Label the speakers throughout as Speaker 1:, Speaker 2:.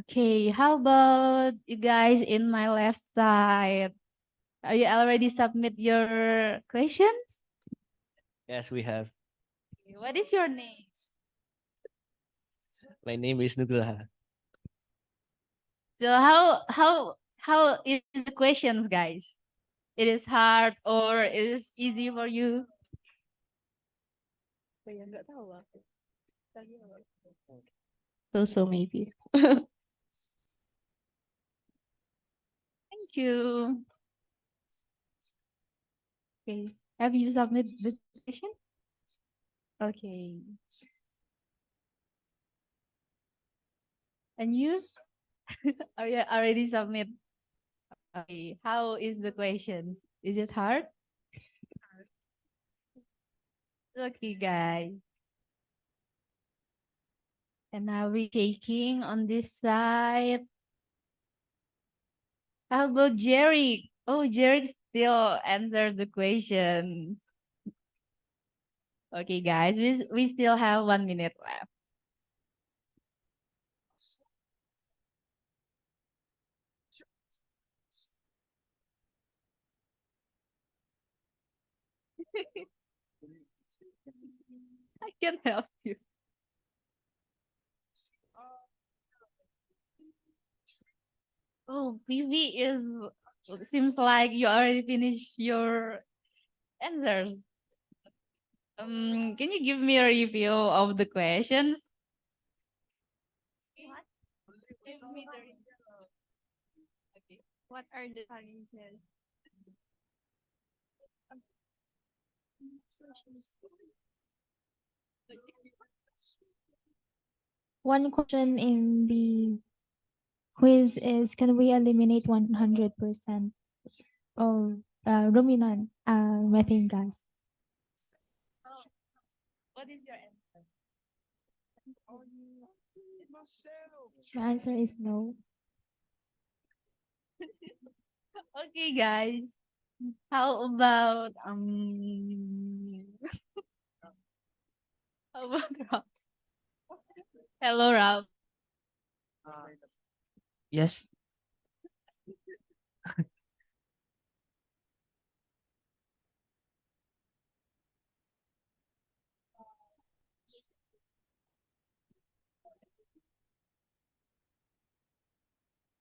Speaker 1: Okay, how about you guys in my left side? Are you already submit your questions?
Speaker 2: Yes, we have.
Speaker 1: What is your name?
Speaker 2: My name is Nugraha.
Speaker 1: So how is the questions, guys? It is hard or it is easy for you?
Speaker 3: So maybe.
Speaker 1: Thank you. Okay, have you submitted the question? Okay. And you? Are you already submit? Okay. How is the questions? Is it hard? Okay, guys. And I'll be taking on this side. How about Jerry? Oh, Jerry still answers the questions. Okay, guys, we still have 1 minute left. I can help you. Oh, PV is seems like you already finished your answers. Can you give me a review of the questions? What? Give me the review. Okay. What are the challenges?
Speaker 4: One question in the quiz is, can we eliminate 100% of ruminant methane gas?
Speaker 1: Oh, what is your answer?
Speaker 4: The answer is no.
Speaker 1: Okay, guys. How about how about Rob? Hello, Rob.
Speaker 2: Yes.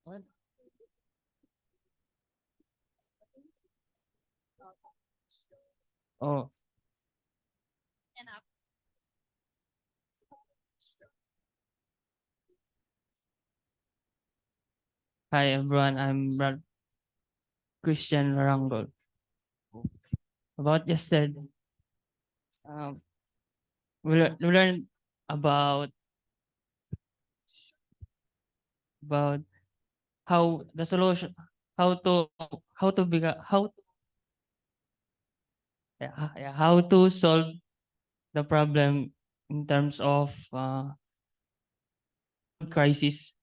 Speaker 2: What? Oh,
Speaker 1: Enough.
Speaker 2: hi everyone. I'm Brad Christian Rangol. About yesterday, um, we learned about about how the solution, how to how to become how yeah, how to solve the problem in terms of crisis.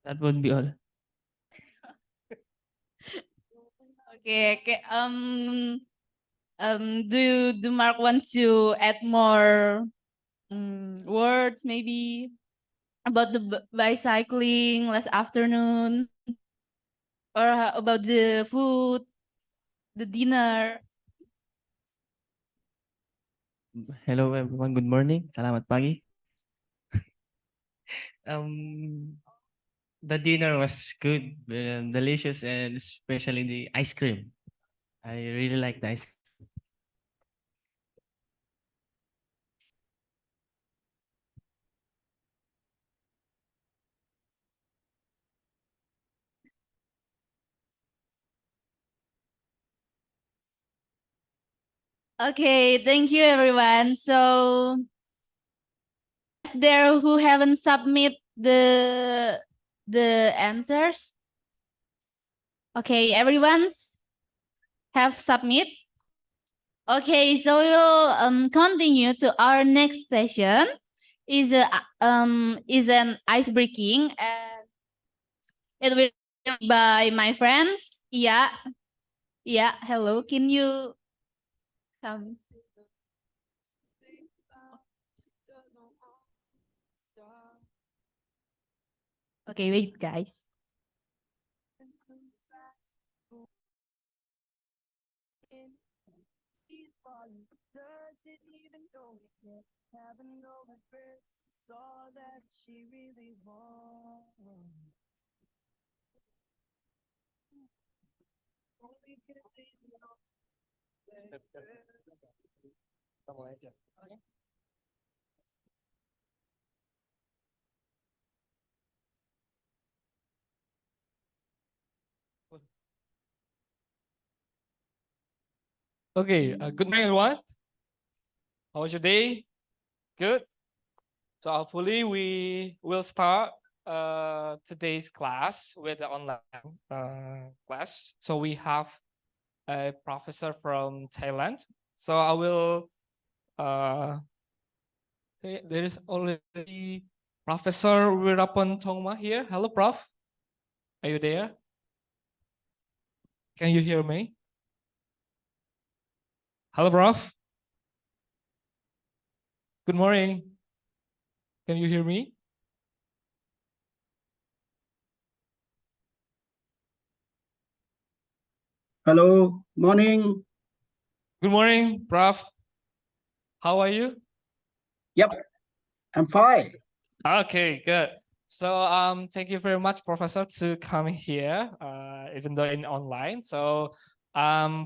Speaker 2: That would be all.
Speaker 1: Okay, okay. Do Mark want to add more words maybe about the bicycling last afternoon or about the food, the dinner?
Speaker 2: Hello everyone. Good morning. Salamat pagi. Um, the dinner was good, delicious, and especially the ice cream. I really like the ice.
Speaker 1: Okay, thank you everyone. So is there who haven't submit the answers? Okay, everyone's have submit. Okay, so we'll continue to our next session. Is an ice breaking and it will be by my friends. Yeah, yeah. Hello, can you come? Okay, wait, guys.
Speaker 5: Okay, good morning, everyone. How was your day? Good. So hopefully we will start today's class with the online class. So we have a professor from Thailand. So I will there is already Professor Weerapon Thongma here. Hello, Prof. Are you there? Can you hear me? Hello, Prof. Good morning. Can you hear me?
Speaker 6: Hello, morning.
Speaker 5: Good morning, Prof. How are you?
Speaker 6: Yep, I'm fine.
Speaker 5: Okay, good. So thank you very much, Professor, to come here, even though in online. So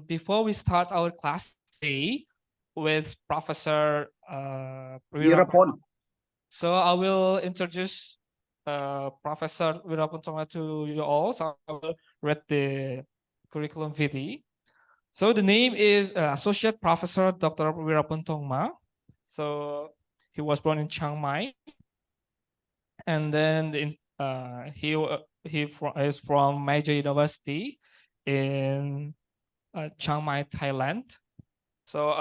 Speaker 5: before we start our class today with Professor Weerapon,
Speaker 6: Weerapon.
Speaker 5: so I will introduce Professor Weerapon Thongma to you all. So I will read the curriculum vitae. So the name is Associate Professor Dr. Weerapon Thongma. So he was born in Chiang Mai, and then he is from Maejo University in Chiang Mai, Thailand. So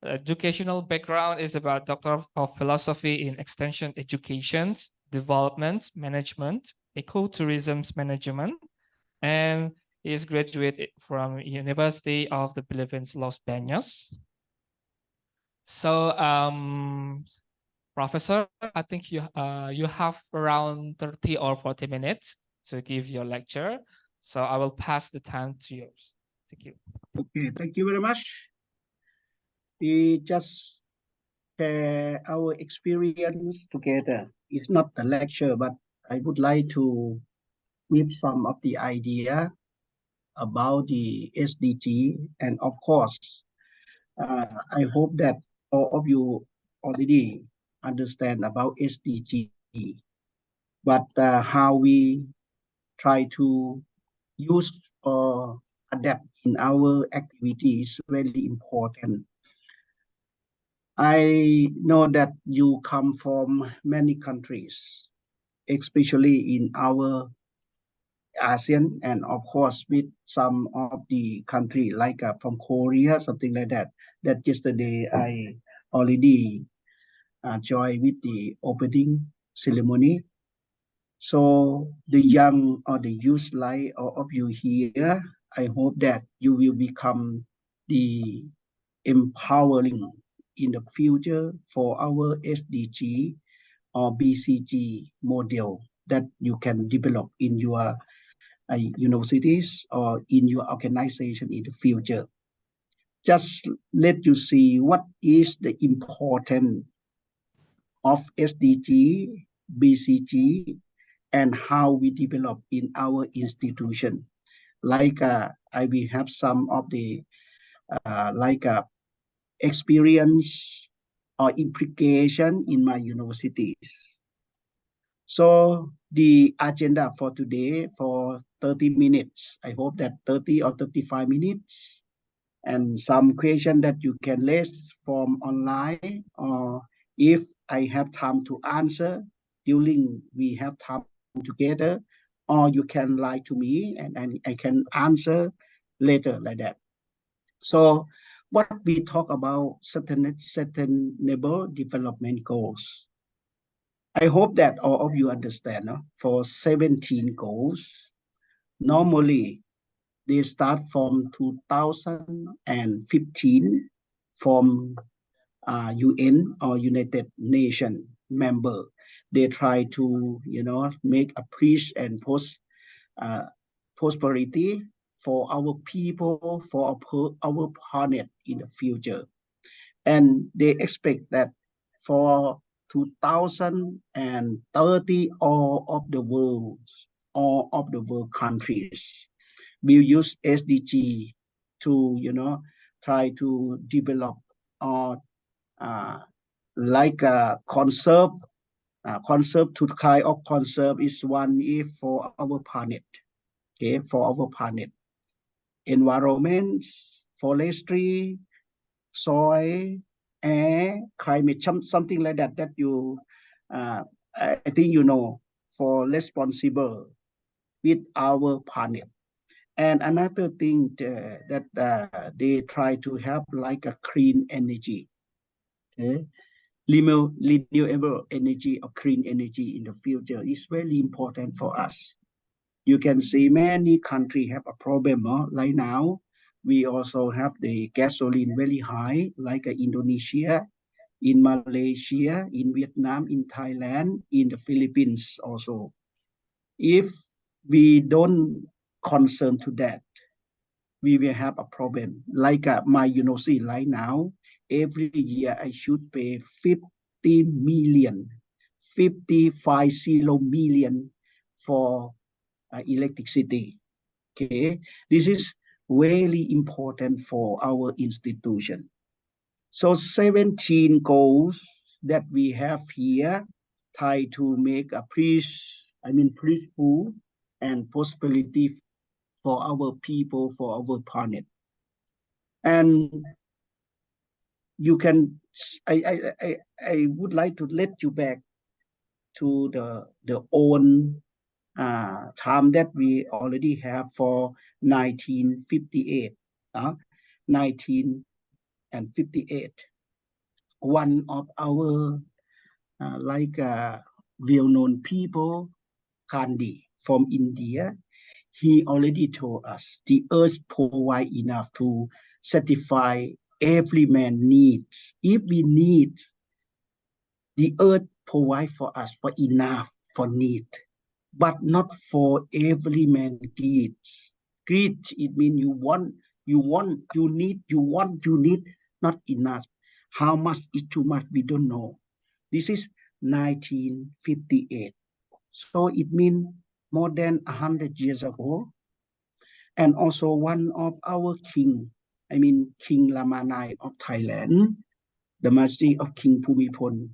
Speaker 5: educational background is about Doctor of Philosophy in Extension Education, Development Management, Ecotourism Management, and he is graduated from University of the Philippines, Los Baños. So Professor, I think you have around 30 or 40 minutes to give your lecture. So I will pass the time to yours. Thank you.
Speaker 6: Okay, thank you very much. We just share our experience together. It's not a lecture, but I would like to give some of the idea about the SDG. And of course, I hope that all of you already understand about SDG, but how we try to use or adapt in our activity is very important. I know that you come from many countries, especially in our ASEAN, and of course with some of the country like from Korea, something like that. That yesterday I already joined with the opening ceremony. So the young or the youth like all of you here, I hope that you will become the empowering in the future for our SDG or BCG model that you can develop in your universities or in your organization in the future. Just let you see what is the importance of SDG, BCG, and how we develop in our institution. Like I will have some of the experience or implication in my universities. So the agenda for today for 30 minutes, I hope that 30 or 35 minutes, and some question that you can raise from online, or if I have time to answer during we have time together, or you can write to me and I can answer later like that. So what we talk about sustainable development goals. I hope that all of you understand. For 17 goals, normally they start from 2015 from UN or United Nations member. they try to, make a peace and prosperity for our people, for our planet in the future. And they expect that for 2030, all of the world countries will use SDG to, try to develop or like conserve to kind of conserve is one if for our planet, okay, for our planet, environment, forestry, soil, air, climate, something like that, that you, I think for responsible with our planet. And another thing that they try to have like a clean energy, okay? Renewable energy or clean energy in the future is very important for us. You can see many countries have a problem right now. We also have the gasoline very high, like Indonesia, in Malaysia, in Vietnam, in Thailand, in the Philippines also. If we don't concern to that, we will have a problem. Like my university right now, every year I should pay 50 million, 50 million for electricity. Okay, this is really important for our institution. So 17 goals that we have here try to make a peaceful and prosperity for our people, for our planet. And you can, I would like to let you back to the own time that we already have for 1958. 1958. One of our well-known people, Gandhi from India, he already told us the earth provides enough to satisfy every man's needs. If we need, the earth provide for us for enough for need, but not for every man needs. Greed, it means you want, you need, not enough. How much is too much, we don't know. This is 1958. So it means more than 100 years ago. And also one of our king, King Lamanai of Thailand, the Majesty of King Bhumibol,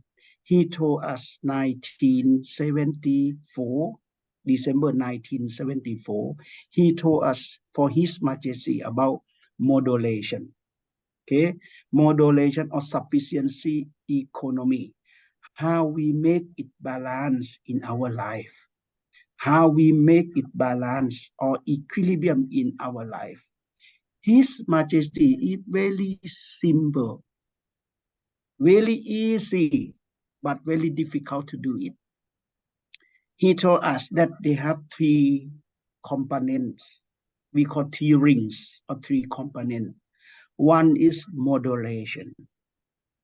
Speaker 6: he told us 1974, December 1974, he told us for His Majesty about moderation, okay? Moderation or sufficiency economy, how we make it balance in our life, how we make it balance or equilibrium in our life. His Majesty is very simple, very easy, but very difficult to do it. He told us that they have three components. We call three rings or three components. One is moderation.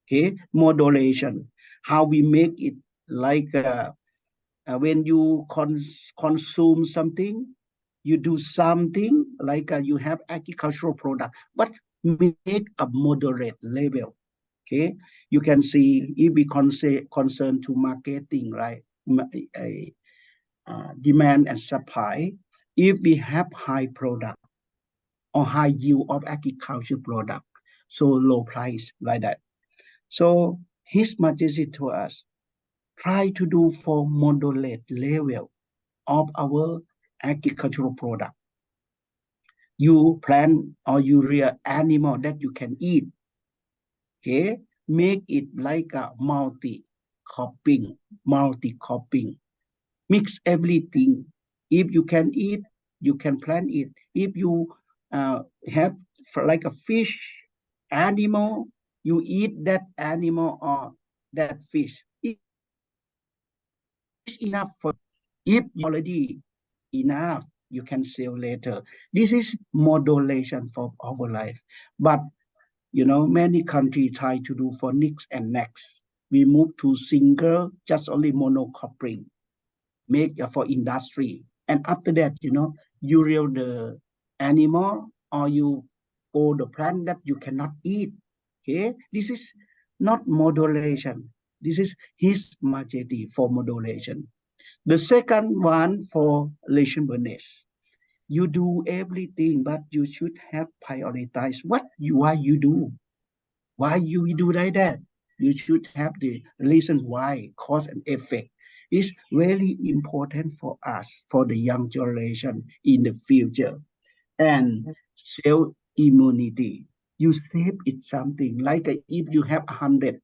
Speaker 6: Okay, moderation. How we make it like when you consume something, you do something like you have agricultural product, but make a moderate level. Okay, you can see if we concern to marketing, right? Demand and supply. If we have high product or high yield of agriculture product, so low price like that. So His Majesty to us, try to do for moderate level of our agricultural product. You plant or you rear animal that you can eat. Okay, make it like a multi-cropping. Mix everything. If you can eat, you can plant it. If you have like a fish animal, you eat that animal or that fish. It's enough for, if already enough, you can sell later. This is moderation for our life. But many countries try to do for next and next. We move to single, just only monocropping, make for industry. And after that, you rear the animal or you grow the plant that you cannot eat. Okay, this is not moderation. This is his majesty for moderation. The second one for reasonableness. You do everything, but you should have prioritized why you do. Why you do like that? You should have the reason why, cause and effect. It's very important for us, for the young generation in the future. And self-immunity. You save it something like if you have 100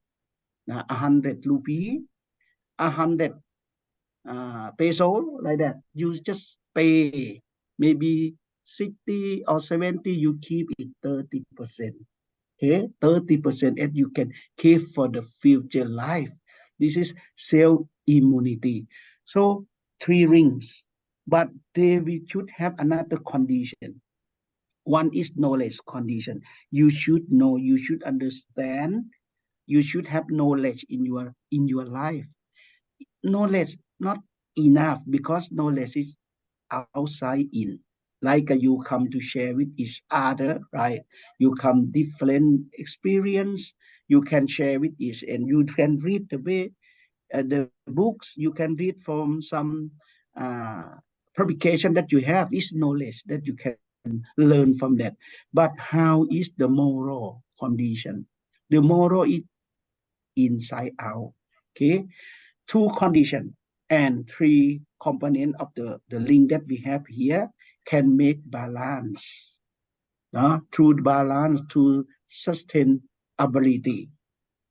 Speaker 6: rupee, 100 peso like that. You just pay maybe 60 or 70, you keep it 30%. Okay, 30% and you can keep for the future life. This is self-immunity. So 3 rings, but we should have another condition. One is knowledge condition. You should know, you should understand, you should have knowledge in your life. Knowledge not enough because knowledge is outside in. Like you come to share with each other, right? You come different experience, you can share with each, and you can read the books, you can read from some publication that you have is knowledge that you can learn from that. But how is the moral condition? The moral is inside out. Okay, 2 conditions and 3 components of the link that we have here can make balance. Through balance to sustainability.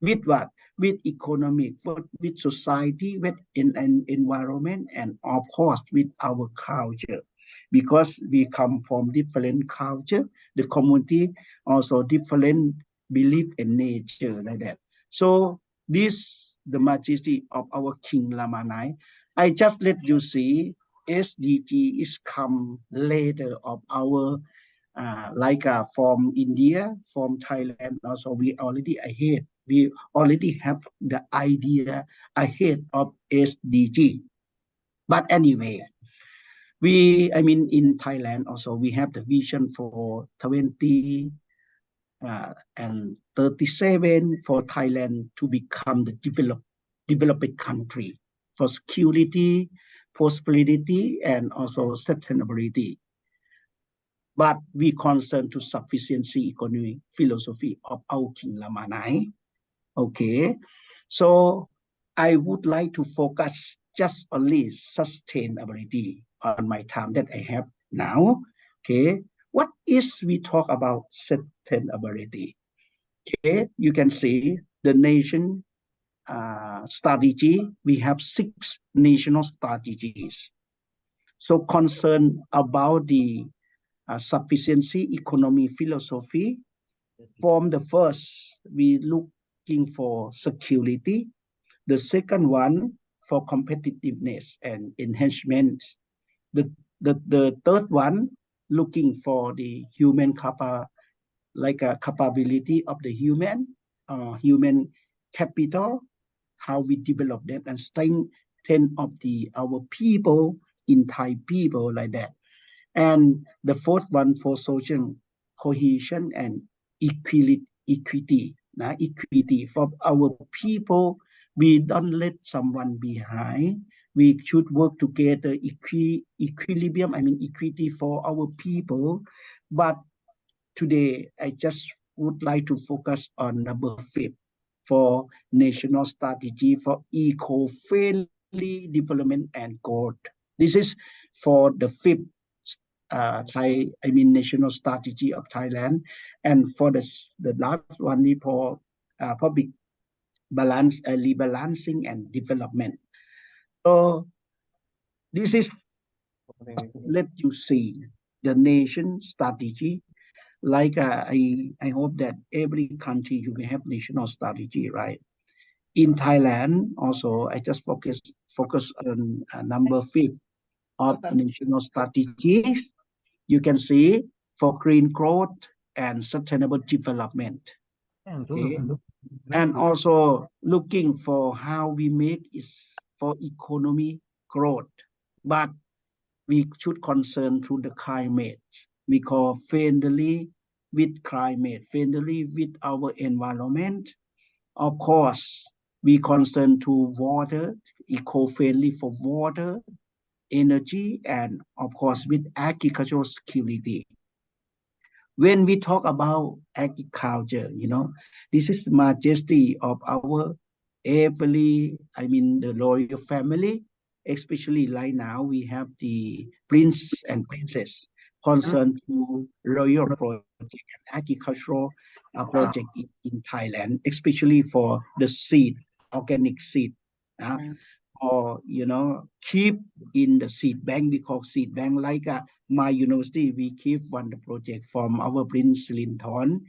Speaker 6: With what? With economic, with society, with an environment, and of course with our culture. Because we come from different culture, the community also different belief and nature like that. So this the majesty of our King Lamanai. I just let you see SDG is come later of our from India, from Thailand, also we already ahead. We already have the idea ahead of SDG. But anyway, in Thailand also we have the vision for 20 and 37 for Thailand to become the developed country for security, prosperity, and also sustainability. But we concern to sufficiency economic philosophy of our King Lamanai. Okay, so I would like to focus just only sustainability on my time that I have now. Okay, what is we talk about sustainability? Okay, you can see the nation strategy. We have 6 national strategies. So concern about the sufficiency economy philosophy. From the first, we looking for security. The second one for competitiveness and enhancement. The third one looking for the human capability of the human capital, how we develop that and strengthen of our people in Thai people like that. And the fourth one for social cohesion and equity. Equity for our people. We don't let someone behind. We should work together, equilibrium, equity for our people. But today, I just would like to focus on number 5 for national strategy for eco-friendly development and growth. This is for the 5th national strategy of Thailand, and for the last one for public balance, rebalancing and development. So this is let you see the nation strategy. Like I hope that every country you can have national strategy, right? In Thailand, also I just focus on number 5 of national strategies. You can see for green growth and sustainable development. Okay. And also looking for how we make it for economy growth. But we should concern to the climate because friendly with climate, friendly with our environment. Of course, we concern to water, eco-friendly for water, energy, and of course with agricultural security. When we talk about agriculture, this is the majesty of our the royal family, especially right now we have the prince and princess concerned to royal project and agricultural project in Thailand, especially for the seed, organic seed. Or keep in the seed bank. We call seed bank like my university. We keep one the project from our Prince Linton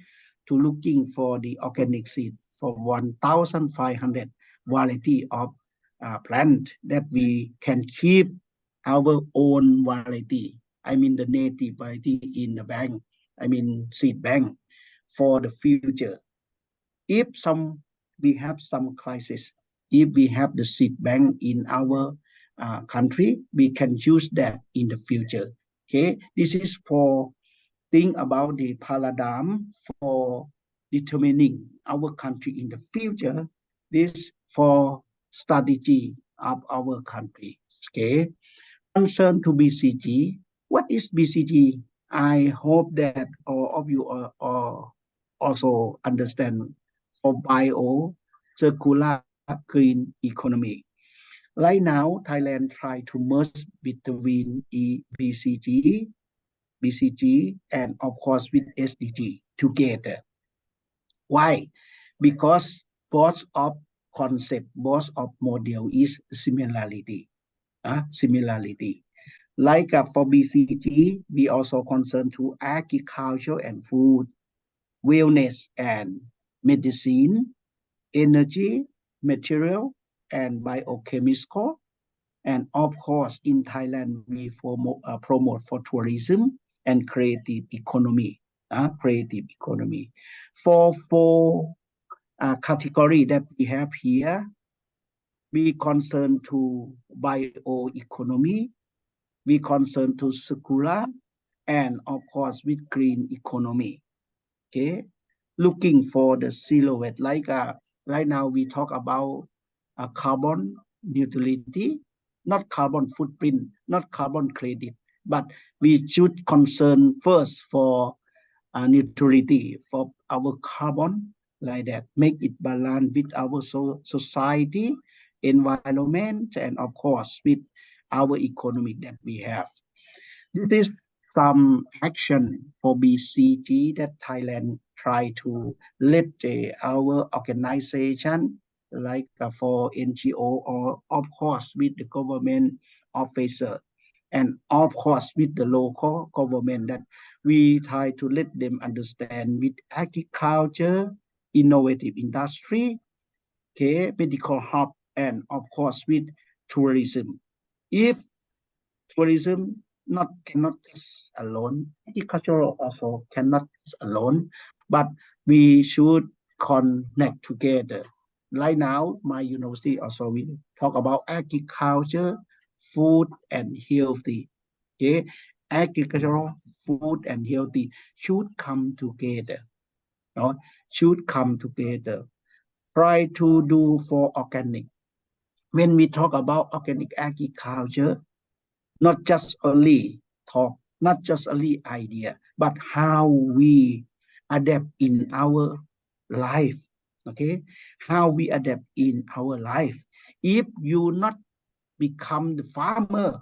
Speaker 6: to looking for the organic seed for 1,500 variety of plant that we can keep our own variety. The native variety in the bank. Seed bank for the future. If we have some crisis, if we have the seed bank in our country, we can use that in the future. Okay, this is for think about the paradigm for determining our country in the future. This for strategy of our country. Okay, concern to BCG. What is BCG? I hope that all of you are also understand for bio circular green economy. Right now, Thailand try to merge between BCG, and of course with SDG together. Why? Because both of concept, both of model is similarity. Similarity. Like for BCG, we also concern to agriculture and food, wellness and medicine, energy, material, and biochemical. And of course, in Thailand, we promote for tourism and creative economy. Creative economy. For four category that we have here, we concern to bioeconomy, we concern to circular, and of course with green economy. Okay, looking for the silhouette like right now we talk about carbon neutrality, not carbon footprint, not carbon credit, but we should concern first for neutrality for our carbon, like that, make it balance with our society, environment, and of course with our economy that we have. This is some action for BCG that Thailand try to let our organization like for NGO or of course with the government officer and of course with the local government that we try to let them understand with agriculture, innovative industry, okay, medical hub, and of course with tourism. If tourism cannot just alone, agriculture also cannot just alone, but we should connect together. Right now, my university also we talk about agriculture, food, and healthy. Okay, agricultural, food, and healthy should come together. No? Should come together. Try to do for organic. When we talk about organic agriculture, not just only talk, not just only idea, but how we adapt in our life. Okay, how we adapt in our life. If you not become the farmer,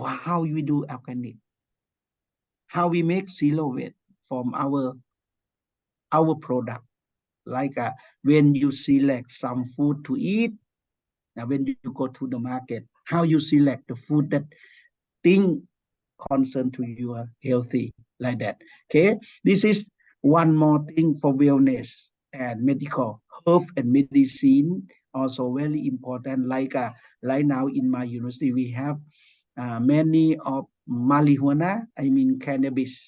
Speaker 6: how we do organic, how we make silhouette from our product. Like when you select some food to eat, when you go to the market, how you select the food that think concern to your healthy, like that. Okay, this is one more thing for wellness and medical, health and medicine also very important. Like right now in my university we have many of marijuana, cannabis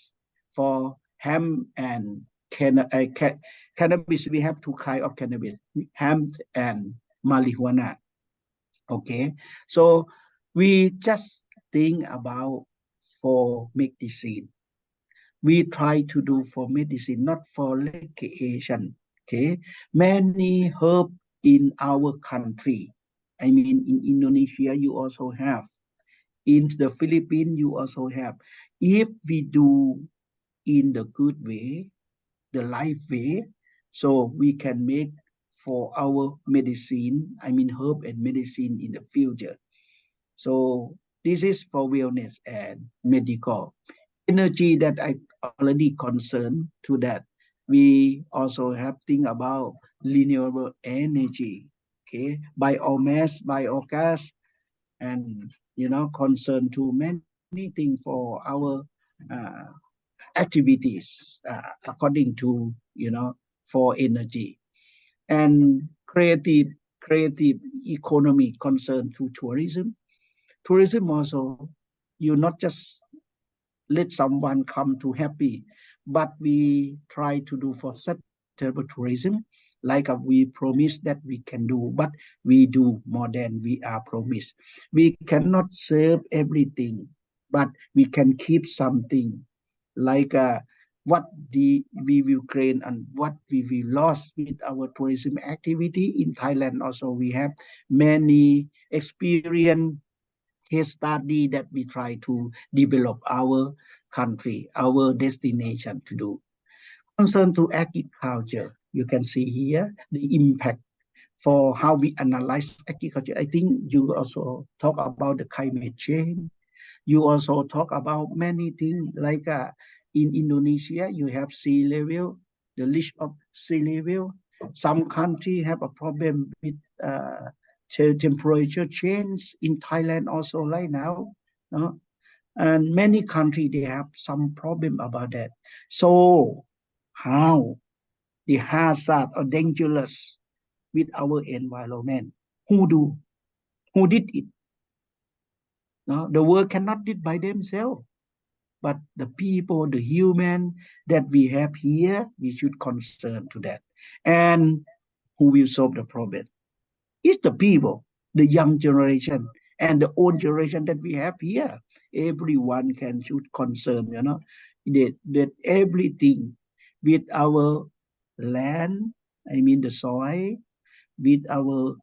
Speaker 6: for hemp and cannabis. We have two kinds of cannabis: hemp and marijuana. Okay, so we just think about for medicine. We try to do for medicine, not for recreation. Okay, many herb in our country. I mean, in Indonesia, you also have. In the Philippines, you also have. If we do in the good way, the life way, so we can make for our medicine, I mean herb and medicine in the future. So this is for wellness and medical. Energy that I already concerned to that. We also have think about renewable energy, okay, biomass, biogas, and concern to many things for our uh, activities according to for energy and creative economy concern to tourism. Tourism also, you not just let someone come to happy, but we try to do for sustainable tourism, like we promise that we can do, but we do more than we are promised. We cannot serve everything, but we can keep something, like what we will gain and what we will lose with our tourism activity. In Thailand also we have many experience case study that we try to develop our country, our destination to do. Concern to agriculture, you can see here the impact for how we analyze agriculture. I think you also talk about the climate change. You also talk about many things like in Indonesia, you have sea level, the list of sea level. Some country have a problem with temperature change. In Thailand also right now, and many countries they have some problem about that. So how the hazard or dangerous with our environment? Who did it? No, the world cannot do it by themselves. But the people, the human that we have here, we should concern to that. And who will solve the problem? It's the people, the young generation and the old generation that we have here. Everyone should concern, that everything with our land, I mean the soil, with our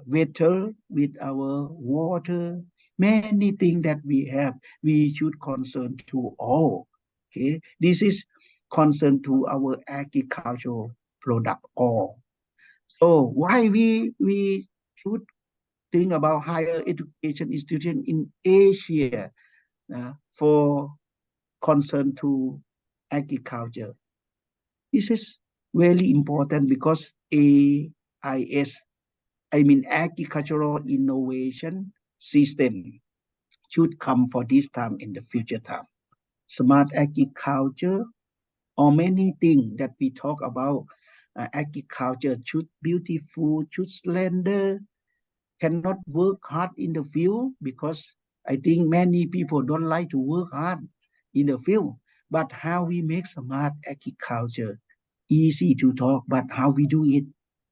Speaker 6: weather, with our water, many things that we have, we should concern to all. Okay, this is concern to our agricultural product all. So why we should think about higher education institution in Asia for concern to agriculture? This is very important because AIS, I mean agricultural innovation system, should come for this time in the future time. Smart agriculture, or many things that we talk about agriculture, should beautiful, should slender, cannot work hard in the field, because I think many people don't like to work hard in the field. But how we make smart agriculture? Easy to talk, but how we do it?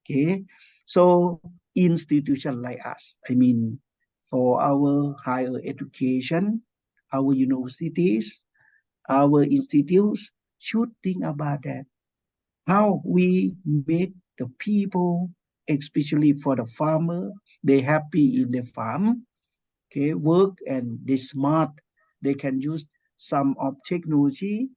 Speaker 6: Okay, so institution like us, I mean, for our higher education, our universities, our institutes should think about that. How we make the people, especially for the farmer, they happy in the farm, okay, work and they smart. They can use some of technology,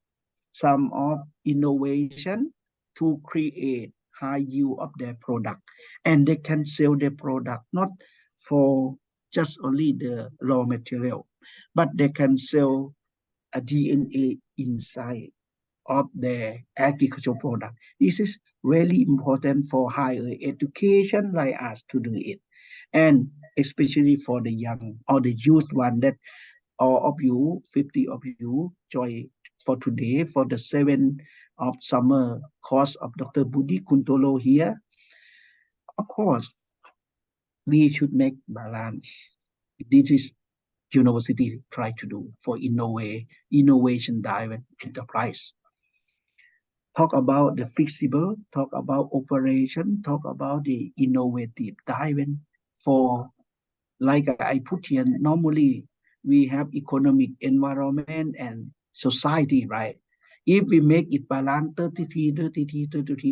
Speaker 6: some of innovation to create high yield of their product, and they can sell their product not for just only the raw material, but they can sell a DNA inside of their agricultural product. This is really important for higher education like us to do it, and especially for the young or the youth one, that all of you, 50 of you, join for today for the 7th of summer course of Dr. Budi Kuntolo here. Of course, we should make balance. This is university try to do for innovation driven enterprise. talk about the feasible, talk about operation, talk about the innovative diving for, like I put here, normally we have economic, environment, and society, right? If we make it balance 33,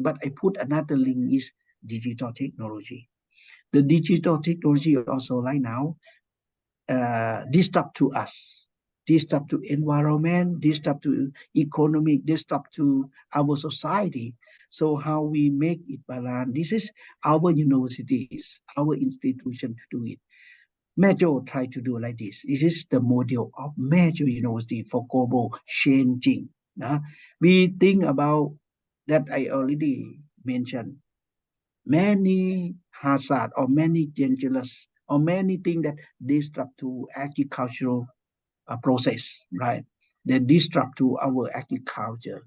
Speaker 6: but I put another link is digital technology. The digital technology also right now disrupt to us, disrupt to environment, disrupt to economic, disrupt to our society. So how we make it balance? This is our universities, our institution to do it. Maejo try to do like this. This is the model of Maejo University for global changing. We think about that I already mentioned. Many hazard or many dangerous or many things that disrupt to agricultural process, right? They disrupt to our agriculture.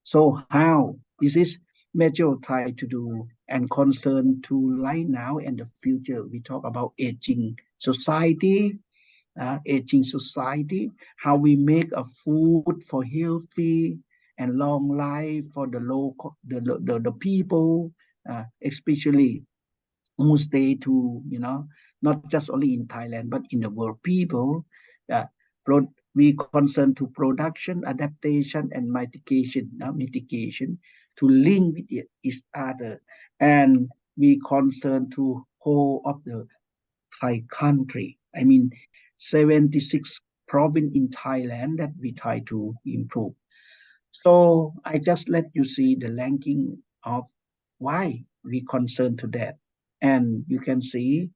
Speaker 6: So how this is Maejo try to do and concern to right now and the future. We talk about aging society, how we make a food for healthy and long life for the local, the people, especially who stay to, not just only in Thailand, but in the world people. Uh, we concern to production, adaptation, and mitigation to link with each other. And we concern to whole of the Thai country. I mean, 76 province in Thailand that we try to improve. So I just let you see the ranking of why we concern to that. And you can see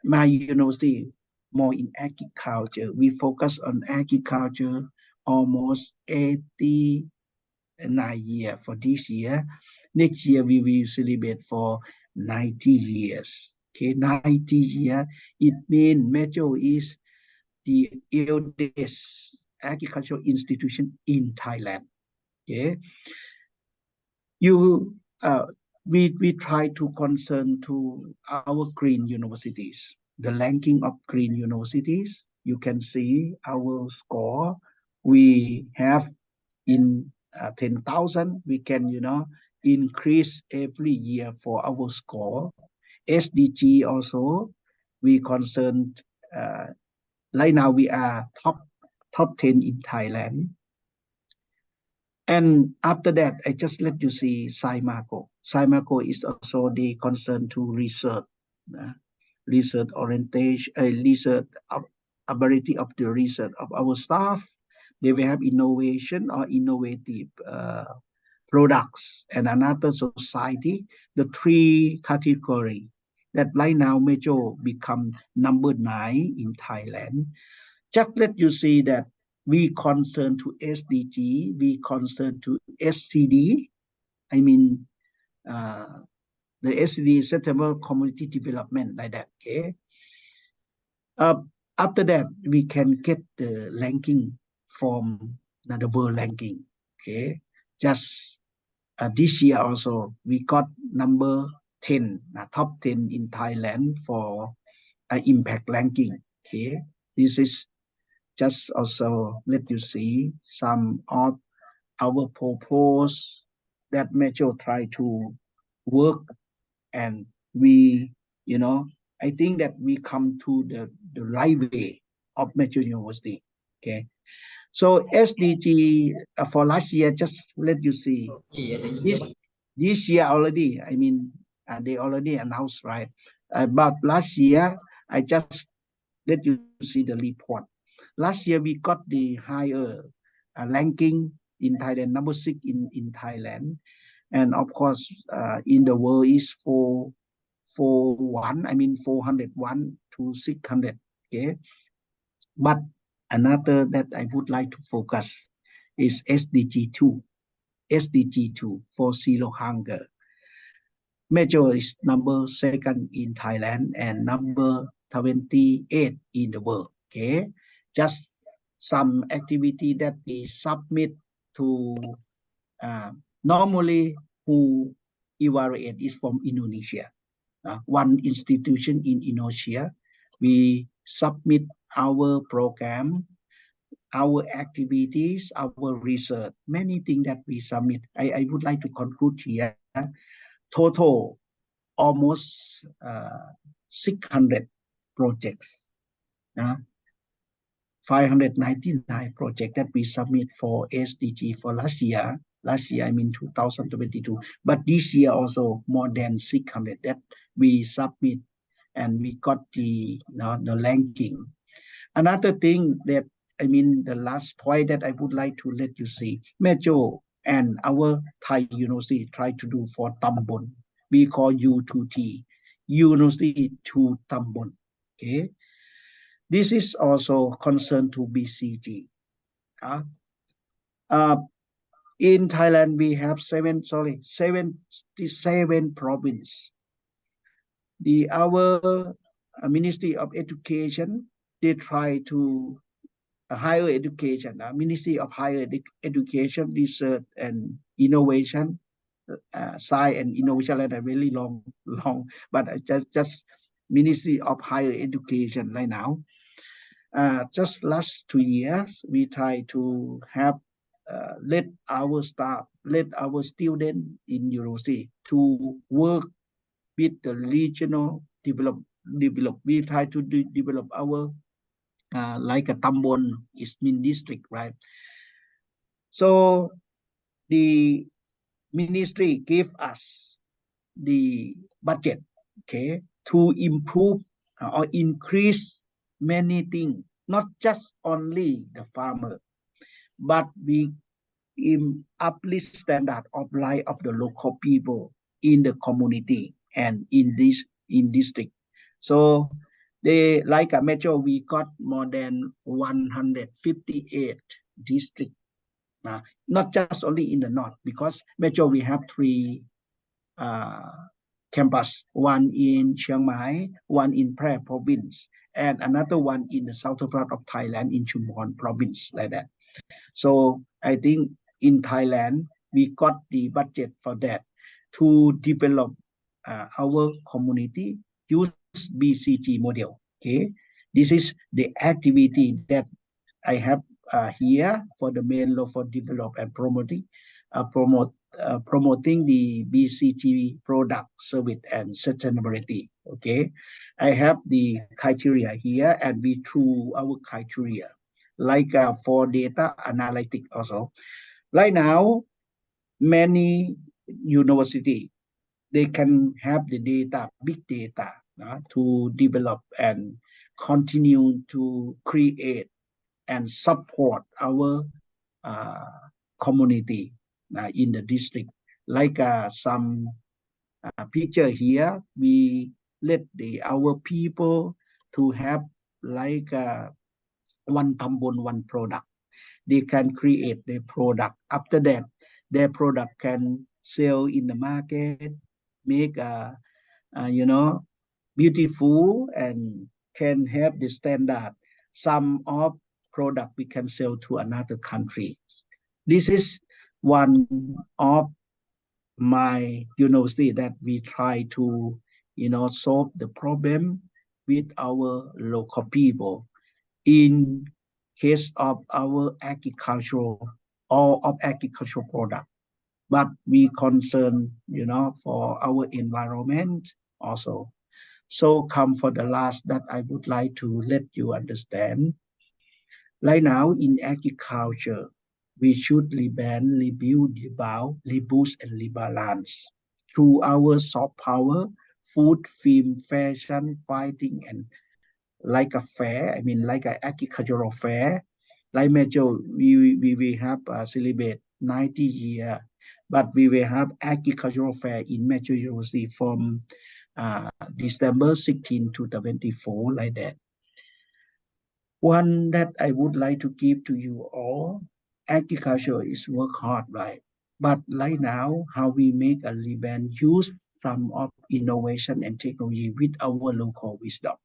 Speaker 6: my university more in agriculture. We focus on agriculture almost 89 years for this year. Next year we will celebrate for 90 years. Okay, 90 years. It means Maejo is the eldest agricultural institution in Thailand. Okay, we try to concern to our green universities, the ranking of green universities. You can see our score. We have in 10,000. We can increase every year for our score. SDG also we concerned. Right now we are top 10 in Thailand. And after that, I just let you see Saimago. Saimago is also the concern to research, research orientation, research ability of the research of our staff. They will have innovation or innovative products. And another society, the three category that right now Maejo become number 9 in Thailand. Just let you see that we concern to SDG, we concern to SCD. I mean, the SCD, Sustainable Community Development, like that. Okay. After that, we can get the ranking from the world ranking. Okay. Just this year also, we got number 10, top 10 in Thailand for impact ranking. Okay. This is just also let you see some of our purpose that Maejo try to work, and we, I think that we come to the right way of Maejo University. Okay, so SDG for last year, just let you see this year already. I mean, they already announced, right? But last year, I just let you see the report. Last year, we got the higher ranking in Thailand, number 6 in Thailand. And of course, in the world is 401 to 600. Okay. But another that I would like to focus is SDG 2. SDG 2 for zero hunger. Maejo is number 2nd in Thailand and number 28 in the world. Okay, just some activity that we submit to normally who evaluate is from Indonesia. One institution in Indonesia. We submit our program our activities, our research, many things that we submit. I would like to conclude here. Total almost 600 projects. 599 projects that we submit for SDG for last year. Last year, I mean 2022. But this year also more than 600 that we submit, and we got the ranking. Another thing that, I mean, the last point that I would like to let you see, Maejo and our Thai university try to do for Tambon. We call U2T, University to Tambon. Okay. This is also concerned to BCG. In Thailand, we have 77 provinces. Our Ministry of Education, they try to higher education, Ministry of Higher Education, Research and Innovation, Science and Innovation, that are really long, but just Ministry of Higher Education right now. Just last 2 years, we try to have let our staff, let our students in university to work with the regional develop. We try to develop our like a Tambon Ismin district, right? So the ministry gave us the budget, okay, to improve or increase many things, not just only the farmer, but we uplift standard of life of the local people in the community and in district. So they, like a Metro, we got more than 158 districts. Not just only in the north, because Metro we have 3 campus, one in Chiang Mai, one in Phra province, and another one in the southern part of Thailand in Chumpon province, like that. So I think in Thailand, we got the budget for that to develop our community, use BCG model. Okay, this is the activity that I have here for the main law for develop and promoting the BCG product, service, and sustainability. Okay, I have the criteria here, and we through our criteria, like for data analytics also. Right now, many university, they can have the data, big data, to develop and continue to create and support our community in the district. Like some picture here, we let our people to have like one Tambon, one product. They can create their product. After that, their product can sell in the market, make beautiful, and can have the standard. Some of product we can sell to another country. This is one of my university that we try to solve the problem with our local people in case of our agricultural or of agricultural product, but we concern for our environment also. So come for the last that I would like to let you understand. Right now in agriculture, we should reban, rebuild, reboost, and rebalance through our soft power, food, film, fashion, fighting, and like a fair, I mean like an agricultural fair. Like Maejo, we will have celebrate 90 years, but we will have agricultural fair in Maejo University from December 16 to 24, like that. One that I would like to give to you all, agriculture is work hard, right? But right now, how we make a Liban use some of innovation and technology with our local wisdom.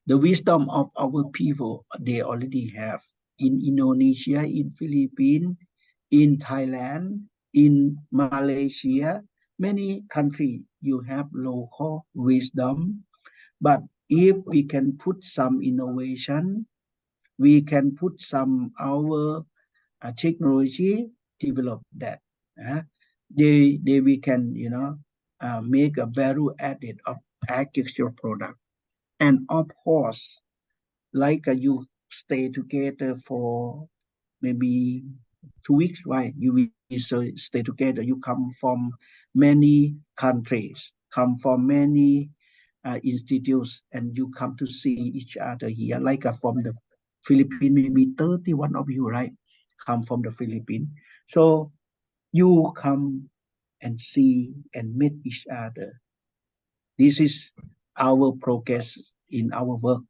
Speaker 6: The wisdom of our people, they already have in Indonesia, in Philippines, in Thailand, in Malaysia, many countries, you have local wisdom. But if we can put some innovation we can put some our technology develop that. They we can make a value added of agricultural product, and of course, like you stay together for maybe 2 weeks, right? You will stay together. You come from many countries, come from many institutes, and you come to see each other here. Like from the Philippines, maybe 31 of you, right? Come from the Philippines. So you come and see and meet each other. This is our progress in our work.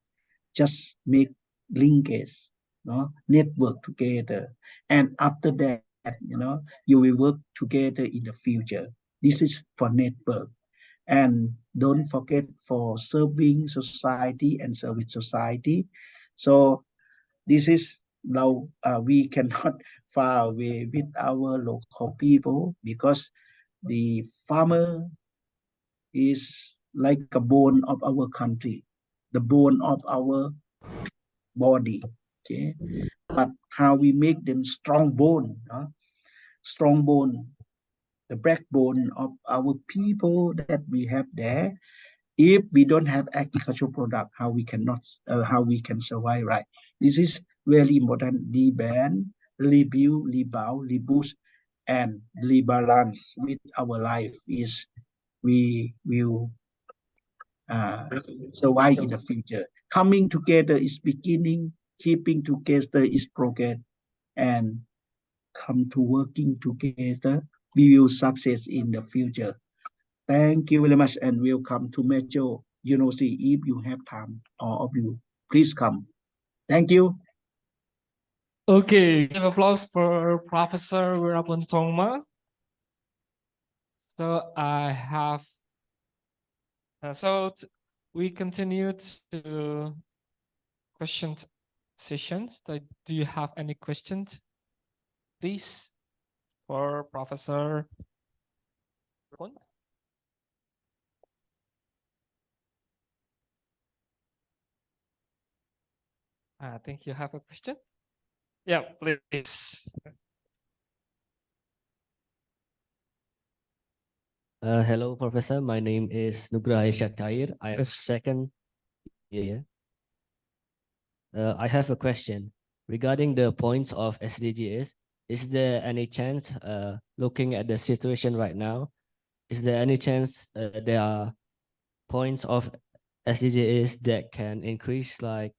Speaker 6: Just make linkage, network together, and after that, you will work together in the future. This is for network, and don't forget for serving society and service society. So this is now we cannot far away with our local people, because the farmer is like a bone of our country, the bone of our body. Okay, but how we make them strong bone, strong bone, the backbone of our people that we have there. If we don't have agricultural product, how we cannot, how we can survive, right? This is very important. Rebrand, rebuild, rebound, reboost, and rebalance with our life is we will survive in the future. Coming together is beginning, keeping together is progress, and come to working together, we will success in the future. Thank you very much, and welcome to Maejo University. If you have time, all of you, please come. Thank you.
Speaker 5: Okay, give applause for Professor Weerapon Thongma. So I have, we continue to question sessions. Do you have any questions, please, for Professor Weerapon? I think you have a question. Yeah, please.
Speaker 7: Hello, Professor. My name is Nugraha Shakair. I am second year. I have a question regarding the points of SDGs. Is there any chance, looking at the situation right now, is there any chance there are points of SDGs that can increase, like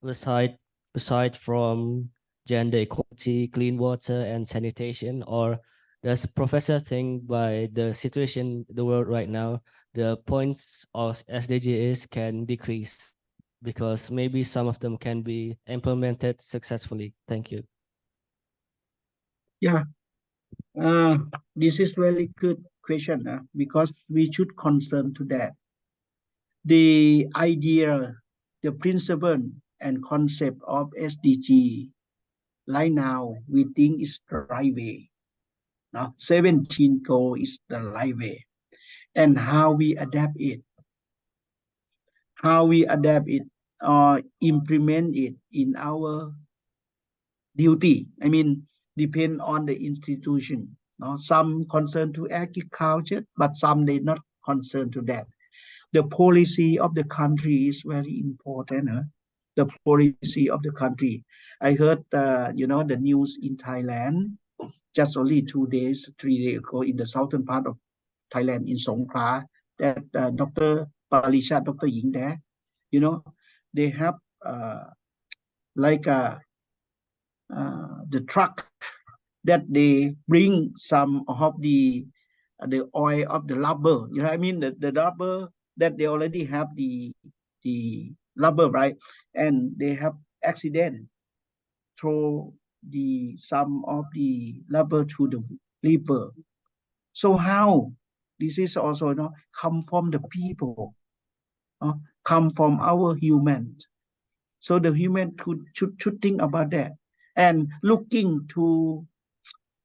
Speaker 7: aside from gender equality, clean water, and sanitation? Or does Professor think by the situation in the world right now, the points of SDGs can decrease because maybe some of them can be implemented successfully? Thank you.
Speaker 6: Yeah, this is really good question, because we should concern to that. The idea, the principle and concept of SDG right now, we think is the right way. Now, 17 goal is the right way, and how we adapt it, or implement it in our duty. I mean, depend on the institution. Some concerned to agriculture, but some they not concerned to that. The policy of the country is very important. The policy of the country. I heard, the news in Thailand just only 2 days, 3 days ago in the southern part of Thailand, in Songkla, that Dr. Parichart, Dr. Ying there, they have like the truck that they bring some of the oil of the rubber. You know what I mean? The rubber that they already have the rubber, right? And they have accident throw some of the rubber to the river. So how? This is also come from the people, come from our humans. So the human should think about that, and looking to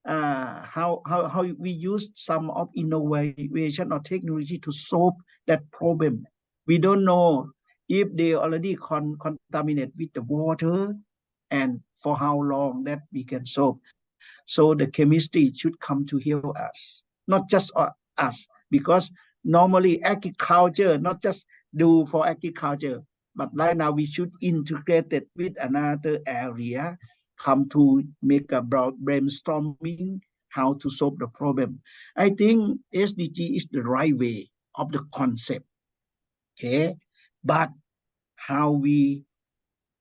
Speaker 6: how we use some of innovation or technology to solve that problem. We don't know if they already contaminate with the water, and for how long that we can solve. So the chemistry should come to heal us, not just us, because normally agriculture, not just do for agriculture, but right now we should integrate it with another area, come to make a brainstorming how to solve the problem. I think SDG is the right way of the concept, okay? But how we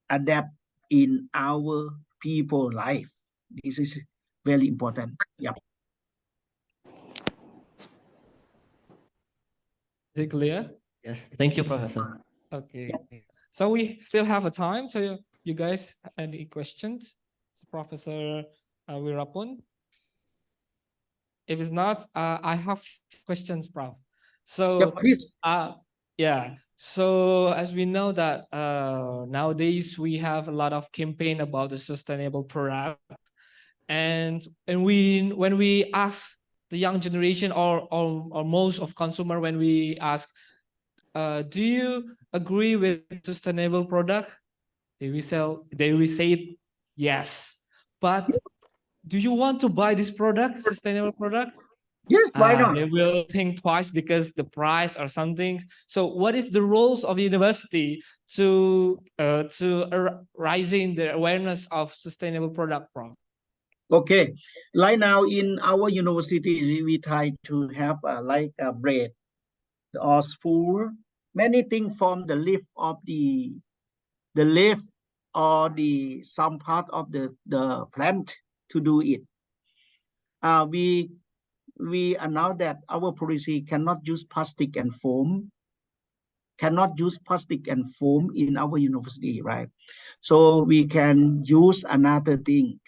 Speaker 6: adapt in our people life, this is very important. Yep.
Speaker 5: Is it clear?
Speaker 7: Yes, thank you, Professor.
Speaker 5: Okay. So we still have a time. So you guys any questions? Professor Weerapon? If it's not, I have questions, Prof. So
Speaker 6: Yep, please.
Speaker 5: yeah. So as we know that nowadays we have a lot of campaign about the sustainable product, and when we ask the young generation or most of consumer, when we ask, do you agree with sustainable product? They will say yes. But do you want to buy this product, sustainable product?
Speaker 6: Yes, why not?
Speaker 5: They will think twice because the price or something. So what is the roles of university to raising the awareness of sustainable product, Prof?
Speaker 6: Okay, right now in our university, we try to have like a bread or spoon, many things from the leaf of the leaf or the some part of the plant to do it. We announce that our policy cannot use plastic and foam, in our university, right? So we can use another thing,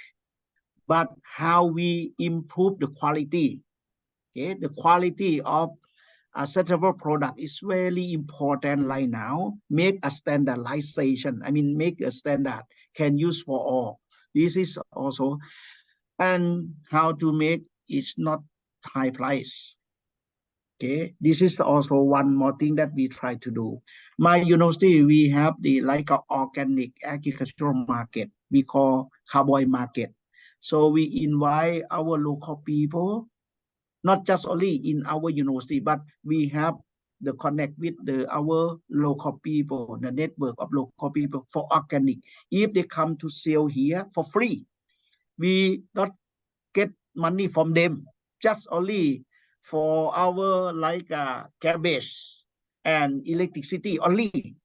Speaker 6: but how we improve the quality, okay? The quality of a sustainable product is really important right now. Make a standardization, make a standard, can use for all. This is also, and how to make it's not high price. Okay, this is also one more thing that we try to do. My university, we have the like a organic agricultural market, we call cowboy market. So we invite our local people, not just only in our university, but we have the connect with our local people, the network of local people for organic. If they come to sell here for free, we not get money from them, just only for our like cabbage and electricity only,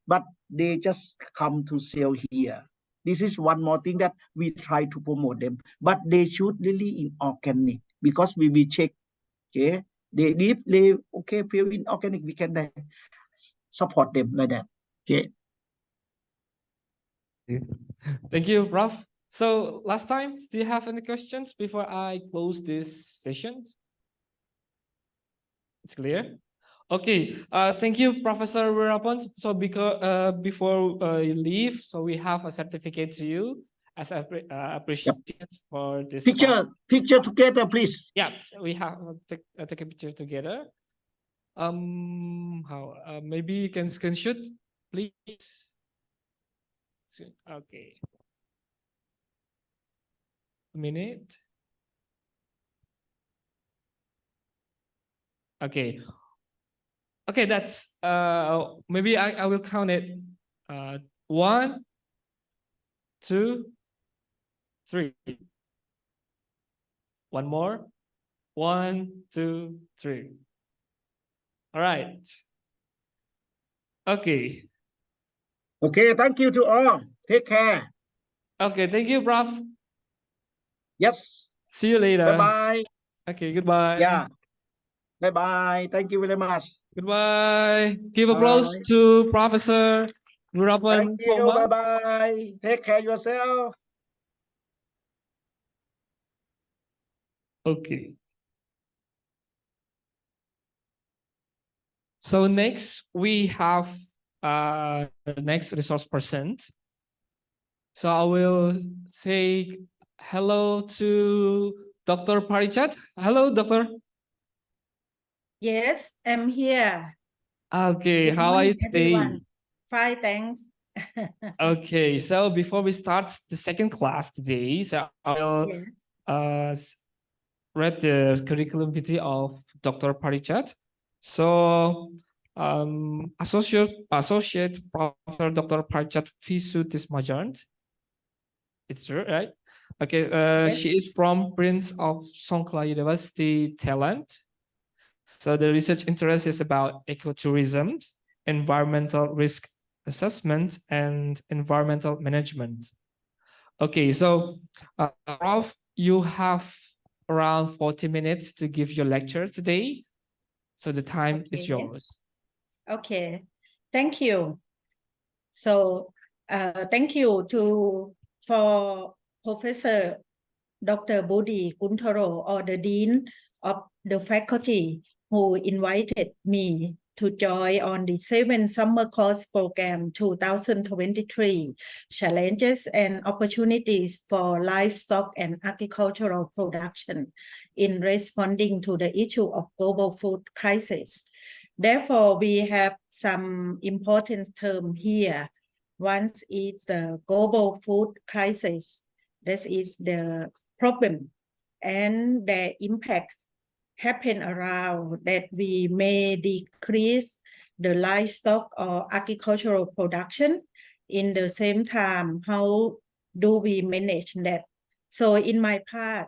Speaker 6: but they just come to sell here. This is one more thing that we try to promote them, but they should really in organic, because we will check, okay, if they okay feel in organic, we can support them like that. Okay.
Speaker 5: Thank you, Prof. So last time, do you have any questions before I close this session? It's clear. Okay. Thank you, Professor Weerapon. So because before you leave, so we have a certificate to you as appreciation for this class.
Speaker 6: Picture together, please.
Speaker 5: Yeah, so we have take a picture together. How? Maybe you can screenshot, please. Okay. A minute. Okay. Okay, that's maybe I will count it. 1, 2, 3. One more. 1, 2, 3. All right. Okay.
Speaker 6: Okay, thank you to all. Take care.
Speaker 5: Okay, thank you, Prof.
Speaker 6: Yes.
Speaker 5: See you later.
Speaker 6: Bye-bye.
Speaker 5: Okay, goodbye.
Speaker 6: Yeah. Bye-bye. Thank you very much.
Speaker 5: Goodbye. Give applause to Professor Weerapon.
Speaker 6: Thank you. Bye-bye. Take care yourself.
Speaker 5: Okay. So next we have the next resource person. So I will say hello to Dr. Parichart. Hello, Doctor.
Speaker 8: Yes, I'm here.
Speaker 5: Okay,
Speaker 8: Good
Speaker 5: how are you
Speaker 8: morning,
Speaker 5: today?
Speaker 8: everyone. Fine, thanks.
Speaker 5: Okay, so before we start the second class today, so I will
Speaker 8: Yes.
Speaker 5: read the curriculum vitae of Dr. Parichart. So, Associate Professor Dr. Parichart Visuthismajarn. It's true, right? Okay,
Speaker 8: Yes.
Speaker 5: she is from Prince of Songkla University, Thailand. So the research interest is about ecotourism, environmental risk assessment, and environmental management. Okay, so Prof, you have around 40 minutes to give your lecture today. So the time is
Speaker 8: Okay.
Speaker 5: yours.
Speaker 8: Okay, thank you. So, thank you for Professor Dr. Budi Kuntaro, or the Dean of the Faculty, who invited me to join on the 7th Summer Course Program 2023, Challenges and Opportunities for Livestock and Agricultural Production in Responding to the Issue of Global Food Crisis. Therefore, we have some important terms here. One is the global food crisis. This is the problem and the impacts happen around that we may decrease the livestock or agricultural production. In the same time, how do we manage that? So in my part,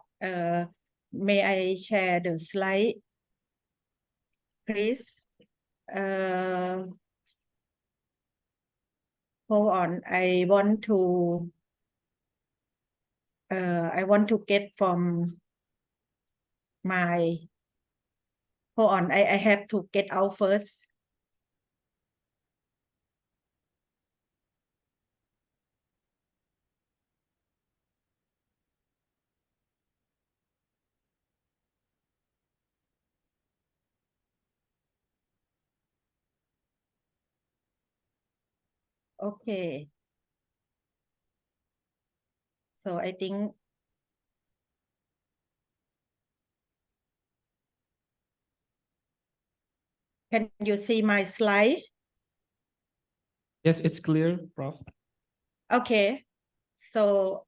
Speaker 8: may I share the slide, please? Hold on, I want to get from my, hold on, I have to get out first. Okay. So I think can you see my slide?
Speaker 5: Yes, it's clear, Prof.
Speaker 8: Okay. So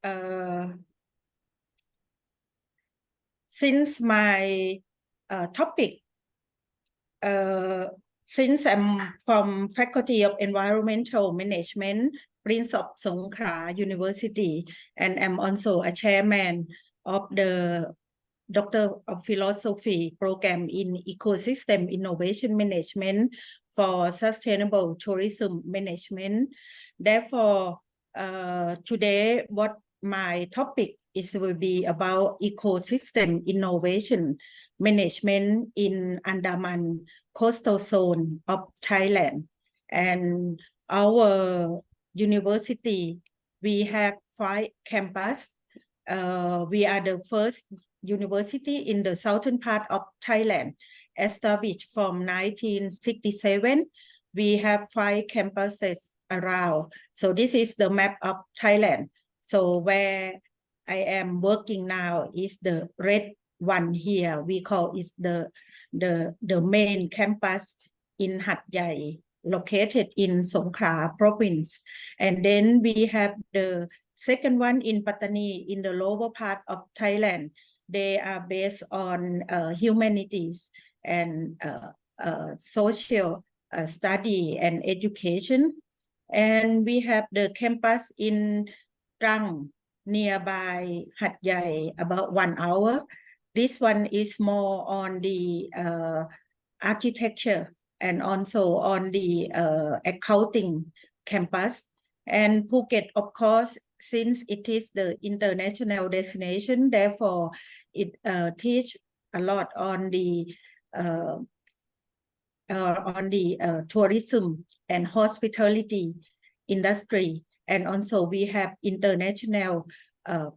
Speaker 8: since my topic, since I'm from Faculty of Environmental Management, Prince of Songkla University, and I'm also a chairman of the Doctor of Philosophy program in Ecosystem Innovation Management for Sustainable Tourism Management. Therefore, today what my topic will be about ecosystem innovation management in Andaman coastal zone of Thailand. And our university, we have 5 campuses. We are the first university in the southern part of Thailand, established from 1967. We have 5 campuses around. So this is the map of Thailand. So where I am working now is the red one here. We call it the main campus in Hat Yai, located in Songkla province. And then we have the second one in Pattani, in the lower part of Thailand. They are based on humanities and social study and education. And we have the campus in Trang, nearby Hat Yai, about 1 hour. This one is more on the architecture and also on the accounting campus. And Phuket, of course, since it is the international destination, therefore it teach a lot on the tourism and hospitality industry. And also we have international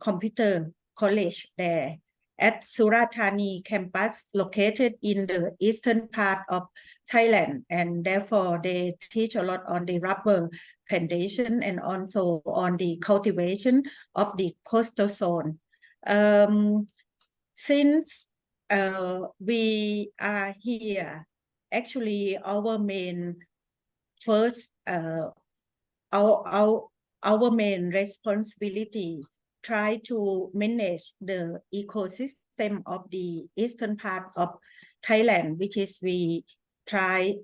Speaker 8: computer college there at Surathani campus, located in the eastern part of Thailand. And therefore they teach a lot on the rubber plantation and also on the cultivation of the coastal zone. Since we are here, actually our main first our main responsibility try to manage the ecosystem of the eastern part of Thailand, which is we try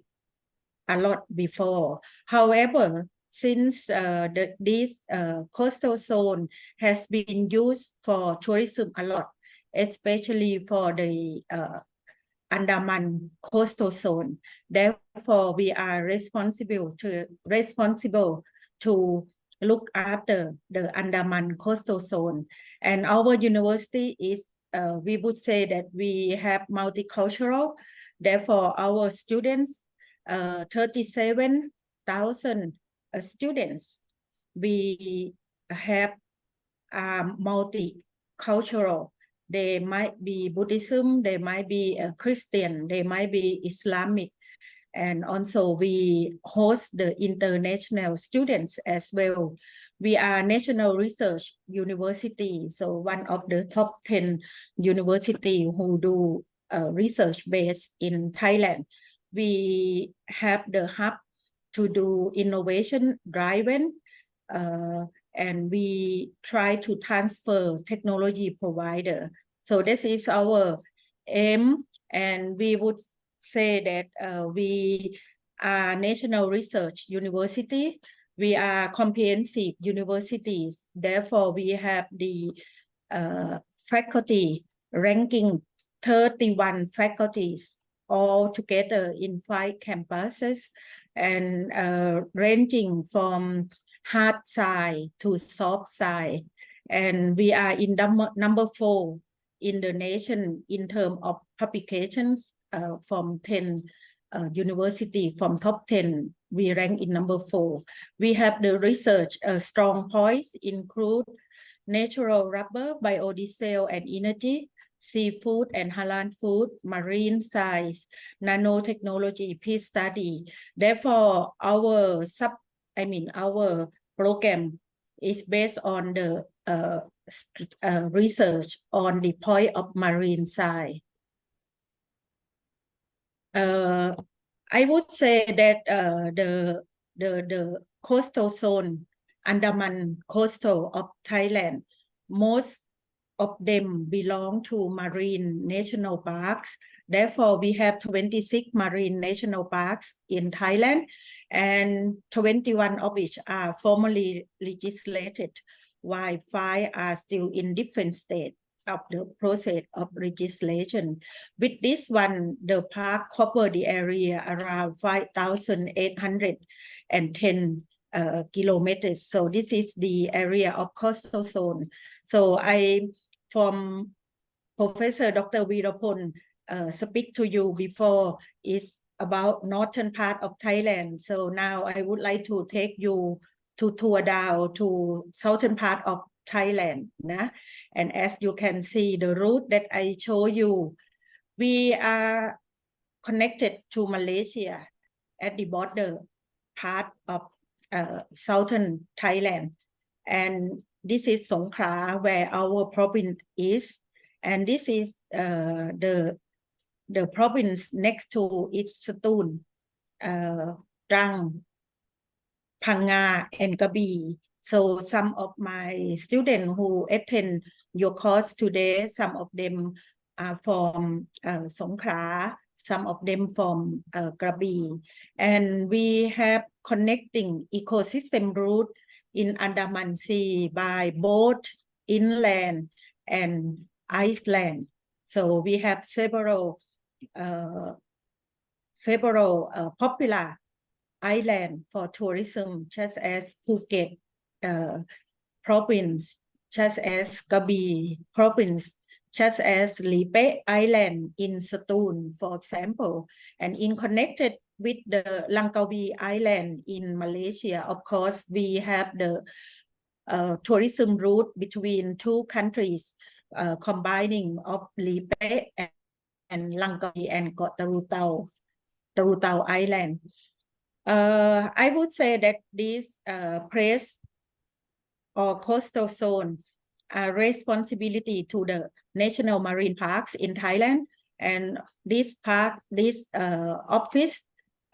Speaker 8: a lot before. However, since this coastal zone has been used for tourism a lot, especially for the Andaman coastal zone. Therefore, we are responsible to look after the Andaman coastal zone. And our university is, we would say that we have multicultural. Therefore, our students, 37,000 students, we have multicultural. They might be Buddhism, they might be Christian, they might be Islamic. And also we host the international students as well. We are National Research University, so one of the top 10 university who do research based in Thailand. We have the hub to do innovation driven, and we try to transfer technology provider. So this is our aim, and we would say that we are National Research University. We are comprehensive universities. Therefore, we have the faculty ranking 31 faculties all together in 5 campuses, and ranging from hard side to soft side. And we are in number 4 in the nation in terms of publications from 10 university. From top 10, we rank in number 4. We have the research strong points include natural rubber, biodiesel and energy, seafood and halal food, marine science, nanotechnology, peace study. Therefore, our program is based on the research on the point of marine science. I would say that the coastal zone, Andaman coastal of Thailand, most of them belong to marine national parks. Therefore, we have 26 marine national parks in Thailand, and 21 of which are formally legislated, while 5 are still in different states of the process of legislation. With this one, the park cover the area around 5,810 kilometers. So this is the area of coastal zone. So from Professor Dr. Weerapon speak to you before is about northern part of Thailand. So now I would like to take you to tour down to southern part of Thailand. And as you can see the route that I show you, we are connected to Malaysia at the border part of southern Thailand. And this is Songkla, where our province is. And this is the province next to its Satun, Trang, Phanga, and Krabi. So some of my students who attend your course today, some of them are from Songkla, some of them from Krabi. And we have connecting ecosystem route in Andaman Sea by both inland and Iceland. So we have several popular island for tourism, such as Phuket province, such as Krabi province, such as Lipe Island in Satun, for example, and in connected with the Langkawi Island in Malaysia. Of course, we have the tourism route between 2 countries, combining of Lipe and Langkawi and Tarutao Island. I would say that this place or coastal zone are responsibility to the national marine parks in Thailand, and this office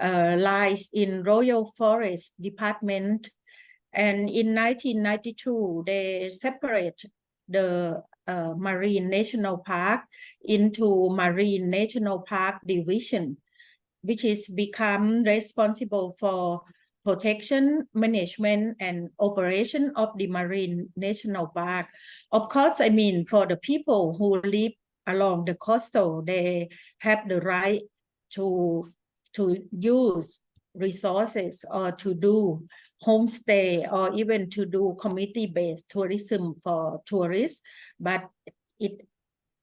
Speaker 8: lies in Royal Forest Department, And in 1992, they separate the Marine National Park into Marine National Park Division, which is become responsible for protection, management, and operation of the Marine National Park. Of course, I mean, for the people who live along the coastal, they have the right to use resources or to do homestay or even to do community-based tourism for tourists, but it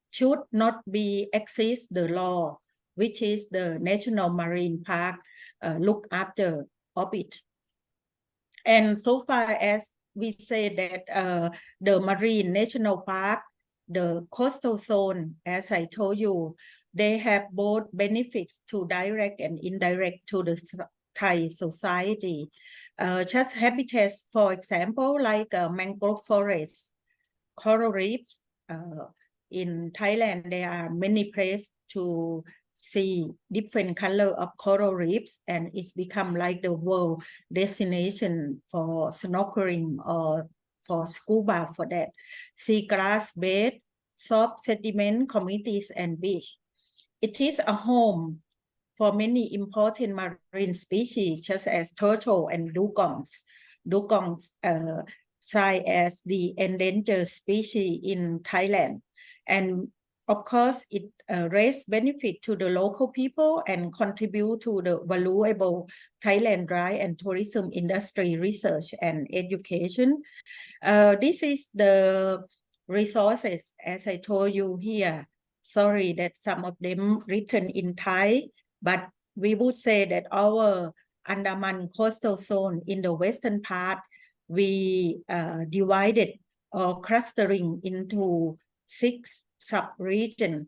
Speaker 8: should not be exceed the law, which is the National Marine Park look after of it. And so far as we say that the Marine National Park, the coastal zone, as I told you, they have both benefits to direct and indirect to the Thai society. Just habitats, for example, like mangrove forests, coral reefs. In Thailand, there are many places to see different color of coral reefs, and it's become like the world destination for snorkeling or for scuba for that. Seagrass bed, soft sediment communities, and beach. It is a home for many important marine species, such as turtle and dugongs. Dugongs sign as the endangered species in Thailand. And of course, it raises benefit to the local people and contribute to the valuable Thailand dry and tourism industry research and education. This is the resources, as I told you here. Sorry that some of them written in Thai, but we would say that our Andaman coastal zone in the western part, we divided or clustering into 6 sub-regions.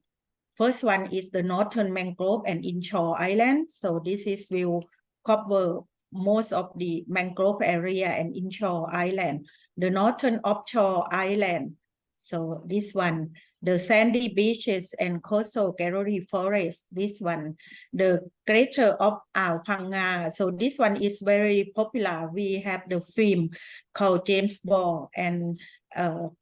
Speaker 8: First one is the northern mangrove and inshore island. So this will cover most of the mangrove area and inshore island. The northern offshore island. So this one, the sandy beaches and coastal gallery forest, this one, the crater of Ao Phang. So this one is very popular. We have the film called James Bond and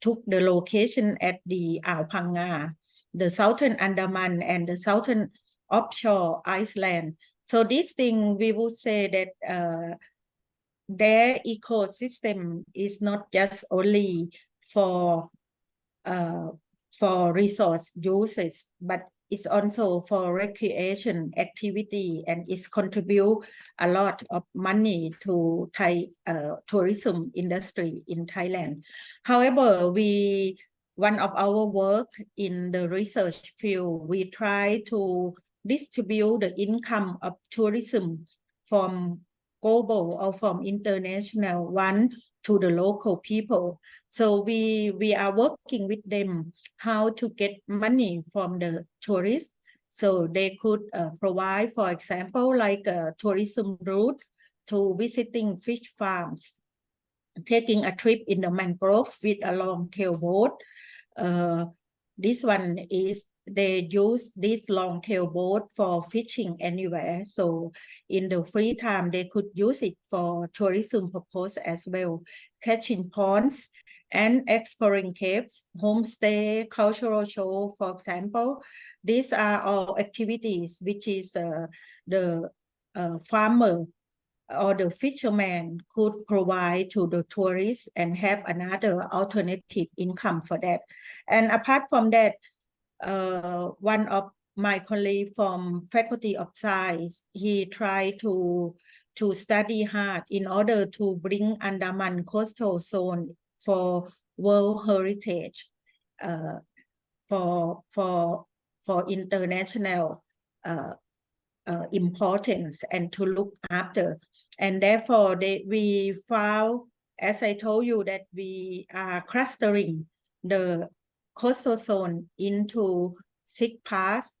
Speaker 8: took the location at the Ao Phang, the southern Andaman and the southern offshore Iceland. So this thing, we would say that their ecosystem is not just only for resource uses, but it's also for recreation activity, and it's contribute a lot of money to Thai tourism industry in Thailand. However, one of our work in the research field, we try to distribute the income of tourism from global or from international one to the local people. So we are working with them how to get money from the tourists, so they could provide, for example, like a tourism route to visiting fish farms, taking a trip in the mangrove with a long tail boat. This one is they use this long tail boat for fishing anywhere. So in the free time, they could use it for tourism purpose as well, catching ponds and exploring caves, homestay, cultural show, for example. These are all activities which is the farmer or the fisherman could provide to the tourists and have another alternative income for that. And apart from that, one of my colleagues from Faculty of Science, he tried to study hard in order to bring Andaman coastal zone for World Heritage, for international importance and to look after. And therefore, we found, as I told you, that we are clustering the coastal zone into 6 parts.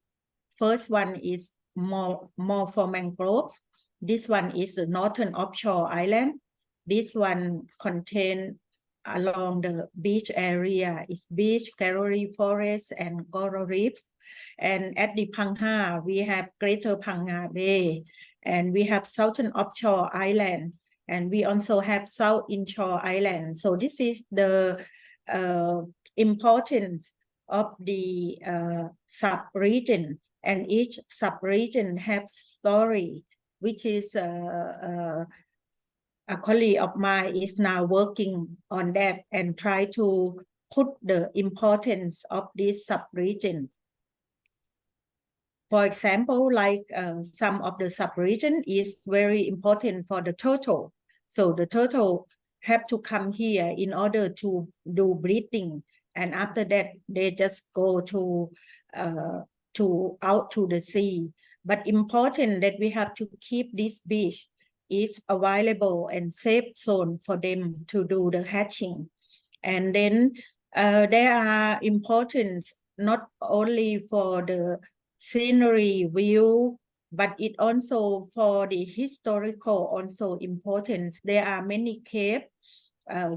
Speaker 8: First one is more for mangrove. This one is the northern offshore island. This one contains along the beach area is beach, gallery forest, and coral reefs. And at the Phang, we have Greater Phang Bay, and we have southern offshore island. And we also have South Inshore Island. So this is the importance of the sub-region, and each sub-region has story, which is a colleague of mine is now working on that and try to put the importance of this sub-region. For example, like some of the sub-region is very important for the turtle. So the turtle have to come here in order to do breeding, and after that they just go to out to the sea. But important that we have to keep this beach is available and safe zone for them to do the hatching. And then there are importance not only for the scenery view, but it also for the historical also importance. There are many caves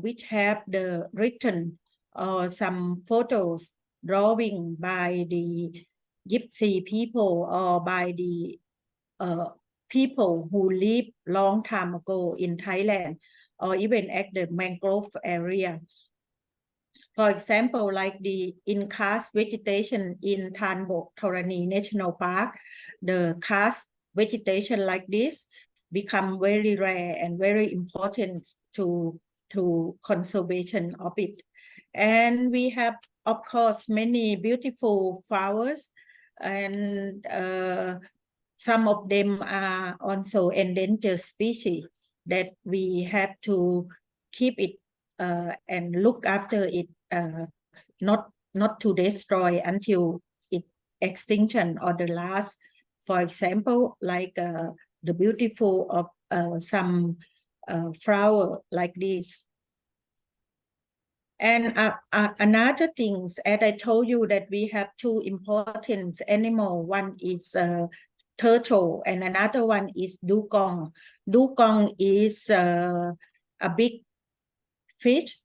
Speaker 8: which have the written or some photos drawing by the Gypsy people or by the people who lived long time ago in Thailand, or even at the mangrove area. For example, like the in-karst vegetation in Than Bok Thorani National Park, the karst vegetation like this become very rare and very important to conservation of it. And we have, of course, many beautiful flowers, and some of them are also endangered species that we have to keep it and look after it, not to destroy until it extinction or the last. For example, like the beautiful of some flower like this. And another things, as I told you, that we have two important animal. One is turtle, and another one is dugong. Dugong is a big fish,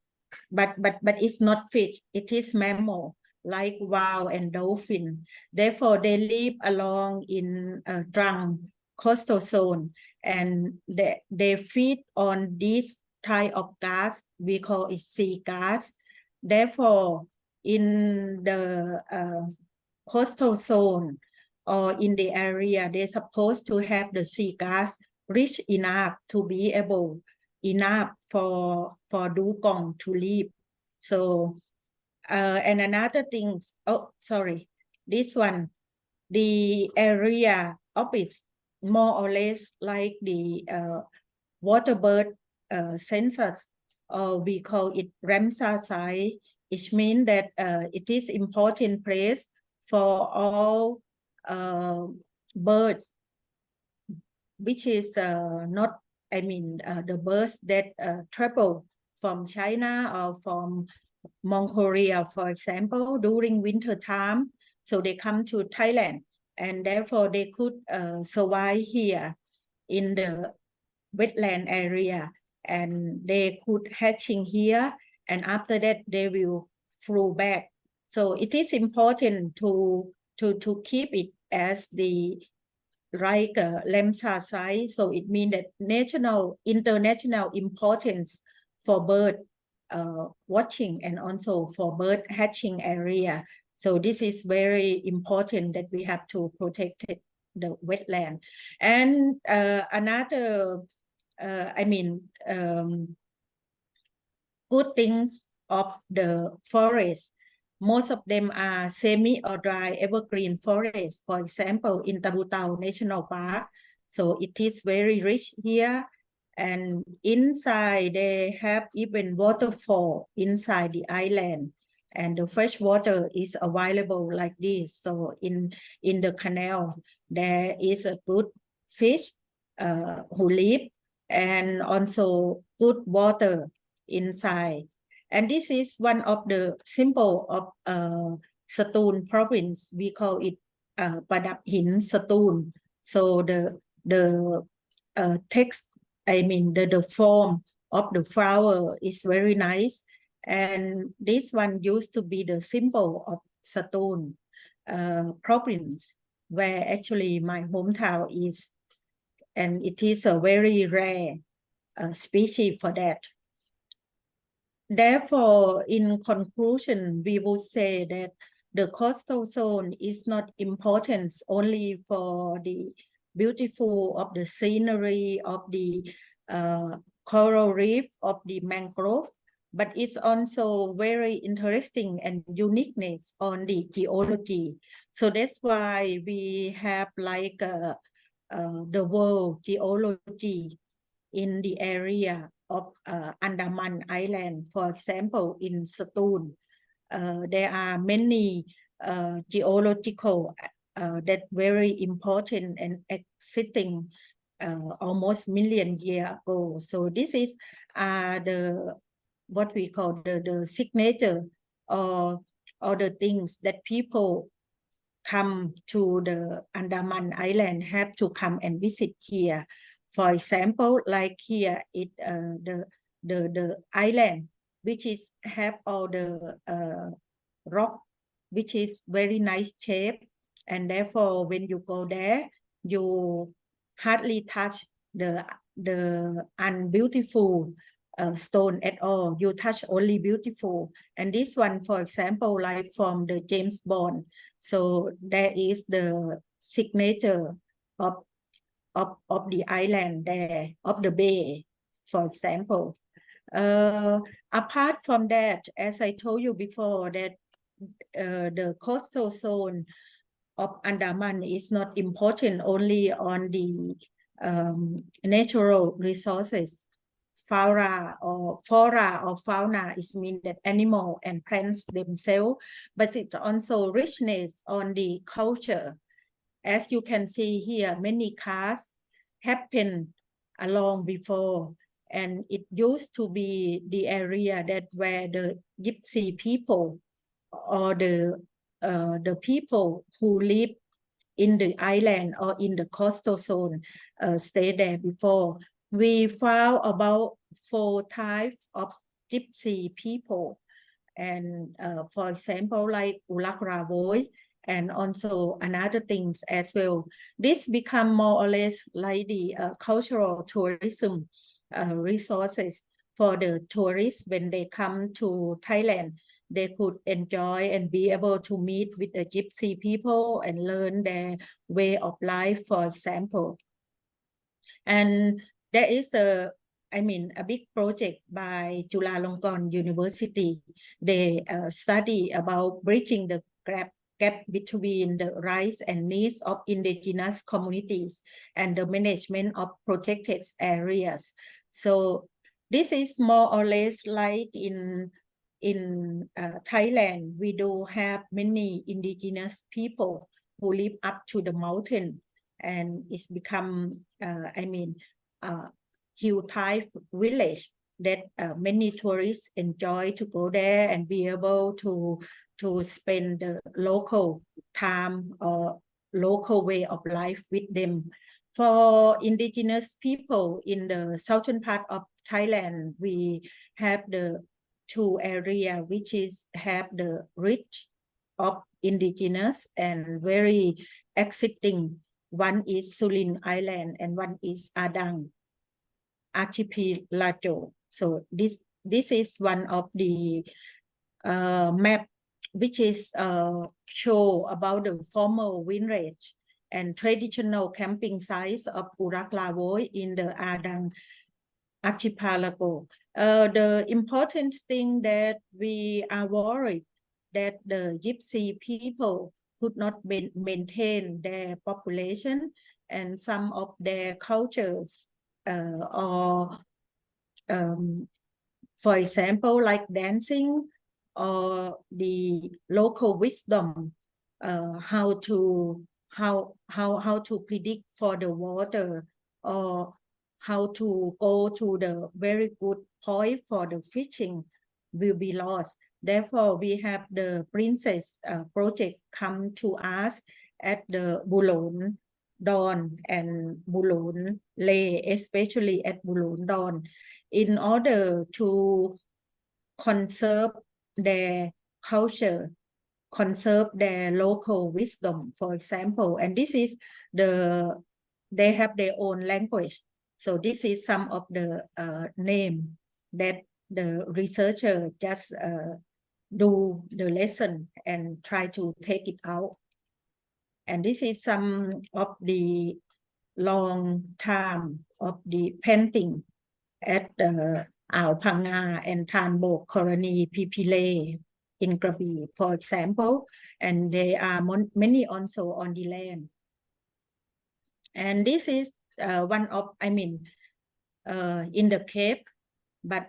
Speaker 8: but it's not fish. It is mammal like whale and dolphin. Therefore, they live along in Trang coastal zone, and they feed on this type of gas. We call it sea gas. Therefore, in the coastal zone or in the area, they're supposed to have the sea gas rich enough to be able enough for dugong to live. So and another thing, oh sorry, this one, the area of it more or less like the water bird census, or we call it Ramsar site. It means that it is important place for all birds, which is not, I mean, the birds that travel from China or from Mongolia, for example, during winter time. So they come to Thailand, and therefore they could survive here in the wetland area, and they could hatching here, and after that they will flew back. So it is important to keep it as the like Ramsar site. So it means that international importance for bird watching and also for bird hatching area. So this is very important that we have to protect the wetland. And another, good things of the forest. Most of them are semi or dry evergreen forest. For example, in Tarutao National Park. So it is very rich here. And inside they have even waterfall inside the island. And the fresh water is available like this. So in the canal, there is a good fish who live, and also good water inside. And this is one of the symbol of Satun province. We call it Padap Hin Satun. So the text, the form of the flower is very nice. And this one used to be the symbol of Satun province, where actually my hometown is. And it is a very rare species for that. Therefore, in conclusion, we would say that the coastal zone is not important only for the beautiful of the scenery of the coral reef of the mangrove, but it's also very interesting and uniqueness on the geology. So that's why we have like the world geology in the area of Andaman Island. For example, in Satun, there are many geological that very important and existing almost million years ago. So this is the what we call the signature or the things that people come to the Andaman Island have to come and visit here. For example, like here, the island which is have all the rock, which is very nice shape, and therefore when you go there, you hardly touch the unbeautiful stone at all. You touch only beautiful. And this one, for example, like from the James Bond. So there is the signature of the island there, of the bay, for example. Apart from that, as I told you before, that the coastal zone of Andaman is not important only on the natural resources, flora or fauna is mean that animal and plants themselves, but it's also richness on the culture. As you can see here, many casts happened long before, and it used to be the area that where the gypsy people or the people who live in the island or in the coastal zone stay there before. We found about 4 types of gypsy people, and for example, like Ulak Ravoi, and also another things as well. This become more or less like the cultural tourism resources for the tourists when they come to Thailand. They could enjoy and be able to meet with the gypsy people and learn their way of life, for example. And there is a big project by Chulalongkorn University. They study about bridging the gap between the rights and needs of indigenous communities and the management of protected areas. So this is more or less like in Thailand. We do have many indigenous people who live up to the mountain, and it's become huge Thai village that many tourists enjoy to go there and be able to spend the local time or local way of life with them. For indigenous people in the southern part of Thailand, we have the 2 area which is have the rich of indigenous and very existing. One is Sulin Island and one is Adang Archipelago. So this is one of the map which is show about the former village and traditional camping sites of Urak Lavoi in the Adang Archipelago. The important thing that we are worried that the gypsy people could not maintain their population and some of their cultures or for example like dancing or the local wisdom, how to predict for the water or how to go to the very good point for the fishing will be lost. Therefore, we have the Princess project come to us at the Bulon Don and Bulon Lay, especially at Bulon Don, in order to conserve their culture, conserve their local wisdom, for example. And this is they have their own language. So this is some of the name that the researcher just do the lesson and try to take it out. And this is some of the long time of the painting at the Ao Phanga and Than Bok Korani Pipile in Krabi, for example, and there are many also on the land. And this is one of, in the cave, but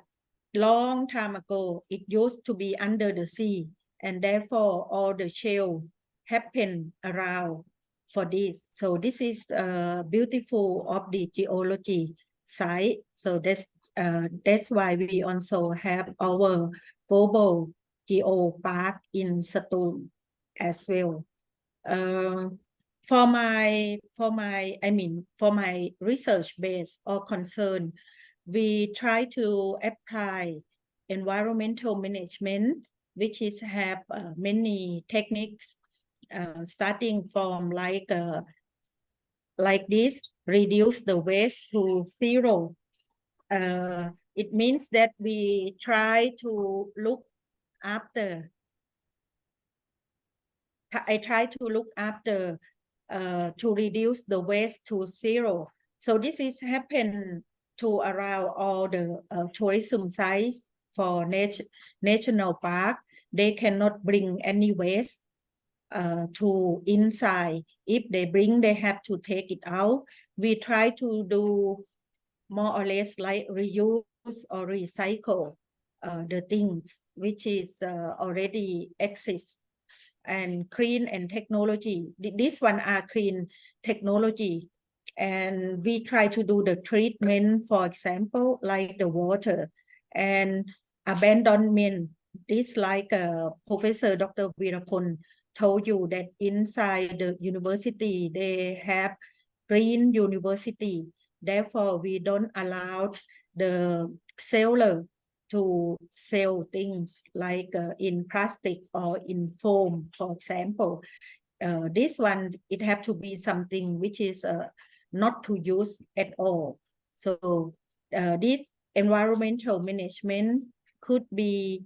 Speaker 8: long time ago, it used to be under the sea, and therefore all the shell happen around for this. So this is beautiful of the geology site. So that's why we also have our global geo park in Satun as well. For my research base or concern, we try to apply environmental management, which is have many techniques, starting from like this, reduce the waste to zero. It means that we try to look after. I try to look after to reduce the waste to zero. So this is happen to around all the tourism sites for national park. They cannot bring any waste to inside. If they bring, they have to take it out. We try to do more or less like reuse or recycle the things which is already exist. And clean and technology. This one are clean technology. And we try to do the treatment, for example, like the water and abandonment. This like Professor Dr. Weerapon told you that inside the university, they have green university. Therefore, we don't allow the seller to sell things like in plastic or in foam, for example. This one, it have to be something which is not to use at all. So this environmental management could be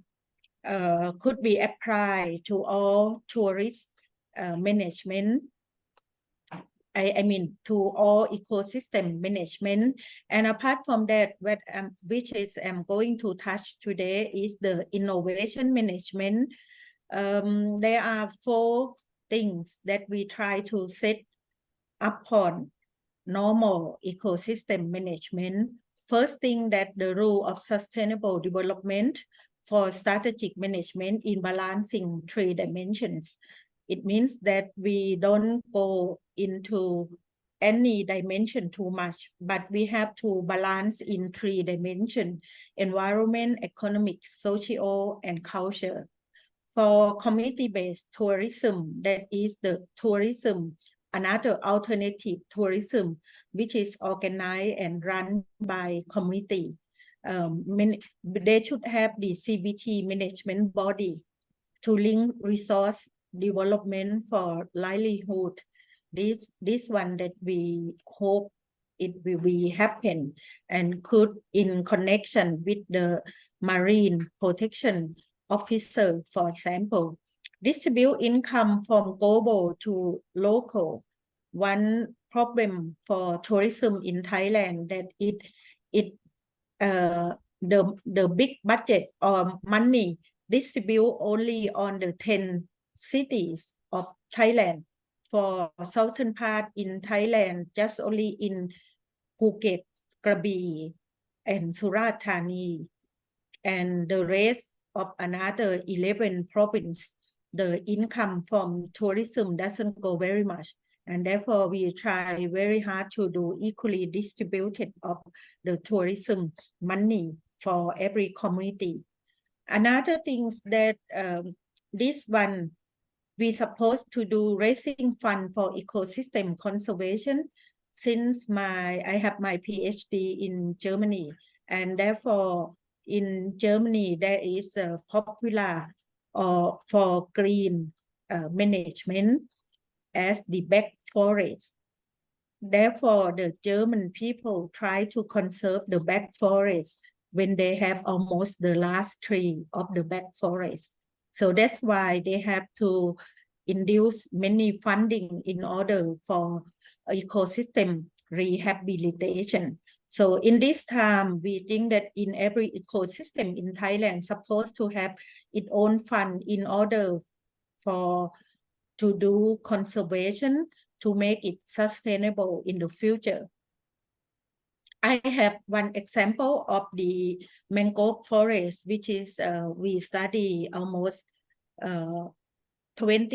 Speaker 8: applied to all tourist management. To all ecosystem management. And apart from that, which is I'm going to touch today is the innovation management. There are 4 things that we try to set upon normal ecosystem management. First thing, that the rule of sustainable development for strategic management in balancing 3 dimensions. It means that we don't go into any dimension too much, but we have to balance in 3 dimensions: environment, economic, social, and culture. For community-based tourism, that is the tourism, another alternative tourism, which is organized and run by community. They should have the CVT management body to link resource development for livelihood. This one that we hope it will be happen and could in connection with the marine protection officer, for example. Distribute income from global to local. One problem for tourism in Thailand that the big budget or money distribute only on the 10 cities of Thailand. For southern part in Thailand, just only in Phuket, Krabi, and Surat Thani, and the rest of another 11 provinces, the income from tourism doesn't go very much. And therefore, we try very hard to do equally distributed of the tourism money for every community. Another things that this one, we supposed to do raising fund for ecosystem conservation. Since I have my Ph.D. in Germany, and therefore in Germany there is a popular for green management as the back forest. Therefore, the German people try to conserve the back forest when they have almost the last tree of the back forest. So that's why they have to induce many funding in order for ecosystem rehabilitation. So in this time, we think that in every ecosystem in Thailand supposed to have its own fund in order for to do conservation to make it sustainable in the future. I have one example of the mangrove forest, which is we study almost 20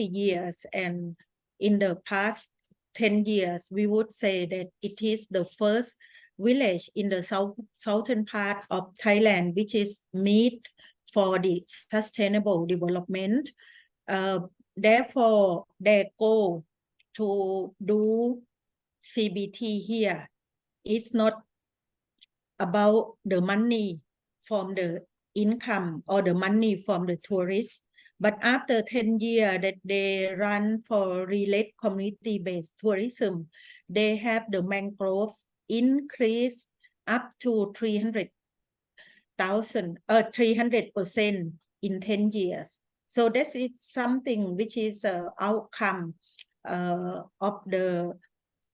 Speaker 8: years, and in the past 10 years, we would say that it is the first village in the southern part of Thailand, which is meet for the sustainable development. Therefore, their goal to do CBT here is not about the money from the income or the money from the tourists, but after 10 years that they run for relate community-based tourism, they have the mangrove increase up to 300% in 10 years. So this is something which is an outcome of the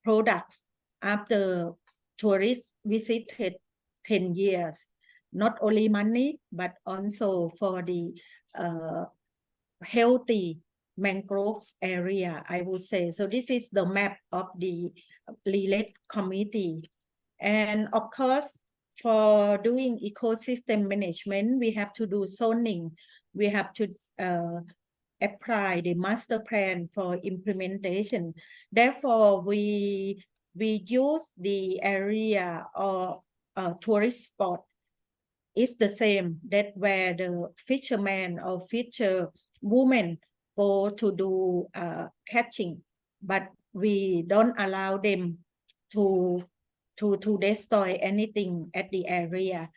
Speaker 8: products after tourists visited 10 years. Not only money, but also for the healthy mangrove area, I would say. So this is the map of the relate community. And of course, for doing ecosystem management, we have to do zoning. We have to apply the master plan for implementation. Therefore, we use the area or tourist spot is the same that where the fisherman or fisher women go to do catching, but we don't allow them to destroy anything at the area,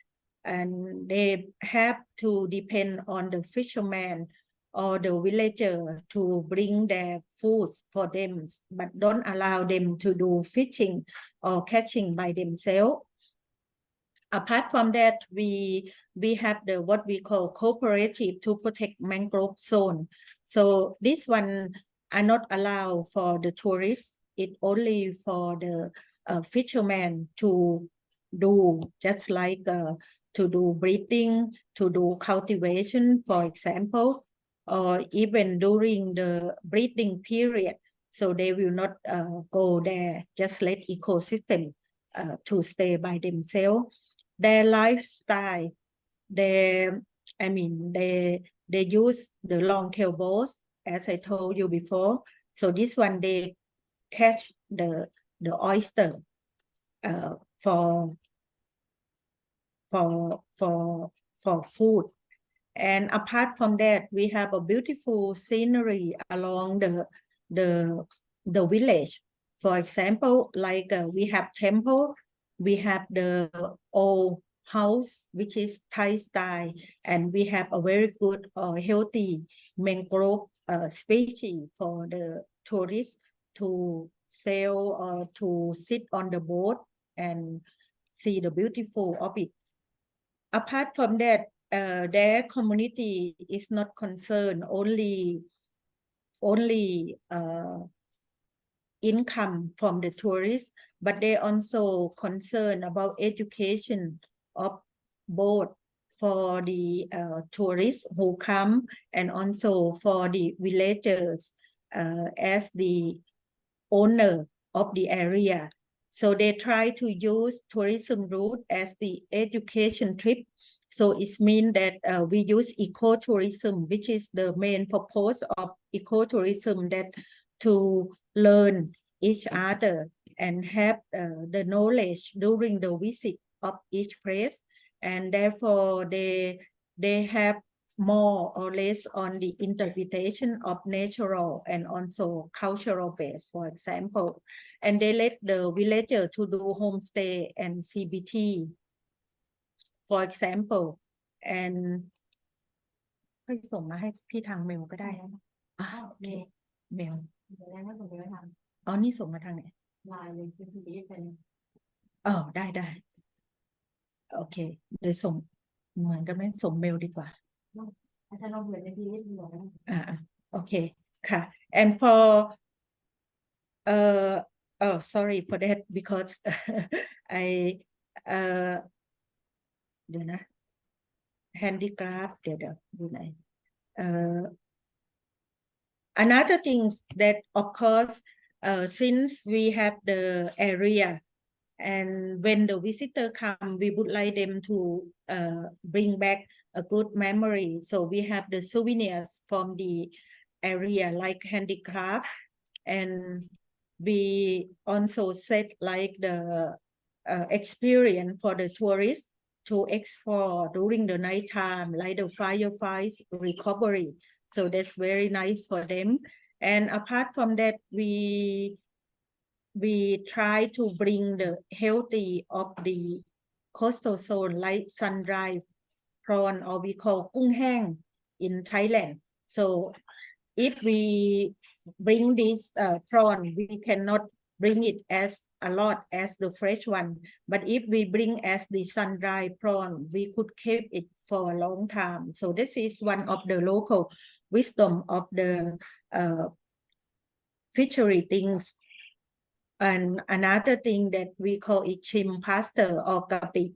Speaker 8: and they have to depend on the fisherman or the villager to bring their food for them, but don't allow them to do fishing or catching by themselves. Apart from that, we have the what we call cooperative to protect mangrove zone. So this one are not allowed for the tourists. It only for the fishermen to do, just like to do breeding, to do cultivation, for example, or even during the breeding period. So they will not go there, just let ecosystem to stay by themselves. Their lifestyle, they use the long tail boats, as I told you before. So this one they catch the oyster for food. And apart from that, we have a beautiful scenery along the village. For example, like we have temple, we have the old house, which is Thai style, and we have a very good healthy mangrove species for the tourists to sail or to sit on the boat and see the beautiful of it. Apart from that, their community is not concerned only income from the tourists, but they also concerned about education of both for the tourists who come and also for the villagers as the owner of the area. So they try to use tourism route as the education trip. So it means that we use ecotourism, which is the main purpose of ecotourism, that to learn each other and have the knowledge during the visit of each place. And therefore they have more or less on the interpretation of natural and also cultural base, for example. And they let the villager to do homestay and CBT, for example. And ค่อยส่งมาให้พี่ทางเมลก็ได้โอเคเมลอ๋อนี่ส่งมาทางไหน ได้โอเคเดี๋ยวส่งเหมือนกันไหมส่งเมลดีกว่าโอเคค่ะ and for oh sorry for that because I เดี๋ยวนะ handicraft เดี๋ยวดูไหนanother thing that of course since we have the area and when the visitor come we would like them to bring back a good memory so we have the souvenirs from the area like handicraft and we also set like the experience for the tourists to explore during the night time like the firefight recovery so that's very nice for them and apart from that we try to bring the healthy of the coastal zone like sun-dried prawn or we call gung hang in Thailand so if we bring this prawn we cannot bring it as a lot as the fresh one but if we bring as the sun-dried prawn we could keep it for a long time so this is one of the local wisdom of the fishery things and another thing that we call it shrimp pasta or kapi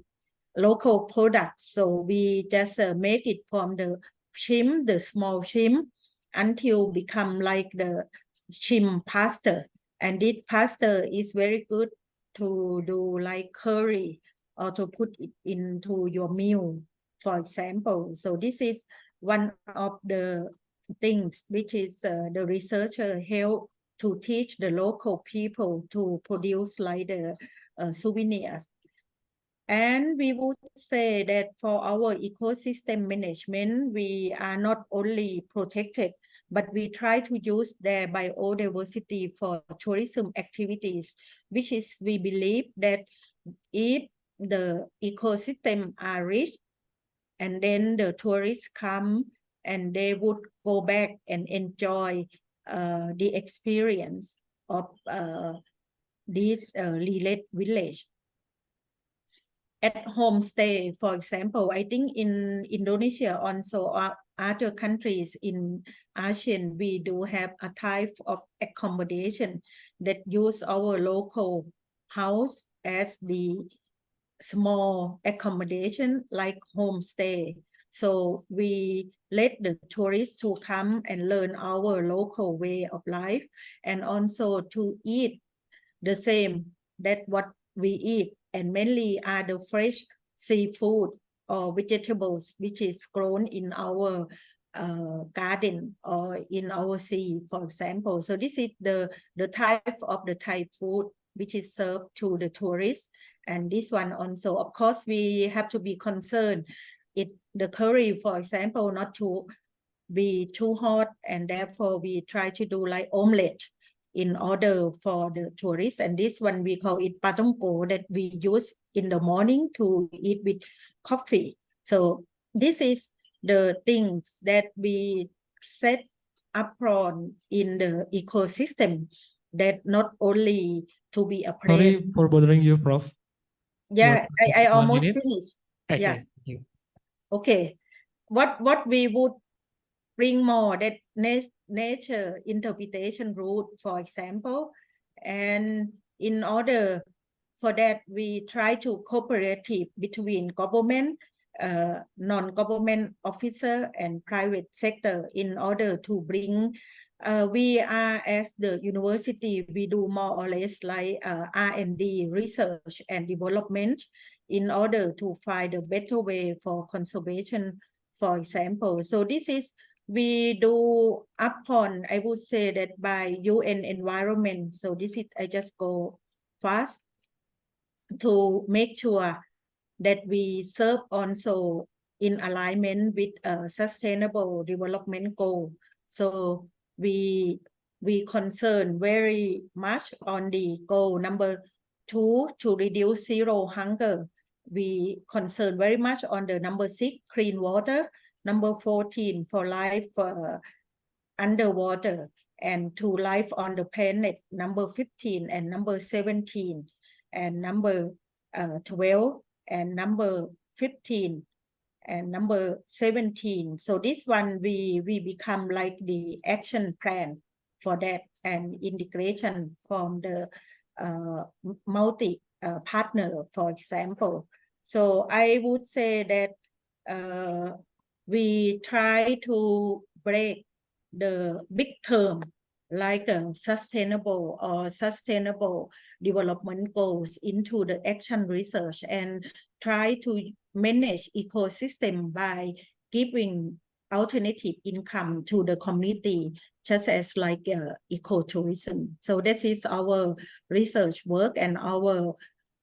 Speaker 8: local products so we just make it from the shrimp the small shrimp until become like the shrimp pasta and this pasta is very good to do like curry or to put it into your meal for example so this is one of the things which is the researcher help to teach the local people to produce like the souvenirs and we would say that for our ecosystem management we are not only protected but we try to use their biodiversity for tourism activities which is we believe that if the ecosystem are rich and then the tourists come and they would go back and enjoy the experience of this Lilet village at homestay for example I think in Indonesia also other countries in ASEAN we do have a type of accommodation that use our local house as the small accommodation like homestay so we let the tourists to come and learn our local way of life and also to eat the same that what we eat and mainly are the fresh seafood or vegetables which is grown in our garden or in our sea for example so this is the type of the Thai food which is served to the tourists and this one also of course we have to be concerned the curry for example not to be too hot and therefore we try to do like omelette in order for the tourists and this one we call it patongko that we use in the morning to eat with coffee so this is the things that we set up on in the ecosystem that not only to be a place
Speaker 5: Sorry for bothering you, Prof.
Speaker 8: yeah I
Speaker 5: Just 1
Speaker 8: almost
Speaker 5: minute.
Speaker 8: finished
Speaker 5: Okay,
Speaker 8: yeah
Speaker 5: thank you.
Speaker 8: okay what we would bring more that nature interpretation route for example and in order for that we try to cooperative between government non-government officer and private sector in order to bring we are as the university we do more or less like R&D research and development in order to find a better way for conservation for example so this is we do upon I would say that by UN environment so this is I just go fast to make sure that we serve also in alignment with a sustainable development goal so we concern very much on the goal number 2 to reduce zero hunger we concern very much on the number 6 clean water number 14 for life underwater and to life on the planet, number 15 and number 17 and number 12 and number 15 and number 17. So this one we become like the action plan for that and integration from the multi partner, for example. So I would say that we try to break the big term like sustainable or sustainable development goals into the action research and try to manage ecosystem by giving alternative income to the community, just as like ecotourism. So this is our research work and our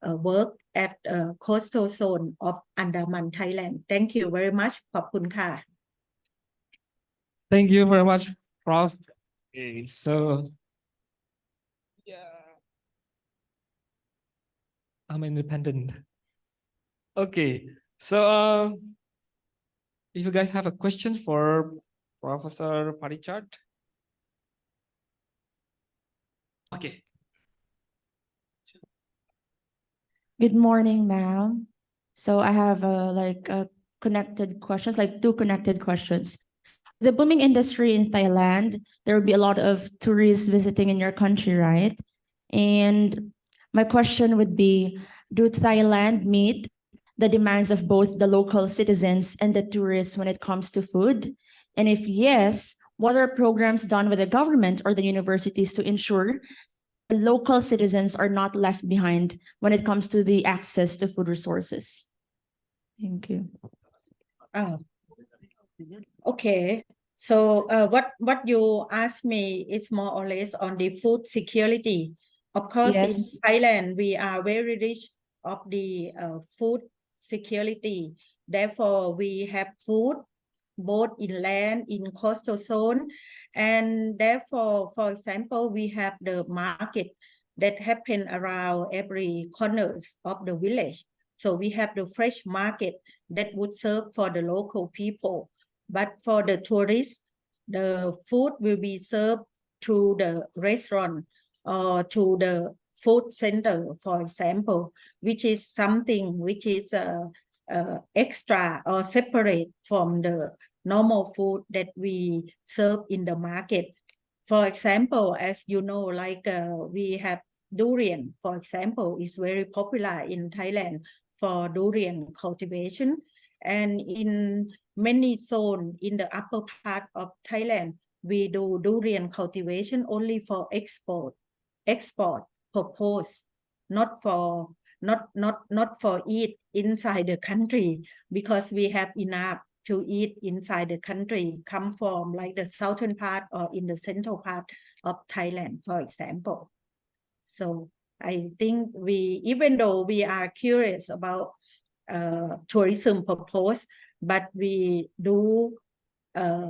Speaker 8: work at coastal zone of Andaman, Thailand. Thank you very much. ขอบคุณค่ะ
Speaker 5: Thank you very much, Prof. Okay, so yeah, I'm independent. Okay, so if you guys have a question for Professor Parichart. Okay.
Speaker 3: Good morning, ma'am. So I have connected questions, like two connected questions. The booming industry in Thailand, there will be a lot of tourists visiting in your country, right? And my question would be, do Thailand meet the demands of both the local citizens and the tourists when it comes to food? And if yes, what are programs done with the government or the universities to ensure the local citizens are not left behind when it comes to the access to food resources? Thank you.
Speaker 8: Okay, so what you asked me is more or less on the food security. Of course, in
Speaker 3: Yes.
Speaker 8: Thailand, we are very rich of the food security. Therefore, we have food both in land, in coastal zone, and therefore, for example, we have the market that happen around every corners of the village. So we have the fresh market that would serve for the local people. But for the tourists, the food will be served to the restaurant or to the food center, for example, which is something which is extra or separate from the normal food that we serve in the market. For example, as you know, like we have durian, for example, is very popular in Thailand for durian cultivation. And in many zones in the upper part of Thailand, we do durian cultivation only for export purpose, not for eat inside the country, because we have enough to eat inside the country, come from like the southern part or in the central part of Thailand, for example. So I think we, even though we are curious about tourism purpose, but we do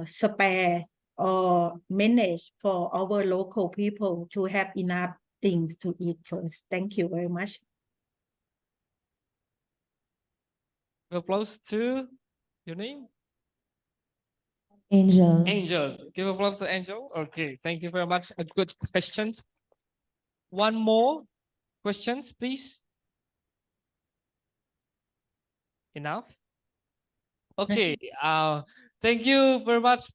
Speaker 8: spare or manage for our local people to have enough things to eat first. Thank you very much.
Speaker 5: Applause to your name?
Speaker 3: Angel.
Speaker 5: Angel. Give applause to Angel. Okay, thank you very much. A good questions. One more questions, please. Enough? Okay. Thank you very much,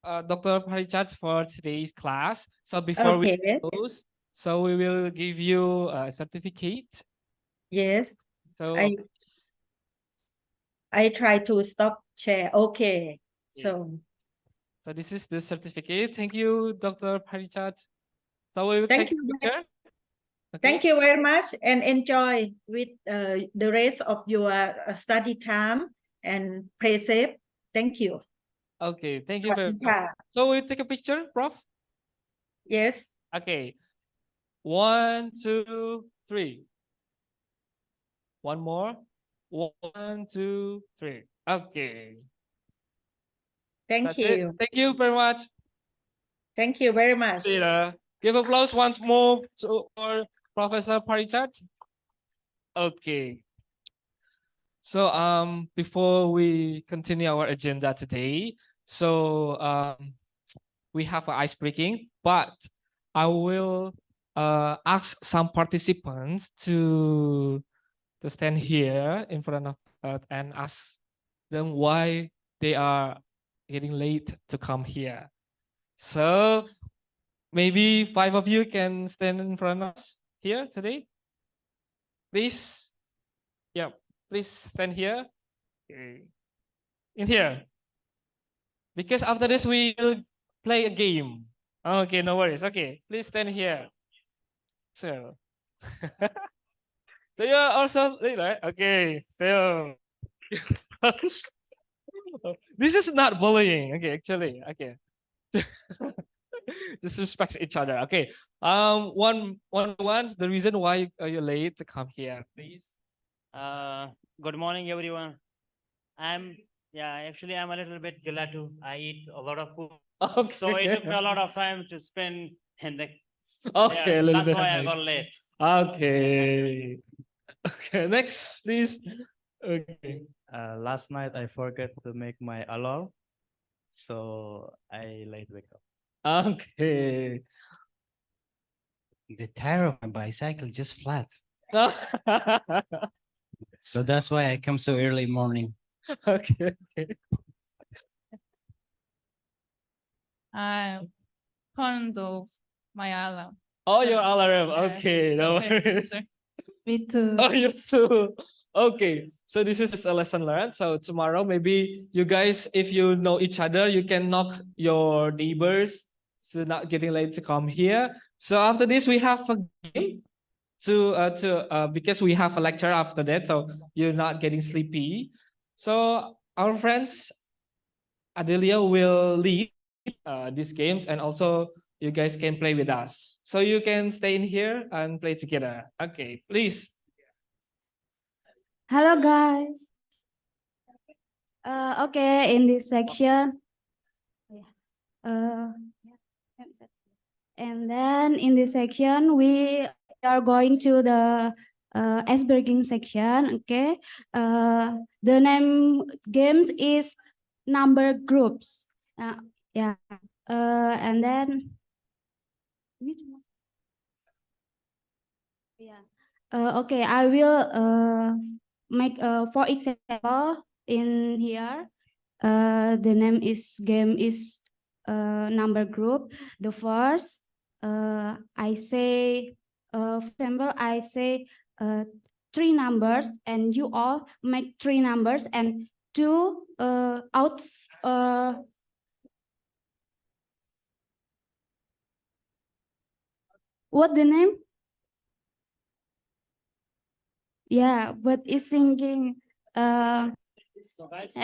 Speaker 5: Dr. Parichart, for today's class. So before we close, so we will give you a certificate.
Speaker 8: Yes.
Speaker 5: So
Speaker 8: I try to stop share. Okay. So
Speaker 5: this is the certificate. Thank you, Dr. Parichart. So we will
Speaker 8: thank
Speaker 5: take a picture. Okay.
Speaker 8: Thank you very much and enjoy with the rest of your study time and play safe. Thank you.
Speaker 5: Okay, thank you very much. So we take a picture, Prof?
Speaker 8: Yes.
Speaker 5: Okay. 1, 2, 3. One more. 1, 2, 3. Okay.
Speaker 8: Thank you.
Speaker 5: Thank you very much.
Speaker 8: Thank you very much.
Speaker 5: Give applause once more to our Professor Parichart. Okay. So before we continue our agenda today, so we have an ice breaking, but I will ask some participants to stand here in front of us and ask them why they are getting late to come here. So maybe 5 of you can stand in front of us here today. Please. Yeah, please stand here. Okay. In here. Because after this, we will play a game. Okay, no worries. Okay, please stand here. So, so you're also late, right? Okay, so this is not bullying. Okay, actually, okay. Just respect each other. Okay. One. The reason why are you late to come here, please?
Speaker 9: Good morning, everyone. Actually, I'm a little bit gelato. I eat a lot of food.
Speaker 5: Okay.
Speaker 9: So it took me a lot of time to spend in the.
Speaker 5: Okay, a little
Speaker 9: that's
Speaker 5: bit.
Speaker 9: why I got late.
Speaker 5: Okay. Okay, next, please. Okay.
Speaker 10: Last night I forgot to make my alarm, so I late wake up.
Speaker 5: Okay.
Speaker 11: The tire of my bicycle just flat. So that's why I come so early morning.
Speaker 5: Okay.
Speaker 1: I turned off my alarm.
Speaker 5: Oh, your alarm.
Speaker 1: Yes,
Speaker 5: Okay, no
Speaker 1: okay.
Speaker 5: worries.
Speaker 1: Me too.
Speaker 5: Oh, you too. Okay, so this is a lesson learned. So tomorrow, maybe you guys, if you know each other, you can knock your neighbors so not getting late to come here. So after this, we have a game because we have a lecture after that, so you're not getting sleepy. So our friends Adelia will lead these games, and also you guys can play with us. So you can stay in here and play together. Okay, please.
Speaker 12: Hello guys. Okay, in this section, and then in this section we are going to the ice breaking section. Okay, the name games is number groups. Yeah, and then yeah. Okay, I will make for example in here. The name is game is number group. The first, I say, for example, I say three numbers, and you all make three numbers and two out. What the name? Yeah, but it's thinking.
Speaker 9: So guys,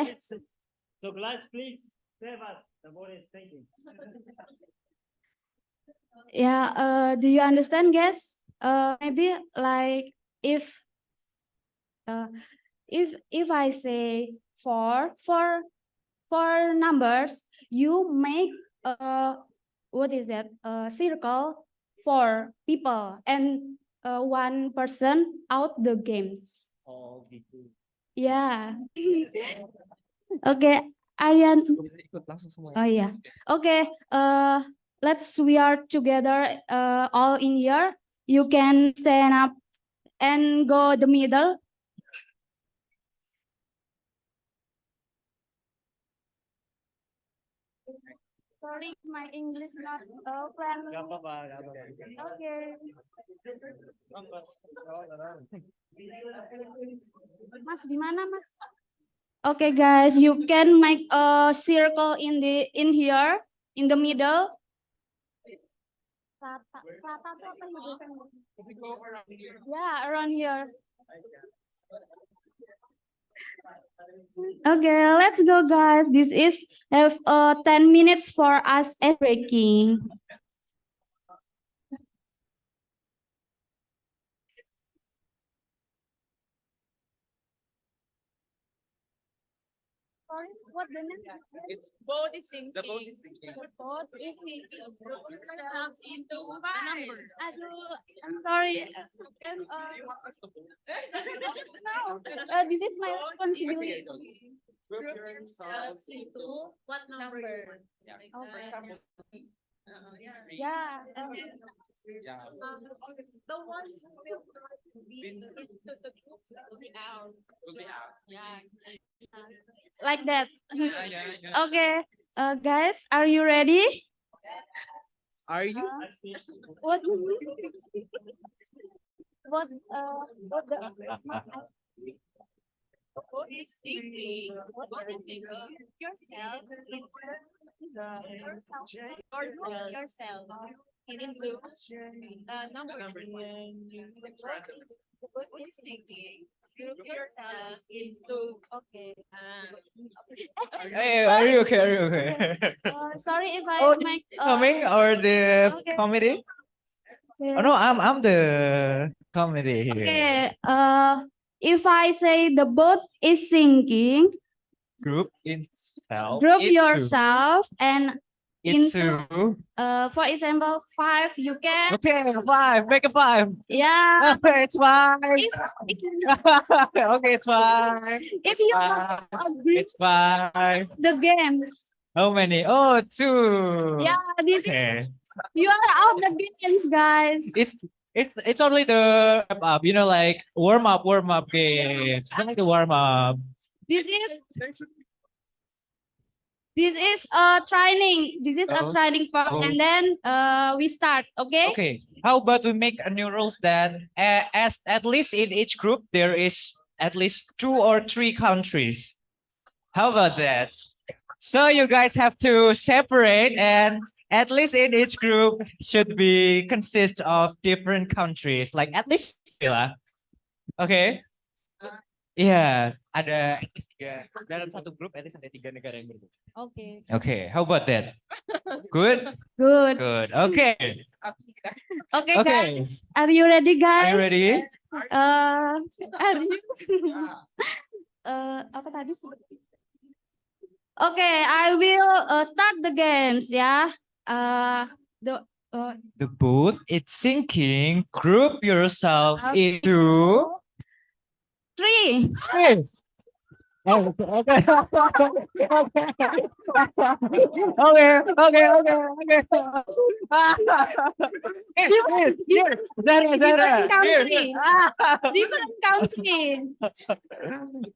Speaker 9: please save us. The board is thinking.
Speaker 12: Yeah. Do you understand, guys? Maybe like if I say four numbers, you make what is that? Circle for people and one person out the games.
Speaker 5: Oh, gitu.
Speaker 12: Yeah. Okay, Aryan. Oh yeah. Okay. We are together. All in here. You can stand up and go the middle. Sorry, my English not friendly. Okay. Mas, di mana, Mas? Okay, guys, you can make a circle in here in the middle. Yeah, around here. Okay, let's go, guys. This is have 10 minutes for us at breaking.
Speaker 1: What the name?
Speaker 13: It's boat is sinking.
Speaker 1: The boat is sinking. The boat is sinking. Group yourself into the number. Aduh, I'm sorry. No, this is my responsibility.
Speaker 13: Group yourselves into what number?
Speaker 1: Yeah.
Speaker 13: For example,
Speaker 1: Yeah.
Speaker 13: the ones who will be into the groups will be out.
Speaker 1: Yeah. Like that. Okay. Guys, are you ready?
Speaker 13: Are you?
Speaker 1: What? What? What the? What is thinking? What is thinking? Yourself. Yourself. Into number. What is thinking? Group yourself into. Okay.
Speaker 2: Hey, are you okay? Are you okay?
Speaker 1: Sorry if I
Speaker 2: Oh,
Speaker 1: make.
Speaker 2: coming or the
Speaker 1: Okay.
Speaker 2: comedy? Oh no, I'm the comedy here.
Speaker 12: Okay. If I say the boat is sinking,
Speaker 2: Group itself.
Speaker 12: group
Speaker 2: into-
Speaker 12: yourself and
Speaker 2: into.
Speaker 12: for example, 5 you can.
Speaker 2: Okay, 5. Make a 5.
Speaker 12: Yeah.
Speaker 2: It's 5.
Speaker 12: If,
Speaker 2: Okay, it's 5.
Speaker 12: if you agree
Speaker 2: It's 5.
Speaker 12: the games.
Speaker 2: How many? Oh, 2.
Speaker 12: Yeah, this
Speaker 2: Okay.
Speaker 12: is you are out the games, guys.
Speaker 2: It's only the wrap up, you know, like warm up games. Only the warm up.
Speaker 12: This is a training. This is a
Speaker 2: Oh.
Speaker 12: training part,
Speaker 2: Oh.
Speaker 12: and then we start. Okay.
Speaker 2: Okay. How about we make a new rules that as at least in each group there is at least 2 or 3 countries. How about that? So you guys have to separate, and at least in each group should be consist of different countries, like at least 3 lah. Okay. Yeah, ada at least 3. Dalam satu grup at least ada 3 negara yang berbeda.
Speaker 12: Okay.
Speaker 2: Okay, how about that? Good?
Speaker 12: Good.
Speaker 2: Good. Okay.
Speaker 12: Okay,
Speaker 2: Okay.
Speaker 12: guys. Are you ready, guys?
Speaker 2: Are you ready?
Speaker 12: Are you? Apa tadi? Okay, I will start the games. Yeah.
Speaker 2: The boat is sinking. Group yourself
Speaker 12: Okay.
Speaker 2: into
Speaker 12: 3.
Speaker 2: 3. Oh, okay. Okay. Here. Zara.
Speaker 12: Different
Speaker 2: Here.
Speaker 12: country. Different country.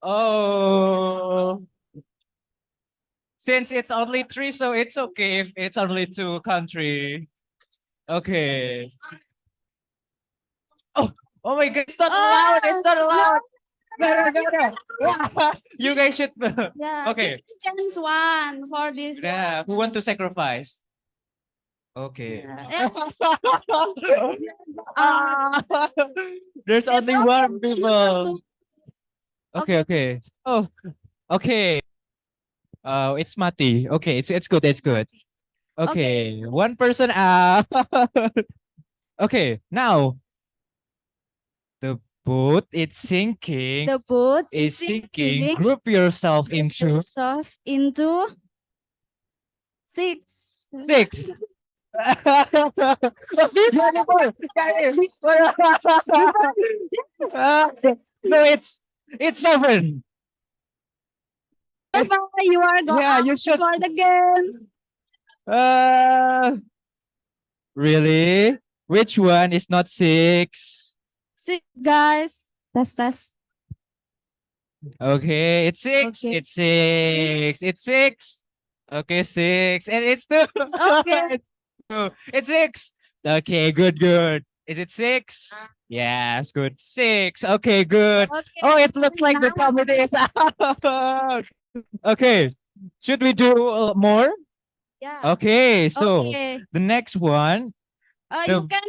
Speaker 2: Oh. Since it's only 3, so it's okay if it's only 2 country. Okay. Oh my God, it's not allowed. It's not allowed. No. You guys should.
Speaker 12: Yeah.
Speaker 2: Okay.
Speaker 12: Give me chance 1 for this.
Speaker 2: Yeah. Who want to sacrifice? Okay. There's only one people. Okay. Oh, okay. It's mati. Okay, it's good. It's good. Okay, one person out. Okay, now the boat is sinking.
Speaker 12: The boat
Speaker 2: is sinking. Group yourself into
Speaker 12: into 6.
Speaker 2: 6. No, it's 7.
Speaker 12: You are going
Speaker 2: Yeah, you should.
Speaker 12: for the games.
Speaker 2: Really? Which one is not 6?
Speaker 12: 6, guys. Test.
Speaker 2: Okay, it's 6.
Speaker 12: Okay.
Speaker 2: It's 6. It's 6. Okay, 6. And it's 2.
Speaker 12: Okay.
Speaker 2: It's 2. It's 6. Okay, good. Is it 6? Yes, good. 6. Okay, good.
Speaker 12: Okay.
Speaker 2: Oh, it looks like the comedy is out. Okay. Should we do more?
Speaker 12: Yeah.
Speaker 2: Okay, so
Speaker 12: Okay.
Speaker 2: the next one.
Speaker 12: You can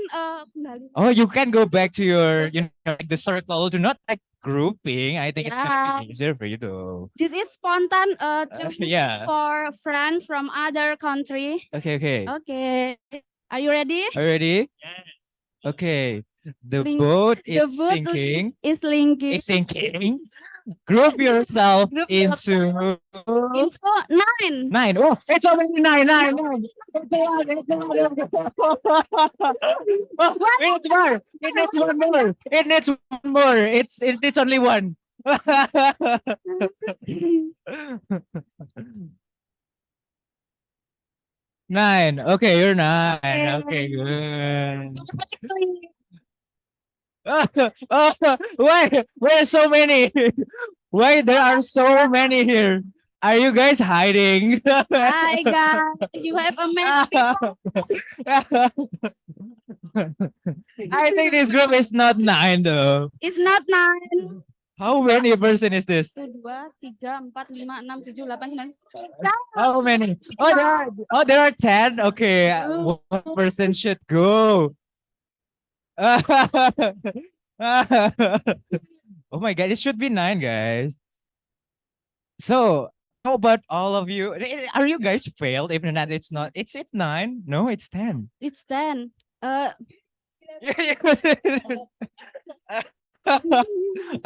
Speaker 12: kembali.
Speaker 2: Oh, you can go back to your, like the circle. Do not like grouping. I think it's gonna be easier for you to.
Speaker 12: This is spontan
Speaker 2: Yeah.
Speaker 12: for friends from other country.
Speaker 2: Okay.
Speaker 12: Okay. Are you ready?
Speaker 2: Are you ready? Okay. The
Speaker 12: Link-
Speaker 2: boat
Speaker 12: The
Speaker 2: is
Speaker 12: boat
Speaker 2: sinking.
Speaker 12: is sinking.
Speaker 2: Is sinking. Group yourself
Speaker 12: Group
Speaker 2: into
Speaker 12: Into 9.
Speaker 2: 9. Oh, it's already 9. Oh, it needs more. It needs one more. It needs one more. It's only one. Nine. Okay, you're 9. Okay, good. Why? Why so many? Why there are so many here? Are you guys hiding?
Speaker 12: Hi guys, you have a match.
Speaker 2: I think this group is not 9 though.
Speaker 12: It's not 9.
Speaker 2: How many person is this?
Speaker 12: 1, 2, 3, 4, 5, 6, 7, 8, 9.
Speaker 2: How many? Oh, there are 10. Okay, one person should go. Oh my god, it should be 9, guys. So, how about all of you? Are you guys failed? Even that it's not. It's 9. No, it's 10.
Speaker 12: It's 10.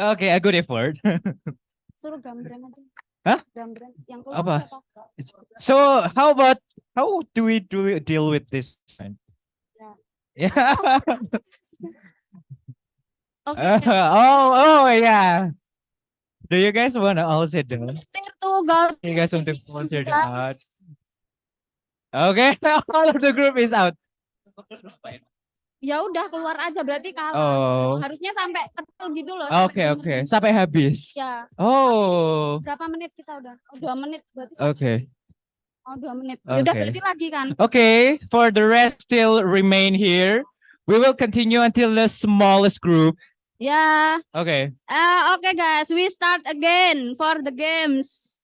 Speaker 2: Okay, a good effort.
Speaker 12: Suruh gambaran aja.
Speaker 2: Hah?
Speaker 12: Gambaran yang keluar
Speaker 2: Apa?
Speaker 12: apa?
Speaker 2: So, how do we deal with this? Yeah.
Speaker 12: Okay.
Speaker 2: Oh yeah. Do you guys want to also do? You guys want to volunteer out? Okay, all of the group is out.
Speaker 12: Ya udah keluar aja berarti kalah.
Speaker 2: Oh.
Speaker 12: Harusnya sampai ketul gitu loh.
Speaker 2: Okay. Sampai habis.
Speaker 12: Ya.
Speaker 2: Oh.
Speaker 12: Berapa menit kita udah? Oh, 2 menit berarti.
Speaker 2: Okay.
Speaker 12: Oh, 2 menit. Ya udah berarti lagi kan.
Speaker 2: Okay, for the rest still remain here. We will continue until the smallest group.
Speaker 12: Yeah.
Speaker 2: Okay.
Speaker 12: Okay guys, we start again for the games.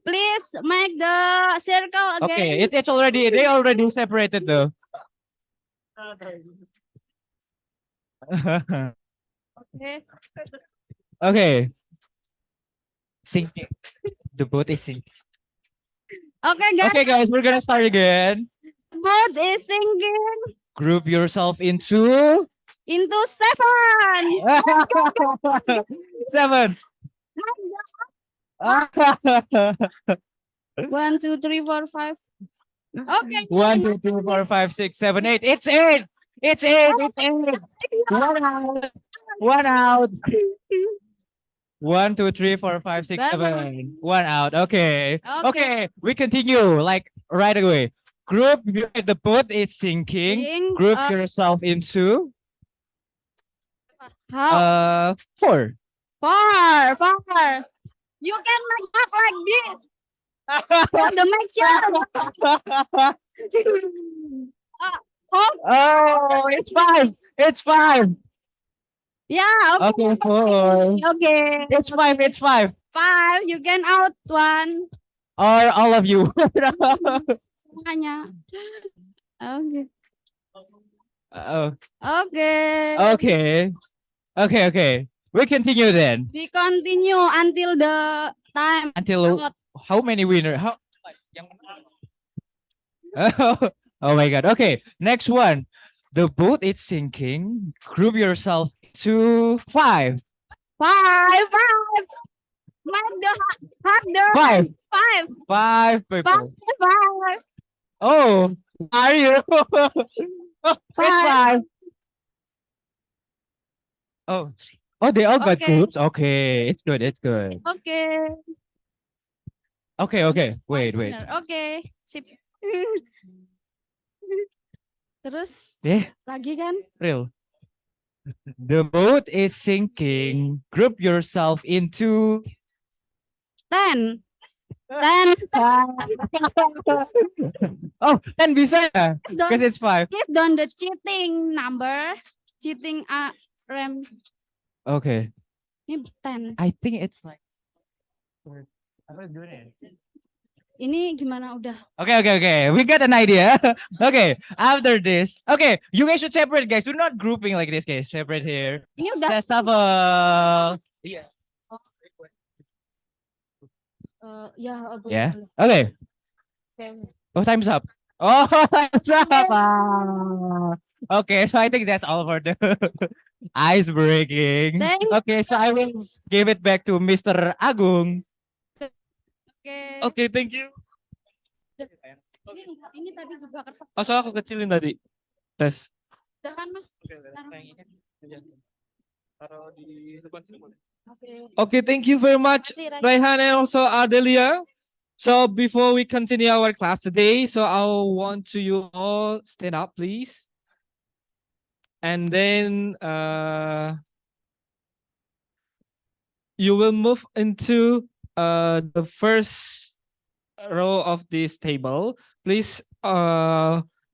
Speaker 12: Please make the circle again.
Speaker 2: Okay, it's already they already separated though.
Speaker 12: Okay.
Speaker 2: Okay. Sinking. The boat is sinking.
Speaker 12: Okay guys.
Speaker 2: Okay guys, we're gonna start again.
Speaker 12: Boat is sinking.
Speaker 2: Group yourself into
Speaker 12: 7.
Speaker 2: 7.
Speaker 12: 1, 2, 3, 4, 5. Okay.
Speaker 2: 1, 2, 3, 4, 5, 6, 7, 8. It's 8. It's 8. It's 8. One out. 1, 2, 3, 4, 5, 6, 7. 1 out. Okay. Okay. We continue like right away. Group the boat is sinking. Group yourself into 4.
Speaker 12: 4. You can make up like this. For the mixture.
Speaker 2: Oh, it's 5. It's 5.
Speaker 12: Yeah.
Speaker 2: Okay. 4.
Speaker 12: Okay.
Speaker 2: It's 5. It's 5.
Speaker 12: 5. You can out 1.
Speaker 2: Or all of you.
Speaker 12: Semuanya. Okay.
Speaker 2: Okay. Okay. We continue then.
Speaker 12: We continue until the time.
Speaker 2: Until how many winner? Oh my god. Okay. Next one. The boat is sinking. Group yourself to 5.
Speaker 12: 5. Make the harder.
Speaker 2: 5. 5
Speaker 12: 5.
Speaker 2: people.
Speaker 12: 5.
Speaker 2: Oh, are you? It's 5. Oh, they all got groups. Okay, it's good.
Speaker 12: Okay.
Speaker 2: Okay. Wait.
Speaker 12: Okay. Sip. Terus lagi kan?
Speaker 2: Real. The boat is sinking. Group yourself into
Speaker 12: 10. 10.
Speaker 2: Oh, 10 bisa ya? Because it's 5.
Speaker 12: Please don't the cheating number. Cheating rem.
Speaker 2: Okay.
Speaker 12: Ini 10.
Speaker 2: I think it's like.
Speaker 12: Ini gimana udah?
Speaker 2: Okay. We got an idea. Okay. After this. Okay. You guys should separate, guys. Do not grouping like this, guys. Separate here.
Speaker 12: Ini udah.
Speaker 2: Yeah.
Speaker 12: Yeah.
Speaker 2: Okay. Oh, time's up. Oh, time's up. Okay, so I think that's all for the Ice breaking.
Speaker 12: Thanks.
Speaker 2: Okay, so I will give it back to Mr. Agung.
Speaker 12: Oke.
Speaker 5: Oke, thank you.
Speaker 12: Ini tadi juga kersek.
Speaker 5: Oh, soalnya aku kecilin tadi. Tes.
Speaker 12: Udah kan Mas?
Speaker 5: Taruh di depan sini boleh.
Speaker 12: Oke.
Speaker 5: Okay, thank you very much,
Speaker 12: Terima kasih,
Speaker 5: Raihan and also Ardelia. So before we continue our class today, so I want to you all stand up, please. And then you will move into the first row of this table. Please,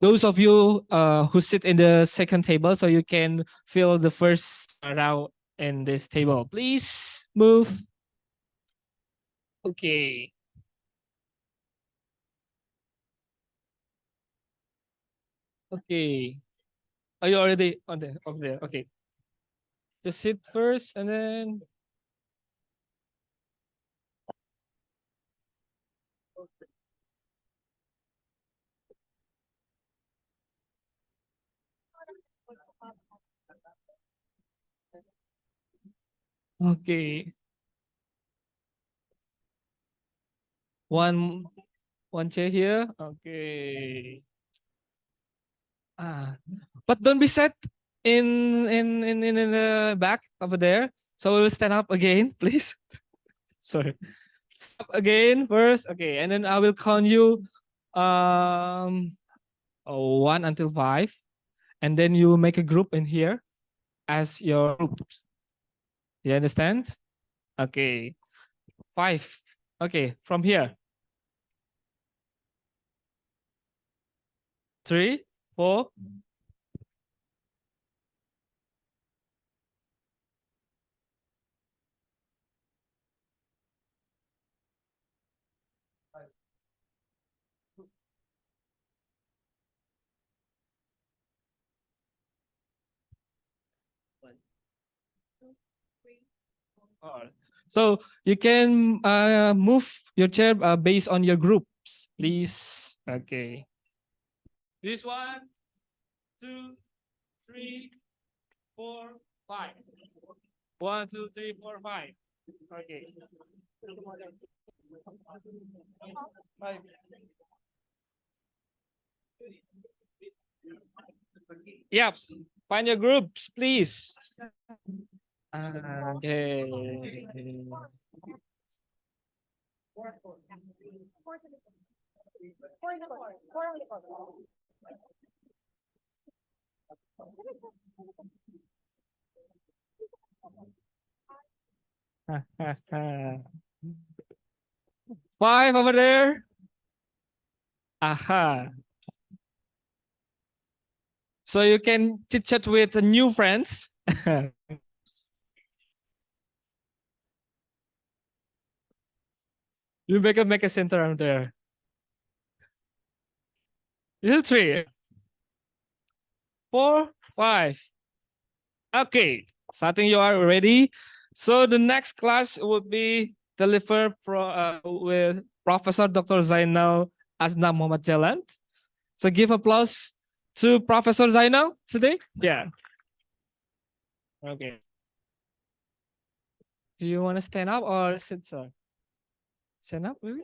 Speaker 5: those of you who sit in the second table, so you can fill the first row in this table. Please move. Okay. Okay. Are you already on there? Over there. Okay. Just sit first and then. Okay. One chair here. Okay. But don't be set in the back over there. So we'll stand up again, please. Sorry. Stop again first. Okay, and then I will count you 1 until 5. And then you make a group in here as your group. You understand? Okay. 5. Okay, from here. 3, 4. Alright. So you can move your chair based on your groups, please. Okay. This 1, 2, 3, 4, 5. 1, 2, 3, 4, 5. Okay. Yep. Find your groups, please. Okay. Five over there. Aha. So you can chit chat with new friends. You make a center around there. This is 3, 4, 5. Okay, so I think you are ready. So the next class would be delivered with Professor Dr. Zainal Aznam Mohd Jelan. So give applause to Professor Zainal today. Yeah. Okay. Do you want to stand up or sit, sir? Stand up, maybe?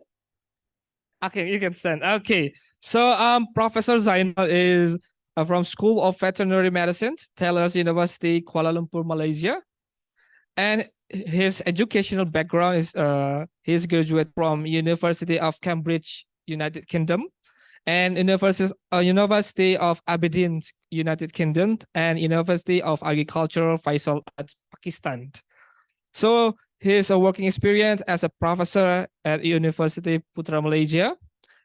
Speaker 5: Okay, you can stand. Okay. So Professor Zainal is from School of Veterinary Medicine, Taylor's University, Kuala Lumpur, Malaysia. And his educational background is he's graduate from University of Cambridge, United Kingdom, and University of Aberdeen, United Kingdom, and University of Agriculture, Faisal at Pakistan. So his working experience as a professor at University Putra Malaysia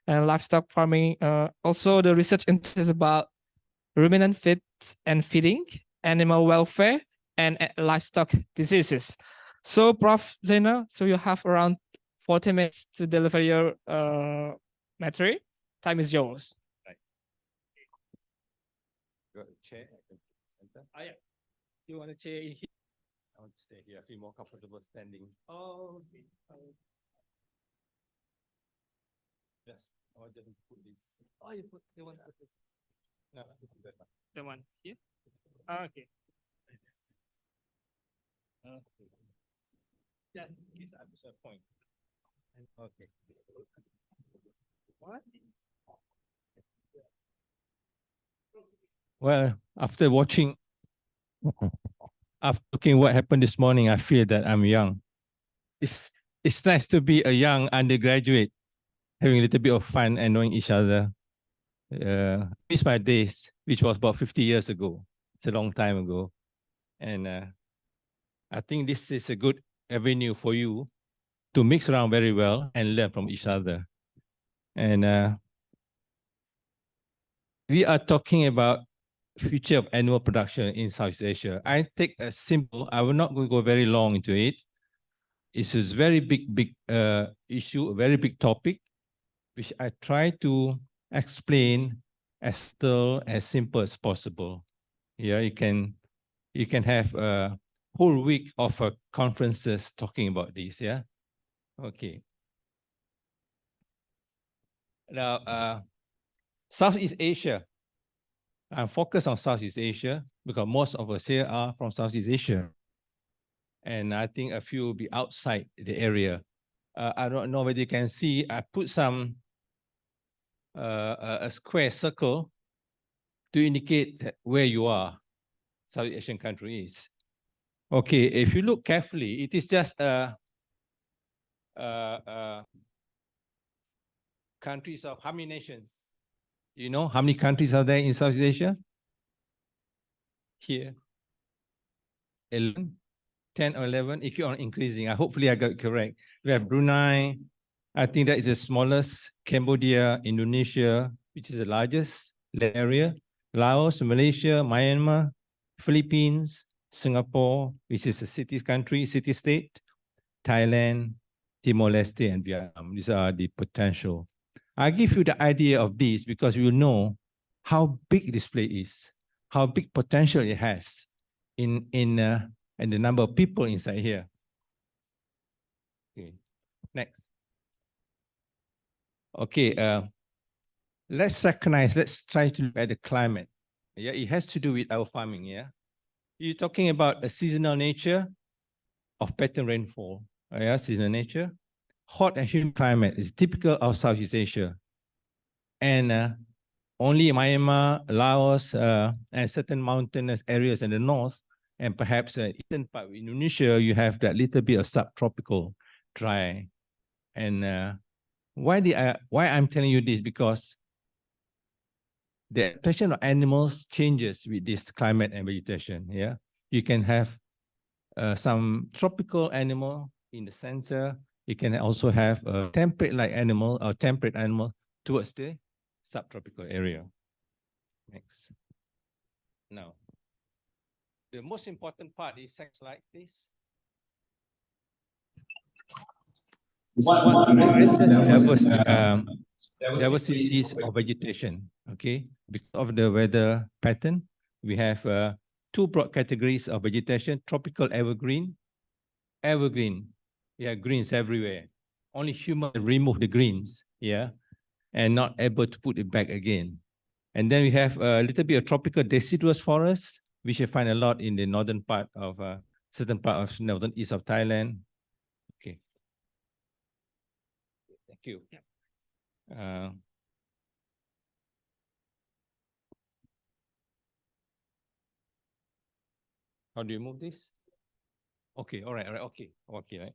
Speaker 5: and livestock farming. Also, the research interests about ruminant feed and feeding, animal welfare, and livestock diseases. So, Prof. Zainal, so you have around 40 minutes to deliver your material. Time is yours. Right.
Speaker 14: Got a chair at the center.
Speaker 5: Oh, yeah. You want a chair in here?
Speaker 14: I want to stay here. I feel more comfortable standing.
Speaker 5: Oh, okay.
Speaker 14: Yes. I want to put this.
Speaker 5: Oh, you want to put this.
Speaker 14: No, that's not.
Speaker 5: The one here? Ah, okay.
Speaker 14: Just please answer point. Okay. What?
Speaker 15: Well, after looking what happened this morning, I feel that I'm young. It's nice to be a young undergraduate, having a little bit of fun and knowing each other. Miss my days, which was about 50 years ago. It's a long time ago. And I think this is a good avenue for you to mix around very well and learn from each other. And we are talking about future of animal production in Southeast Asia. I take a simple, I will not go very long into it. It's a very big issue, a very big topic, which I try to explain as simple as possible. Yeah, you can have a whole week of conferences talking about this. Yeah, okay. Now, Southeast Asia. I'm focused on Southeast Asia because most of us here are from Southeast Asia. And I think a few will be outside the area. I don't know whether you can see, I put some, a square circle to indicate where you are, Southeast Asian country is. Okay, if you look carefully, it is just countries of how many nations? You know how many countries are there in Southeast Asia? Here, 11, 10 or 11, it keeps on increasing. Hopefully I got it correct. We have Brunei, I think that is the smallest, Cambodia, Indonesia, which is the largest area, Laos, Malaysia, Myanmar, Philippines, Singapore, which is a city-state, Thailand, Timor-Leste, and Vietnam. These are the potential. I give you the idea of this because you know how big this place is, how big potential it has in the number of people inside here. Okay, next. Okay, let's try to look at the climate. Yeah, it has to do with our farming. Yeah, you're talking about a seasonal nature of pattern rainfall. Yeah, seasonal nature. Hot and humid climate is typical of Southeast Asia. And only Myanmar, Laos, and certain mountainous areas in the north, and perhaps eastern part of Indonesia, you have that little bit of subtropical dry. And why I'm telling you this? Because the adaptation of animals changes with this climate and vegetation. Yeah, you can have some tropical animal in the center. You can also have a temperate-like animal or temperate animal towards the subtropical area. Next. Now, the most important part is things like this. What diversities of vegetation, okay? Because of the weather pattern, we have two broad categories of vegetation: tropical evergreen, yeah, greens everywhere. Only humans remove the greens, yeah, and not able to put it back again. And then we have a little bit of tropical deciduous forests, which you find a lot in the northern part of certain part of northern east of Thailand. Okay. Thank you. How do you move this? Okay, all right, okay, right.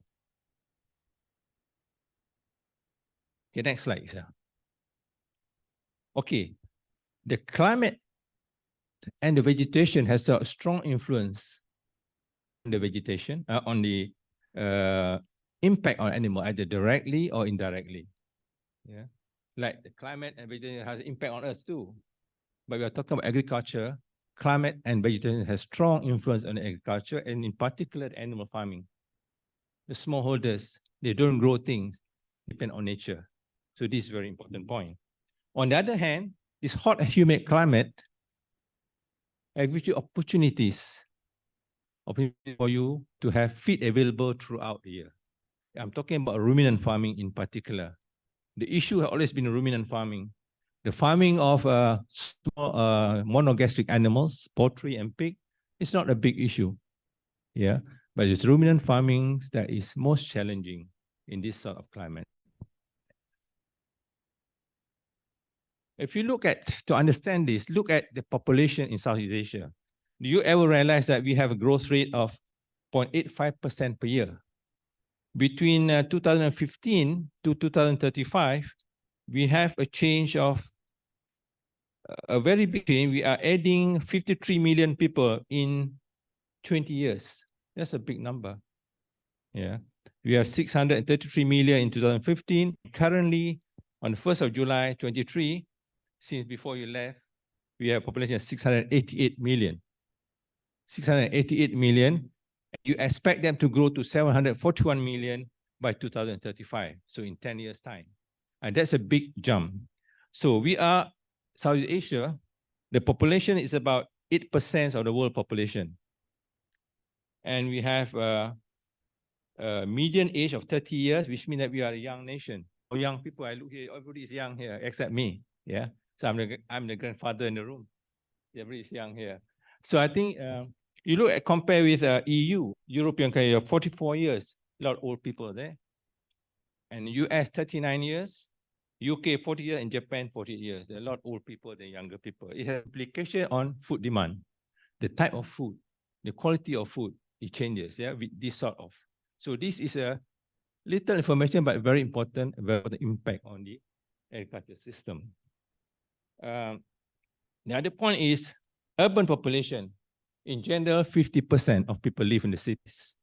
Speaker 15: Okay, next slide, sir. Okay, the climate and the vegetation has a strong influence on the vegetation, on the impact on animal, either directly or indirectly. Yeah, like the climate and vegetation has impact on us too. But we are talking about agriculture. Climate and vegetation has strong influence on agriculture, and in particular, animal farming. The smallholders, they don't grow things, depend on nature. So this is a very important point. On the other hand, this hot and humid climate gives you opportunities for you to have feed available throughout the year. I'm talking about ruminant farming in particular. The issue has always been ruminant farming. The farming of small monogastric animals, poultry and pig, It's not a big issue. Yeah, but it's ruminant farming that is most challenging in this sort of climate. If you look at, to understand this, look at the population in Southeast Asia. Do you ever realize that we have a growth rate of 0.85% per year? Between 2015 to 2035, we have a change of a very big change. We are adding 53 million people in 20 years. That's a big number. Yeah. We have 633 million in 2015. Currently, on the 1st of July 23, since before you left, we have a population of 688 million. 688 million. You expect them to grow to 741 million by 2035. So in 10 years' time. And that's a big jump. So we are, Southeast Asia, the population is about 8% of the world population. And we have a median age of 30 years, which means that we are a young nation. For young people, I look here, everybody is young here, except me. Yeah. So I'm the grandfather in the room. Everybody is young here. So I think you look at, compare with EU, European country, 44 years, a lot of old people there. And US, 39 years, UK, 40 years, and Japan, 40 years. There are a lot of old people than younger people. It has implication on food demand. The type of food, the quality of food, it changes, yeah, with this sort of. So this is a little information, but very important about the impact on the agriculture system. The other point is urban population. In general, 50% of people live in the cities.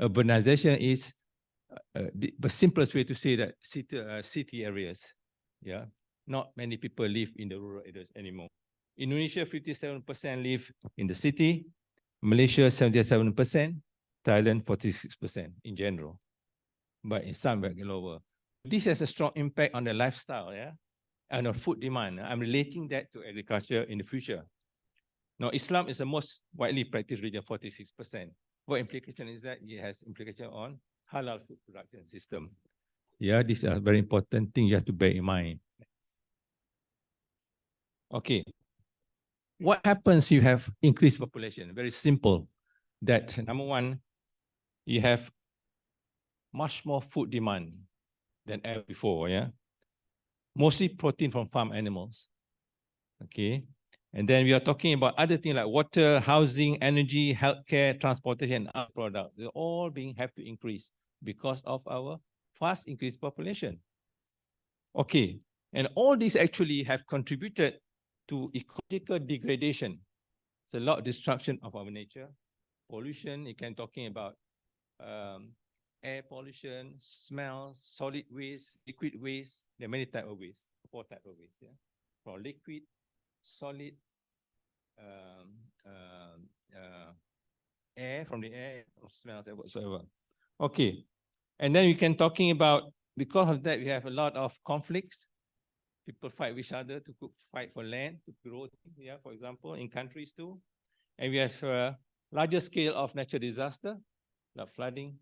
Speaker 15: Urbanization is the simplest way to say that city areas. Yeah, not many people live in the rural areas anymore. Indonesia, 57% live in the city. Malaysia, 77%. Thailand, 46% in general. But in some very lower. This has a strong impact on the lifestyle, yeah, and on food demand. I'm relating that to agriculture in the future. Now, Islam is the most widely practiced religion, 46%. What implication is that? It has implication on halal food production system. Yeah, this is a very important thing you have to bear in mind. Okay. What happens if you have increased population? Very simple. That number one, you have much more food demand than ever before, yeah? Mostly protein from farm animals. Okay. And then we are talking about other things like water, housing, energy, healthcare, transportation, and other products. They're all have to increase because of our fast increased population. Okay. And all these actually have contributed to ecological degradation. It's a lot of destruction of our nature. Pollution, you can talking about air pollution, smells, solid waste, liquid waste. There are many types of waste, 4 types of waste, yeah? From liquid, solid, air, from the air, or smells, whatsoever. Okay. And then we can talking about, because of that, we have a lot of conflicts. People fight with each other to fight for land, to grow, yeah, for example, in countries too. And we have a larger scale of natural disaster, like flooding,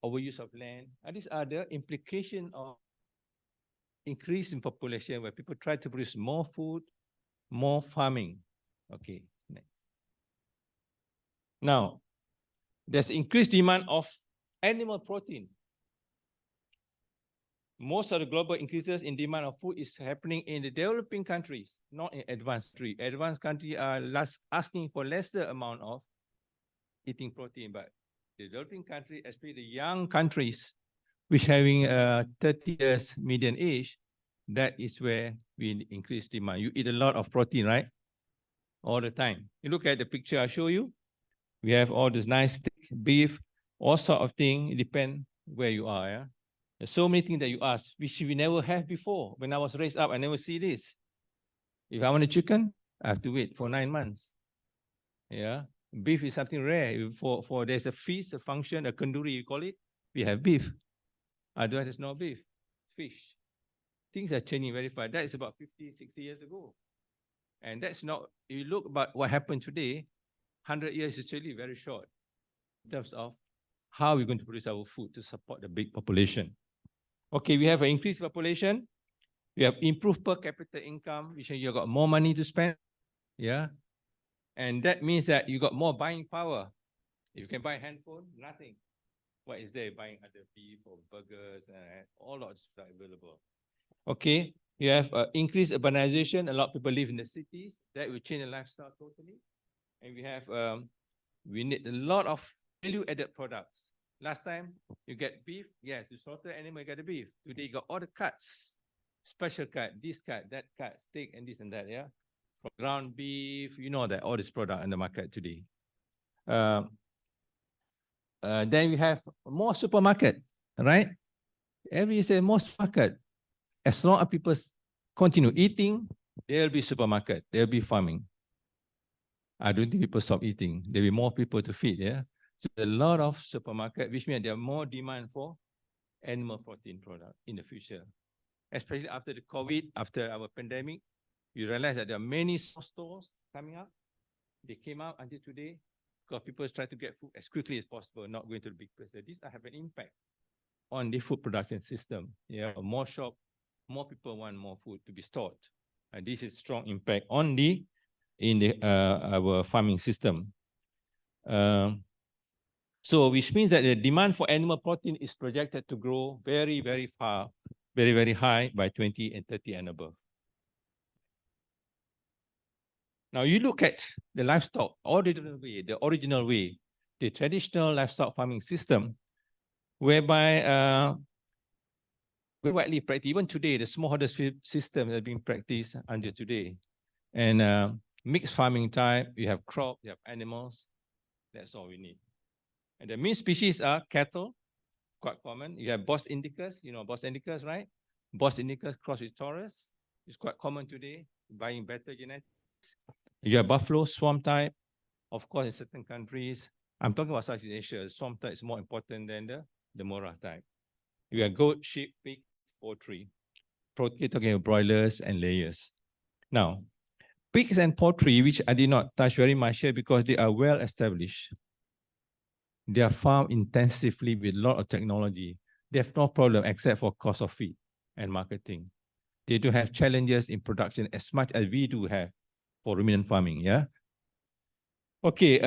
Speaker 15: overuse of land. And these are the implications of increase in population where people try to produce more food, more farming. Okay, next. Now, there's increased demand of animal protein. Most of the global increases in demand of food is happening in the developing countries, not in advanced countries. Advanced countries are asking for lesser amount of eating protein, but the developing countries, especially the young countries, which having 30 years median age, that is where we increase demand. You eat a lot of protein, right? All the time. You look at the picture I show you, we have all this nice steak, beef, all sort of thing. It depends where you are, yeah? There's so many things that you ask, which we never have before. When I was raised up, I never see this. If I want a chicken, I have to wait for 9 months. Yeah, beef is something rare. For there's a feast, a function, a kanduri, you call it, we have beef. Otherwise, there's no beef, fish. Things are changing very fast. That is about 50, 60 years ago. And that's not, you look about what happened today, 100 years is really very short in terms of how we're going to produce our food to support the big population. Okay, we have an increased population. We have improved per capita income, which means you got more money to spend. Yeah. And that means that you got more buying power. If you can buy a handphone, nothing. What is there buying other beef or burgers and all of this available? Okay, you have increased urbanization. A lot of people live in the cities. That will change the lifestyle totally. And we have, we need a lot of value-added products. Last time you get beef, yes, you slaughter animal, you get the beef. Today you got all the cuts, special cut, this cut, that cut, steak and this and that, yeah. From ground beef, you know that all this product in the market today. Then we have more supermarket, right? Every day more supermarket. As long as people continue eating, there will be supermarket, there will be farming. I don't think people stop eating. There will be more people to feed, yeah? So a lot of supermarket, which means there are more demand for animal protein product in the future. Especially after the COVID, after our pandemic, you realize that there are many stores coming up. They came out until today because people try to get food as quickly as possible, not going to the big places. This have an impact on the food production system. Yeah, more shop, more people want more food to be stored. And this is strong impact on the our farming system. So which means that the demand for animal protein is projected to grow very, very far, very, very high by 2030 and above. Now you look at the livestock, the original way, the traditional livestock farming system, whereby very widely practiced. Even today, the smallholder system has been practiced until today. And mixed farming type, you have crop, you have animals. That's all we need. And the main species are cattle, quite common. You have Bos indicus, you know Bos indicus, right? Bos indicus crossed with Taurus. It's quite common today, buying better genetics. You have buffalo, swamp type. Of course, in certain countries, I'm talking about Southeast Asia, swamp type is more important than the Mora type. You have goat, sheep, pig, poultry. Poultry, talking about broilers and layers. Now, pigs and poultry, which I did not touch very much here because they are well established. They are farmed intensively with a lot of technology. They have no problem except for cost of feed and marketing. They do have challenges in production as much as we do have for ruminant farming, yeah? Okay,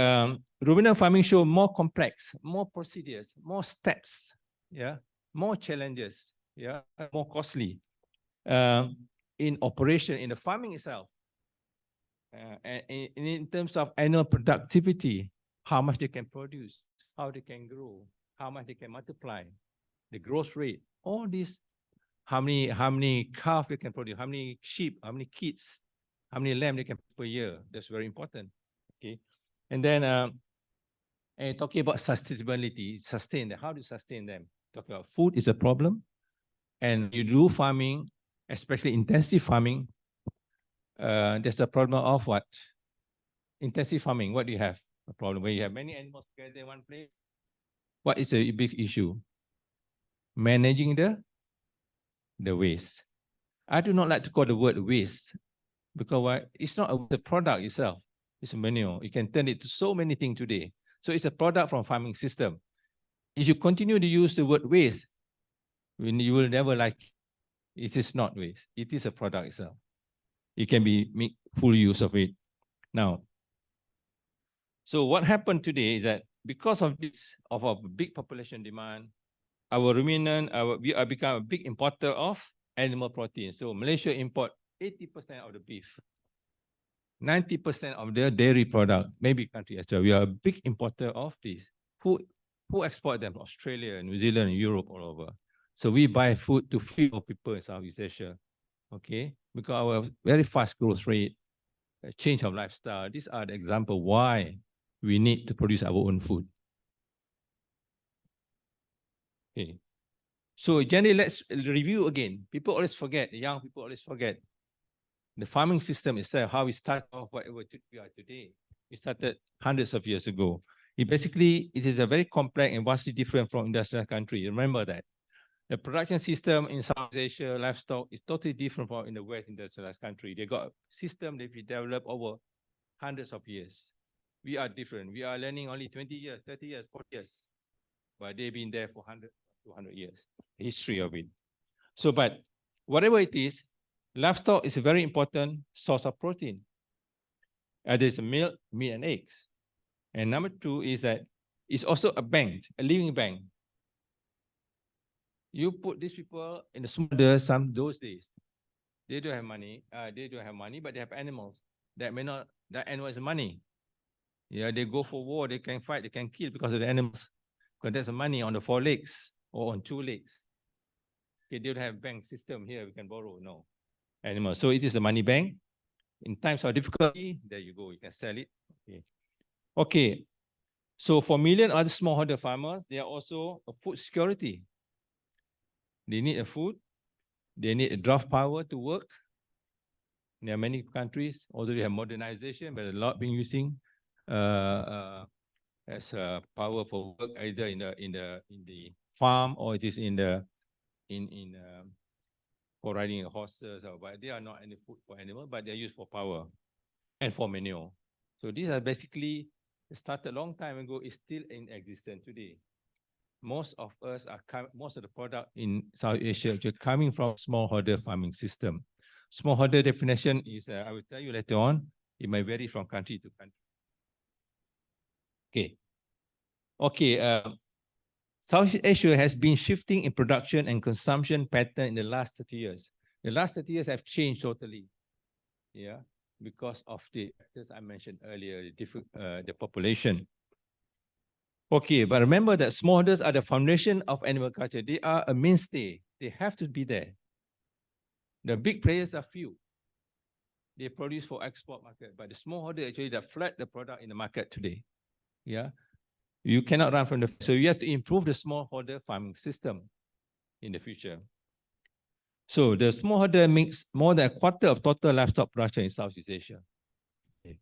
Speaker 15: ruminant farming show more complex, more procedures, more steps, yeah? More challenges, yeah? More costly in operation, in the farming itself. And in terms of annual productivity, how much they can produce, how they can grow, how much they can multiply, the growth rate, all these, how many calves they can produce, how many sheep, how many kids, how many lamb they can per year. That's very important. Okay, and then and talking about sustainability, sustain them. How do you sustain them? Talking about food is a problem, and you do farming, especially intensive farming. There's a problem of what? Intensive farming. What do you have? A problem where you have many animals together in one place. What is a big issue? Managing the waste. I do not like to call the word waste because why? It's not the product itself. It's a manure. You can turn it to so many things today. So it's a product from farming system. If you continue to use the word waste, you will never like it. It is not waste. It is a product itself. It can be make full use of it. Now, so what happened today is that because of this, of our big population demand, our ruminant, we are become a big importer of animal protein. So Malaysia import 80% of the beef, 90% of the dairy product, maybe country as well. We are a big importer of this. Who export them? Australia, New Zealand, Europe, all over. So we buy food to feed our people in Southeast Asia. Okay, because our very fast growth rate, change of lifestyle, these are the example why we need to produce our own food. Okay, so generally let's review again. People always forget, young people always forget the farming system itself, how we start off whatever we are today. We started hundreds of years ago. It is a very complex and vastly different from industrial country. Remember that. The production system in South Asia, livestock, is totally different from in the West industrialized country. They got a system that we developed over hundreds of years. We are different. We are learning only 20 years, 30 years, 40 years. But they've been there for 100, 200 years, the history of it. So, but whatever it is, livestock is a very important source of protein. There's milk, meat, and eggs. And number two is that it's also a bank, a living bank. You put these people in the smaller some those days. They don't have money. They don't have money, but they have animals that may not. That animal is money. Yeah, they go for war. They can fight. They can kill because of the animals. Because there's money on the 4 legs or on 2 legs. Okay, they don't have bank system here. We can borrow. No, animals. So it is a money bank. In times of difficulty, there you go. You can sell it. Okay. Okay. So for million other smallholder farmers, they are also a food security. They need a food. They need a draft power to work. There are many countries, although they have modernization, but a lot being using as a power for work, either in the farm or it is for riding horses, but they are not any food for animals, but they are used for power and for manure. So these are basically started a long time ago, is still in existence today. Most of us are most of the product in South Asia are coming from smallholder farming system. Smallholder definition is, I will tell you later on, it may vary from country to country. Okay. Okay. South Asia has been shifting in production and consumption pattern in the last 30 years. The last 30 years have changed totally. Yeah, because of the factors I mentioned earlier, the population. Okay, but remember that smallholders are the foundation of animal culture. They are a mainstay. They have to be there. The big players are few. They produce for export market, but the smallholder actually that flat the product in the market today. Yeah, you cannot run from so you have to improve the smallholder farming system in the future. So the smallholder makes more than a quarter of total livestock production in Southeast Asia. Okay.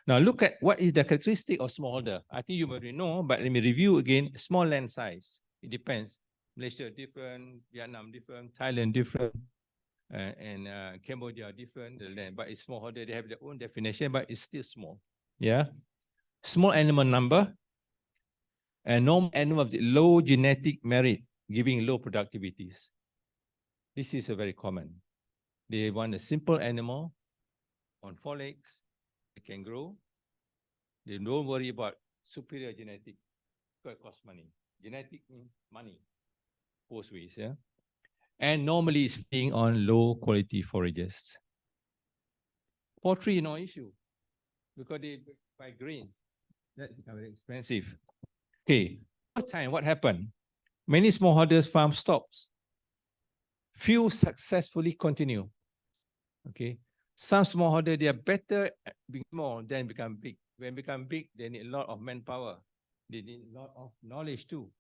Speaker 15: Now look at what is the characteristic of smallholder. I think you already know, but let me review again. Small land size. It depends. Malaysia different, Vietnam different, Thailand different, and Cambodia different. The land, but it's smallholder. They have their own definition, but it's still small. Yeah. Small animal number. And normal animal of the low genetic merit, giving low productivities. This is a very common. They want a simple animal on 4 legs. It can grow. They don't worry about superior genetic because it costs money. Genetic means money, both ways. Yeah. And normally it's feeding on low quality forages. Poultry, no issue because they buy grains. That becomes very expensive. Okay. Over time, what happened? Many smallholders farm stops. Few successfully continue. Okay. Some smallholder, they are better at being small than become big. When become big, they need a lot of manpower. They need a lot of knowledge too.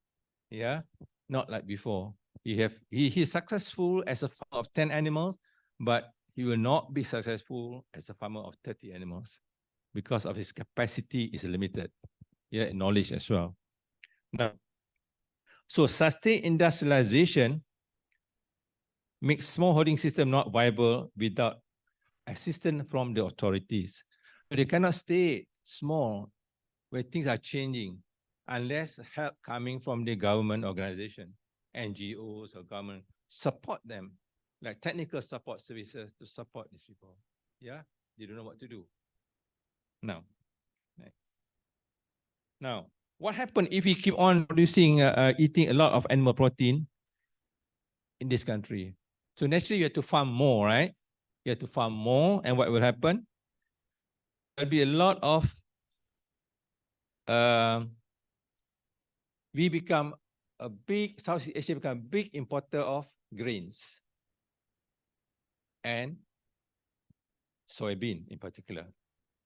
Speaker 15: Yeah. Not like before. He's successful as a farmer of 10 animals, but he will not be successful as a farmer of 30 animals because of his capacity is limited. Yeah, knowledge as well. Now, so sustained industrialization makes smallholding system not viable without assistance from the authorities. But they cannot stay small where things are changing unless help coming from the government organization, NGOs or government support them, like technical support services to support these people. Yeah, they don't know what to do. Now, next. Now, what happens if we keep on producing, eating a lot of animal protein in this country? So naturally, you have to farm more, right? You have to farm more, and what will happen? There'll be a lot of we become a big, Southeast Asia become a big importer of grains and soybean in particular.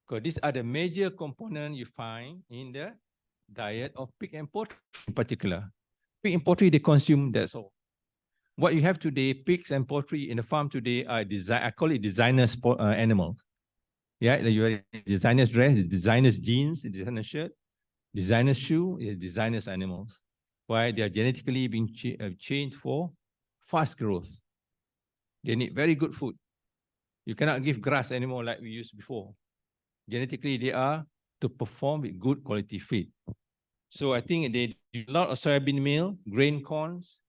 Speaker 15: Because these are the major components you find in the diet of pig and poultry in particular. Pig and poultry, they consume, that's all. What you have today, pigs and poultry in the farm today are I call it designers animals. Yeah, you have designers dress, designers jeans, designers shirt, designers shoe, designers animals. Why? They are genetically being changed for fast growth. They need very good food. You cannot give grass anymore like we used before. Genetically, they are to perform with good quality feed. So I think they do a lot of soybean meal, grain corns.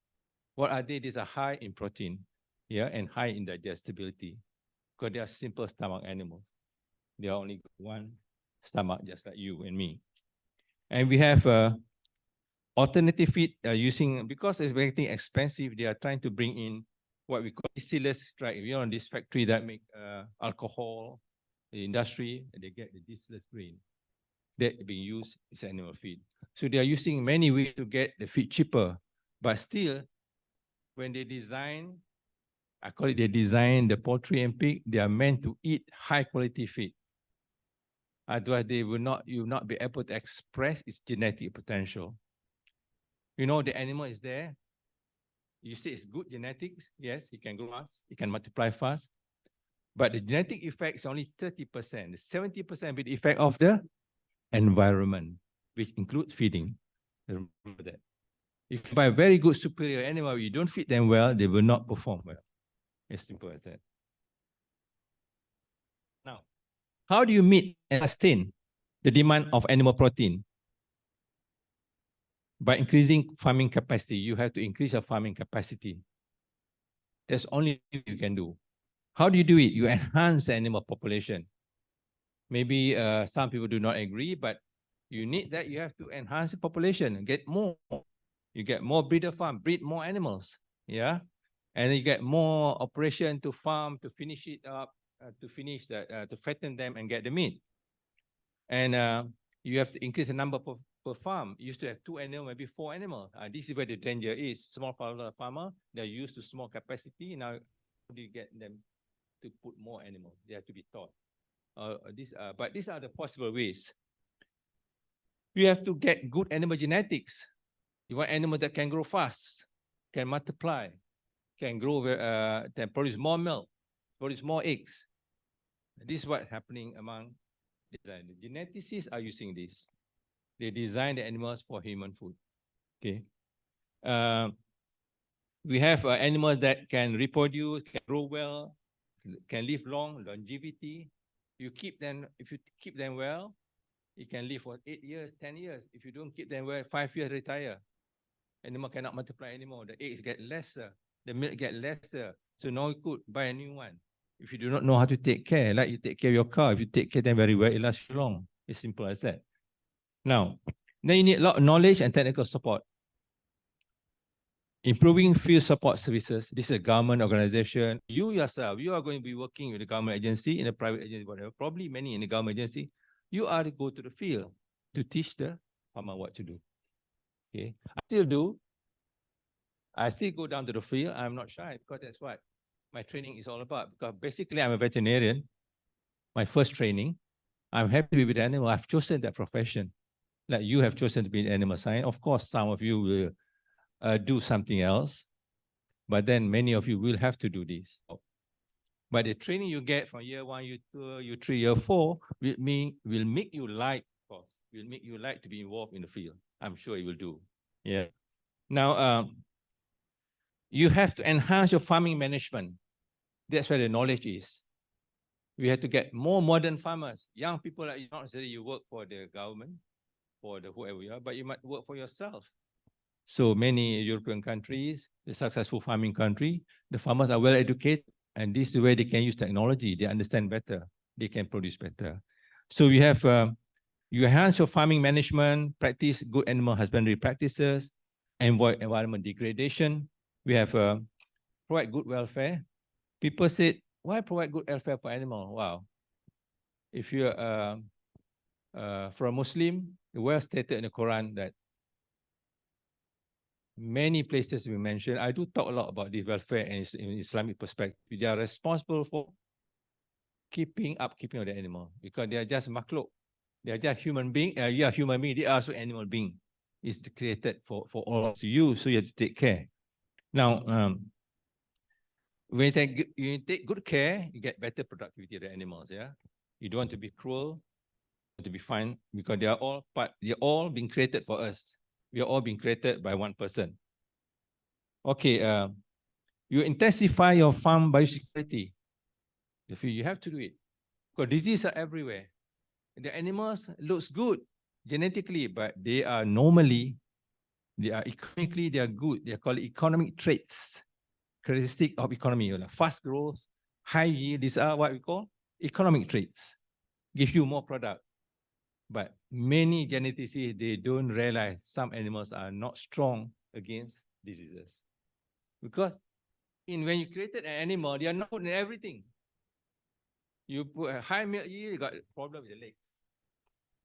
Speaker 15: What are they? These are high in protein, yeah, and high in digestibility because they are simple stomach animals. They are only one stomach, just like you and me. And we have alternative feed using, because it's very expensive, they are trying to bring in what we call distillers, right? You know, this factory that make alcohol, the industry, they get the distillers grain that being used is animal feed. So they are using many ways to get the feed cheaper, but still, when they design, I call it they design the poultry and pig, they are meant to eat high quality feed. Otherwise, you will not be able to express its genetic potential. You know, the animal is there. You say it's good genetics. Yes, it can grow fast, it can multiply fast. But the genetic effect is only 30%. The 70% with the effect of the environment, which includes feeding. Remember that. If you buy a very good superior animal, you don't feed them well, they will not perform well. As simple as that. Now, how do you meet and sustain the demand of animal protein? By increasing farming capacity, you have to increase your farming capacity. That's only you can do. How do you do it? You enhance the animal population. Maybe some people do not agree, but you need that. You have to enhance the population, get more. You get more breeder farm, breed more animals. Yeah. And then you get more operation to farm, to finish it up, to fatten them and get the meat. And you have to increase the number per farm. You used to have 2 animals, maybe 4 animals. This is where the danger is. Small farmer, they're used to small capacity. Now, how do you get them to put more animals? They have to be taught. But these are the possible ways. You have to get good animal genetics. You want animals that can grow fast, can multiply, can grow, can produce more milk, produce more eggs. This is what's happening among designers. The geneticists are using this. They design the animals for human food. Okay. We have animals that can reproduce, can grow well, can live long, longevity. You keep them, if you keep them well, you can live for 8 years, 10 years. If you don't keep them well, 5 years, retire. Animal cannot multiply anymore. The eggs get lesser, the milk get lesser. So now you could buy a new one. If you do not know how to take care, like you take care of your car, if you take care of them very well, it lasts long. It's simple as that. Now, then you need a lot of knowledge and technical support. Improving field support services. This is a government organization. You yourself, you are going to be working with a government agency, in a private agency, whatever, probably many in the government agency. You are to go to the field to teach the farmer what to do. Okay, I still do. I still go down to the field. I'm not shy because that's what my training is all about. Because basically I'm a veterinarian. My first training, I'm happy to be with animal. I've chosen that profession. Like you have chosen to be an animal science. Of course, some of you will do something else, but then many of you will have to do this. But the training you get from year 1, year 2, year 3, year 4 will make you like, of course, will make you like to be involved in the field. I'm sure it will do. Yeah. Now, you have to enhance your farming management. That's where the knowledge is. We have to get more modern farmers, young people. Like not necessarily you work for the government, for the whoever you are, but you might work for yourself. So many European countries, the successful farming country, the farmers are well educated, and this is where they can use technology. They understand better. They can produce better. So you have you enhance your farming management, practice good animal husbandry practices, avoid environment degradation. We have provide good welfare. People said, why provide good welfare for animals? Wow. If you're for a Muslim, well stated in the Quran that many places we mentioned, I do talk a lot about the welfare and in Islamic perspective. They are responsible for keeping of the animal because they are just makhluk. They are just human being. You are human being. They are also animal being. It's created for all of you, so you have to take care. Now, when you take good care, you get better productivity of the animals. Yeah, you don't want to be cruel, to be fine, because they are all being created for us. We are all being created by one person. Okay, you intensify your farm biosecurity. If you have to do it, because diseases are everywhere. The animals looks good genetically, but they are economically, they are good. They are called economic traits, characteristic of economy, like fast growth, high yield. These are what we call economic traits. give you more product. But many geneticists, they don't realize some animals are not strong against diseases. Because when you created an animal, they are not good in everything. You put a high milk yield, you got a problem with the legs.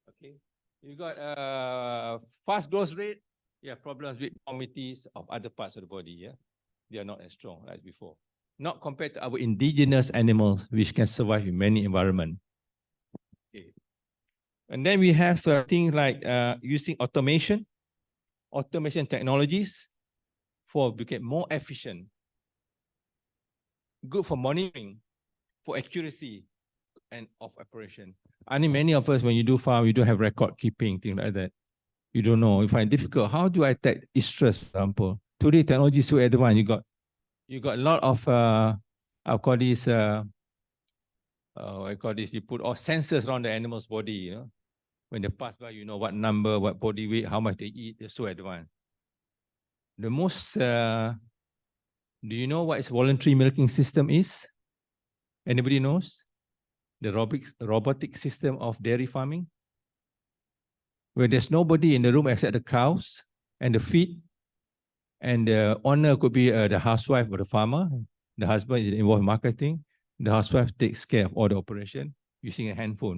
Speaker 15: Okay. You got a fast growth rate, you have problems with deformities of other parts of the body. Yeah. They are not as strong as before. Not compared to our indigenous animals, which can survive in many environments. Okay. And then we have things like using automation technologies to get more efficient. Good for monitoring, for accuracy and of operation. I mean, many of us, when you do farm, you don't have record keeping, things like that. You don't know. You find it difficult. How do I detect stress, for example? Today, technology is so advanced. You got a lot of I call this you put all sensors around the animal's body, you know. When they pass by, you know what number, what body weight, how much they eat. They're so advanced. The most do you know what is voluntary milking system is? Anybody knows? The robotic system of dairy farming, where there's nobody in the room except the cows and the feed, and the owner could be the housewife or the farmer. The husband is involved in marketing. The housewife takes care of all the operation using a handphone.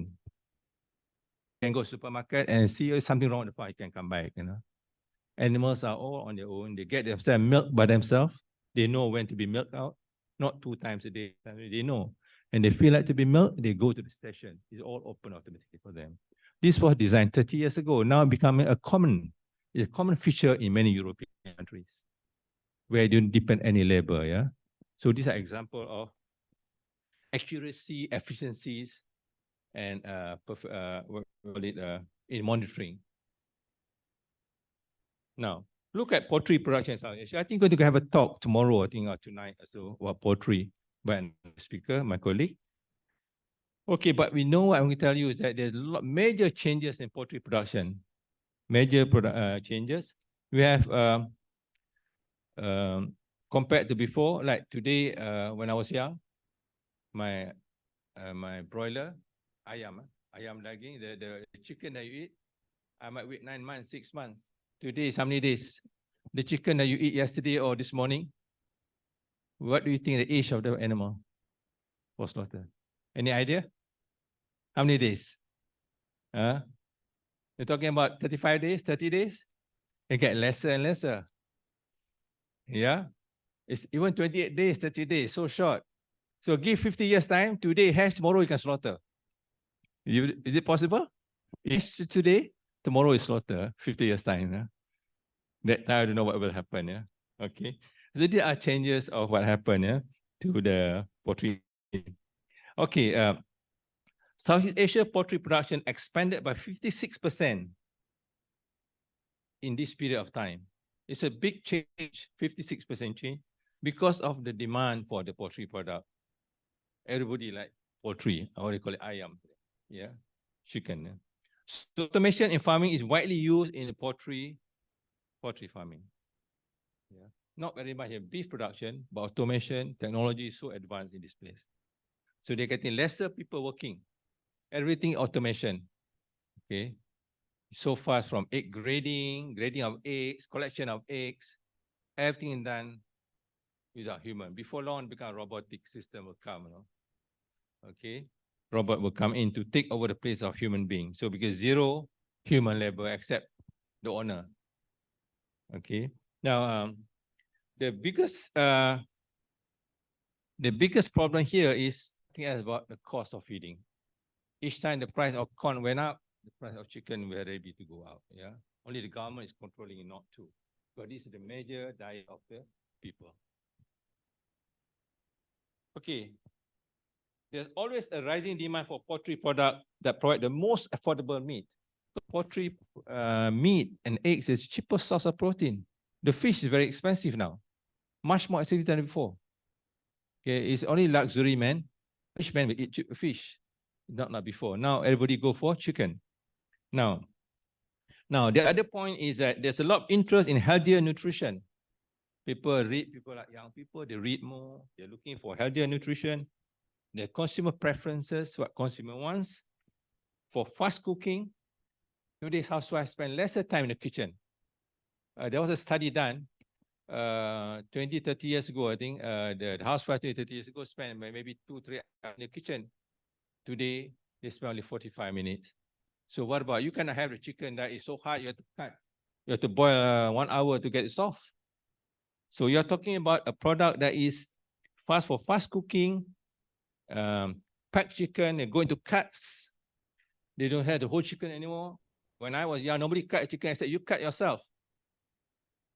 Speaker 15: You can go to the supermarket and see something wrong with the farm, you can come back, you know. Animals are all on their own. They get themselves milked by themselves. They know when to be milked out, not 2 times a day. They know. And they feel like to be milked, they go to the station. It's all open automatically for them. This was designed 30 years ago, now becoming a common feature in many European countries where you don't depend any labor. Yeah. So these are examples of accuracy, efficiencies, and in monitoring. Now, look at poultry production in South Asia. I think we're going to have a talk tomorrow, I think, or tonight or so, about poultry by a speaker, my colleague. Okay, but we know what I'm going to tell you is that there's a lot major changes in poultry production. Major changes. We have compared to before, like today, when I was young, my broiler, ayam daging, the chicken that you eat, I might wait 9 months, 6 months. Today is how many days? The chicken that you eat yesterday or this morning, what do you think the age of the animal for slaughter? Any idea? How many days? You're talking about 35 days, 30 days? It get lesser and lesser. Yeah? It's even 28 days, 30 days, so short. So give 50 years time, today hatch, tomorrow you can slaughter. Is it possible? Yes, today, tomorrow is slaughter, 50 years time. Yeah? That time I don't know what will happen. Yeah. Okay. So there are changes of what happened, yeah, to the poultry. Okay. Southeast Asia poultry production expanded by 56% in this period of time. It's a big change, 56% change, because of the demand for the poultry product. Everybody like poultry, or they call it ayam, yeah, chicken. Yeah. So automation in farming is widely used in the poultry farming. Yeah. Not very much in beef production, but automation technology is so advanced in this place. So they're getting lesser people working. Everything automation. Okay. So fast from egg grading of eggs, collection of eggs, everything done without human. Before long, become robotic system will come, you know. Okay. Robot will come in to take over the place of human being. So because zero human labor except the owner. Okay. Now, the biggest problem here is about the cost of feeding. Each time the price of corn went up, the price of chicken were ready to go out. Yeah, only the government is controlling it, not to. But this is the major diet of the people. Okay. There's always a rising demand for poultry product that provide the most affordable meat. Poultry meat and eggs is cheapest source of protein. The fish is very expensive now, much more expensive than before. Okay, it's only luxury man. Fishmen will eat fish, not like before. Now everybody go for chicken. Now the other point is that there's a lot of interest in healthier nutrition. People like young people, they read more. They're looking for healthier nutrition. Their consumer preferences, what consumer wants. for fast cooking. Today's housewives spend lesser time in the kitchen. There was a study done 20, 30 years ago, I think. The housewives 20, 30 years ago spent maybe 2-3 hours in the kitchen. Today, they spend only 45 minutes. So what about, you cannot have the chicken that is so hard, you have to cut. You have to boil 1 hour to get it soft. So you're talking about a product that is fast for fast cooking, packed chicken, and go into cuts. They don't have the whole chicken anymore. When I was young, nobody cut chicken. I said, you cut yourself.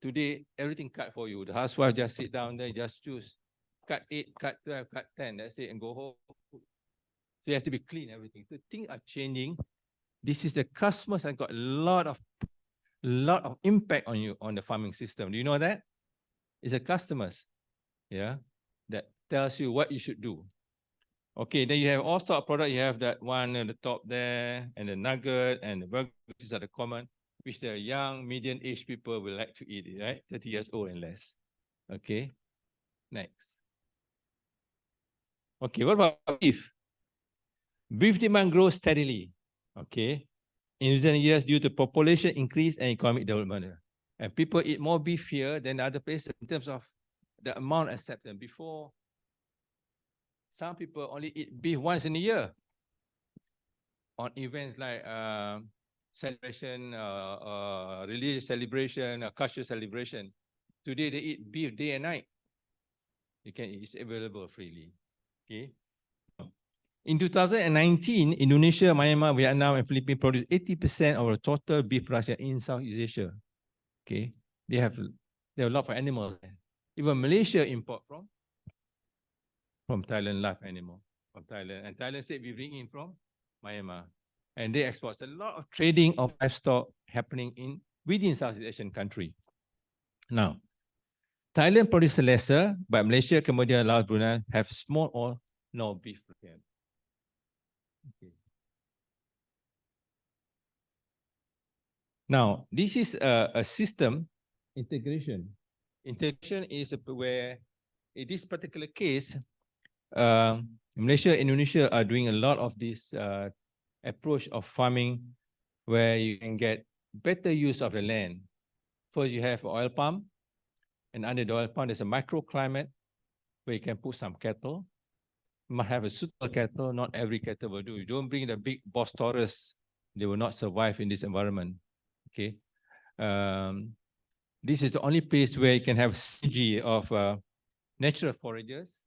Speaker 15: Today, everything cut for you. The housewife just sit down there, just choose. Cut 8, cut 12, cut 10, that's it, and go home. So you have to be clean, everything. So things are changing. This is the customers have got a lot of impact on you, on the farming system. Do you know that? It's the customers, yeah, that tells you what you should do. Okay, then you have all sorts of products. You have that one on the top there, and the nugget, and the burgers. These are the common, which the young, medium-aged people will like to eat, right? 30 years old and less. Okay, next. Okay, what about beef? Beef demand grows steadily, okay, in recent years due to population increase and economic development. And people eat more beef here than other places in terms of the amount accepted. Before, some people only eat beef once in a year on events like celebration, religious celebration, cultural celebration. Today they eat beef day and night. You can, it's available freely. Okay. In 2019, Indonesia, Myanmar, Vietnam, and Philippines produced 80% of the total beef production in Southeast Asia. Okay, they have a lot of animals. Even Malaysia import from Thailand, live animal from Thailand, and Thailand state we bring in from Myanmar, and they export. A lot of trading of livestock happening within Southeast Asian country. Now, Thailand produces lesser, but Malaysia, Cambodia, Laos, Brunei have small or no beef. Okay. Now, this is a system integration. Integration is where, in this particular case, Malaysia and Indonesia are doing a lot of this approach of farming where you can get better use of the land. First, you have oil palm, and under the oil palm, there's a microclimate where you can put some cattle. You must have a suitable cattle. Not every cattle will do. You don't bring the big boss Taurus. They will not survive in this environment. Okay. This is the only place where you can have synergy of natural foragers,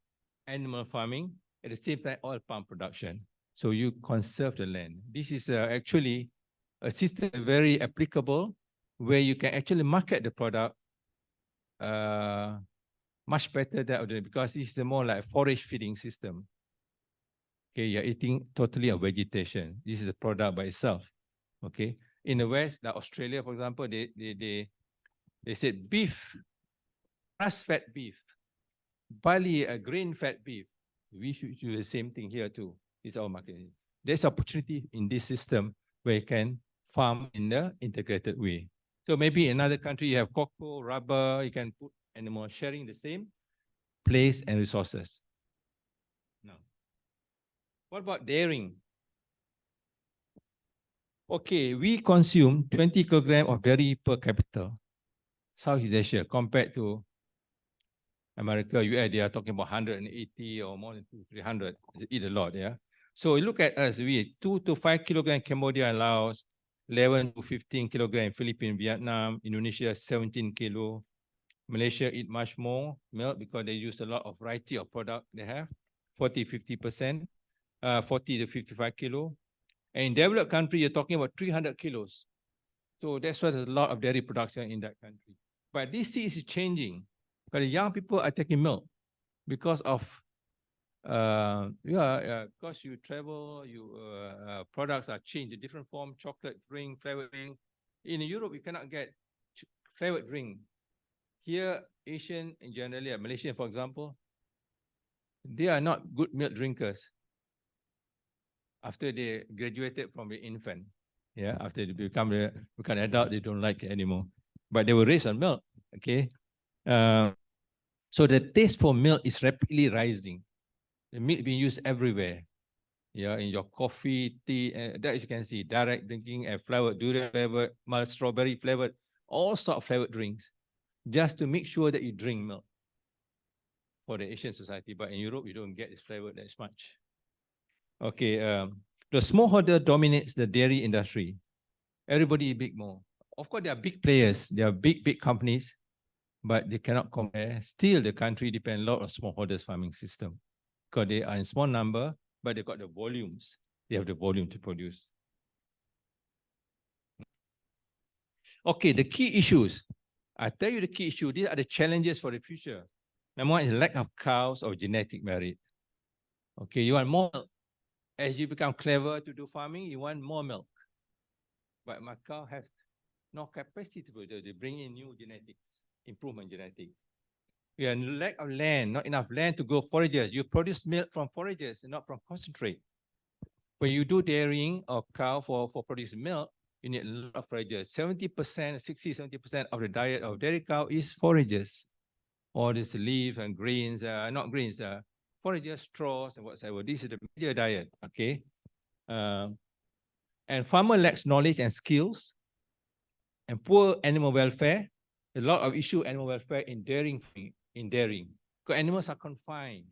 Speaker 15: animal farming, at the same time oil palm production. So you conserve the land. This is actually a system very applicable where you can actually market the product much better than because this is a more like forage feeding system. Okay, you're eating totally a vegetation. This is a product by itself. Okay, in the West, like Australia, for example, they said beef, grass-fed beef, barley, a grain-fed beef. We should do the same thing here too. It's our marketing. There's opportunity in this system where you can farm in the integrated way. So maybe in another country you have cocoa, rubber, you can put animals sharing the same place and resources. Now, what about dairying? Okay, we consume 20 kilograms of dairy per capita, Southeast Asia, compared to America, US, they are talking about 180 or more than 300. They eat a lot, yeah. So look at us, we eat 2 to 5 kilograms Cambodia and Laos, 11 to 15 kilograms Philippines, Vietnam, Indonesia, 17 kilo. Malaysia eat much more milk because they use a lot of variety of product they have, 40-50%, 40 to 55 kilo. And in developed country, you're talking about 300 kilos. So that's why there's a lot of dairy production in that country. But this thing is changing. But the young people are taking milk because of, because you travel, products are changed, different form, chocolate drink, flavored drink. In Europe, you cannot get flavored drink. Here, Asian and generally, Malaysian, for example, they are not good milk drinkers. After they graduated from the infant, yeah, after they become adult, they don't like it anymore. But they were raised on milk, okay? So the taste for milk is rapidly rising. The milk being used everywhere. Yeah, in your coffee, tea, that you can see direct drinking and flavored, durian flavored, mild strawberry flavored, all sort of flavored drinks, just to make sure that you drink milk for the Asian society. But in Europe, you don't get this flavor that much. Okay, the smallholder dominates the dairy industry. Everybody big more. Of course, there are big players, there are big companies, but they cannot compare. Still, the country depends a lot on smallholders farming system because they are in small number, but they got the volumes. They have the volume to produce. Okay, the key issues. I tell you the key issue. These are the challenges for the future. Number one is lack of cows or genetic merit. Okay, you want more milk. As you become clever to do farming, you want more milk. But my cow have no capacity to bring in new genetics, improvement genetics. We have lack of land, not enough land to grow forages. You produce milk from forages and not from concentrate. When you do dairying or cow for producing milk, you need a lot of forages. 70%, 60-70% of the diet of dairy cow is forages. All this leaves and greens, not greens, forages, straws, and whatsoever. This is the major diet, okay? And farmer lacks knowledge and skills, and poor animal welfare. A lot of issue animal welfare in dairying, because animals are confined.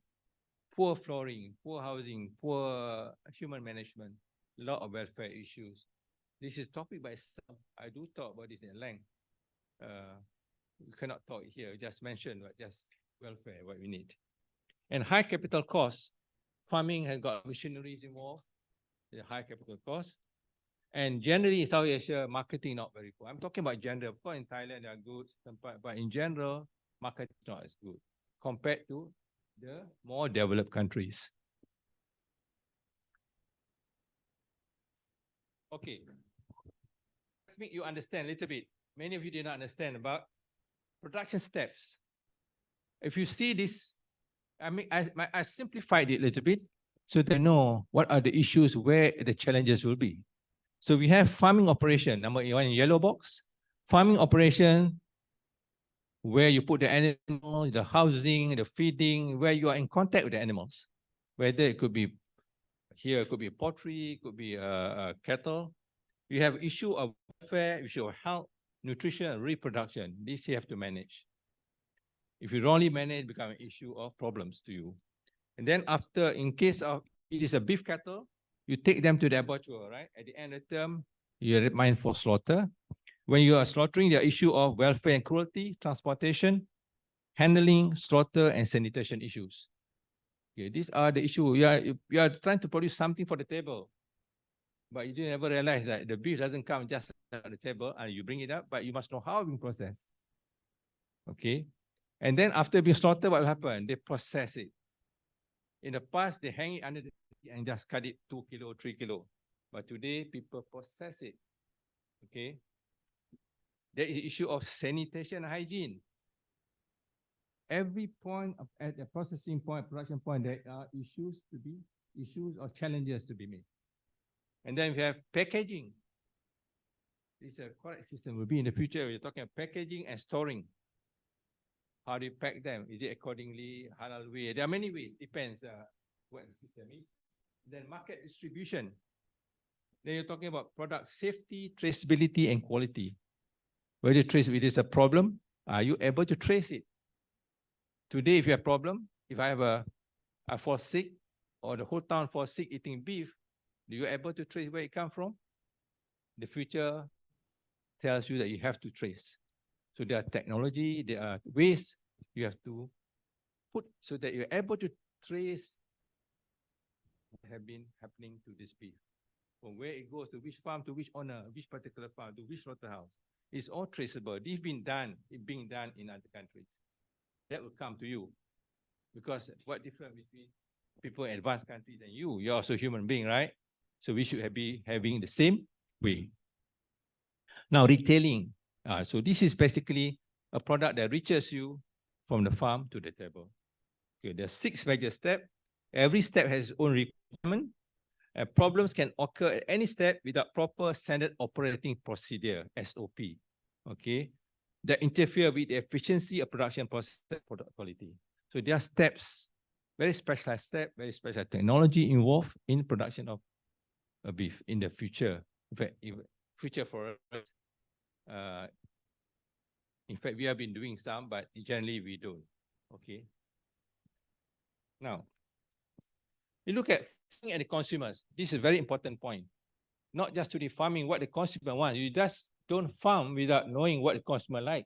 Speaker 15: Poor flooring, poor housing, poor human management, a lot of welfare issues. This is topic by itself. I do talk about this in length. We cannot talk here, just mention, but just welfare, what we need. And high capital costs. Farming has got machineries involved, the high capital costs. And generally in South Asia, marketing not very good. I'm talking about general. Of course, in Thailand, there are good, but in general, marketing is not as good compared to the more developed countries. Okay, let's make you understand a little bit. Many of you did not understand about production steps. If you see this, I simplified it a little bit so they know what are the issues, where the challenges will be. So we have farming operation, number one in yellow box, farming operation, where you put the animals, the housing, the feeding, where you are in contact with the animals. Whether it could be here, it could be poultry, it could be cattle. You have issue of welfare, issue of health, nutrition, and reproduction. This you have to manage. If you wrongly manage, it becomes an issue of problems to you. And then after, in case of it is a beef cattle, you take them to the abattoir, right? At the end of the term, you're mind for slaughter. When you are slaughtering, the issue of welfare and cruelty, transportation, handling, slaughter, and sanitation issues. Okay, these are the issues. You are trying to produce something for the table, but you didn't ever realize that the beef doesn't come just at the table and you bring it up, but you must know how it's being processed. Okay, and then after being slaughtered, what will happen? They process it. In the past, they hang it under the and just cut it 2 kilo, 3 kilo. But today, people process it. Okay. There is the issue of sanitation and hygiene. Every point at the processing point, production point, there are issues or challenges to be made. And then we have packaging. This is a correct system will be in the future. We're talking about packaging and storing. How do you pack them? Is it accordingly halal way? There are many ways. Depends what the system is. Then market distribution. Then you're talking about product safety, traceability, and quality. Whether traceability is a problem, are you able to trace it? Today, if you have a problem, if I fall sick or the whole town falls sick eating beef, do you able to trace where it comes from? The future tells you that you have to trace. So there are technology, there are ways you have to put so that you're able to trace what have been happening to this beef. From where it goes, to which farm, to which owner, which particular farm, to which slaughterhouse. It's all traceable. This being done in other countries. That will come to you. Because what difference between people in advanced countries and you? You're also a human being, right? So we should be having the same way. Now, retailing. So this is basically a product that reaches you from the farm to the table. Okay, there are 6 major steps. Every step has its own requirement. Problems can occur at any step without proper standard operating procedure, SOP. Okay, that interfere with the efficiency of production process and product quality. So there are steps very specialized step, very special technology involved in production of beef in the future. In fact, future for us, in fact, we have been doing some, but generally we don't. Okay. Now, you look at the consumers. This is a very important point. Not just to the farming what the consumer wants. You just don't farm without knowing what the consumer like.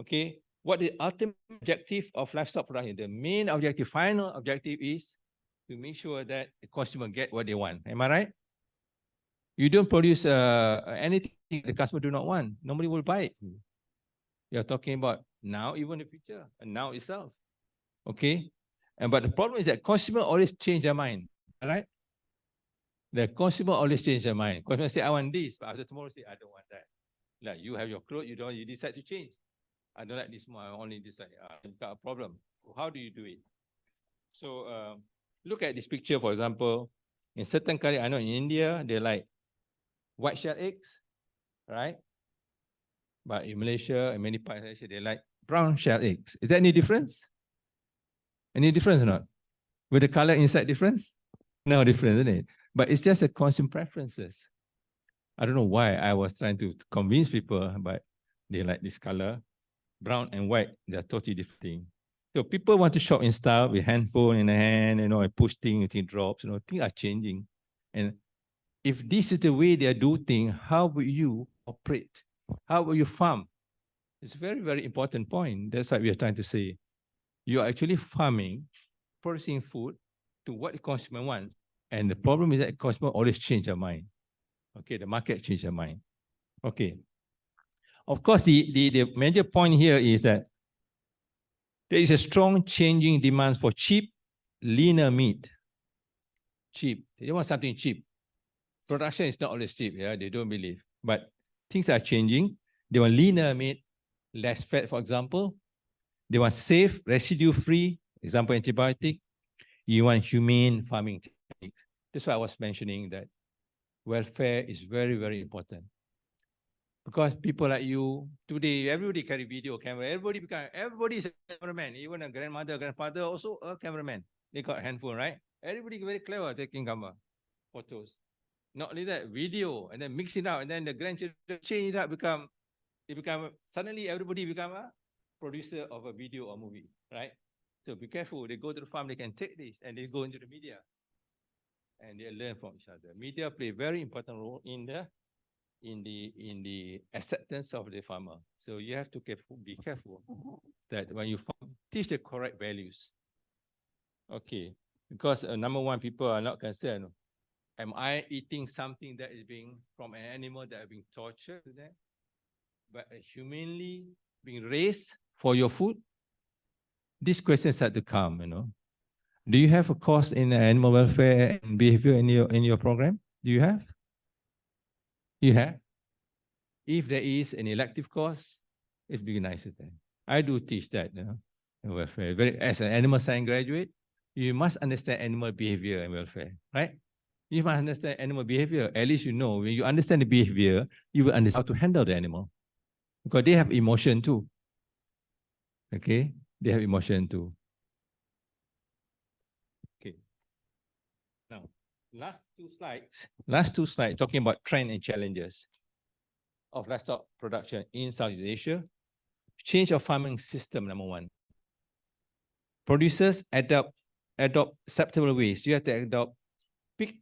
Speaker 15: Okay. What the ultimate objective of livestock production? The main objective, final objective is to make sure that the consumer get what they want. Am I right? You don't produce anything the customer do not want. Nobody will buy it. You're talking about now, even the future, and now itself. Okay. But the problem is that consumer always change their mind. All right. The consumer always change their mind. Consumer say, I want this, but after tomorrow say, I don't want that. Like you have your clothes, you decide to change. I don't like this more, I only decide. You've got a problem. How do you do it? So look at this picture, for example. In certain countries, I know in India, they like white shell eggs, right? But in Malaysia and many parts of Asia, they like brown shell eggs. Is there any difference? Any difference or not? With the color inside difference? No difference, isn't it? But it's just a consumer preferences. I don't know why I was trying to convince people, but they like this color. Brown and white, they're totally different things. So people want to shop in style with handphone in the hand, and push things, things drops, things are changing. And if this is the way they do things, how will you operate? How will you farm? It's a very, very important point. That's what we are trying to say. You are actually farming, producing food to what the consumer wants. And the problem is that the consumer always change their mind. Okay, the market change their mind. Okay. Of course, the major point here is that there is a strong changing demand for cheap, leaner meat. Cheap. They want something cheap. Production is not always cheap, yeah, they don't believe. But things are changing. They want leaner meat, less fat, for example. They want safe, residue-free, example, antibiotic. You want humane farming techniques. That's why I was mentioning that welfare is very, very important. Because people like you, today, everybody carry video camera. Everybody is a cameraman. Even a grandmother, grandfather, also a cameraman. They got a handphone, right? Everybody very clever taking camera, photos. Not only that, video, and then mix it out, and then the grandchildren change it up, suddenly everybody become a producer of a video or movie, right? So be careful. They go to the farm, they can take this, and they go into the media, and they learn from each other. Media play a very important role in the acceptance of the farmer. So you have to be careful that when you farm, teach the correct values. Okay, because number one, people are not concerned. Am I eating something that is being from an animal that is being tortured to them, but humanly being raised for your food? These questions start to come. Do you have a course in animal welfare and behavior in your program? Do you have? You have? If there is an elective course, it'd be nicer then. I do teach that, in welfare. As an animal science graduate, you must understand animal behavior and welfare, right? You must understand animal behavior. At least when you understand the behavior, you will understand how to handle the animal. Because they have emotion too. Okay? They have emotion too. Okay. Now, last two slides talking about trend and challenges of livestock production in Southeast Asia. Change of farming system, number one. Producers adopt acceptable ways. You have to pick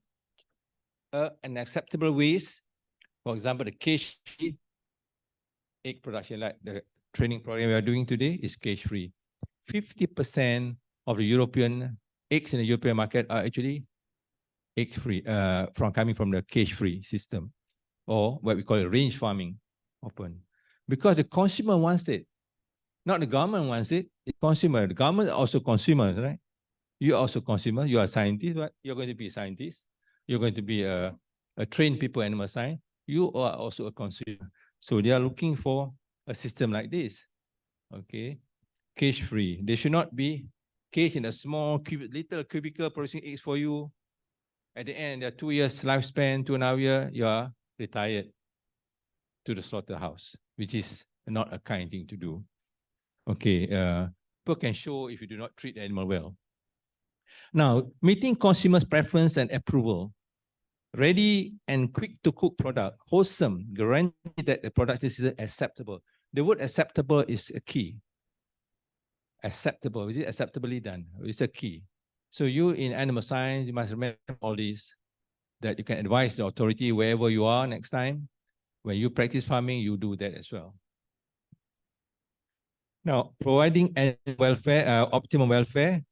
Speaker 15: an acceptable ways. For example, the cage-free egg production, like the training program we are doing today, is cage-free. 50% of the European eggs in the European market are actually egg-free, coming from the cage-free system, or what we call it range farming, open. Because the consumer wants it. Not the government wants it, it's consumer. The government are also consumers, right? You are also consumer, you are scientists, but you're going to be a scientist. You're going to be a trained people in animal science. You are also a consumer. So they are looking for a system like this, okay? Cage-free. They should not be caged in a small, little cubicle producing eggs for you. At the end, there are 2 years lifespan, 2.5 years, you are retired to the slaughterhouse, which is not a kind thing to do. Okay, people can show if you do not treat the animal well. Now, meeting consumers' preference and approval. Ready and quick to cook product, wholesome, guarantee that the product is acceptable. The word acceptable is a key. Acceptable, is it acceptably done? It's a key. So you in animal science, you must remember all this, that you can advise the authority wherever you are next time. When you practice farming, you do that as well. Now, providing animal welfare, optimal welfare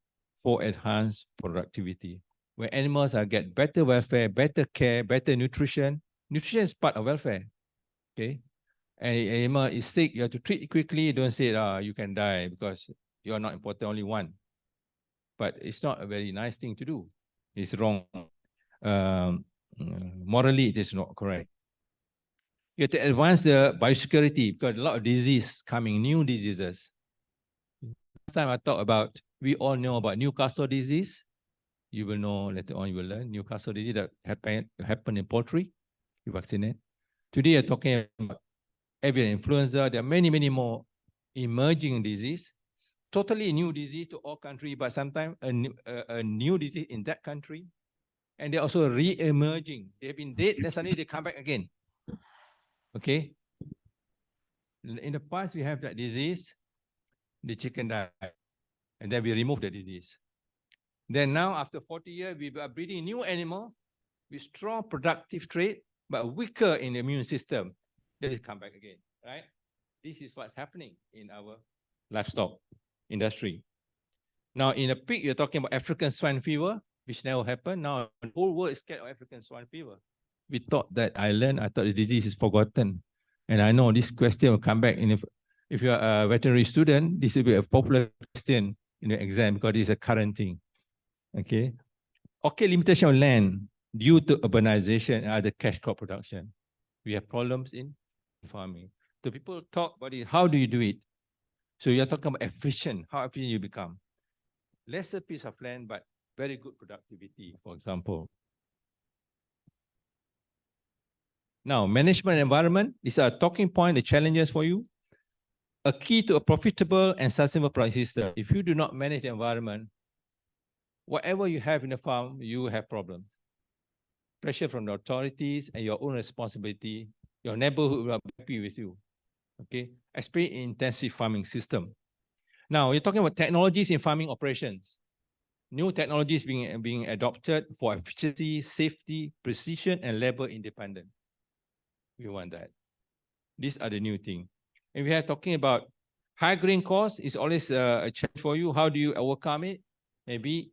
Speaker 15: for enhanced productivity. Where animals get better welfare, better care, better nutrition. Nutrition is part of welfare. Okay. And an animal is sick, you have to treat it quickly. Don't say, you can die because you are not important, only one. But it's not a very nice thing to do. It's wrong. Morally, it is not correct. You have to advance the biosecurity because a lot of disease coming, new diseases. Last time I talked about, we all know about Newcastle disease. You will know later on, you will learn Newcastle disease that happen in poultry. You vaccinate. Today, I'm talking about avian influenza. There are many, many more emerging disease. Totally new disease to all countries, but sometimes a new disease in that country. And they're also re-emerging. They've been dead, then suddenly they come back again. Okay. In the past, we have that disease, the chicken died, and then we remove the disease. Then now, after 40 years, we are breeding new animals with strong productive trait, but weaker in the immune system. They come back again, right? This is what's happening in our livestock industry. Now, in a pig, you're talking about African swine fever, which never happened. Now, the whole world is scared of African swine fever. We thought that I thought the disease is forgotten. And I know this question will come back. And if you're a veterinary student, this will be a popular question in the exam because it's a current thing. Okay. Okay, limitation of land due to urbanization and other cash crop production. We have problems in farming. So people talk about it. How do you do it? So you're talking about efficient, how efficient you become. Lesser piece of land, but very good productivity, for example. Now, management environment, these are talking point, the challenges for you. A key to a profitable and sustainable product system. If you do not manage the environment, whatever you have in the farm, you have problems. Pressure from the authorities and your own responsibility. Your neighborhood will be happy with you. Okay, especially in intensive farming system. Now, you're talking about technologies in farming operations. New technologies being adopted for efficiency, safety, precision, and labor independence. We want that. These are the new things. And we are talking about high grain cost is always a challenge for you. How do you overcome it? Maybe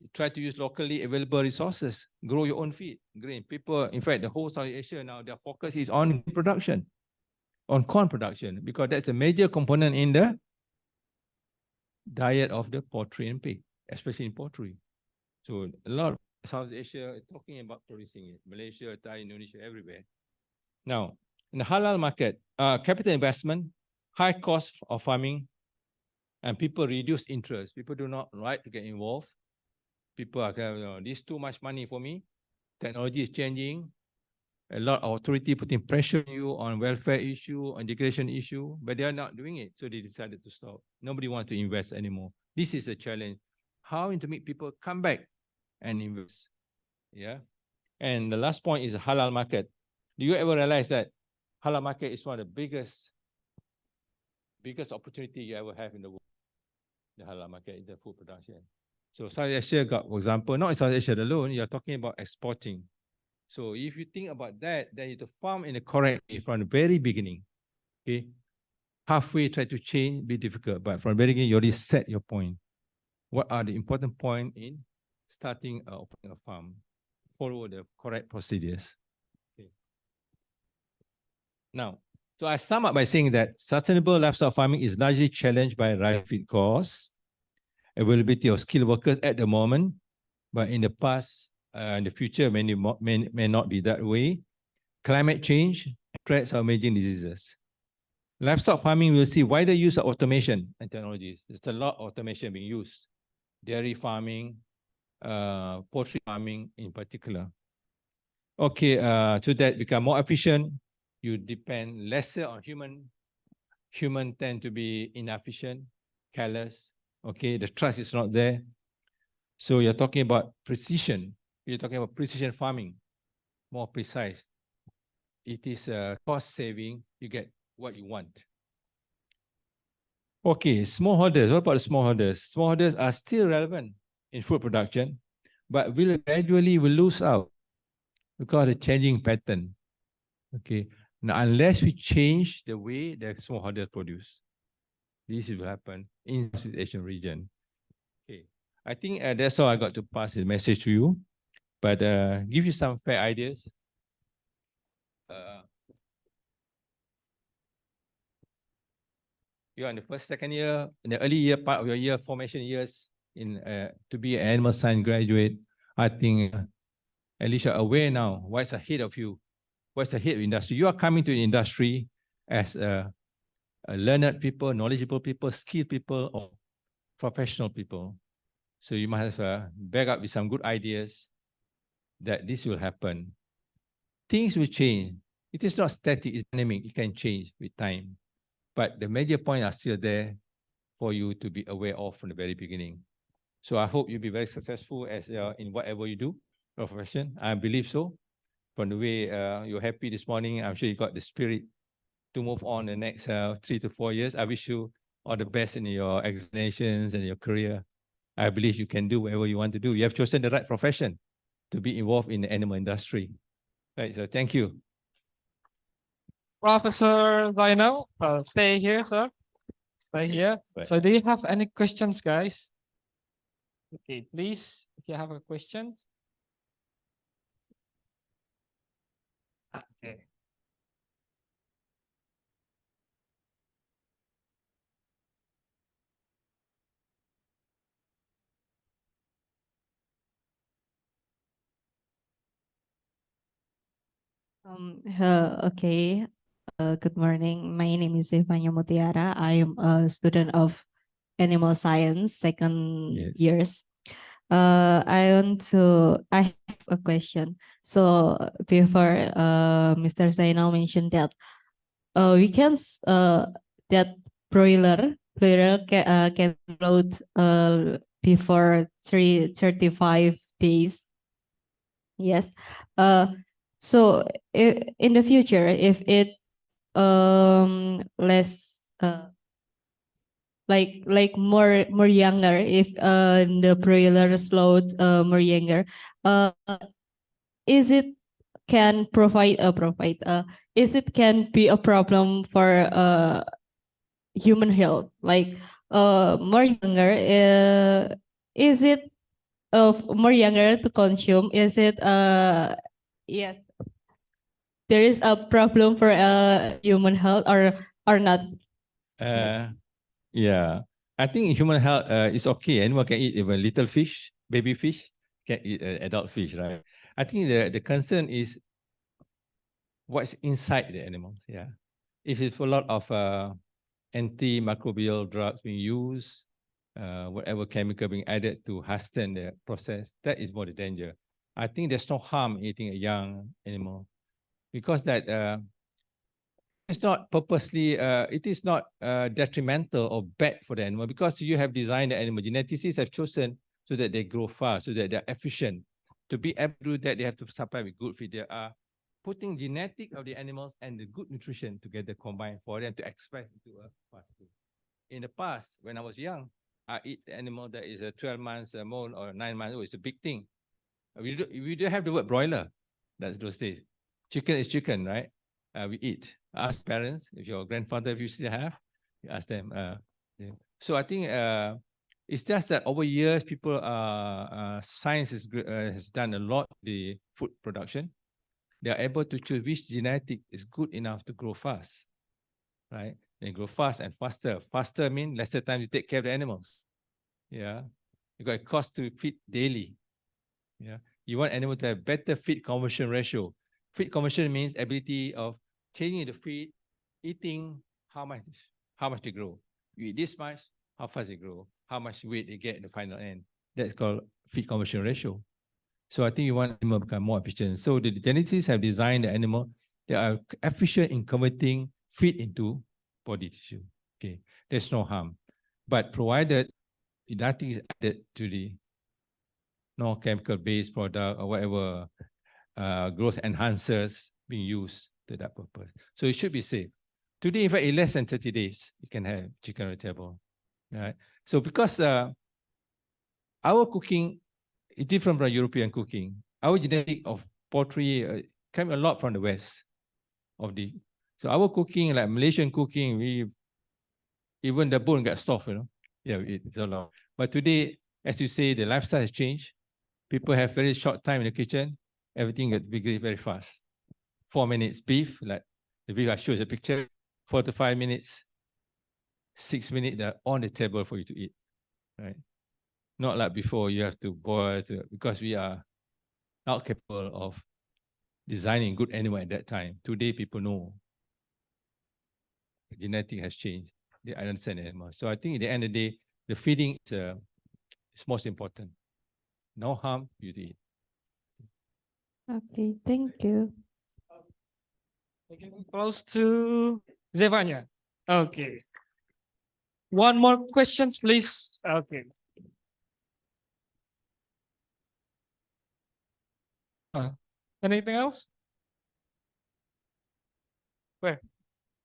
Speaker 15: you try to use locally available resources, grow your own feed, grain. People, in fact, the whole South Asia now, their focus is on production, on corn production, because that's a major component in the diet of the poultry and pig, especially in poultry. So a lot of South Asia talking about producing it. Malaysia, Thailand, Indonesia, everywhere. Now, in the halal market, capital investment, high cost of farming, and people reduce interest. People do not like to get involved. People are, this is too much money for me. Technology is changing. A lot of authority putting pressure on you on welfare issue, on integration issue, but they are not doing it. So they decided to stop. Nobody wants to invest anymore. This is a challenge. How to make people come back and invest? Yeah. And the last point is the halal market. Do you ever realize that halal market is one of the biggest opportunity you ever have in the world? The halal market in the food production. So South Asia got, for example, not South Asia alone, you're talking about exporting. So if you think about that, then you have to farm in the correct way from the very beginning. Okay. Halfway try to change, be difficult, but from the very beginning, you already set your point. What are the important points in starting opening a farm? Follow the correct procedures. Okay. Now, so I sum up by saying that sustainable livestock farming is largely challenged by rising feed costs, availability of skilled workers at the moment, but in the past, in the future, may not be that way. Climate change, threats of emerging diseases. Livestock farming will see wider use of automation and technologies. There's a lot of automation being used. Dairy farming, poultry farming in particular. Okay, to that become more efficient, you depend lesser on human. Human tend to be inefficient, careless. Okay, the trust is not there. So you're talking about precision. You're talking about precision farming, more precise. It is a cost saving. You get what you want. Okay, smallholders. What about the smallholders? Smallholders are still relevant in food production, but will gradually lose out because of the changing pattern. Okay, now unless we change the way the smallholders produce, this will happen in the Southeast Asian region. Okay, I think that's all I got to pass the message to you, but give you some fair ideas. You are in the first, second year, in the early year part of your year, formation years, in to be an animal science graduate. I think at least you're aware now what's ahead of you, what's ahead of industry. You are coming to the industry as a learned people, knowledgeable people, skilled people, or professional people. So you must back up with some good ideas that this will happen. Things will change. It is not static, it's dynamic. It can change with time. But the major points are still there for you to be aware of from the very beginning. So I hope you'll be very successful as in whatever you do, profession. I believe so. From the way you're happy this morning, I'm sure you got the spirit to move on the next 3 to 4 years. I wish you all the best in your examinations and your career. I believe you can do whatever you want to do. You have chosen the right profession to be involved in the animal industry. Right, so thank you.
Speaker 5: Professor Zainal, stay here, sir. Stay here.
Speaker 15: Right.
Speaker 5: So do you have any questions, guys? Okay, please, if you have a question. Okay.
Speaker 16: Okay. Good morning. My name is Evanya Mutiara. I am a student of animal science, second years. I have a question. So before Mr. Zainal mentioned that we can that broiler can float before 35 days. Yes. So in the future, if it less like more younger, if the broiler slowed more younger, is it can is it can be a problem for human health, like more younger, is it more younger to consume, is it yes, there is a problem for human health or not?
Speaker 15: Yeah, I think human health is okay. Anyone can eat even little fish, baby fish, can eat adult fish, right? I think the concern is what's inside the animals. Yeah, if it's a lot of antimicrobial drugs being used, whatever chemical being added to hasten the process, that is more the danger. I think there's no harm in eating a young animal because that it's not purposely, it is not detrimental or bad for the animal because you have designed the animal. Geneticists have chosen so that they grow fast, so that they're efficient. To be able to do that, they have to supply with good feed. They are putting genetic of the animals and the good nutrition together combined for them to express into a fast food. In the past, when I was young, I eat the animal that is a 12 months old or 9 months old. It's a big thing. We don't have the word broiler. That's those days. Chicken is chicken, right? We eat. Ask parents, if your grandfather, if you still have, you ask them. Yeah. So I think it's just that over years, people, science has done a lot the food production. They are able to choose which genetic is good enough to grow fast, right? They grow fast and faster. Faster means lesser time to take care of the animals. Yeah, you got a cost to feed daily. Yeah, you want animal to have better feed conversion ratio. Feed conversion means ability of changing the feed, eating how much they grow. You eat this much, how fast they grow, how much weight they get in the final end. That's called feed conversion ratio. So I think you want animal to become more efficient. So the geneticists have designed the animal that are efficient in converting feed into body tissue. Okay, there's no harm, but provided nothing is added to the no chemical based product or whatever growth enhancers being used to that purpose. So it should be safe. Today, in fact, in less than 30 days, you can have chicken on the table. Right? So because our cooking is different from European cooking, our genetic of poultry came a lot from the West of the. So our cooking, like Malaysian cooking, we even the bone got soft, you know. Yeah, we eat so long. But today, as you say, the lifestyle has changed. People have very short time in the kitchen. Everything gets bigger very fast. 4 minutes beef, like the beef I showed you a picture. 4 to 5 minutes, 6 minutes, they're on the table for you to eat, right? Not like before, you have to boil, because we are not capable of designing good animal at that time. Today, people know genetic has changed. They understand the animal. So I think at the end of the day, the feeding is most important. No harm, you to eat.
Speaker 16: Okay, thank you.
Speaker 5: Close to Zevanya. Okay. One more questions, please. Okay. Anything else? Where?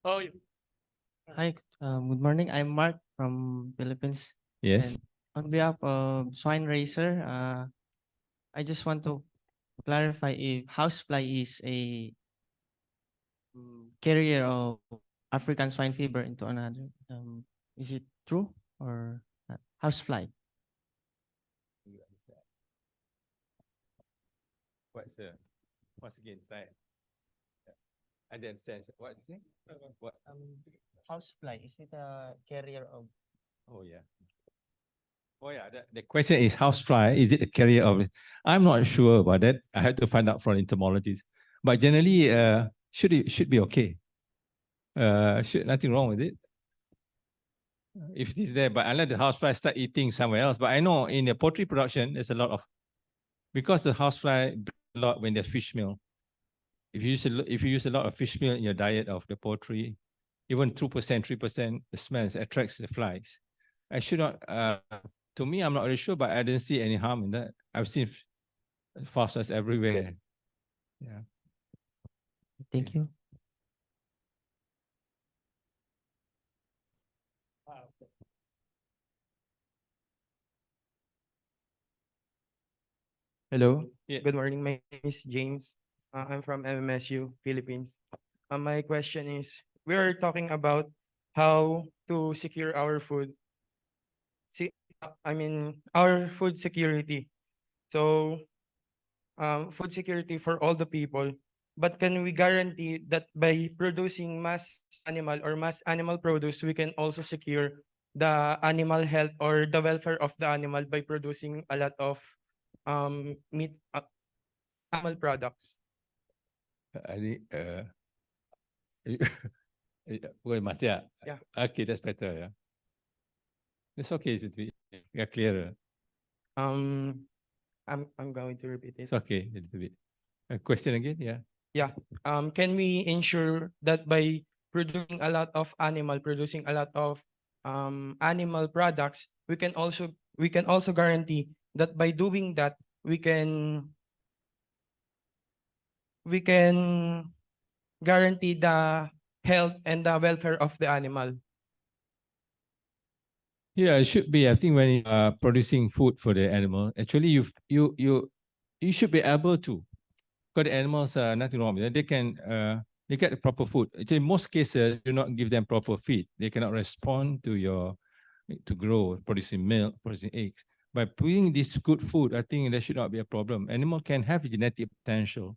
Speaker 5: Oh, you.
Speaker 17: Hi, good morning. I'm Mark from Philippines.
Speaker 15: Yes.
Speaker 17: And on behalf of Swine Racer, I just want to clarify if housefly is a carrier of African swine fever into another. Is it true or not? Housefly?
Speaker 15: Once again, right? I didn't understand. What is it? What?
Speaker 17: Housefly, is it a carrier of?
Speaker 15: Oh, yeah. Oh, yeah. The question is housefly, is it a carrier of? I'm not sure about that. I had to find out from entomologists. But generally, should be okay. Nothing wrong with it. If it is there, but unless the housefly start eating somewhere else. But I know in the poultry production, there's a lot of, because the housefly breed a lot when there's fish meal. If you use a lot of fish meal in your diet of the poultry, even 2%, 3%, the smells attracts the flies. I should not, to me, I'm not really sure, but I didn't see any harm in that. I've seen houseflies everywhere. Yeah.
Speaker 17: Thank you.
Speaker 18: Hello.
Speaker 15: Yes.
Speaker 18: Good morning. My name is James. I'm from MMSU, Philippines. My question is, we are talking about how to secure our food. Our food security. So, food security for all the people. But can we guarantee that by producing mass animal produce, we can also secure the animal health or the welfare of the animal by producing a lot of meat animal products?
Speaker 15: Well, must, yeah.
Speaker 18: Yeah.
Speaker 15: Okay, that's better. Yeah. It's okay. Yeah, clearer.
Speaker 18: I'm going to repeat it.
Speaker 15: It's okay. A little bit. A question again? Yeah.
Speaker 18: Yeah. Can we ensure that by producing a lot of animal products, we can also guarantee that by doing that we can guarantee the health and the welfare of the animal?
Speaker 15: Yeah, it should be. I think when you are producing food for the animal, actually you should be able to. Because the animals are nothing wrong with them. They get the proper food. Actually, in most cases, do not give them proper feed. They cannot respond to grow, producing milk, producing eggs. By putting this good food, I think there should not be a problem. Animal can have genetic potential.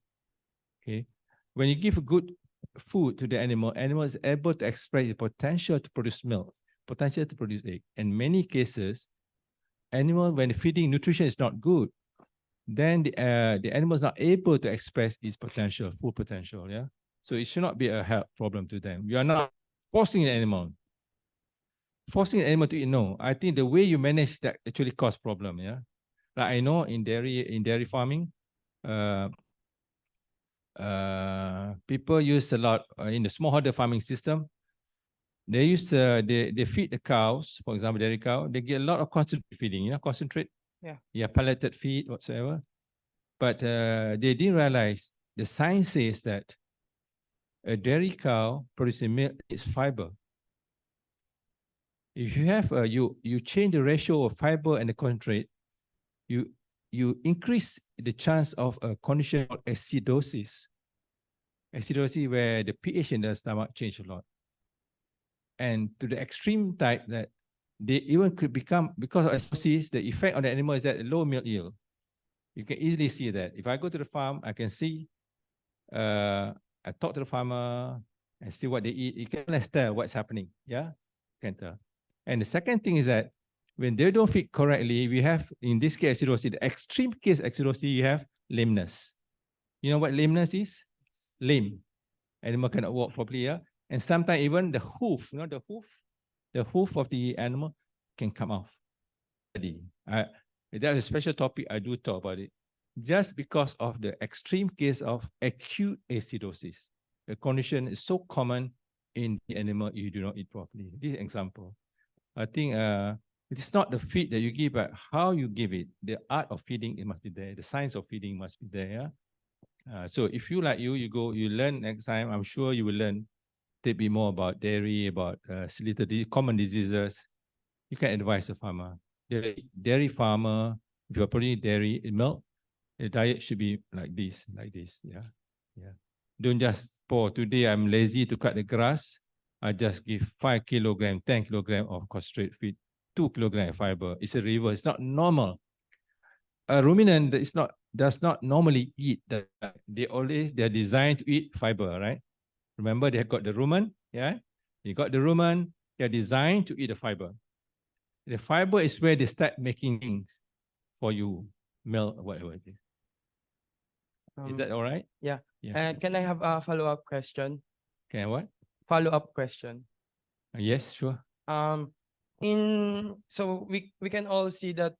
Speaker 15: Okay, when you give good food to the animal is able to express the potential to produce milk, potential to produce egg. In many cases, animal when feeding nutrition is not good, then the animal is not able to express its potential, full potential. Yeah, so it should not be a health problem to them. You are not forcing the animal. Forcing an animal to eat, no. I think the way you manage that actually cause problem. Yeah, like I know in dairy farming, people use a lot in the smallholder farming system. They feed the cows, for example, dairy cow. They get a lot of concentrate feeding. Concentrate Yeah, pelleted feed, whatsoever. But they didn't realize the science says that a dairy cow producing milk is fiber. If you have you change the ratio of fiber and the concentrate, you increase the chance of a condition called acidosis. Acidosis where the pH in the stomach change a lot. And to the extreme type that they even could become, because of acidosis, the effect on the animal is that low milk yield. You can easily see that. If I go to the farm, I can see, I talk to the farmer and see what they eat. You can less tell what's happening. Yeah, can tell. And the second thing is that when they don't feed correctly, we have, in this case, acidosis, the extreme case acidosis, you have lameness. You know what lameness is? Lame. Animal cannot walk properly. Yeah? And sometimes even the hoof, you know, the hoof of the animal can come off. That's a special topic. I do talk about it. Just because of the extreme case of acute acidosis. The condition is so common in the animal if you do not eat properly. This example. I think it's not the feed that you give, but how you give it. The art of feeding, it must be there. The science of feeding must be there. Yeah? So if you like you go, you learn next time. I'm sure you will learn a bit more about dairy, about common diseases. You can advise the farmer. The dairy farmer, if you're producing dairy milk, the diet should be like this. Yeah. Don't just pour. Today I'm lazy to cut the grass. I just give 5 kilogram, 10 kilogram of concentrate feed, 2 kilogram of fiber. It's a river. It's not normal. A ruminant does not normally eat that. They're designed to eat fiber, right? Remember, they have got the rumen, yeah? You got the rumen, they're designed to eat the fiber. The fiber is where they start making things for you, milk, whatever it is. Is that all right?
Speaker 18: Yeah.
Speaker 15: Yeah.
Speaker 18: And can I have a follow-up question?
Speaker 15: Can I what?
Speaker 18: Follow-up question.
Speaker 15: Yes, sure.
Speaker 18: So we can all see that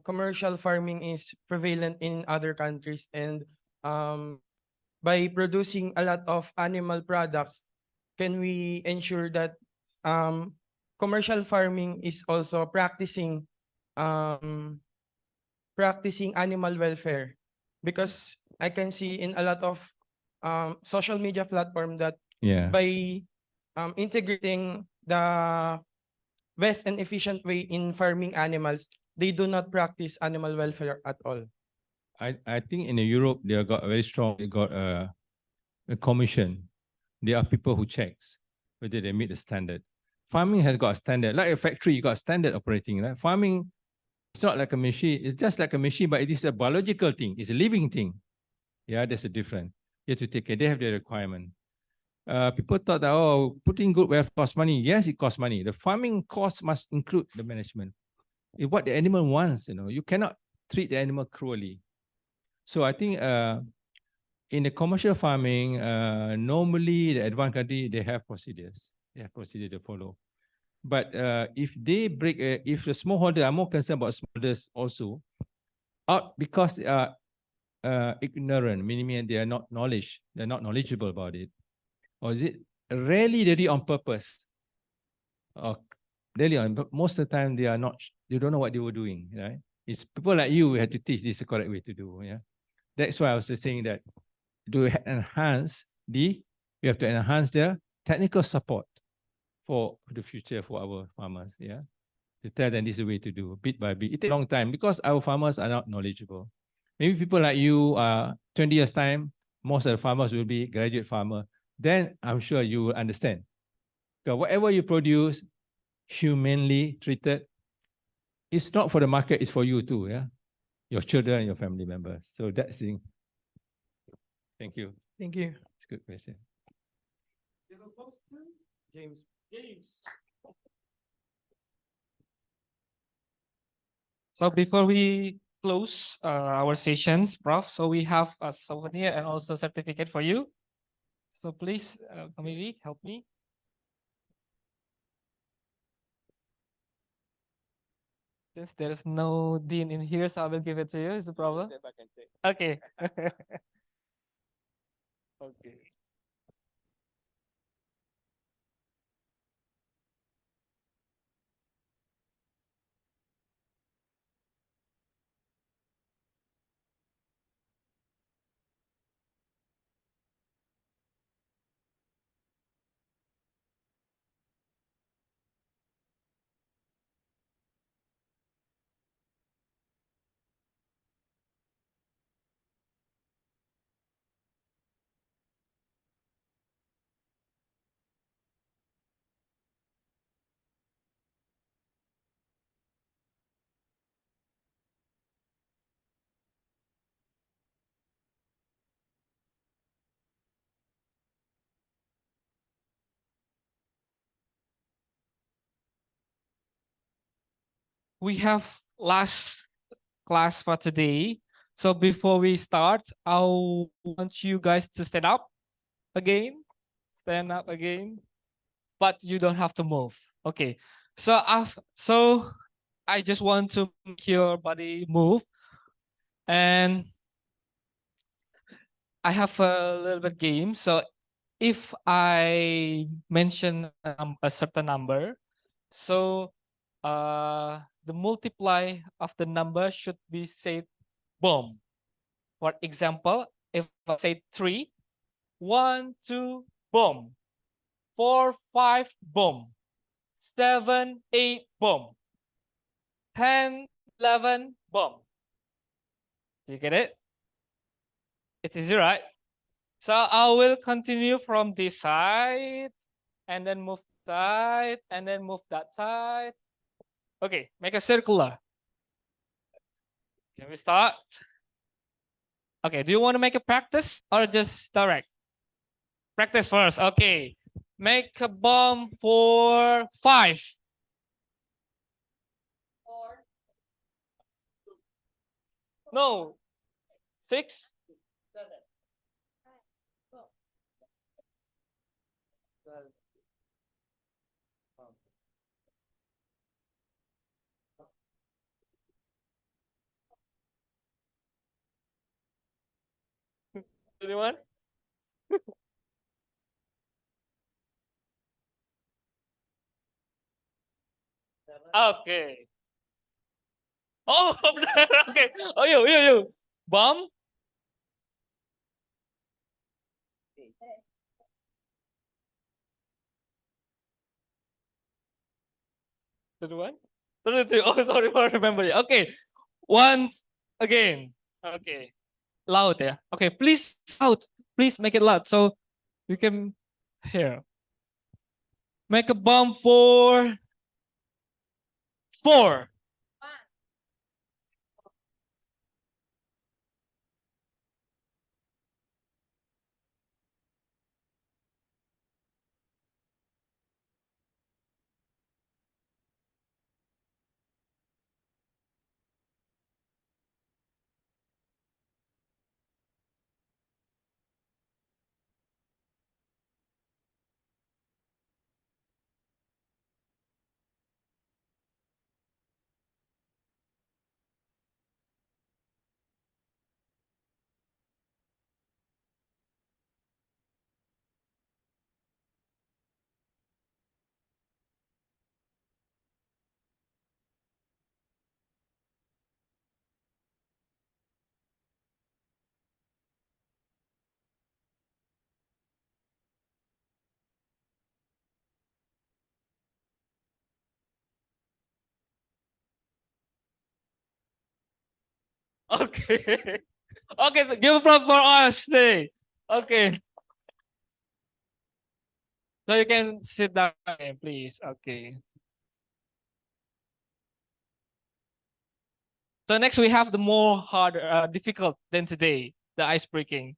Speaker 18: commercial farming is prevalent in other countries, and by producing a lot of animal products, can we ensure that commercial farming is also practicing animal welfare? Because I can see in a lot of social media platform that by integrating the best and efficient way in farming animals, they do not practice animal welfare at all.
Speaker 15: I think in Europe, they got very strong, they got a commission. There are people who checks whether they meet the standard. Farming has got a standard. Like a factory, you got a standard operating. Right? Farming, it's not like a machine. It's just like a machine, but it is a biological thing. It's a living thing. Yeah, there's a difference. You have to take care. They have their requirement. People thought that, oh, putting good welfare costs money. Yes, it costs money. The farming cost must include the management. It's what the animal wants, you know. You cannot treat the animal cruelly. So I think in the commercial farming, normally the advanced country, they have procedures. They have procedures to follow. But if they break, if the smallholder are more concerned about smallholders also, because they are ignorant, meaning they are not knowledgeable about it, or is it rarely they do it on purpose? Or really, most of the time they are not. They don't know what they were doing, right? It's people like you who have to teach this is the correct way to do. Yeah, that's why I was just saying that we have to enhance their technical support for the future for our farmers. Yeah, to tell them this is the way to do bit by bit. It takes a long time because our farmers are not knowledgeable. Maybe people like you, 20 years time, most of the farmers will be graduate farmer. Then I'm sure you will understand. Because whatever you produce, humanly treated, it's not for the market, it's for you too, yeah? Your children and your family members. So that's the thing. Thank you.
Speaker 18: Thank you.
Speaker 15: It's a good question.
Speaker 18: James.
Speaker 5: So before we close our sessions, Prof, so we have a souvenir and also certificate for you. So please, maybe help me. Since there's no dean in here, so I will give it to you. Is the problem? Okay. Okay. we have last class for today. So before we start, I want you guys to stand up again. Stand up again. But you don't have to move. Okay. So I just want to make your body move. And I have a little bit game. So if I mention a certain number, so the multiply of the number should be said boom. For example, if I say 3, 1, 2, boom. 4, 5, boom. 7, 8, boom. 10, 11, boom. Do you get it? It is right. So I will continue from this side and then move side and then move that side. Okay, make a circular. Can we start? Okay, do you want to make a practice or just direct? Practice first. Okay. Make a bomb for 5. 4. No. 6. 7. 21. Okay. Oh, okay. Oh, you. Bomb. 31. 33. Oh, sorry for remembering. Okay. Once again. Okay. Loud, yeah. Okay, please loud. Please make it loud so we can hear. Make a bomb for 4. Okay. Okay, give a applause for us today. Okay. So you can sit down, please. Okay. So next we have the more harder, difficult than today, the ice breaking.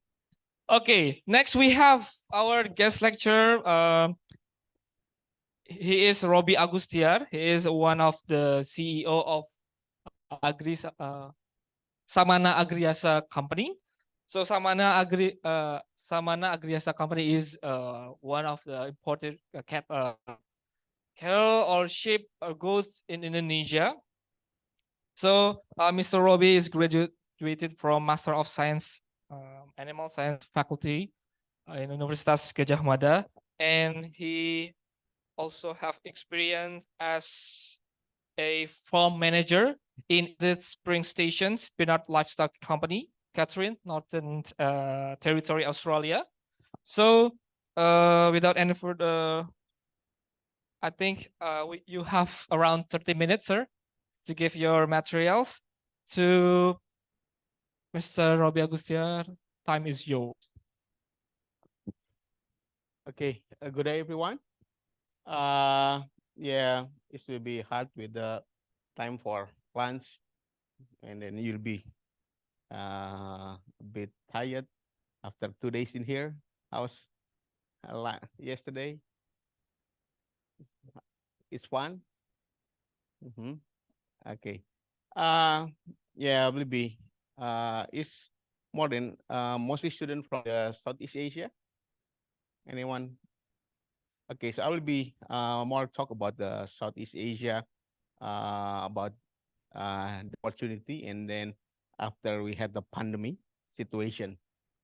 Speaker 5: Okay, next we have our guest lecturer. He is Robi Agustiar. He is one of the CEO of Agri, Samana Agri Yasa company. So Samana Agri Yasa company is one of the imported cattle or sheep or goats in Indonesia. So Mr. Robi is graduated from Master of Science, Animal Science faculty in Universitas Gadjah Mada, and he also have experience as a farm manager in the Spring Stations Peanut Livestock Company, Catherine, Northern Territory, Australia. So without any further, I think you have around 30 minutes, sir, to give your materials to Mr. Robi Agustiar. Time is yours.
Speaker 19: Okay, good day, everyone. Yeah, it will be hard with the time for lunch, and then you'll be a bit tired after 2 days in here. How's yesterday? It's fun. Okay. Yeah, will be. Is more than mostly student from the Southeast Asia. Anyone? Okay, so I will be more talk about the Southeast Asia, about the opportunity, and then after we had the pandemic situation.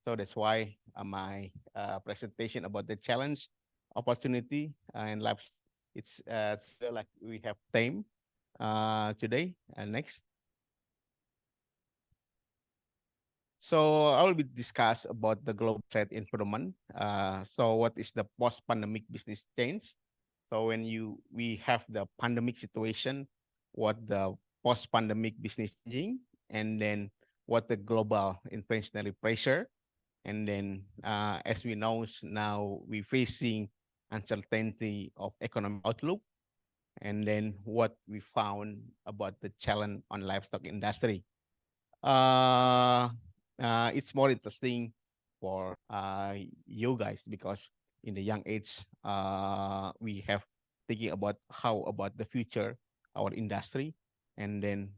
Speaker 19: So that's why my presentation about the challenge, opportunity, and life. It's still like we have time today. And next. So I will be discuss about the global trade environment. So what is the post-pandemic business change? So when we have the pandemic situation, what the post-pandemic business changing, and then what the global inflationary pressure, and then as we know now we facing uncertainty of economic outlook, and then what we found about the challenge on livestock industry. uh, it's more interesting for you guys because in the young age, we have thinking about how about the future, our industry, and then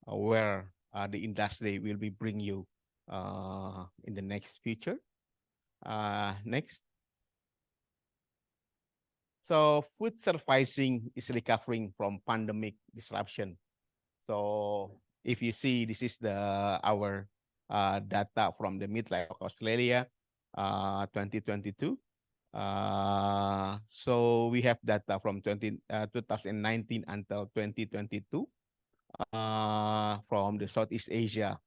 Speaker 19: where the industry will be bring you in the next future. Next. So food servicing is recovering from pandemic disruption. So if you see, this is the our data from the midlife of Australia, 2022. So we have data from 2019 until 2022 from the Southeast Asia.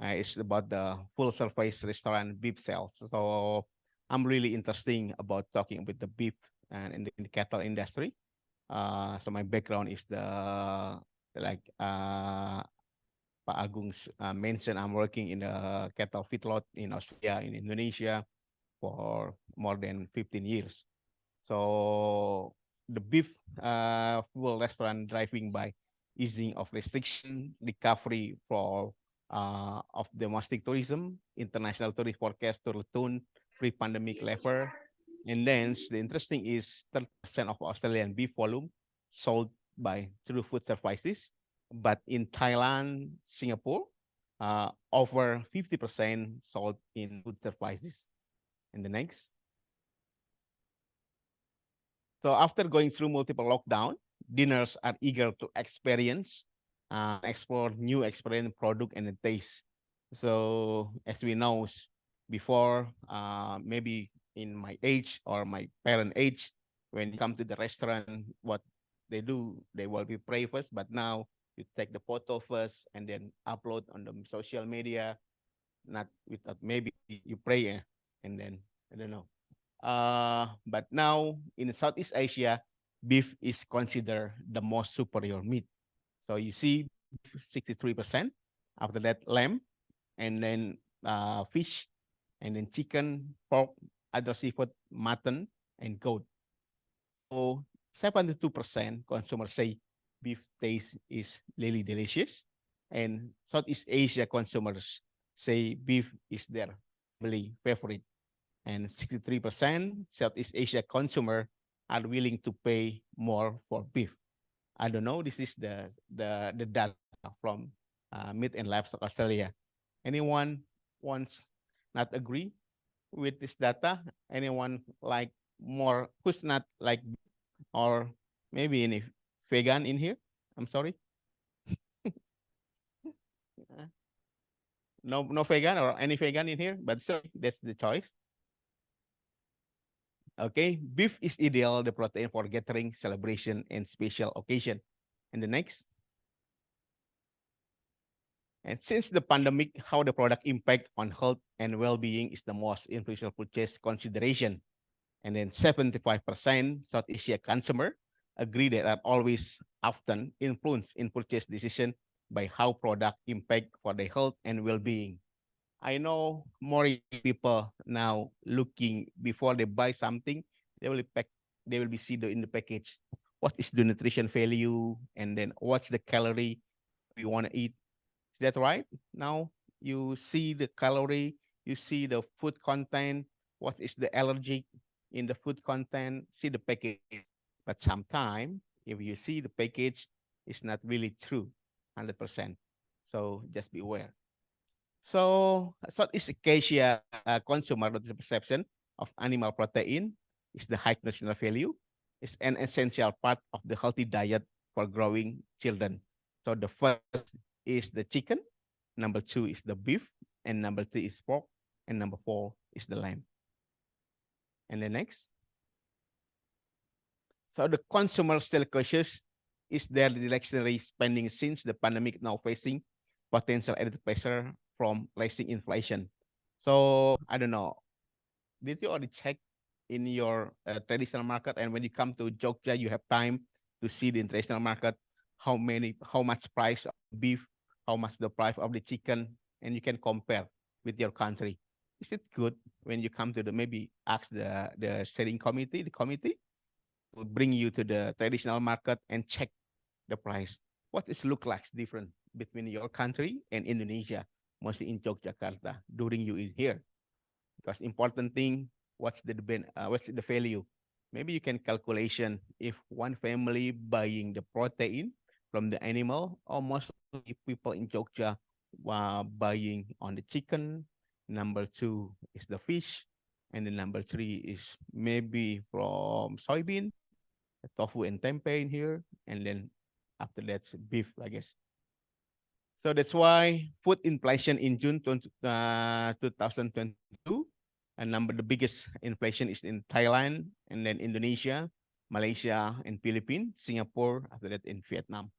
Speaker 19: It's about the full service restaurant beef sales. So I'm really interested about talking about the beef and in the cattle industry. So my background is the like Pak Agung mentioned, I'm working in the cattle feedlot in Australia, in Indonesia for more than 15 years. So the beef full restaurant driving by easing of restriction, recovery for of domestic tourism, international tourist forecast to return pre-pandemic level. And then the interesting is 30% of Australian beef volume sold by through food services. But in Thailand, Singapore, over 50% sold in food services. And the next. So after going through multiple lockdown, dinners are eager to experience, explore new experience, product, and the taste. So as we know, before, maybe in my age or my parent age, when you come to the restaurant, what they do, they will be pray first, but now you take the photo first and then upload on the social media, not without maybe you pray and then I don't know. But now in Southeast Asia, beef is considered the most superior meat. So you see 63%, after that lamb, and then fish, and then chicken, pork, other seafood, mutton, and goat. So 72% consumers say beef taste is really delicious, and Southeast Asia consumers say beef is their really favorite, and 63% Southeast Asia consumer are willing to pay more for beef. I don't know. This is the data from Meat and Livestock Australia. Anyone wants not agree with this data? Anyone like more who's not like, or maybe any vegan in here? I'm sorry. No vegan or any vegan in here, but sorry, that's the choice. Okay, beef is ideal, the protein for gathering, celebration, and special occasion. And the next. And since the pandemic, how the product impact on health and well-being is the most influential purchase consideration. And then 75% South Asia consumer agree that are always often influenced in purchase decision by how product impact for their health and well-being. I know more people now looking before they buy something, they will be see in the package what is the nutrition value, and then what's the calorie we want to eat. Is that right? Now you see the calorie, you see the food content, what is the allergic in the food content, see the package. But sometimes if you see the package, is not really true 100%. So just be aware. So Southeast Asia consumer perception of animal protein is the high nutritional value. Is an essential part of the healthy diet for growing children. So the first is the chicken, number 2 is the beef, and number 3 is pork, and number 4 is the lamb. And the next. So the consumer still cautious is their discretionary spending since the pandemic now facing potential added pressure from rising inflation. So I don't know, did you already check in your traditional market? And when you come to Jogja, you have time to see the international market, how much price of beef, how much the price of the chicken, and you can compare with your country. Is it good when you come to maybe ask the selling committee, the committee will bring you to the traditional market and check the price. What is look like different between your country and Indonesia, mostly in Yogyakarta during you in here? Because important thing, what's the value? Maybe you can calculation if one family buying the protein from the animal, or most people in Jogja buying on the chicken. Number 2 is the fish, and the number 3 is maybe from soybean, tofu and tempeh in here, and then after that's beef, I guess. So that's why food inflation in June 2022, and the biggest inflation is in Thailand, and then Indonesia, Malaysia, and Philippines, Singapore, after that in Vietnam.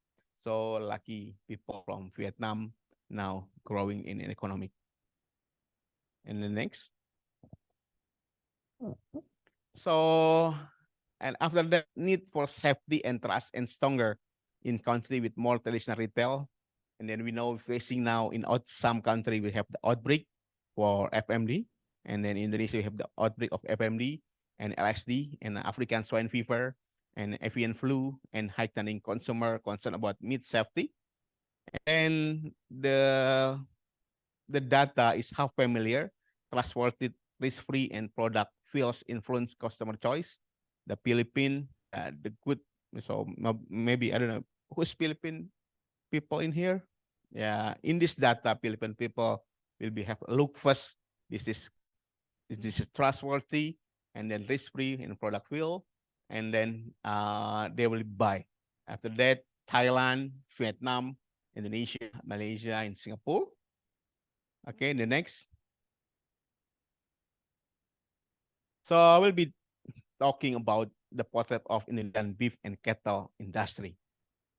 Speaker 19: So lucky people from Vietnam now growing in an economic. And the next. So, and after that, need for safety and trust and stronger in country with more traditional retail. And then we know facing now in some country, we have the outbreak for FMD. And then in Indonesia, we have the outbreak of FMD and LSD and African swine fever and avian flu and heightening consumer concern about meat safety. And the data is how familiar, trustworthy, risk-free, and product feels influence customer choice. The Philippine, the good, so maybe, I don't know, who's Philippine people in here? Yeah, in this data, Philippine people will have look first. This is trustworthy, and then risk-free in product feel, and then they will buy. After that, Thailand, Vietnam, Indonesia, Malaysia, and Singapore. Okay, the next. So I will be talking about the portrait of Indonesian beef and cattle industry.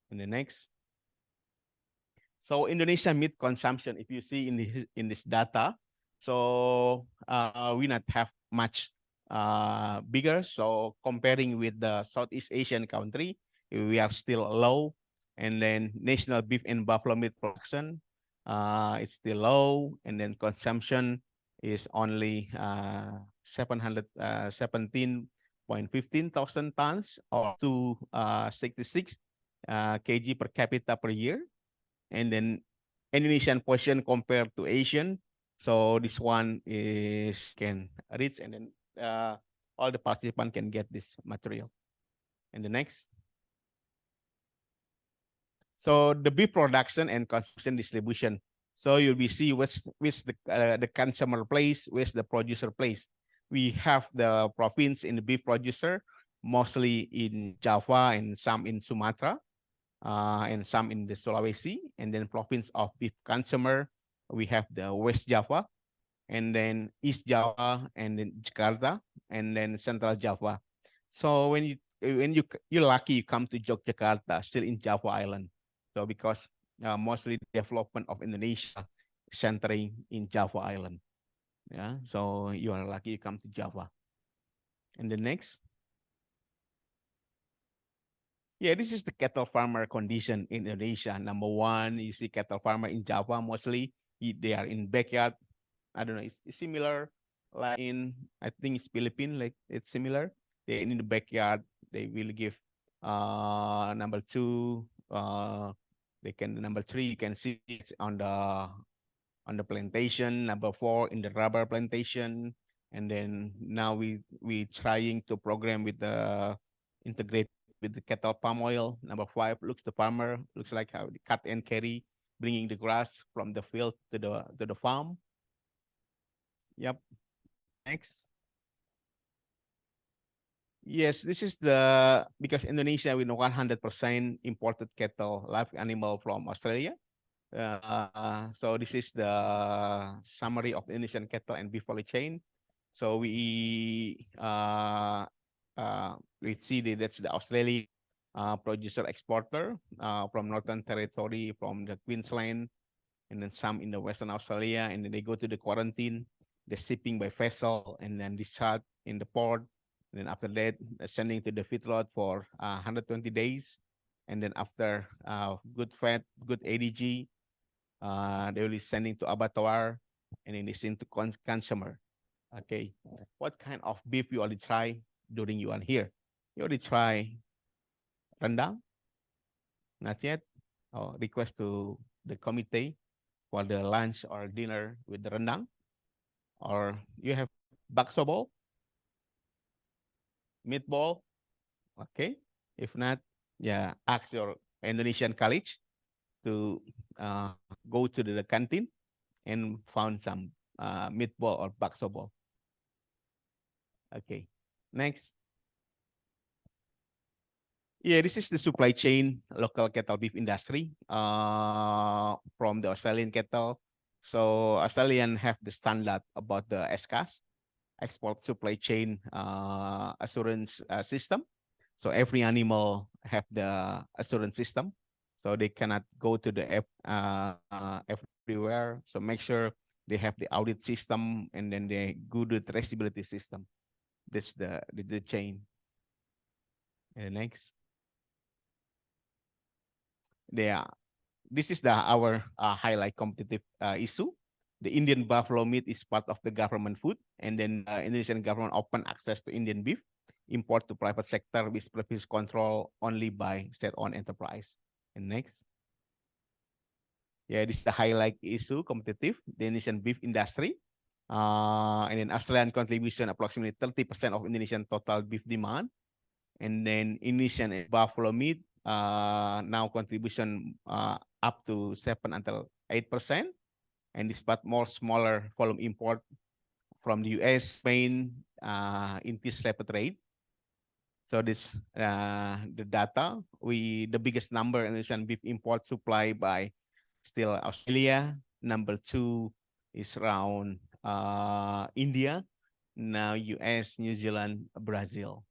Speaker 19: In the next. So Indonesian meat consumption, if you see in this data, so we not have much bigger. So comparing with the Southeast Asian country, we are still low. And then national beef and buffalo meat production, it's still low. And then consumption is only 17.15 thousand tons, or 266 kg per capita per year. And then Indonesian portion compared to Asian. So this one is can reach, and then all the participants can get this material. And the next. So the beef production and consumption distribution. So you'll be see which the consumer place, where's the producer place. We have the province in the beef producer, mostly in Java and some in Sumatra, and some in the Sulawesi. And then province of beef consumer, we have the West Java, and then East Java, and then Jakarta, and then Central Java. So when you're lucky, you come to Yogyakarta, still in Java Island. So because mostly development of Indonesia centering in Java Island. Yeah, so you are lucky you come to Java. And the next. Yeah, this is the cattle farmer condition in Indonesia. Number one, you see cattle farmer in Java, mostly they are in backyard. I don't know, it's similar like in, I think it's Philippines, like it's similar. They're in the backyard, they will give number 2, number 3, you can see it's on the plantation, number 4 in the rubber plantation. And then now we trying to program with the integrated with the cattle palm oil. Number 5, looks the farmer, looks like how they cut and carry, bringing the grass from the field to the farm. Yep. Next. Yes, this is the, because Indonesia we know 100% imported cattle, live animal from Australia. So this is the summary of the Indonesian cattle and beef value chain. So we see that's the Australian producer exporter from Northern Territory, from the Queensland, and then some in the Western Australia, and then they go to the quarantine, the shipping by vessel, and then discharge in the port. And then after that, sending to the feedlot for 120 days. And then after good fat, good ADG, they will be sending to abattoir, and then they send to consumer. Okay, what kind of beef you already try during you are here? You already try rendang? Not yet? Oh, request to the committee for the lunch or dinner with the rendang? Or you have bakso ball? Meatball? Okay. If not, yeah, ask your Indonesian college to go to the canteen and found some meatball or bakso ball. Okay. Next. Yeah, this is the supply chain, local cattle beef industry from the Australian cattle. So Australian have the standard about the SCAS, export supply chain assurance system. So every animal have the assurance system. So they cannot go to the everywhere. So make sure they have the audit system, and then they go to the traceability system. That's the chain. And the next. There, this is our highlight competitive issue. The Indian buffalo meat is part of the government food, and then Indonesian government open access to Indian beef import to private sector with previous control only by state-owned enterprise. And next. Yeah, this is the highlight issue competitive, the Indonesian beef industry. And then Australian contribution approximately 30% of Indonesian total beef demand. And then Indonesian buffalo meat now contribution up to 7 until 8%, and despite more smaller volume import from the US, Spain, in this rapid rate. So this the data, the biggest number in Indonesian beef import supply by still Australia. Number 2 is around India, now US, New Zealand, Brazil.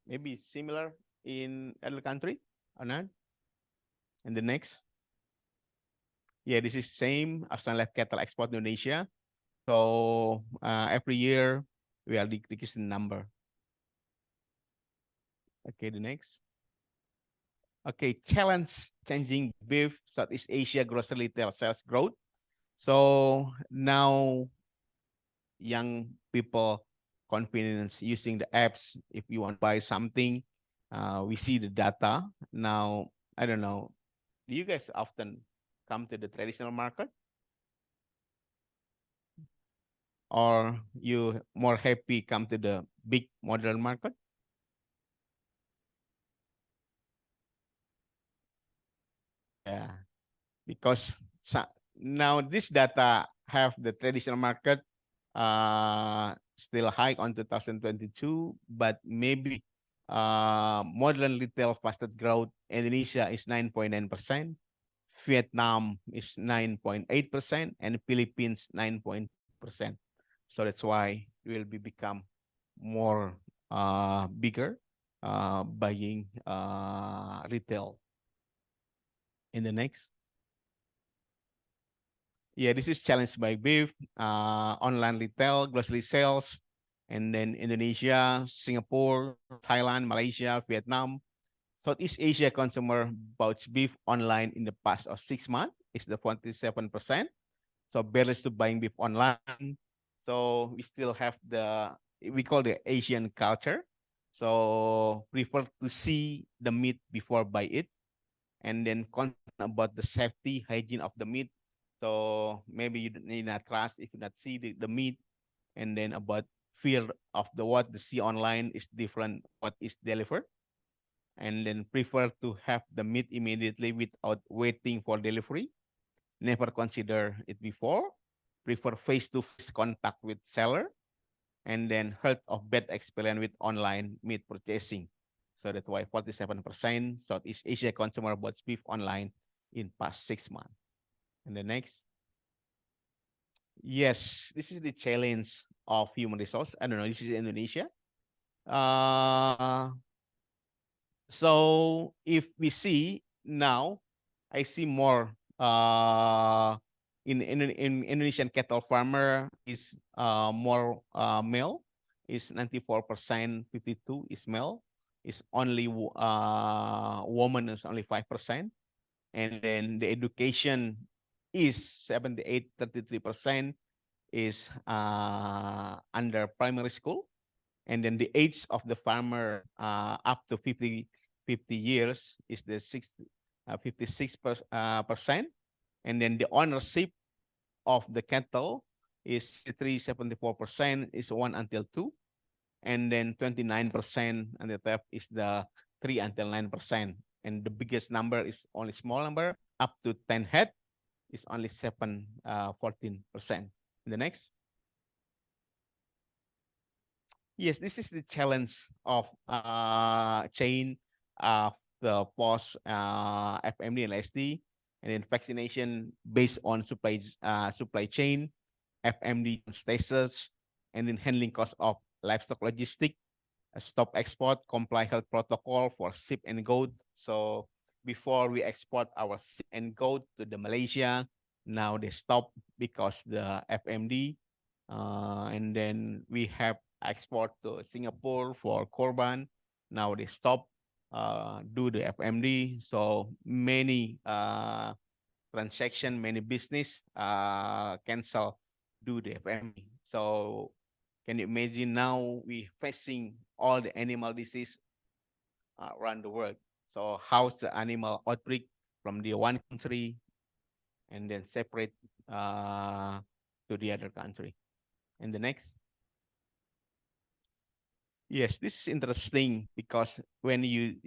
Speaker 19: Maybe similar in other country or not? And the next. Yeah, this is same Australian live cattle export to Indonesia. So every year we are decreasing number. Okay, the next. Okay, challenge changing beef Southeast Asia grocery retail sales growth. So now young people convenience using the apps. If you want to buy something, we see the data now. I don't know, do you guys often come to the traditional market, or you more happy come to the big modern market? Yeah, because now this data have the traditional market still high on 2022, but maybe modern retail fastest growth. Indonesia is 9.9%, Vietnam is 9.8%, and Philippines 9.2%. So that's why it will become more bigger buying retail. In the next. Yeah, this is challenged by beef, online retail, grocery sales, and then Indonesia, Singapore, Thailand, Malaysia, Vietnam. Southeast Asia consumer bought beef online in the past of 6 months is the 47%. So barriers to buying beef online. So we still have we call the Asian culture. So prefer to see the meat before buy it, and then concern about the safety, hygiene of the meat. So maybe you need not trust if you not see the meat, and then about fear of the what the see online is different what is delivered, and then prefer to have the meat immediately without waiting for delivery. Never consider it before. Prefer face-to-face contact with seller, and then heard of bad experience with online meat purchasing. So that's why 47% Southeast Asia consumer bought beef online in past 6 months. And the next. Yes, this is the challenge of human resource. I don't know, this is Indonesia. So if we see now, I see more in Indonesian cattle farmer is more male, is 94%, 52 is male, is only woman is only 5%, and then the education is 78, 33% is under primary school, and then the age of the farmer up to 50 years is the 56%, and then the ownership of the cattle is 74% is 1 until 2, and then 29% and the theft is the 3 until 9%, and the biggest number is only small number up to 10 head is only 14%. The next. Yes, this is the challenge of chain of the post FMD and SD, and then vaccination based on supply chain, FMD status, and then handling cost of livestock logistic, stop export, comply health protocol for sheep and goat. So before we export our sheep and goat to the Malaysia, now they stop because the FMD, and then we have export to Singapore for korban. Now they stop do the FMD. So many transaction, many business cancel do the FMD. So can you imagine now we facing all the animal disease around the world? So how's the animal outbreak from the one country and then separate to the other country? And the next. Yes, this is interesting because when you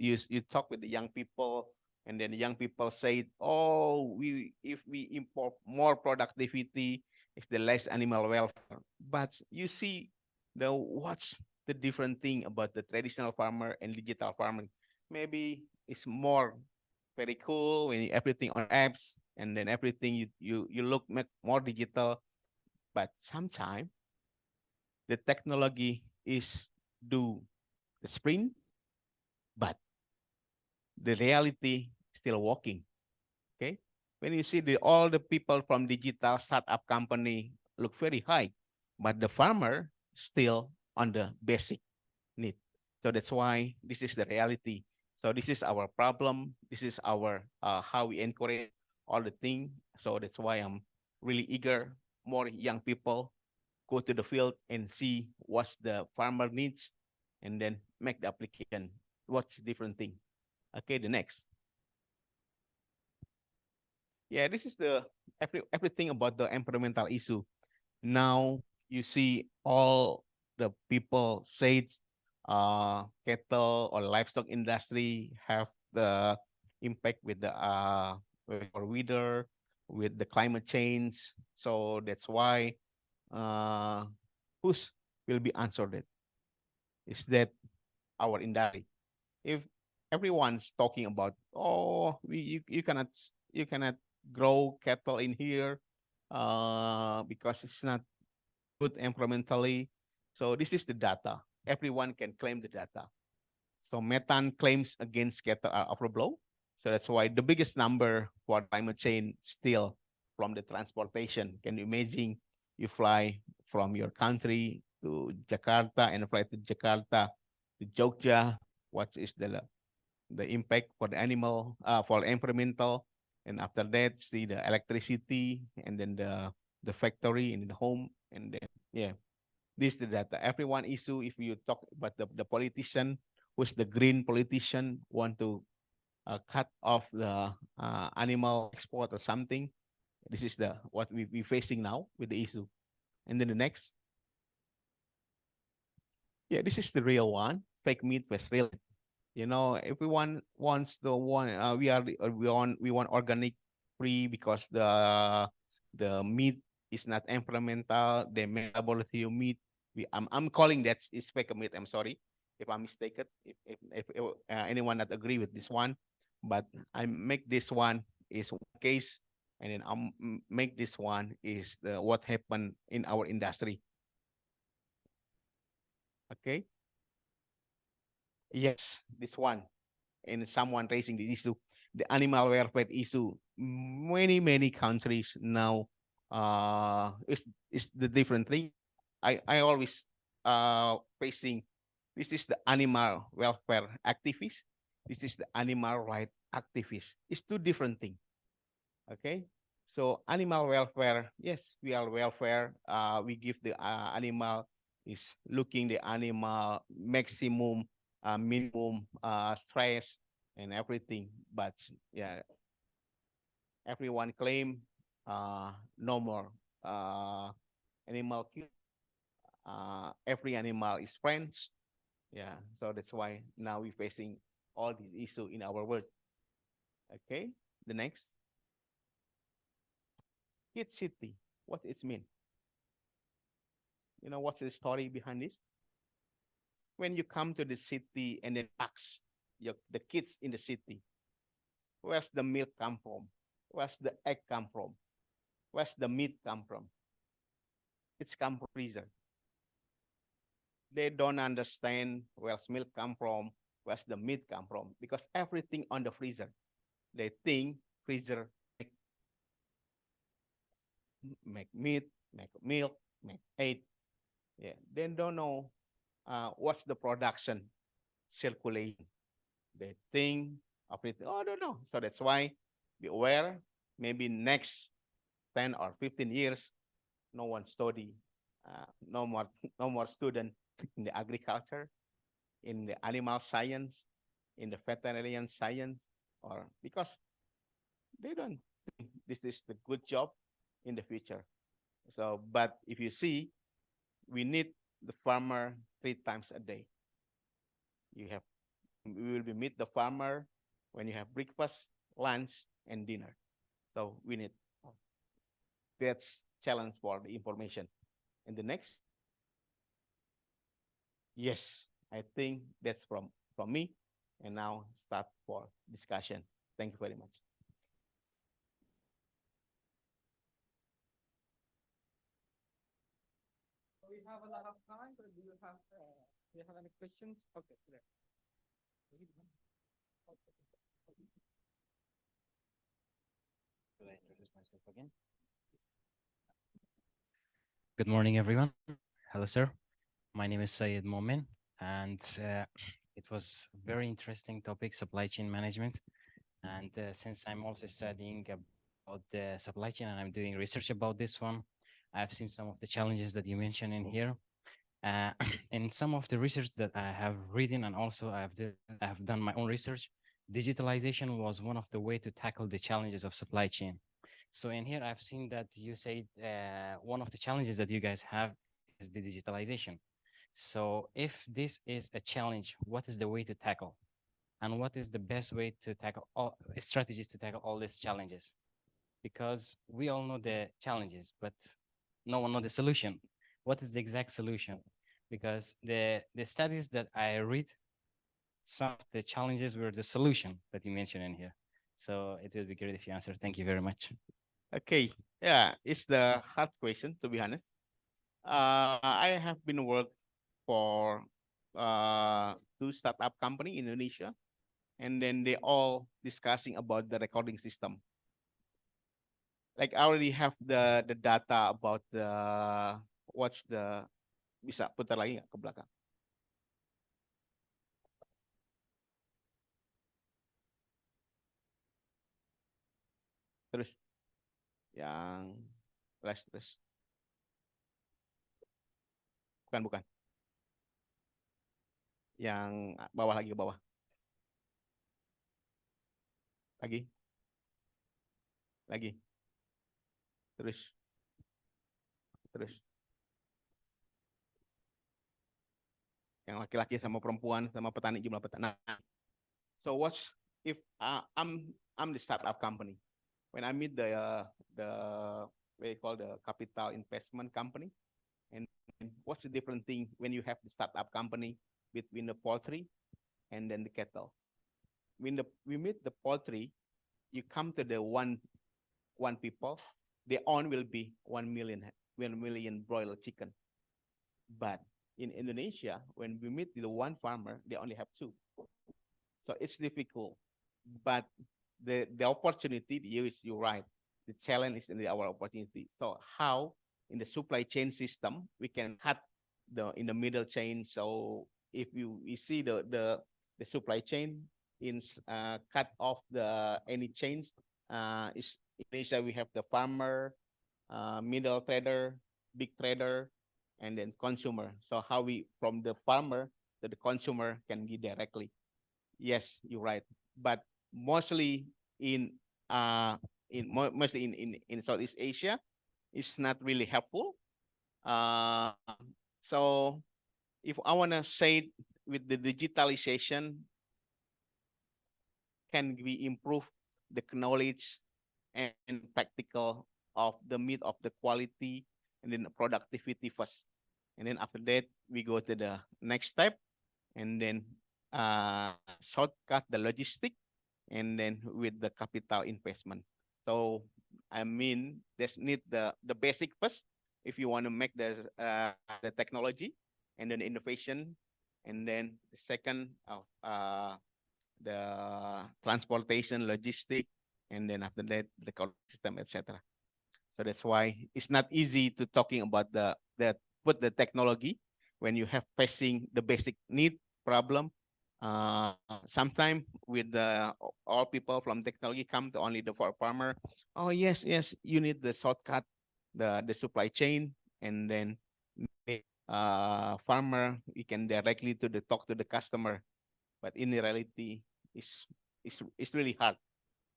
Speaker 19: talk with the young people, and then the young people say, "Oh, if we import more productivity, it's the less animal welfare." But you see, what's the different thing about the traditional farmer and digital farming? Maybe it's more very cool when everything on apps, and then everything you look more digital, but sometimes the technology is do the sprint, but the reality still walking. Okay, when you see all the people from digital startup company look very high, but the farmer still on the basic need. So that's why this is the reality. So this is our problem. This is our how we encourage all the thing. So that's why I'm really eager more young people go to the field and see what the farmer needs, and then make the application. What's different thing? Okay, the next. Yeah, this is the everything about the environmental issue. Now you see all the people say cattle or livestock industry have the impact with the weather, with the climate change. So that's why who's will be answered it? Is that our industry? If everyone's talking about, oh, you cannot grow cattle in here because it's not good environmentally. So this is the data. Everyone can claim the data. So methane claims against cattle are overblown. So that's why the biggest number for climate change still from the transportation. Can you imagine you fly from your country to Jakarta and fly to Jakarta to Jogja? What is the impact for the animal, for environmental, and after that see the electricity, and then the factory and the home, and then yeah, this is the data. Everyone issue. If you talk about the politician, who's the green politician want to cut off the animal export or something, this is the what we facing now with the issue. And then the next. Yeah, this is the real one. Fake meat was real. You know, everyone wants the one. We want organic free because the meat is not environmental. The metabolism of meat. I'm calling that is fake meat. I'm sorry if I'm mistaken. If anyone not agree with this one, but I make this one is one case, and then make this one is the what happened in our industry. Okay. Yes, this one. And someone raising the issue, the animal welfare issue. Many countries now is the different thing. I always facing this is the animal welfare activist. This is the animal right activist. It's two different things. Okay. So animal welfare, yes, we are welfare. We give the animal is looking the animal maximum, minimum stress and everything. But yeah, everyone claim no more animal kill. Every animal is friends. Yeah, so that's why now we're facing all these issues in our world. Okay, the next. Kid city, what it mean? You know what's the story behind this? When you come to the city and then ask the kids in the city, where's the milk come from? Where's the egg come from? Where's the meat come from? It's come from freezer. They don't understand where's milk come from, where's the meat come from, because everything on the freezer. They think freezer make meat, make milk, make egg. Yeah, they don't know what's the production circulating. They think of it, oh, I don't know. So that's why be aware, maybe next 10 or 15 years, no one study, no more no more student in the agriculture, in the animal science, in the veterinarian science, or because they don't think this is the good job in the future. So, but if you see, we need the farmer 3 times a day. We will be meet the farmer when you have breakfast, lunch, and dinner. So we need that's challenge for the information. And the next, yes, I think that's from me. And now start for discussion. Thank you very much.
Speaker 5: We have a lot of time. So do you have any questions? Okay, there.
Speaker 20: Do I introduce myself again? Good morning, everyone. Hello, sir. My name is Syed Momin, and it was a very interesting topic, supply chain management. And since I'm also studying about the supply chain and I'm doing research about this one, I've seen some of the challenges that you mentioned in here. In some of the research that I have reading, and also I have done my own research, digitalization was one of the way to tackle the challenges of supply chain. So in here, I've seen that you said one of the challenges that you guys have is the digitalization. So if this is a challenge, what is the way to tackle? And what is the best way to tackle all strategies to tackle all these challenges? Because we all know the challenges, but no one knows the solution. What is the exact solution? Because the studies that I read, some of the challenges were the solution that you mentioned in here. So it would be great if you answer. Thank you very much.
Speaker 19: Okay, yeah, it's the hard question to be honest. I have been work for two startup company in Indonesia, and then they all discussing about the recording system. Like I already have the data about the what's the bisa putar lagi nggak ke belakang? Terus yang last terus. Bukan. Yang bawah lagi ke bawah. Lagi. Lagi. Terus. Terus. yang laki-laki sama perempuan sama petani jumlah petani. So what's if I'm the startup company, when I meet the what you call the capital investment company, and what's the different thing when you have the startup company between the poultry and then the cattle? When we meet the poultry, you come to the one people, the own will be 1 million broiler chicken. But in Indonesia, when we meet the one farmer, they only have 2. So it's difficult. But the opportunity, you're right. The challenge is in our opportunity. So how in the supply chain system we can cut in the middle chain. So if we see the supply chain cut off any chains, is in Asia we have the farmer, middle trader, big trader, and then consumer. So how we from the farmer to the consumer can be directly. Yes, you're right. But mostly mostly in Southeast Asia, it's not really helpful. So if I want to say with the digitalization, can we improve the knowledge and practical of the meat of the quality and then the productivity first, and then after that we go to the next step, and then shortcut the logistic, and then with the capital investment. So I mean, there's need the basic first if you want to make the technology and then innovation, and then the second of the transportation logistic, and then after that the system, etc. So that's why it's not easy to talking about the put the technology when you have facing the basic need problem. Sometimes with all people from technology come to only the farmer. Oh yes, you need the shortcut, the supply chain, and then farmer you can directly talk to the customer. But in reality, it's really hard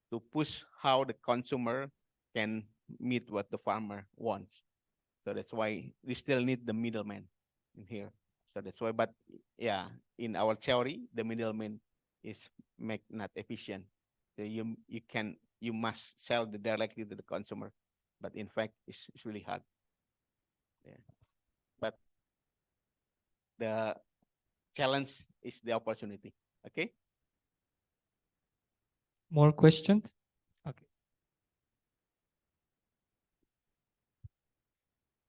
Speaker 19: to push how the consumer can meet what the farmer wants. So that's why we still need the middleman in here. So that's why, but yeah, in our theory, the middleman is not efficient. So you must sell directly to the consumer, but in fact, it's really hard. Yeah, but the challenge is the opportunity. Okay.
Speaker 5: More questions? Okay.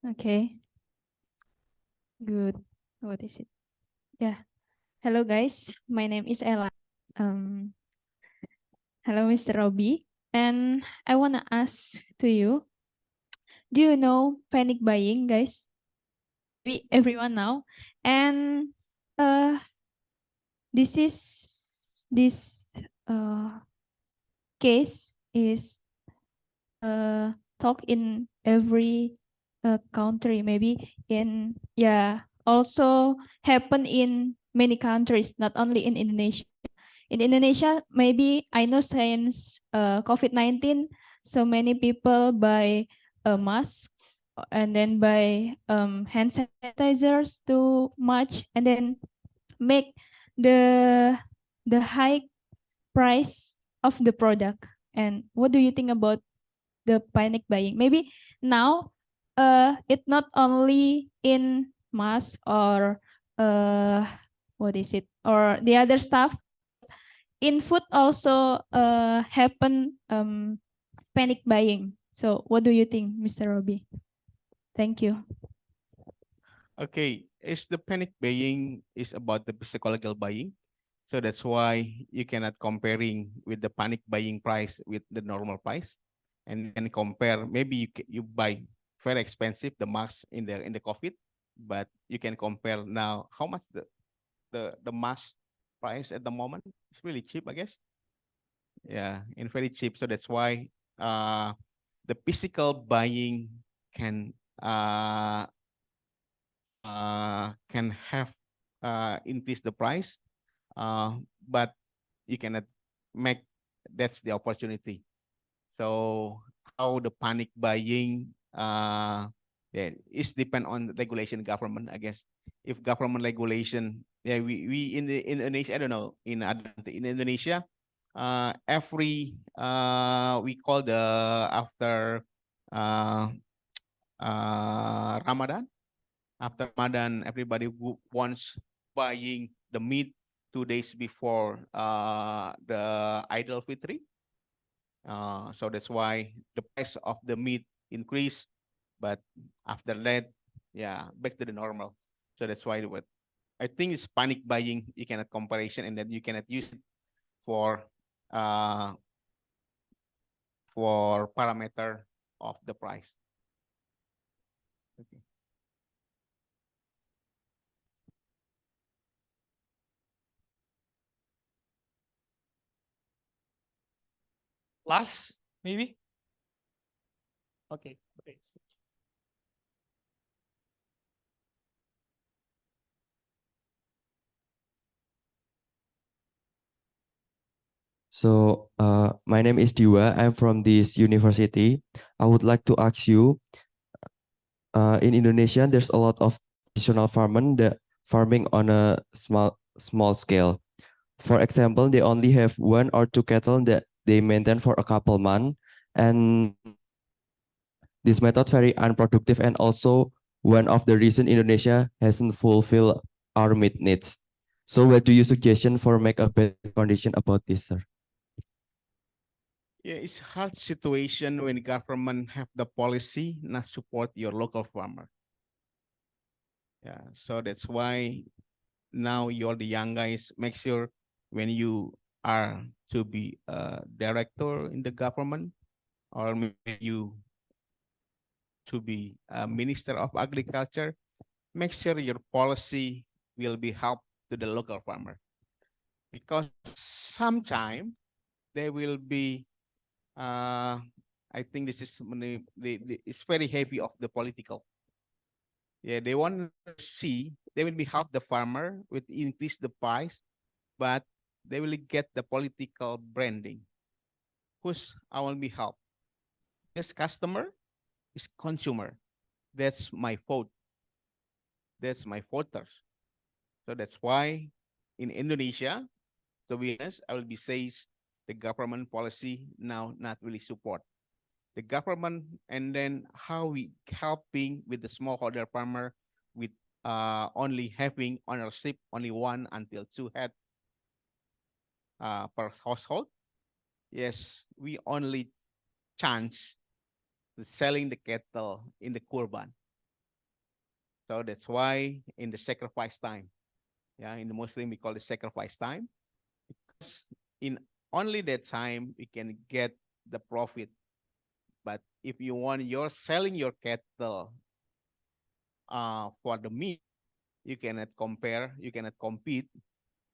Speaker 4: Okay. Good. What is it? Yeah. Hello guys. My name is Ella. Hello Mr. Robi. And I wanna ask to you, do you know panic buying, guys? Everyone now. And this case is talk in every country, maybe also happen in many countries, not only in Indonesia. In Indonesia, maybe I know since COVID-19, so many people buy a mask and then buy hand sanitizers too much, and then make the high price of the product. And what do you think about the panic buying? Maybe now it not only in mask or what is it, or the other stuff, in food also happen panic buying. So what do you think, Mr. Robi? Thank you.
Speaker 19: Okay, is the panic buying is about the psychological buying. So that's why you cannot comparing with the panic buying price with the normal price, and compare. Maybe you buy very expensive the mask in the COVID, but you can compare now how much the mask price at the moment. It's really cheap, I guess. Yeah, and very cheap. So that's why the physical buying can have increase the price, but you cannot make. That's the opportunity. So how the panic buying Yeah, it's depend on the regulation government, I guess. If government regulation, yeah, we in Indonesia, I don't know, in Indonesia, every we call the after uh Ramadan. After Ramadan, everybody wants buying the meat 2 days before the Idul Fitri. So that's why the price of the meat increased, but after that, yeah, back to the normal. So that's why what I think is panic buying. You cannot comparison, and then you cannot use it for uh parameter of the price. Okay.
Speaker 5: Last, maybe? Okay. Okay.
Speaker 21: So, my name is Diwa. I'm from this university. I would like to ask you, in Indonesia, there's a lot of traditional farming on a small scale. For example, they only have 1 or 2 cattle that they maintain for a couple months, and this method very unproductive, and also one of the reason Indonesia hasn't fulfilled our meat needs. So, what do you suggestion for make a better condition about this, sir?
Speaker 19: Yeah, it's hard situation when government have the policy not support your local farmer. Yeah, so that's why now you're the young guys. Make sure when you are to be a director in the government, or maybe you to be a minister of agriculture, make sure your policy will be help to the local farmer, because sometime they will be I think this is it's very heavy of the political. Yeah, they want to see they will be help the farmer with increase the price, but they will get the political branding. Who's I will be help? This customer is consumer. That's my vote. That's my voters. So that's why in Indonesia, to be honest, I will be says the government policy now not really support the government, and then how we helping with the smallholder farmer with only having ownership only 1 until 2 head per household. Yes, we only chance the selling the cattle in the kurban. So that's why in the sacrifice time, yeah, in the Muslim we call it sacrifice time, because in only that time we can get the profit. But if you want your selling your cattle for the meat, you cannot compare, you cannot compete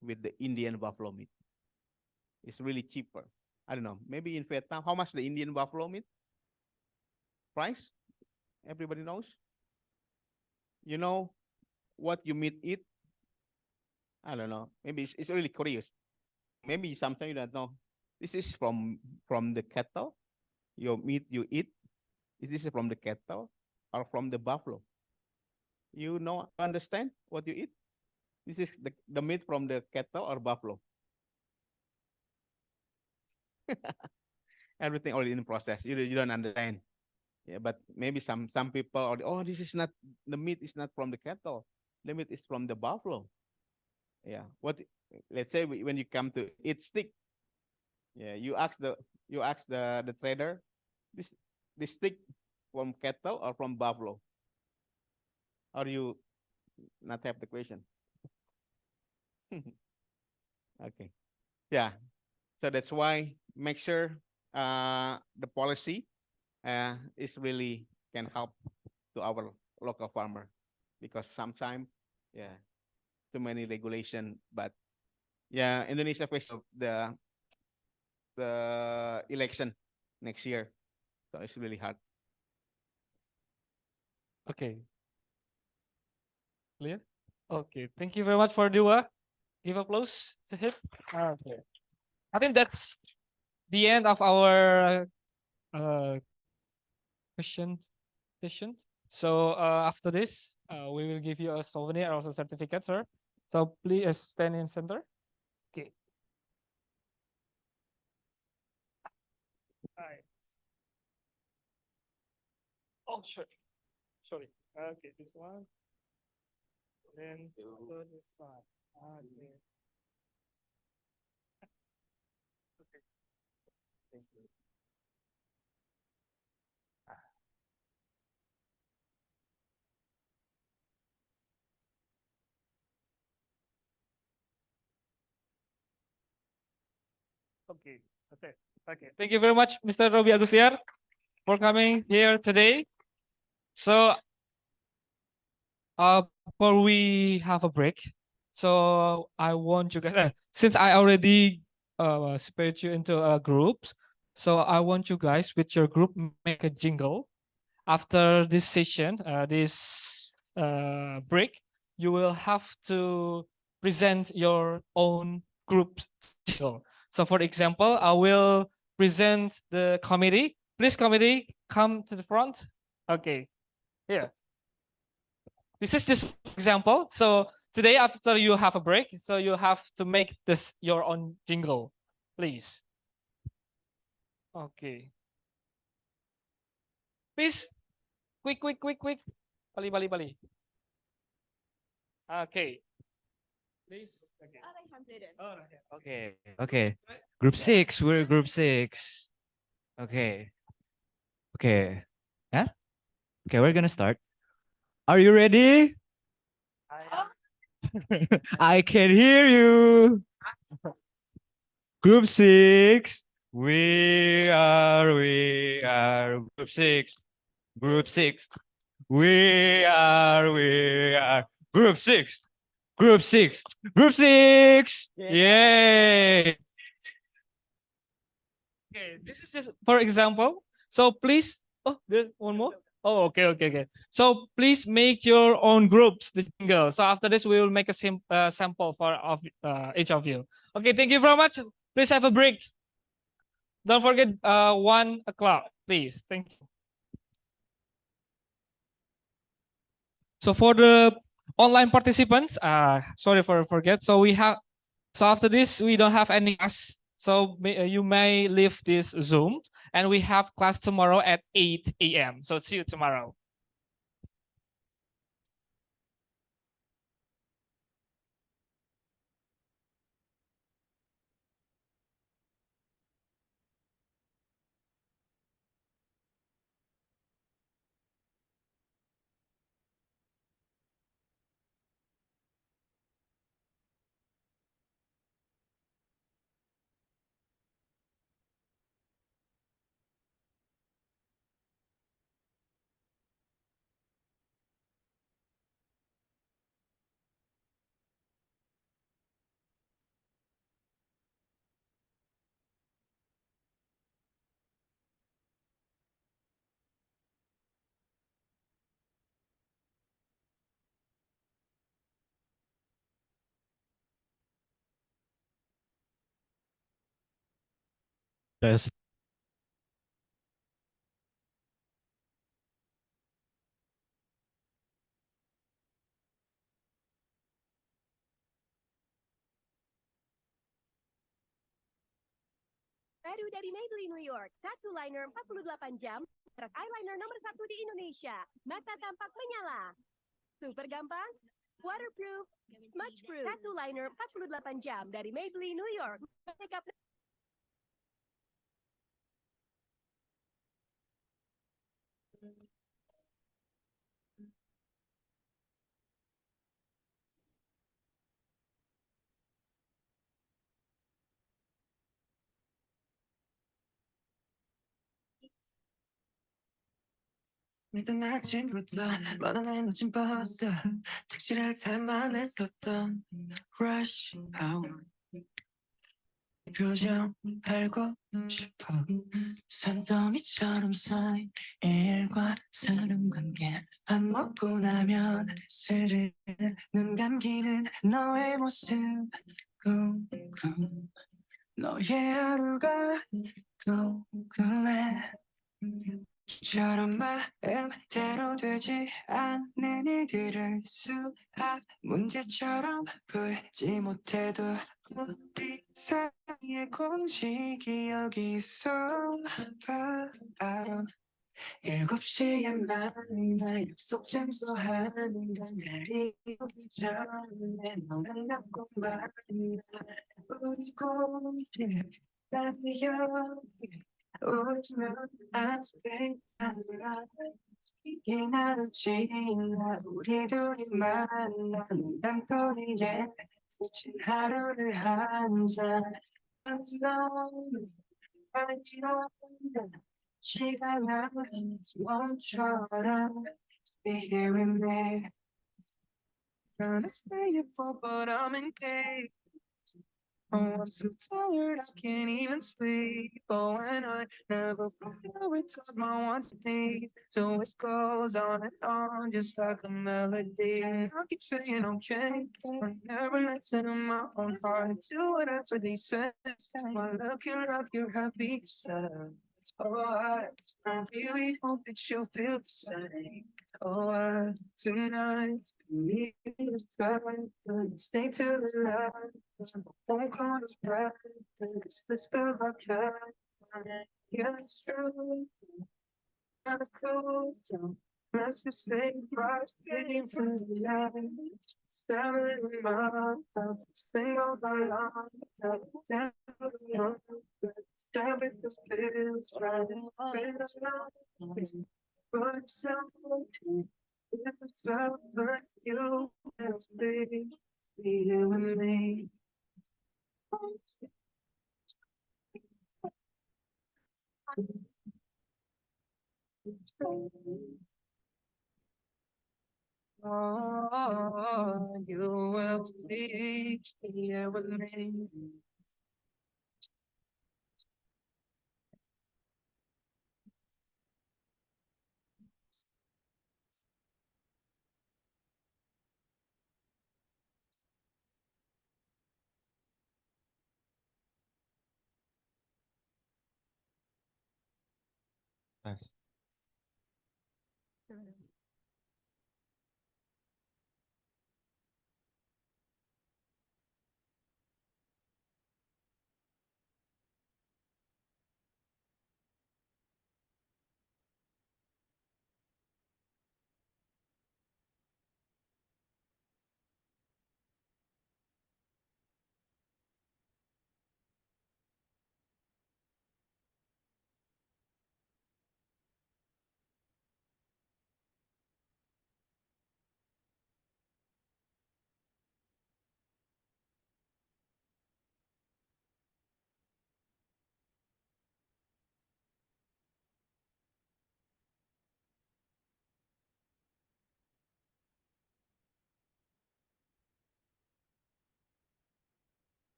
Speaker 19: with the Indian buffalo meat. It's really cheaper. I don't know, maybe in Vietnam, how much the Indian buffalo meat price? Everybody knows. You know what you meat eat? I don't know. Maybe it's really curious. Maybe sometimes you don't know. This is from the cattle. Your meat you eat. Is this from the cattle or from the buffalo? You know, understand what you eat? This is the meat from the cattle or buffalo. Everything already in process. You don't understand. Yeah, but maybe some people are, oh, this is not the meat is not from the cattle. The meat is from the buffalo. Yeah. What let's say when you come to eat stick, yeah, you ask the trader, this stick from cattle or from buffalo? Or you not have the question? Okay. Yeah. So that's why make sure the policy is really can help to our local farmer, because sometimes, yeah, too many regulation. But yeah, Indonesia face the election next year, so it's really hard.
Speaker 5: Okay. Clear? Okay. Thank you very much for Dua. Give applause to him. Okay. I think that's the end of our question session. So after this, we will give you a souvenir or also certificate, sir. So please stand in center. Okay. Alright. Oh, sure. Sorry. Okay, this one. Then also this one. Okay. Okay. Thank you. Okay. Okay. Okay. Thank you very much, Mr. Robi Agustiar, for coming here today. So, before we have a break, so I want you guys, since I already split you into groups, so I want you guys with your group make a jingle. After this session, this break, you will have to present your own group jingle. So for example, I will present the committee. Please, committee, come to the front. Okay, here. This is just example. So today, after you have a break, so you have to make this your own jingle, please. Okay. Please, quick, quick, quick, quick. Bali, bali, bali. Okay. Please. Okay.
Speaker 2: Okay. Okay. Group 6. We're group 6. Okay. Okay. Yeah? Okay, we're gonna start. Are you ready? I can hear you. Group 6. We are group 6. Group 6. We are group 6. Group 6. Group 6. Yay.
Speaker 5: Okay, this is just for example. So please, oh, there's one more. Oh, okay, okay, okay. So please make your own groups, the jingle. So after this, we will make a sample for each of you. Okay, thank you very much. Please have a break. Don't forget 1 o'clock, please. Thank you. So for the online participants, sorry for forget. So we have, so after this, we don't have any class. So you may leave this Zoom, and we have class tomorrow at 8 a.m. So see you tomorrow.
Speaker 2: Yes.
Speaker 7: Baru dari Maybelline New York, satu liner 48 jam, merek eyeliner nomor 1 di Indonesia. Mata tampak menyala. Super gampang, waterproof, smudge-proof. Satu liner 48 jam dari Maybelline New York. Makeup
Speaker 22: 믿던 아침부터 뻗어낸 놓친 버스 택시를 탈만 했었던 rush hour 표정 알고 싶어 산더미처럼 쌓인 일과 사람 관계 밥 먹고 나면 스르르 눈 감기는 너의 모습 궁금 너의 하루가 궁금해 처럼 마음대로 되지 않는 일들을 수학 문제처럼 풀지 못해도 우리 사이의 공식이 여기 있어. 바로 7시에 만나 약속 장소하는 건 내리기 전에 너는 남고 말이야. 우리 공식 달려 오지면 안 괜찮아. 이게 나를 지나 우리 둘이 만나는 땅거리에 지친 하루를 한잔 시간은 멈춰라. Be here with me. Gonna stay up for but I'm engaged. Oh, I'm so tired, I can't even sleep. Oh, and I never feel it till my wants need. So it goes on and on, just like a melody. And I keep saying okay, I never letting my own heart do whatever they say. While looking like you're happy, so. Oh, I really hope that you feel the same. Oh, tonight, me in the sky, stay till the light. Won't call us back, it's the stuff I can. Yeah, it's true. Gotta cool down. Let's just say goodbye, getting to the light. Staring in my eyes, stay all my life. Down the road, stab at the feels right. But it's so okay. If it's not like you, be here with me. Oh, you will be here with me.
Speaker 2: Nice.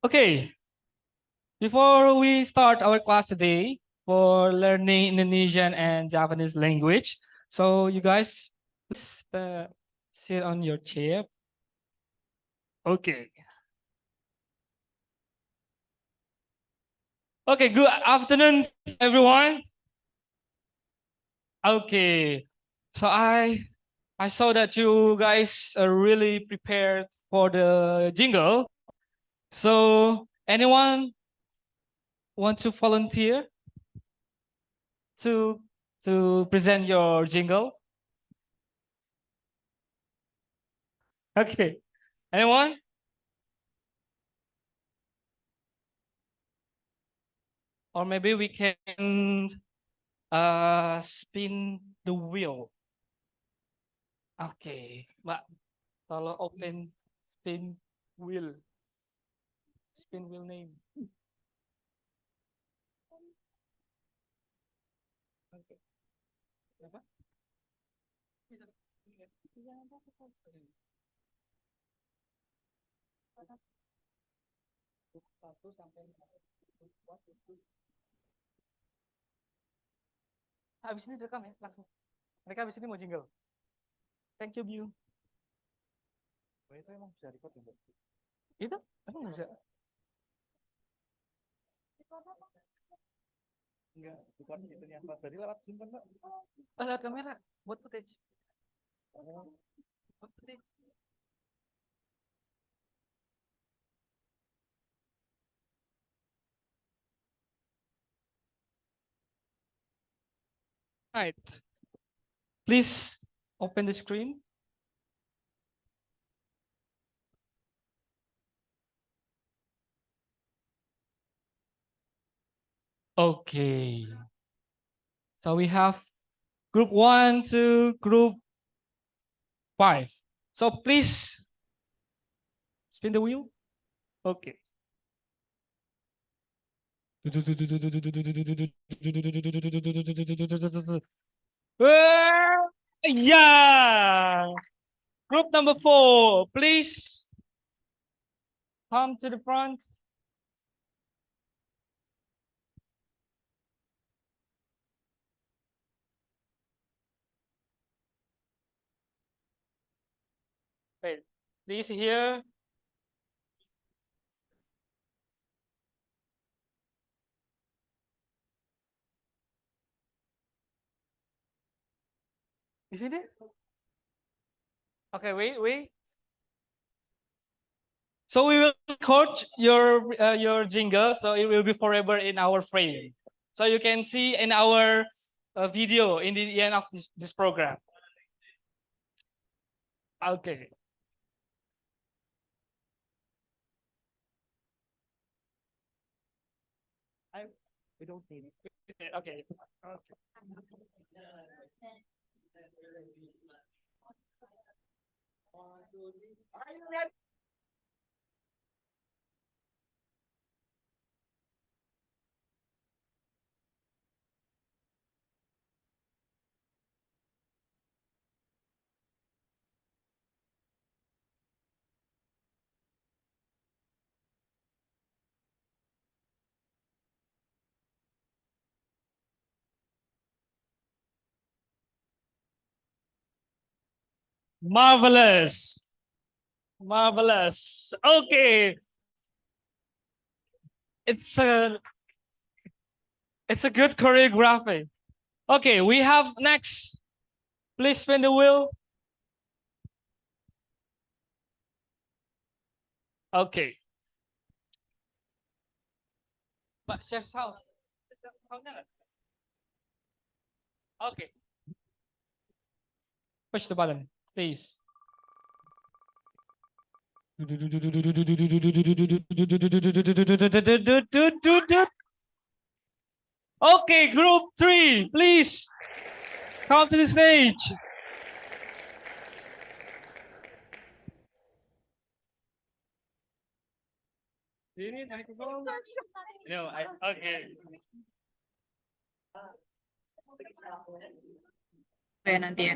Speaker 5: Okay, before we start our class today for learning Indonesian and Japanese language, so you guys please sit on your chair. Okay. Okay, good afternoon, everyone. Okay, so I saw that you guys are really prepared for the jingle. So anyone want to volunteer to present your jingle? Okay, anyone? Or maybe we can spin the wheel. Okay, Mbak, tolong open spin wheel. Spin wheel name. Okay. Apa? Satu sampai habis ini direkam ya langsung. Mereka habis ini mau jingle. Thank you, Bu. Itu emang bisa record ya, Mbak? Itu emang bisa? Enggak, record itunya apa? Tadi lewat Zoom kan, Mbak? Lewat kamera, buat footage. Oh, buat footage. Right. Please open the screen. Okay. So we have group 1 to group 5. So please spin the wheel. Okay. Yeah. Group number 4, please come to the front. Wait, please here. Isn't it? Okay, wait. So we will record your jingle, so it will be forever in our frame. So you can see in our video in the end of this program. Okay. We don't need it. Okay. Marvelous. Marvelous. Okay. It's a good choreography. Okay, we have next. Please spin the wheel. Okay. But share sound. Okay. Push the button, please. Okay, group 3, please come to the stage. Do you need microphone? No, okay.
Speaker 13: Nanti ya.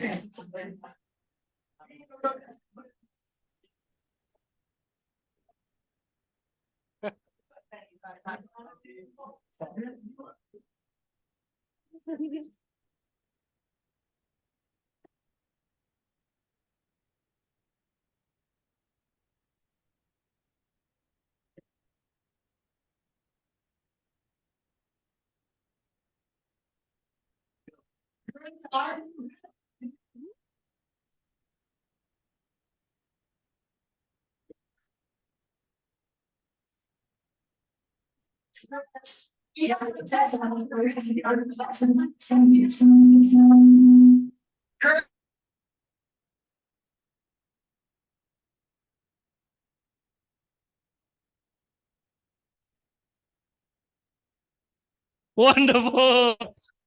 Speaker 5: Wonderful.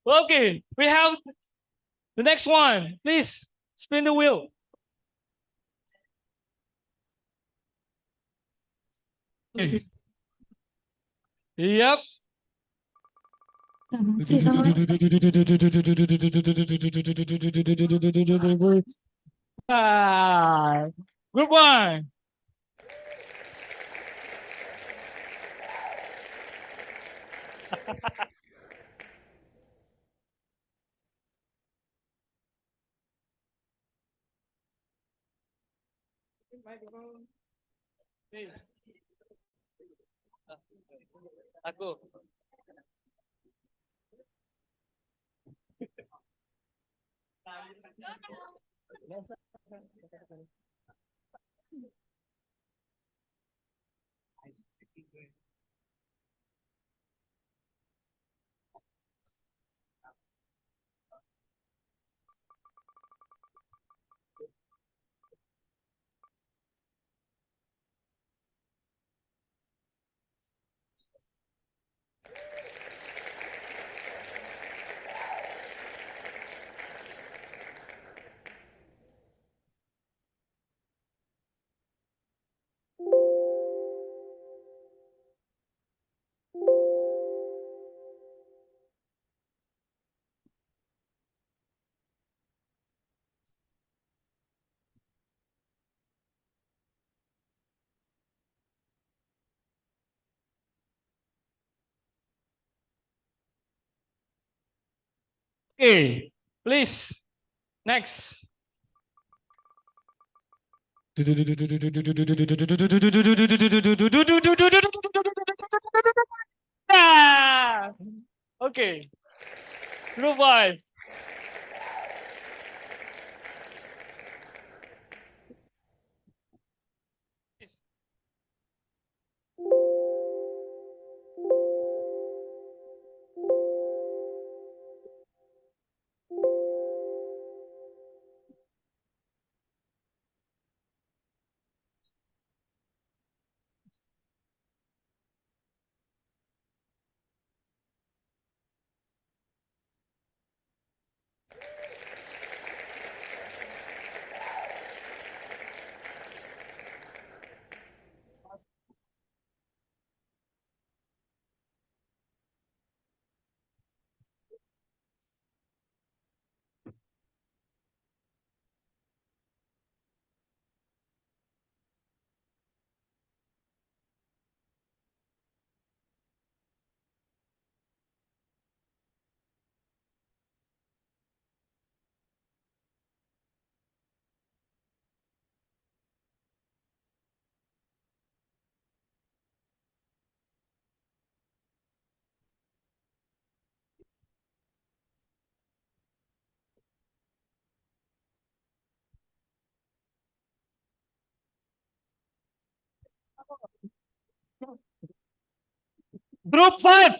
Speaker 5: Okay, we have the next one. Please spin the wheel. Yep. Ah, good one. Aku. Okay, please. Next. Ah! Okay. Group 5. Group 5.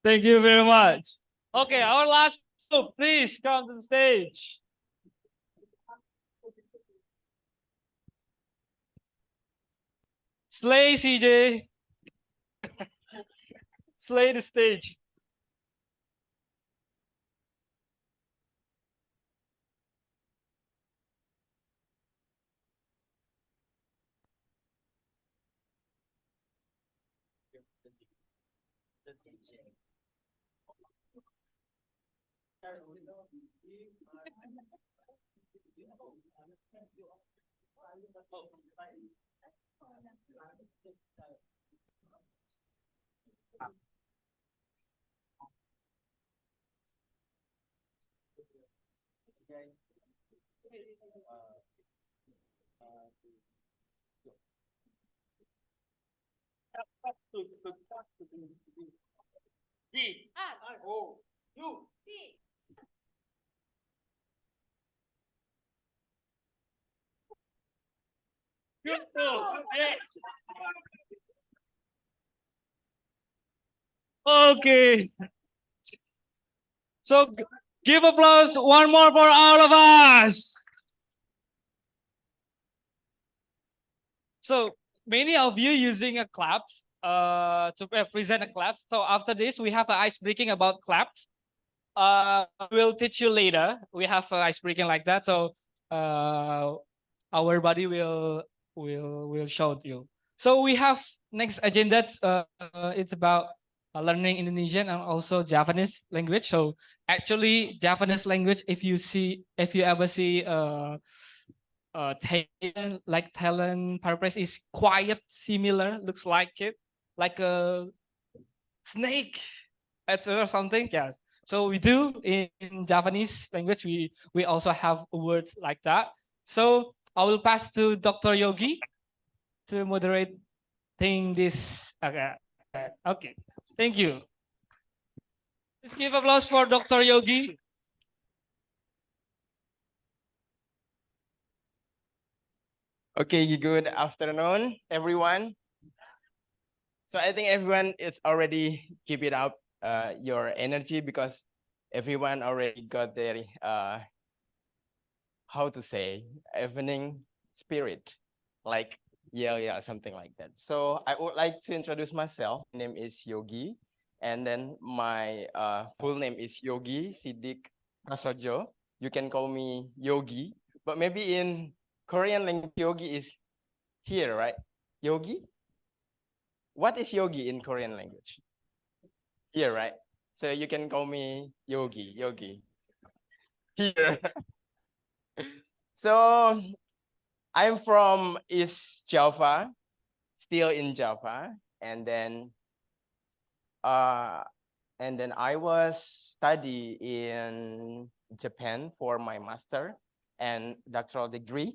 Speaker 5: Thank you very much. Okay, our last group, please come to the stage. Slay CJ. Slay the stage. Okay. So give applause one more for all of us. So many of you using a claps to present a claps. So after this, we have an ice breaking about claps. We'll teach you later. We have an ice breaking like that. So our body will show you. So we have next agenda. It's about learning Indonesian and also Japanese language. So actually, Japanese language, if you ever see Thailand paraphrase is quite similar, looks like it, like a snake, or something. Yes. So we do in Japanese language. We also have words like that. So I will pass to Dr. Yogi to moderate this. Okay. Okay. Thank you. Let's give applause for Dr. Yogi.
Speaker 3: Okay, good afternoon, everyone. So I think everyone is already keep it up your energy because everyone already got their how to say evening spirit, like yeah, something like that. So I would like to introduce myself. My name is Yogi, and then my full name is Yogi Sidik Prasojo. You can call me Yogi, but maybe in Korean language, Yogi is here, right? Yogi? What is yogi in Korean language? Here, right? So you can call me Yogi. Here. So I'm from East Java, still in Java, and then I was study in Japan for my master and doctoral degree.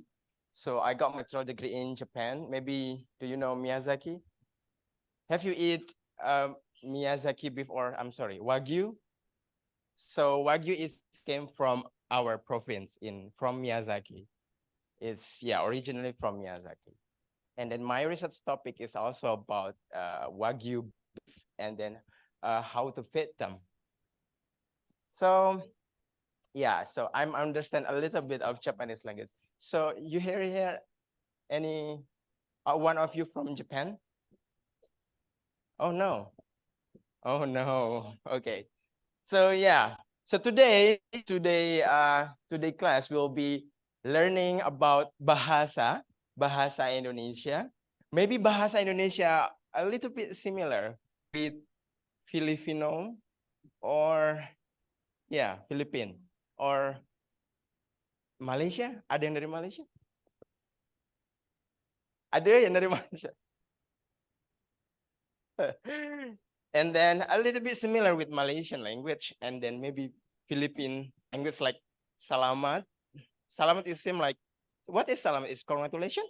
Speaker 3: So I got my doctoral degree in Japan. Maybe do you know Miyazaki? Have you eat Miyazaki before? I'm sorry, Wagyu. So Wagyu came from our province from Miyazaki. It's originally from Miyazaki. And then my research topic is also about Wagyu beef and then how to feed them. So so I'm understand a little bit of Japanese language. So you hear here any one of you from Japan? Oh no. Oh no. Okay. So so today class will be learning about bahasa Indonesia. Maybe bahasa Indonesia a little bit similar with Filipino or Philippine or Malaysia. Ada yang dari Malaysia? Ada yang dari Malaysia? And then a little bit similar with Malaysian language, and then maybe Philippine language like salamat. Salamat is same like, what is salamat? Is congratulations?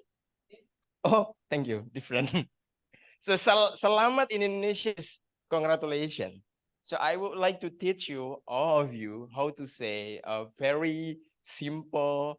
Speaker 3: Oh, thank you. Different. So salamat in Indonesia is congratulations. So I would like to teach you, all of you, how to say a very simple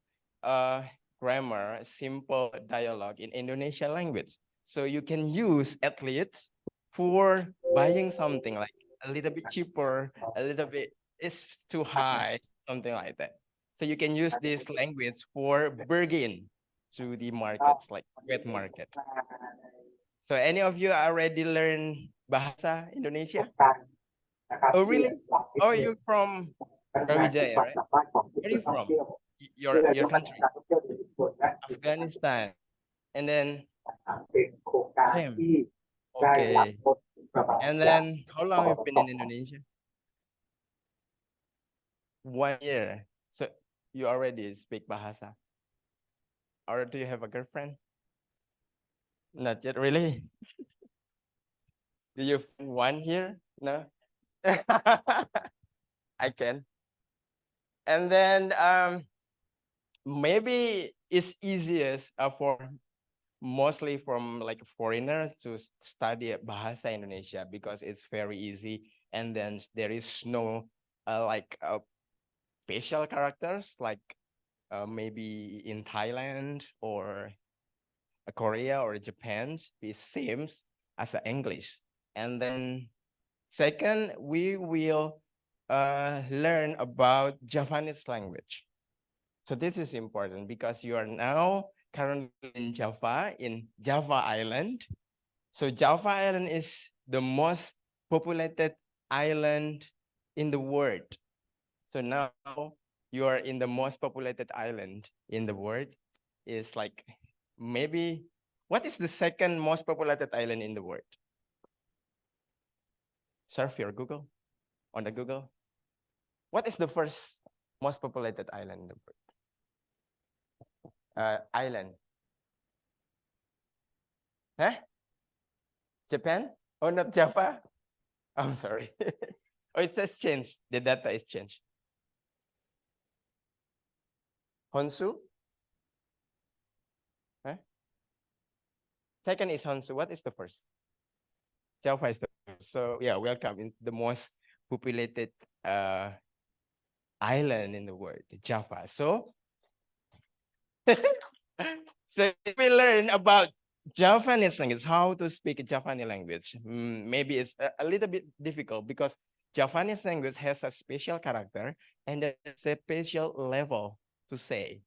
Speaker 3: grammar, simple dialogue in Indonesian language. So you can use at least for buying something like a little bit cheaper, a little bit it's too high, something like that. So you can use this language for bargain to the markets like wet market. So any of you already learned bahasa Indonesia? Oh really? Oh, you're from Brawijaya, right? Where are you from? Your country? Afghanistan. And then same. Okay. And then how long you've been in Indonesia? 1 year. So you already speak Bahasa. Or do you have a girlfriend? Not yet, really? Do you find one here? No? I can. And then maybe it's easiest for mostly from like foreigners to study Bahasa Indonesia because it's very easy. And then there is no like special characters like maybe in Thailand or Korea or Japan, it seems as English. And then second, we will learn about Javanese language. So this is important because you are now currently in Java, in Java Island. So Java Island is the most populated island in the world. So now you are in the most populated island in the world. It's like maybe, what is the second most populated island in the world? Surf your Google, on the Google. What is the first most populated island in the world? Island. Huh? Japan? Oh, not Java? I'm sorry. Oh, it says change. The data is changed. Honshu? Huh? Second is Honshu. What is the first? Java is the first. So yeah, welcome in the most populated island in the world, Java. So, so if we learn about Javanese language, how to speak Javanese language, maybe it's a little bit difficult because Javanese language has a special character and a special level to say.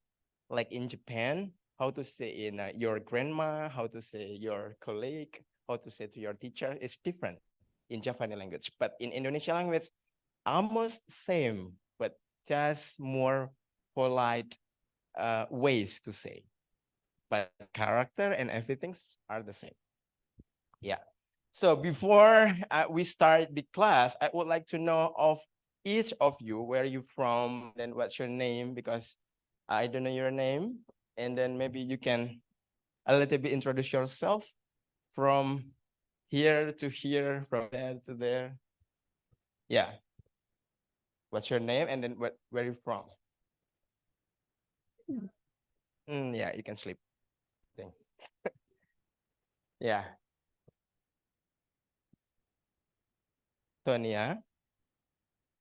Speaker 3: Like in Japan, how to say in your grandma, how to say your colleague, how to say to your teacher, it's different in Javanese language. But in Indonesian language, almost same, but just more polite ways to say. But character and everything are the same. Yeah. So before we start the class, I would like to know of each of you, where are you from, then what's your name, because I don't know your name. And then maybe you can a little bit introduce yourself from here to here, from there to there. Yeah. What's your name and then where are you from? Yeah, you can sleep. Yeah. Tonia.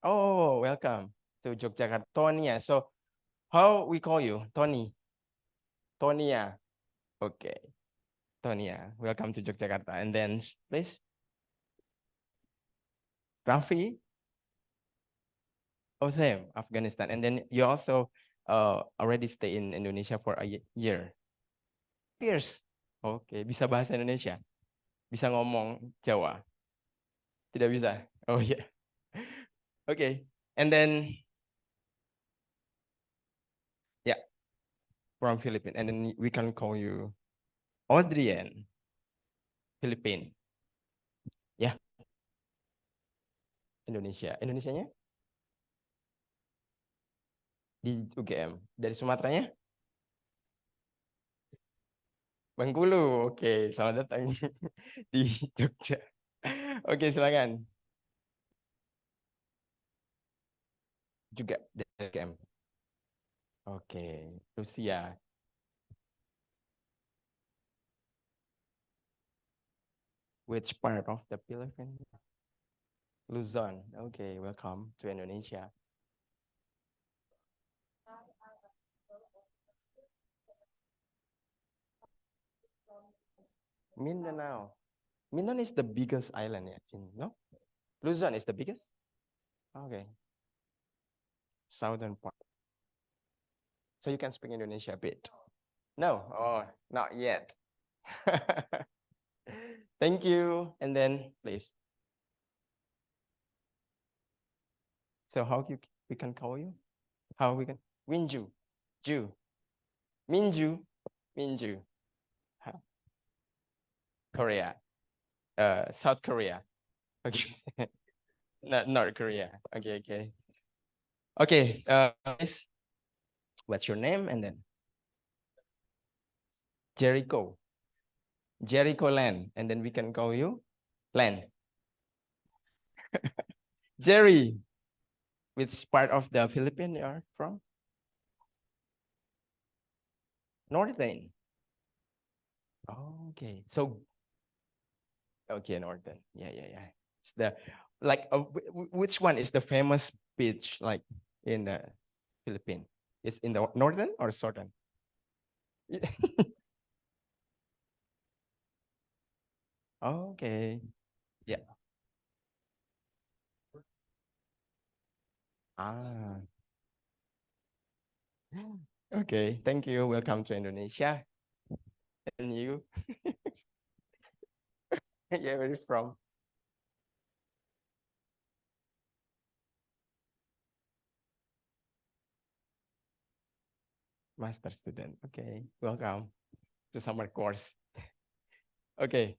Speaker 3: Oh, welcome to Yogyakarta. Tonia. So how we call you? Tony. Tonia. Okay. Tonia, welcome to Yogyakarta. And then please. Rafi. Oh, same, Afghanistan. And then you also already stay in Indonesia for a year. Years. Okay, bisa bahasa Indonesia. Bisa ngomong Jawa. Tidak bisa. Oh yeah. Okay. And then yeah, from Philippines. And then we can call you Audrian. Philippine. Ya. Indonesia. Indonesianya? Di UGM. Dari Sumateranya? Bengkulu. Oke, selamat datang di Jogja. Oke, silakan. Juga dari UGM. Oke, Rusia. Which part of the Philippines? Luzon. Okay, welcome to Indonesia. Mindanao. Mindanao is the biggest island, no? Luzon is the biggest? Okay. Southern part. So you can speak Indonesia a bit? No? Oh, not yet. Thank you. And then, please. So how we can call you? How we can? Winju. Ju. Minju. Minju. Korea. South Korea. Okay. Not North Korea. Okay, okay. Okay, miss, what's your name? And then Jericho. Jericho Land. And then we can call you Land. Jerry, which part of the Philippines you are from? Northern. Okay, so okay, Northern. Yeah. It's the like which one is the famous beach like in the Philippines? It's in the northern or southern? Okay. Yeah. Ah. Okay, thank you. Welcome to Indonesia. And you? Yeah, where are you from? Master student. Okay, welcome to summer course. Okay.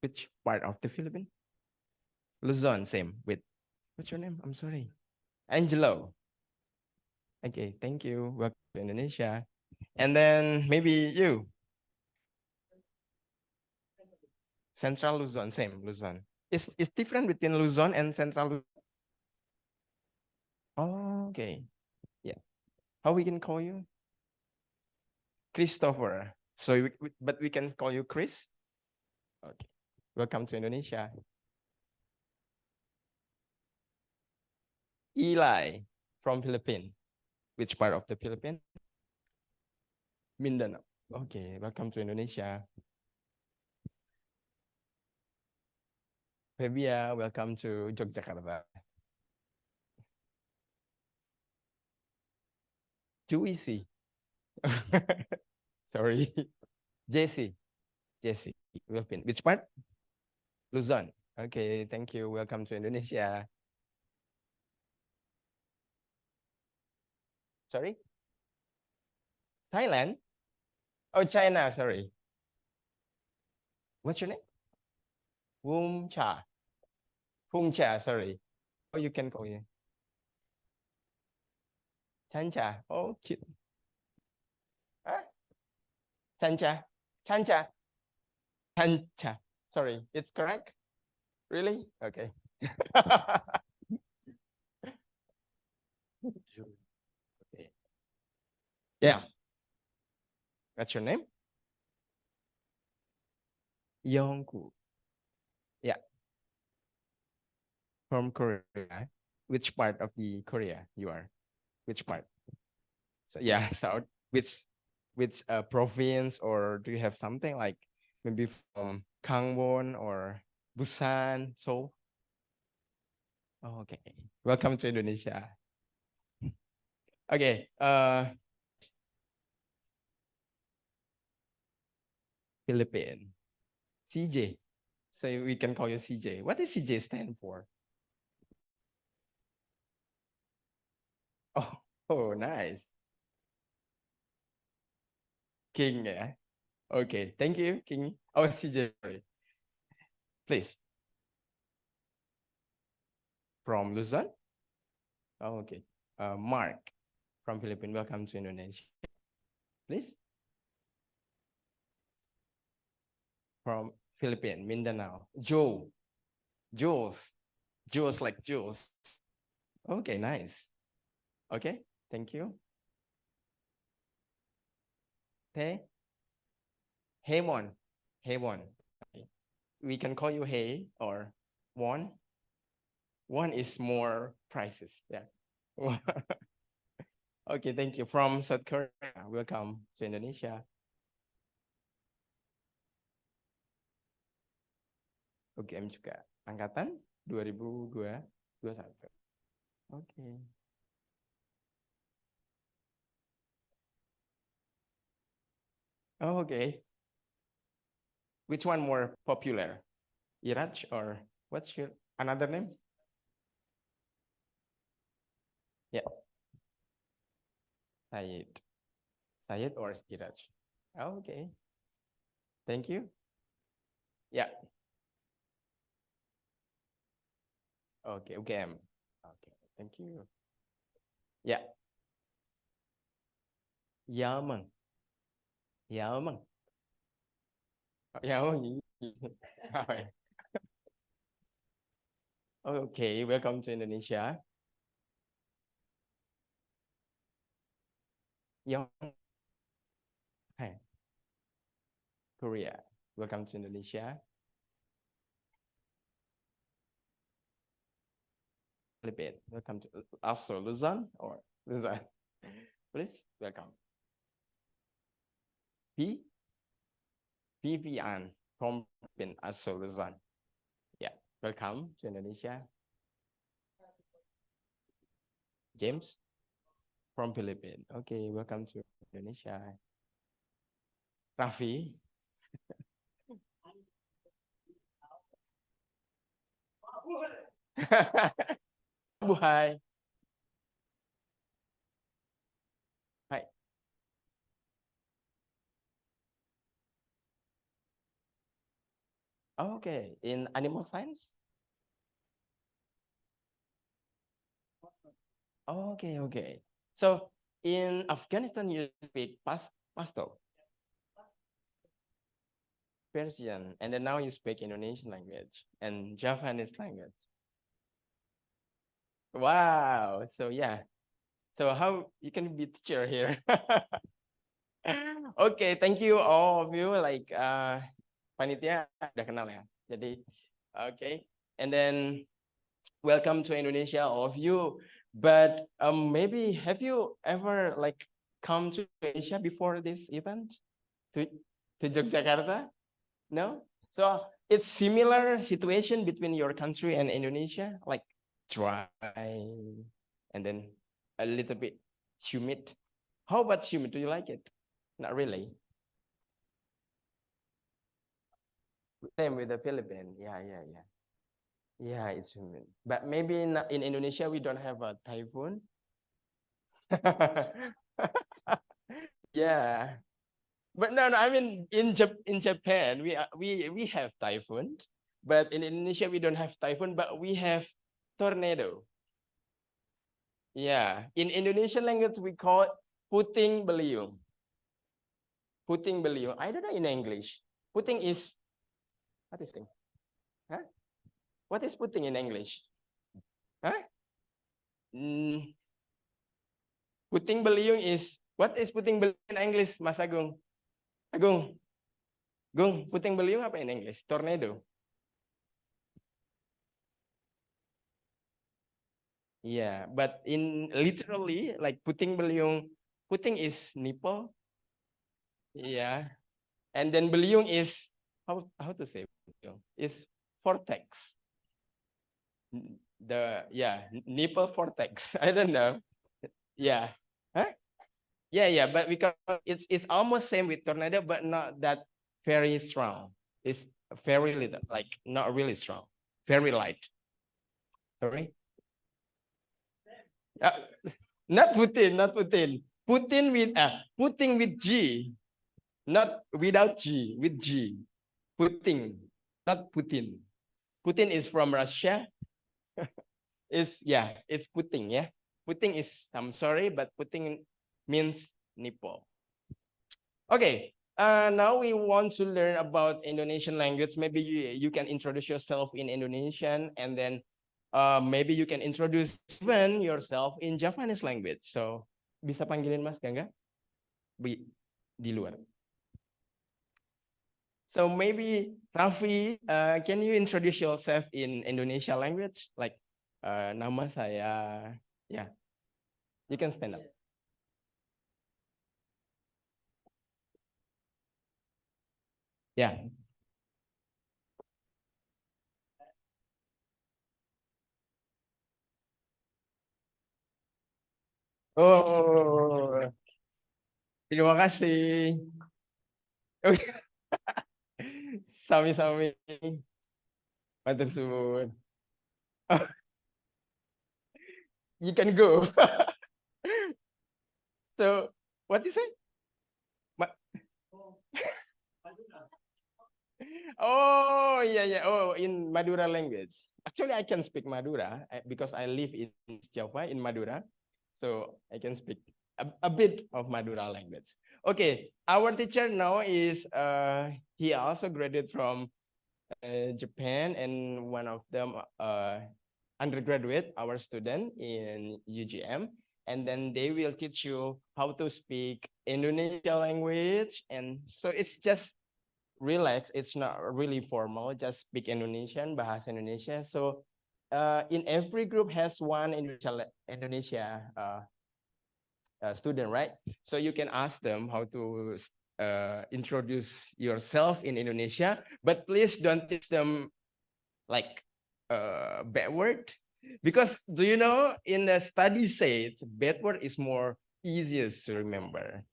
Speaker 3: Which part of the Philippines? Luzon, same with, what's your name? I'm sorry. Angelo. Okay, thank you. Welcome to Indonesia. And then maybe you. Central Luzon, same Luzon. It's different between Luzon and Central Luzon. Oh, okay. Yeah. How we can call you? Christopher. So, but we can call you Chris? Okay. Welcome to Indonesia. Eli from Philippines. Which part of the Philippines? Mindanao. Okay, welcome to Indonesia. Febia, welcome to Yogyakarta. Juicy. Sorry. Jesse. Philippines. Which part? Luzon. Okay, thank you. Welcome to Indonesia. Sorry? Thailand? Oh, China, sorry. What's your name? Wum Cha. Fung Cha, sorry. Oh, you can call you. Chancha. Oh, cute. Huh? Chancha. Chancha. Chancha. Sorry, it's correct? Really? Okay. Okay. Yeah. What's your name? Yongku. Yeah. From Korea. Which part of the Korea you are? Which part? So yeah, south. Which province, or do you have something like maybe from Gangwon or Busan, Seoul? Oh, okay. Welcome to Indonesia. Okay. Philippines. CJ. So we can call you CJ. What does CJ stand for? Oh, nice. King, yeah. Okay, thank you, King. Oh, CJ, sorry. Please. From Luzon? Oh, okay. Mark from Philippines. Welcome to Indonesia. Please. From Philippines, Mindanao. Joe. Jules. Jules like Jules. Okay, nice. Okay, thank you. Hey. Heymon. Heymon. Okay. We can call you Hey or Won. One is more prices. Yeah. Okay, thank you. From South Korea, welcome to Indonesia. UGM juga. Angkatan 2021. Okay. Oh, okay. Which one more popular? Iraj or what's your another name? Yeah. Sayed. Sayed or Iraj? Oh, okay. Thank you. Yeah. Okay, okay. Okay, thank you. Yeah. Yaman. Yaman. Yaman. Alright. Okay, welcome to Indonesia. Yaman. Hi. Korea. Welcome to Indonesia. Philippines. Welcome to also Luzon or Luzon. Please welcome. Vivian from Philippines, also Luzon. Yeah, welcome to Indonesia. James from Philippines. Okay, welcome to Indonesia. Raffi. Buhay. Hi. Okay, in animal science? Okay, okay. So in Afghanistan, you speak Pashto, Persian, and then now you speak Indonesian language and Javanese language. Wow. So yeah. So how you can be teacher here? Okay, thank you all of you. Like panitia udah kenal ya. Jadi okay. And then welcome to Indonesia, all of you. But maybe have you ever like come to Asia before this event? To Yogyakarta? No? So it's similar situation between your country and Indonesia, like dry and then a little bit humid. How about humid? Do you like it? Not really. Same with the Philippines. Yeah, yeah, yeah. Yeah, it's humid. But maybe in Indonesia, we don't have a typhoon. Yeah. But no, I mean in Japan we have typhoon, but in Indonesia we don't have typhoon, but we have tornado. Yeah, in Indonesian language we call it puting beliung. Puting beliung. I don't know in English. Puting is what is it? Huh? What is puting in English? Huh? Puting beliung is what is puting beliung in English, Mas Agung? Agung. Gung, puting beliung apa in English? Tornado. Yeah, but in literally like puting beliung, puting is nipple. Yeah, and then beliung is how to say beliung? Is vortex. Nipple vortex. I don't know. Yeah, huh? Yeah, but because it's almost same with tornado, but not that very strong. It's very little, like not really strong, very light. Sorry. Not Putin, not Putin. Putin with Putin with G, not without G, with G. Putin, not Putin. Putin is from Russia. It's Putin, yeah. Putin is, I'm sorry, but Putin means nipple. Okay, now we want to learn about Indonesian language. Maybe you can introduce yourself in Indonesian, and then maybe you can introduce even yourself in Javanese language. So bisa panggilin Mas Gangga di luar. So maybe Raffi, can you introduce yourself in Indonesia language? Like nama saya, yeah. You can stand up. Yeah. Oh, terima kasih. Sami-sami. Matur suwun. You can go. So, what you say? Oh, yeah, yeah. Oh, in Madura language. Actually, I can speak Madura because I live in Java in Madura. So I can speak a bit of Madura language. Okay, our teacher now is, he also graduated from Japan, and one of them undergraduate, our student in UGM. And then they will teach you how to speak Indonesia language. And so it's just relax. It's not really formal. Just speak Indonesian, bahasa Indonesia. So in every group has one Indonesia student, right? So you can ask them how to introduce yourself in Indonesia, but please don't teach them like bad word, because do you know in the study says bad word is more easiest to remember,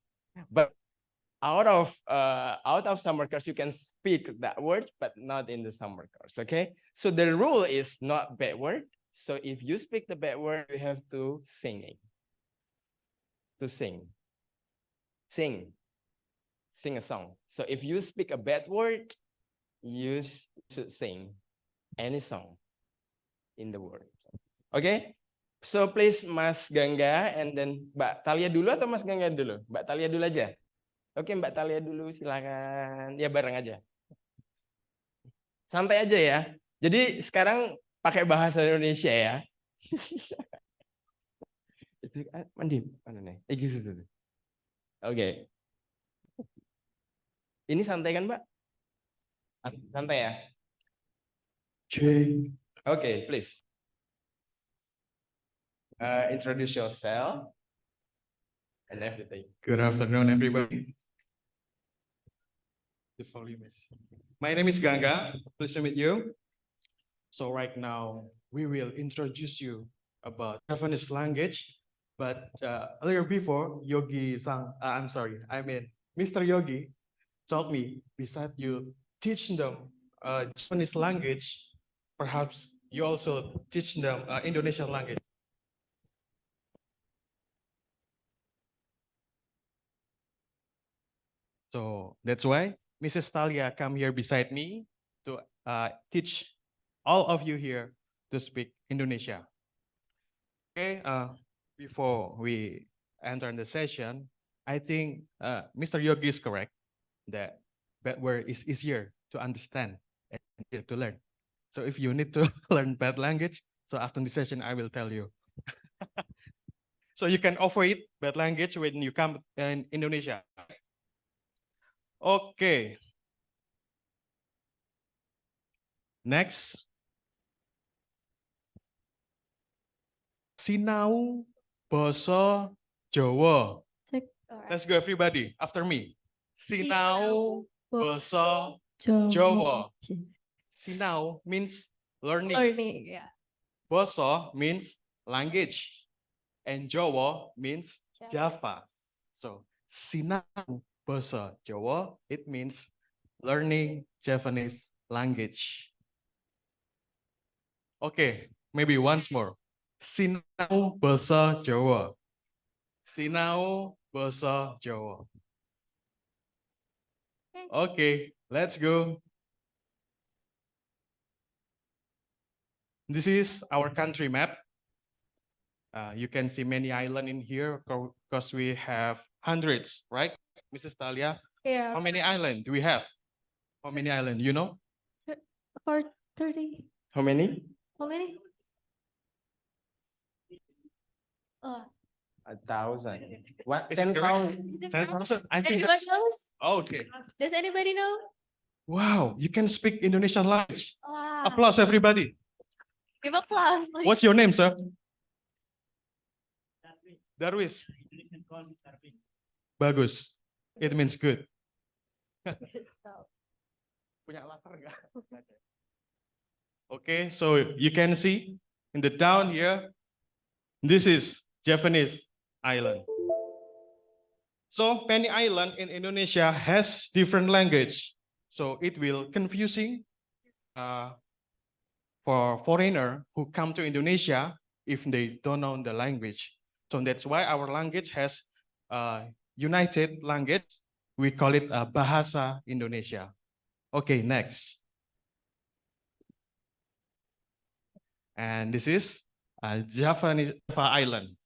Speaker 3: but out of summer course you can speak that word but not in the summer course. Okay, so the rule is not bad word. So if you speak the bad word, you have to sing it. To sing a song. So if you speak a bad word, you should sing any song in the world. Okay, so please Mas Gangga and then Mbak Talia dulu atau Mas Gangga dulu? Mbak Talia dulu aja. Oke, Mbak Talia dulu silakan. Ya bareng aja. Santai aja ya. Jadi sekarang pakai bahasa Indonesia ya. Itu mandi mana nih? Gitu. Oke. Ini santai kan, Mbak? Santai ya. Okay, please. Introduce yourself and everything.
Speaker 6: Good afternoon, everybody. The volume is. My name is Ganga. Pleased to meet you. So right now we will introduce you about Javanese language. But earlier before, Mr. Yogi told me besides you teach them Javanese language, perhaps you also teach them Indonesian language. So that's why Mrs. Talia come here beside me to teach all of you here to speak Indonesia. Okay, before we enter in the session, I think Mr. Yogi is correct that bad word is easier to understand and easier to learn. So if you need to learn bad language, so after the session, I will tell you. So you can avoid bad language when you come in Indonesia. Okay. Next. Sinau basa Jawa. Let's go everybody after me. Sinau basa Jawa. Sinau means learning.
Speaker 4: Learning, yeah.
Speaker 6: Basa means language. And Jawa means Java. So Sinau basa Jawa, it means learning Javanese language. Okay, maybe once more. Sinau basa Jawa. Sinau basa Jawa. Okay, let's go. This is our country map. You can see many islands in here because we have hundreds, right, Mrs. Talia?
Speaker 4: Yeah.
Speaker 6: How many islands do we have? How many islands, you know?
Speaker 4: For 30.
Speaker 3: How many?
Speaker 4: How many?
Speaker 3: 1,000. What?
Speaker 6: Is
Speaker 3: 10,000?
Speaker 6: 10,000? I think
Speaker 4: Anyone
Speaker 6: that's
Speaker 4: knows?
Speaker 6: okay.
Speaker 4: Does anybody know?
Speaker 6: Wow, you can speak Indonesian language.
Speaker 4: Wow.
Speaker 6: Applause, everybody.
Speaker 4: Give applause, please.
Speaker 6: What's your name, sir? Darwis. Bagus. It means good. Punya laser nggak? Okay, so you can see in the down here, this is Javanese island. So many island in Indonesia has different language. So it will confusing for foreigner who come to Indonesia if they don't know the language. So that's why our language has united language. We call it Bahasa Indonesia. Okay, next. And this is Java Island.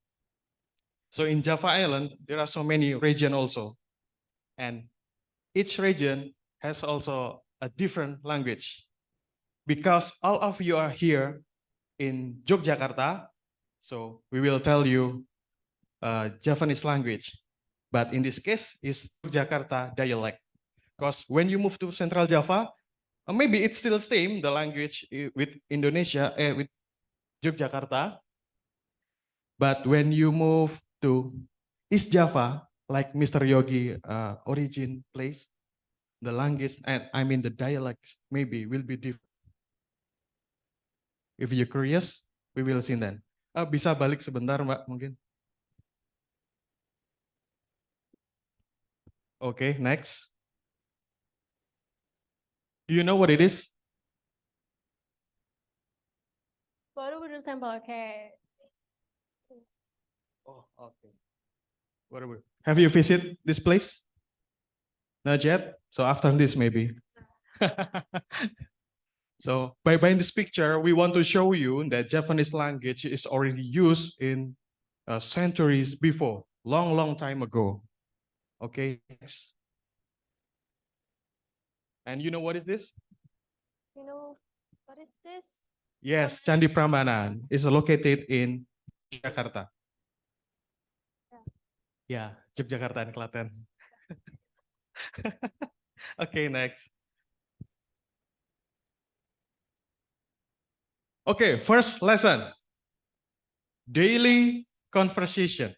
Speaker 6: So in Java Island, there are so many regions also. And each region has also a different language. Because all of you are here in Yogyakarta, so we will tell you Javanese language. But in this case, it's Yogyakarta dialect. Because when you move to Central Java, maybe it's still same, the language with Indonesia, with Yogyakarta. But when you move to East Java, like Mr. Yogi origin place, the language, and I mean the dialects maybe will be different. If you're curious, we will see then. Bisa balik sebentar, Mbak, mungkin. Okay, next. Do you know what it is?
Speaker 8: Borobudur Temple, okay.
Speaker 6: Oh, okay. Whatever. Have you visited this place? Not yet. So after this, maybe. So by this picture, we want to show you that Javanese language is already used in centuries before, long time ago. Okay, next. And you know what is this?
Speaker 8: You know, what is this?
Speaker 6: Yes, Candi Prambanan is located in Jakarta. Yeah, Yogyakarta and Klaten. Okay, next. Okay, first lesson. Daily conversation.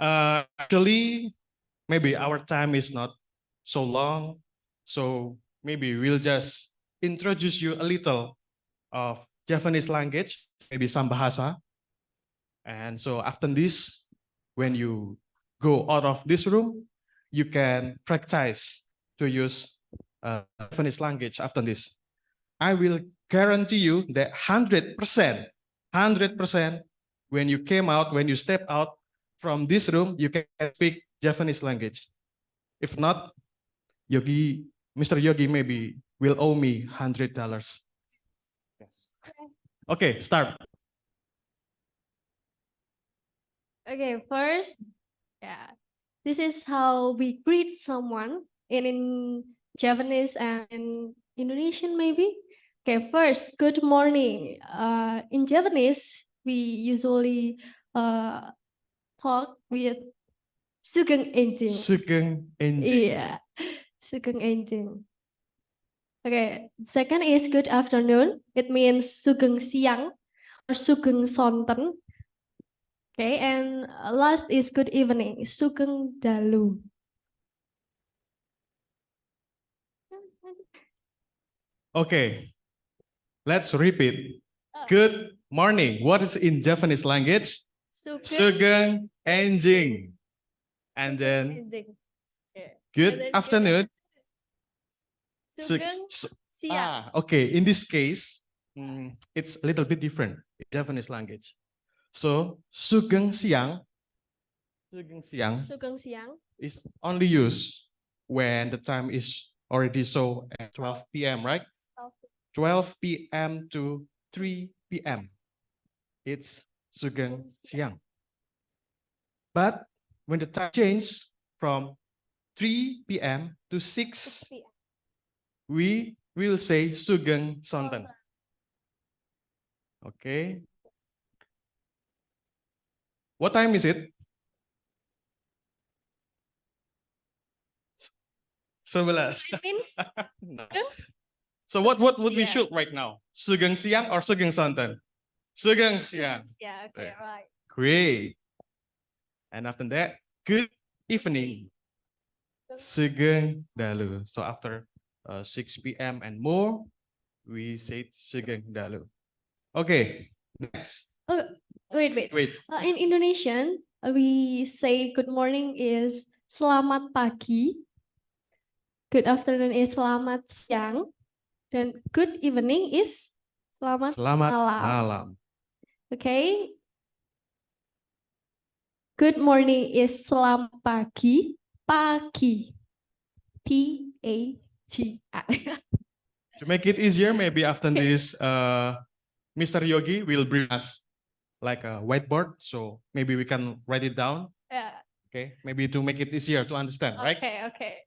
Speaker 6: Actually, maybe our time is not so long, so maybe we'll just introduce you a little of Javanese language, maybe some bahasa. And so after this, when you go out of this room, you can practice to use Javanese language after this. I will guarantee you that 100%, when you came out, when you step out from this room, you can speak Javanese language. If not, Yogi, Mr. Yogi maybe will owe me $100. Yes. Okay, start.
Speaker 8: Okay, first, yeah, this is how we greet someone in Japanese and in Indonesian maybe. Okay, first, good morning. In Japanese, we usually talk with sugeng enjing.
Speaker 6: Sugeng enjing.
Speaker 8: Yeah, sugeng enjing. Okay, second is good afternoon. It means sugeng siang or sugeng sonten. Okay, and last is good evening, sugeng dalu.
Speaker 6: Okay, let's repeat. Good morning. What is in Javanese language? Sugeng enjing. And then good afternoon.
Speaker 8: Sugeng siang.
Speaker 6: Okay, in this case, it's a little bit different in Javanese language. So, sugeng siang
Speaker 8: Sugeng siang
Speaker 6: is only used when the time is already so at 12 p.m., right? 12 p.m. to 3 p.m. It's sugeng siang. But when the time changes from 3 p.m. to 6, we will say sugeng sonten. Okay. What time is it? 11.
Speaker 8: It means
Speaker 6: No. So what would we shoot right now? Sugeng siang or sugeng sonten? Sugeng siang.
Speaker 8: Yeah, okay, right.
Speaker 6: Great. And after that, good evening. Sugeng dalu. So after 6 p.m. and more, we say sugeng dalu. Okay, next.
Speaker 8: Oh, wait. In Indonesian, we say good morning is selamat pagi. Good afternoon is selamat siang. Then good evening is selamat malam. Okay. Good morning is selamat pagi. P-A-G-R.
Speaker 6: To make it easier, maybe after this, Mr. Yogi will bring us like a whiteboard, so maybe we can write it down.
Speaker 8: Yeah.
Speaker 6: Okay, maybe to make it easier to understand, right?
Speaker 8: Okay, okay.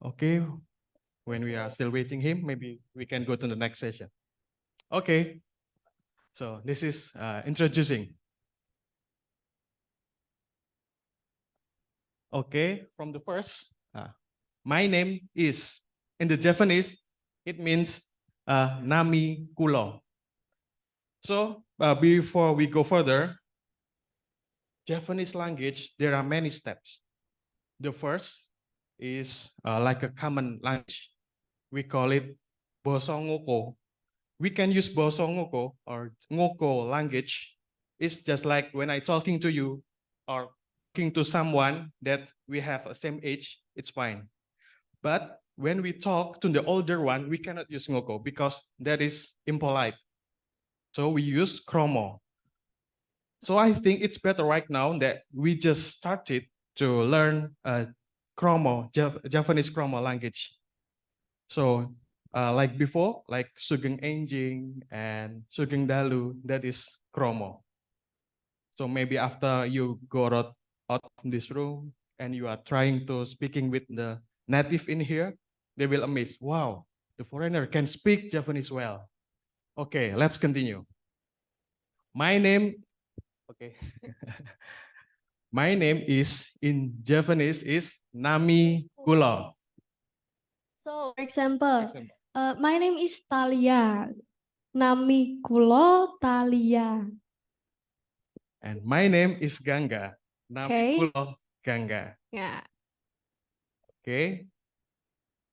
Speaker 6: Okay, when we are still waiting him, maybe we can go to the next session. Okay, so this is introducing. Okay, from the first, my name is, in the Japanese, it means Nami Kulo. So before we go further, Japanese language, there are many steps. The first is like a common language. We call it Boso Ngoko. We can use Boso Ngoko or Ngoko language. It's just like when I talking to you or talking to someone that we have a same age, it's fine. But when we talk to the older one, we cannot use Ngoko because that is impolite. So we use Kromo. So I think it's better right now that we just started to learn Japanese Kromo language. So like before, like Sugeng Enjing and Sugeng Dalu, that is Kromo. So maybe after you go out of this room and you are trying to speaking with the native in here, they will amaze. Wow, the foreigner can speak Japanese well. Okay, let's continue. My name, okay. My name is, in Japanese, is Nami Kulo.
Speaker 8: So, for example, my name is Talia. Nami Kulo Talia.
Speaker 6: And my name is Ganga. Nami
Speaker 8: Okay.
Speaker 6: Kulo Ganga.
Speaker 8: Yeah.
Speaker 6: Okay.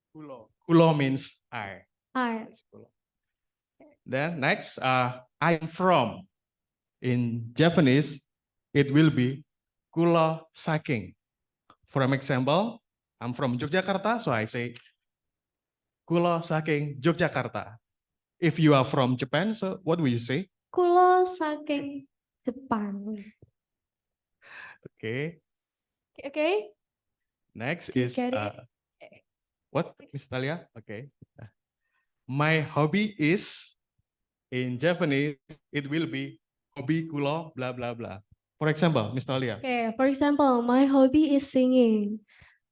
Speaker 6: Kulo. Kulo means I.
Speaker 8: I.
Speaker 6: Then next, I am from. In Japanese, it will be Kulo Saking. For example, I'm from Yogyakarta, so I say Kulo Saking Yogyakarta. If you are from Japan, so what will you say?
Speaker 8: Kulo saking Jepang.
Speaker 6: Okay.
Speaker 8: Okay.
Speaker 6: Next
Speaker 8: Do you
Speaker 6: is
Speaker 8: get it?
Speaker 6: what's Miss Talia? Okay. My hobby is, in Japanese, it will be hobi kulo blah blah blah. For example, Miss Talia.
Speaker 8: Okay, for example, my hobby is singing.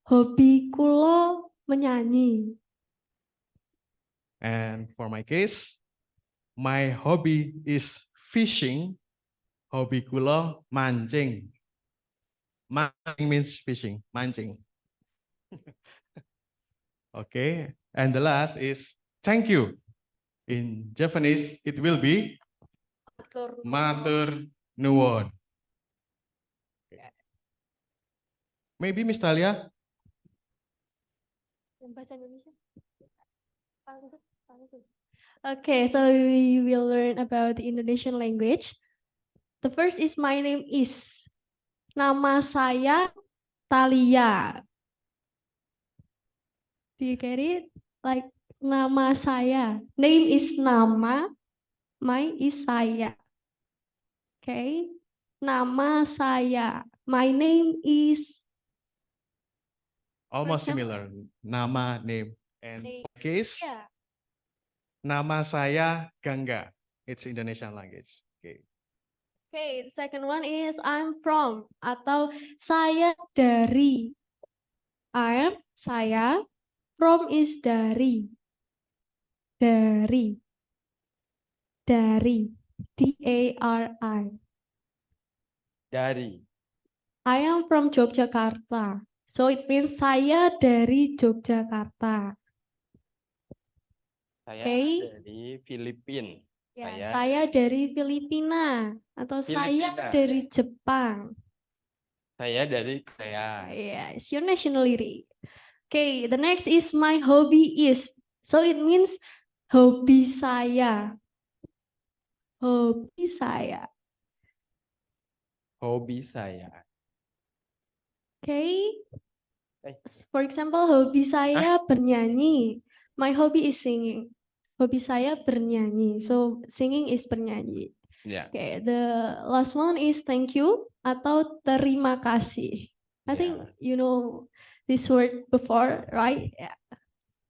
Speaker 8: Hobi kulo menyanyi.
Speaker 6: And for my case, my hobby is fishing. Hobi kulo mancing. Mancing means fishing, mancing. Okay, and the last is thank you. In Japanese, it will be matur nuwun. Maybe Miss Talia.
Speaker 8: Okay, so we will learn about the Indonesian language. The first is my name is. Nama saya Talia. Do you get it? Like nama saya. Name is nama. My is saya. Okay. Nama saya. My name is.
Speaker 6: Almost similar. Nama, name. And
Speaker 8: Name.
Speaker 6: for case,
Speaker 8: Yeah.
Speaker 6: nama saya Gangga. It's Indonesian language. Okay.
Speaker 8: Okay, the second one is I'm from atau saya dari. I'm saya. From is dari. Dari. Dari. D-A-R-I.
Speaker 3: Dari.
Speaker 8: I am from Yogyakarta. So it means saya dari Yogyakarta.
Speaker 3: Saya
Speaker 8: Okay.
Speaker 3: dari Filipina.
Speaker 8: Ya, saya dari Filipina atau saya dari Jepang.
Speaker 3: Saya dari Korea.
Speaker 8: Yeah, it's your nationality. Okay, the next is my hobby is. So it means hobi saya. Hobi saya.
Speaker 3: Hobi saya.
Speaker 8: Okay. For example, hobi saya bernyanyi. My hobby is singing. Hobi saya bernyanyi. So singing is bernyanyi.
Speaker 3: Yeah.
Speaker 8: Okay, the last one is thank you atau terima kasih. I think you know this word before, right? Yeah.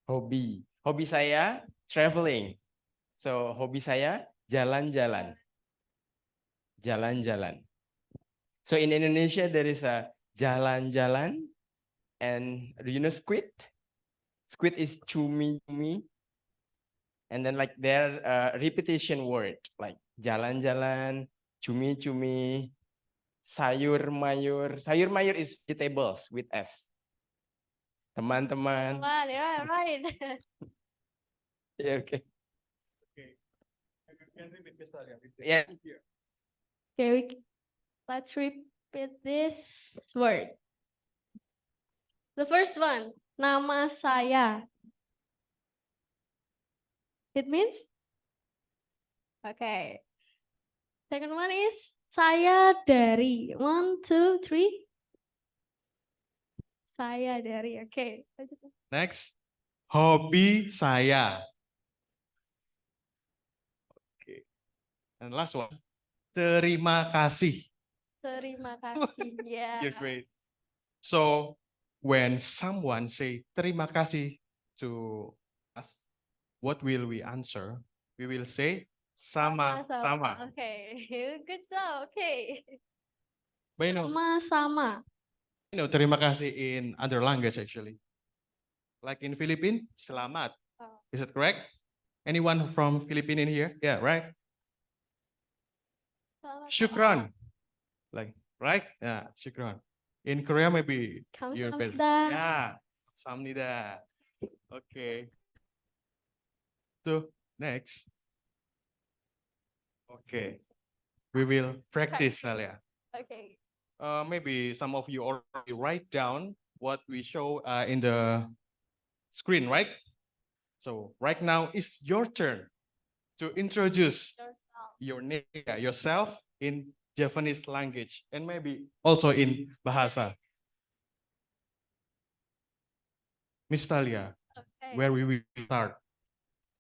Speaker 3: Hobi. Hobi saya traveling. So hobi saya jalan-jalan. Jalan-jalan. So in Indonesia there is a jalan-jalan, and do you know squid? Squid is cumi-cumi. And then like there repetition word like jalan-jalan, cumi-cumi, sayur-mayur. Sayur-mayur is vegetables with S. Teman-teman.
Speaker 8: Yeah, right.
Speaker 3: Yeah, okay.
Speaker 8: Yeah. Okay, let's repeat this word. The first one, nama saya. It means? Okay. Second one is saya dari. 1, 2, 3. Saya dari. Okay.
Speaker 6: Next, hobi saya. Okay. And last one, terima kasih.
Speaker 8: Terima kasih. Yeah.
Speaker 6: You're great. So when someone say terima kasih to us, what will we answer? We will say sama-sama.
Speaker 8: Okay. Good job. Okay.
Speaker 6: But you know,
Speaker 8: Sama-sama.
Speaker 6: terima kasih in other language actually. Like in Philippine, selamat. Is it correct? Anyone from Philippine in here? Yeah, right? Shukran. Like, right? Yeah, shukran. In Korea, maybe you're better.
Speaker 8: 감사합니다.
Speaker 6: Yeah, samnida. Okay. So next. Okay. We will practice, Nalia.
Speaker 8: Okay.
Speaker 6: Maybe some of you already write down what we show in the screen, right? So right now it's your turn to introduce your name, yourself in Japanese language and maybe also in Bahasa. Miss Talia, where we will start?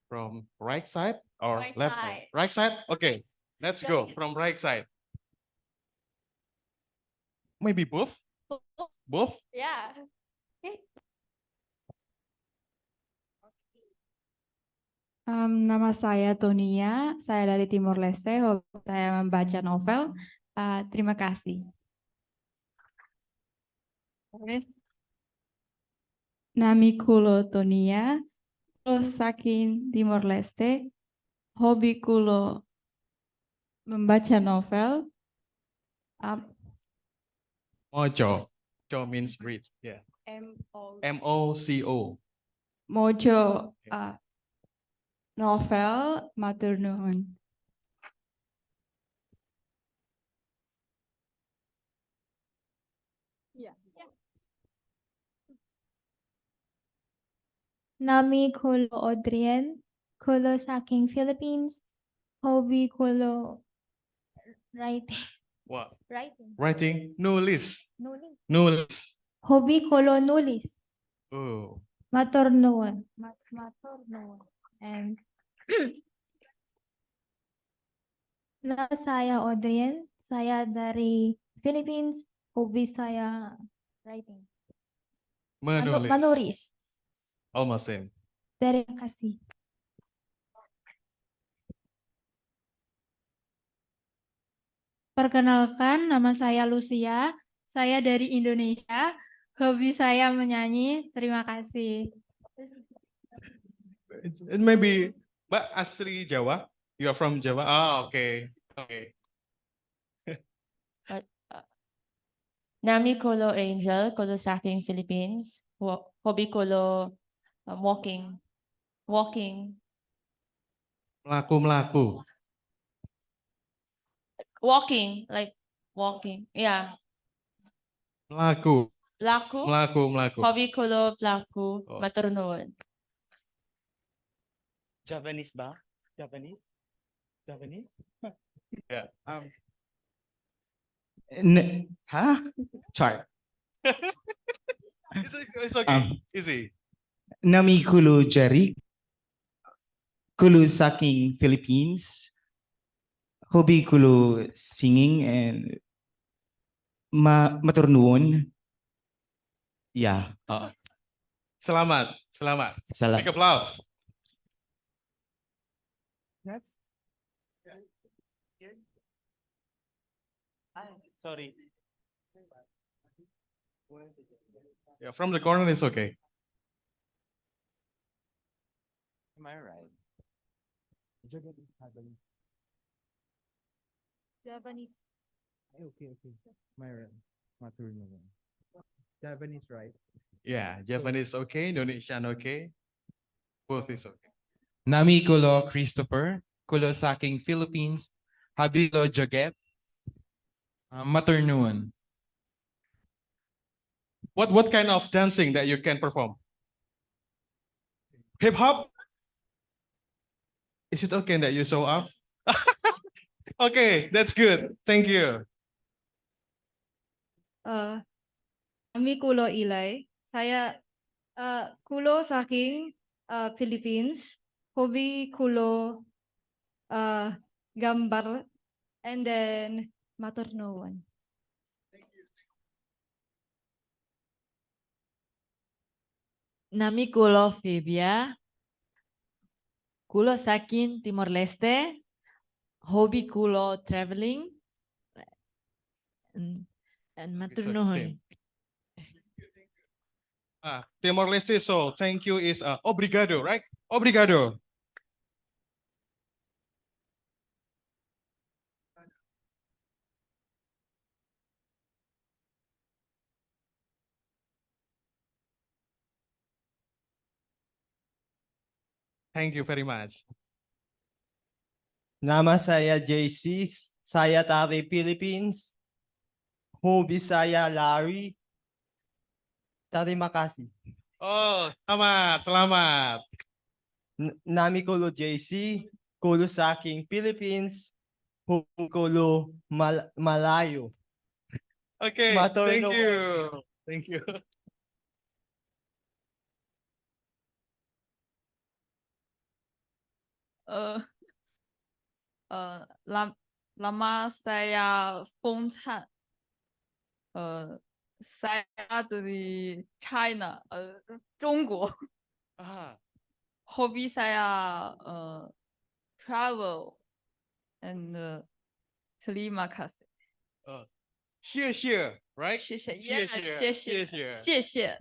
Speaker 6: From right side or
Speaker 8: Right
Speaker 6: left
Speaker 8: side.
Speaker 6: side? Right side? Okay, let's go from right side. Maybe both? Both?
Speaker 8: Yeah. Okay.
Speaker 10: Nama saya Tonia, saya dari Timor Leste, hobi saya membaca novel. Terima kasih. Nami kulo Tonia, kulo saking Timor Leste, hobi kulo membaca novel.
Speaker 6: Mojo. Mojo means read. Yeah. M-O-C-O.
Speaker 10: Mojo novel matur nuwun.
Speaker 8: Yeah.
Speaker 11: Nami kulo Audrien, kulo saking Philippines, hobi kulo writing.
Speaker 6: What?
Speaker 11: Writing.
Speaker 6: Writing? Nulis.
Speaker 11: Nulis.
Speaker 6: Nulis.
Speaker 11: Hobi kulo nulis.
Speaker 6: Oh.
Speaker 11: Matur nuwun. Matur nuwun. And nama saya Audrien, saya dari Philippines, hobi saya writing.
Speaker 6: Menulis.
Speaker 11: Menulis.
Speaker 6: Almost same.
Speaker 11: Terima kasih.
Speaker 23: Perkenalkan, nama saya Lucia. Saya dari Indonesia. Hobi saya menyanyi. Terima kasih.
Speaker 6: It may be, but asli Jawa. You are from Jawa. Ah, okay. Okay.
Speaker 16: Nami kulo Angel, kulo saking Philippines. Hobi kulo walking. Walking.
Speaker 6: Melaku.
Speaker 16: Walking, like walking. Yeah.
Speaker 6: Melaku.
Speaker 16: Laku.
Speaker 6: Melaku.
Speaker 16: Hobi kulo laku. Matur nuwun.
Speaker 9: Japanese ba? Japanese?
Speaker 6: Yeah.
Speaker 9: Huh? Sorry.
Speaker 6: It's okay. Easy.
Speaker 9: Nami kulo Jari. Kulo saking Philippines. Hobi kulo singing and matur nuwun.
Speaker 1: Yeah.
Speaker 6: Selamat, selamat.
Speaker 1: Salam.
Speaker 6: Big applause.
Speaker 17: Sorry.
Speaker 6: Yeah, from the corner is okay.
Speaker 1: Am I right?
Speaker 11: Japanese.
Speaker 15: Okay. Japanese, right?
Speaker 6: Yeah, Japanese okay, Indonesian okay. Both is okay.
Speaker 12: Nami Kulo Christopher, Kulo Saking Philippines, Habilo Joget, Maturnuan.
Speaker 6: What kind of dancing that you can perform? Hip hop? Is it okay that you show up? Okay, that's good. Thank you.
Speaker 14: Kami kulo ilay. Saya kulo saking Philippines. Hobi kulo gambar and then maturnuan.
Speaker 24: Nami kulo Febia. Kulo saking Timor Leste. Hobi kulo traveling. And maturnuhun.
Speaker 6: Timor Leste, so thank you is obrigado, right? Obrigado. Thank you very much.
Speaker 25: Nama saya JC, saya dari Philippines. Hobi saya lari. Terima kasih.
Speaker 6: Oh, selamat, selamat.
Speaker 25: Nami kulo JC, kulo saking Philippines. Hobi kulo Malayo.
Speaker 6: Okay, thank you. Thank you.
Speaker 14: Lama saya Fengchan. Saya dari China, 中国. Hobi saya travel and terima kasih.
Speaker 6: 谢谢, right?
Speaker 14: 谢谢,
Speaker 6: 谢谢,
Speaker 14: yeah, 谢谢, 谢谢.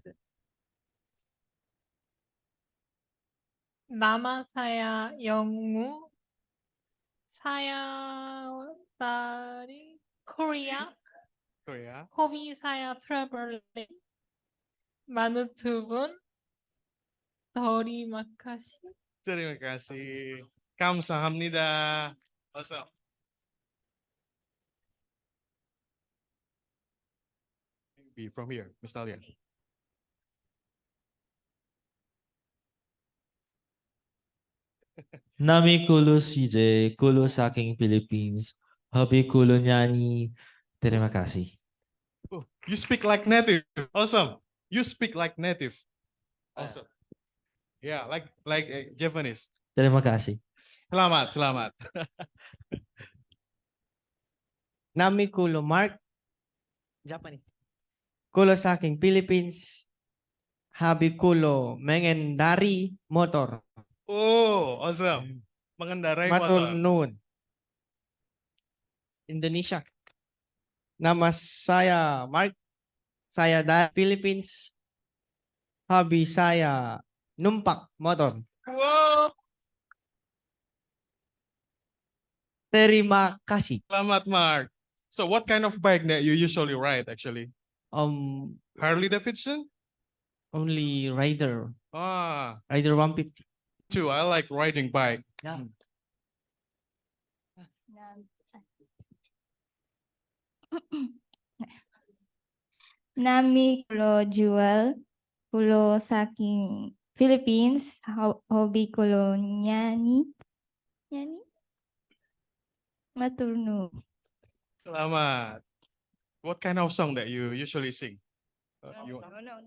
Speaker 23: Nama saya Yonggu. Saya dari Korea.
Speaker 6: Korea.
Speaker 23: Hobi saya traveling. Manutubun. Terima kasih.
Speaker 6: Terima kasih. Kamsahamnida. Awesome. Be from here, Miss Talia.
Speaker 26: Nami kulo CJ, kulo saking Philippines, hobi kulo nyanyi, terima kasih.
Speaker 6: Oh, you speak like native. Awesome. You speak like native. Awesome. Yeah, like Japanese.
Speaker 26: Terima kasih.
Speaker 6: Selamat, selamat.
Speaker 17: Nami kulo Mark. Japanese. Kulo saking Philippines. Habi kulo mengendari motor.
Speaker 6: Oh, awesome. Mengendarai motor.
Speaker 17: Maturnuun. Indonesia. Nama saya Mark. Saya dari Philippines. Hobi saya numpak motor.
Speaker 6: Wow.
Speaker 17: Terima kasih.
Speaker 6: Selamat, Mark. So what kind of bike that you usually ride actually? Harley Davidson?
Speaker 17: Only rider.
Speaker 6: Rider
Speaker 17: 150.
Speaker 6: Too, I like riding bike.
Speaker 17: Yeah.
Speaker 11: Nami kulo jual, kulo saking Philippines, hobi kulo nyanyi, maturnu.
Speaker 6: Selamat. What kind of song that you usually sing?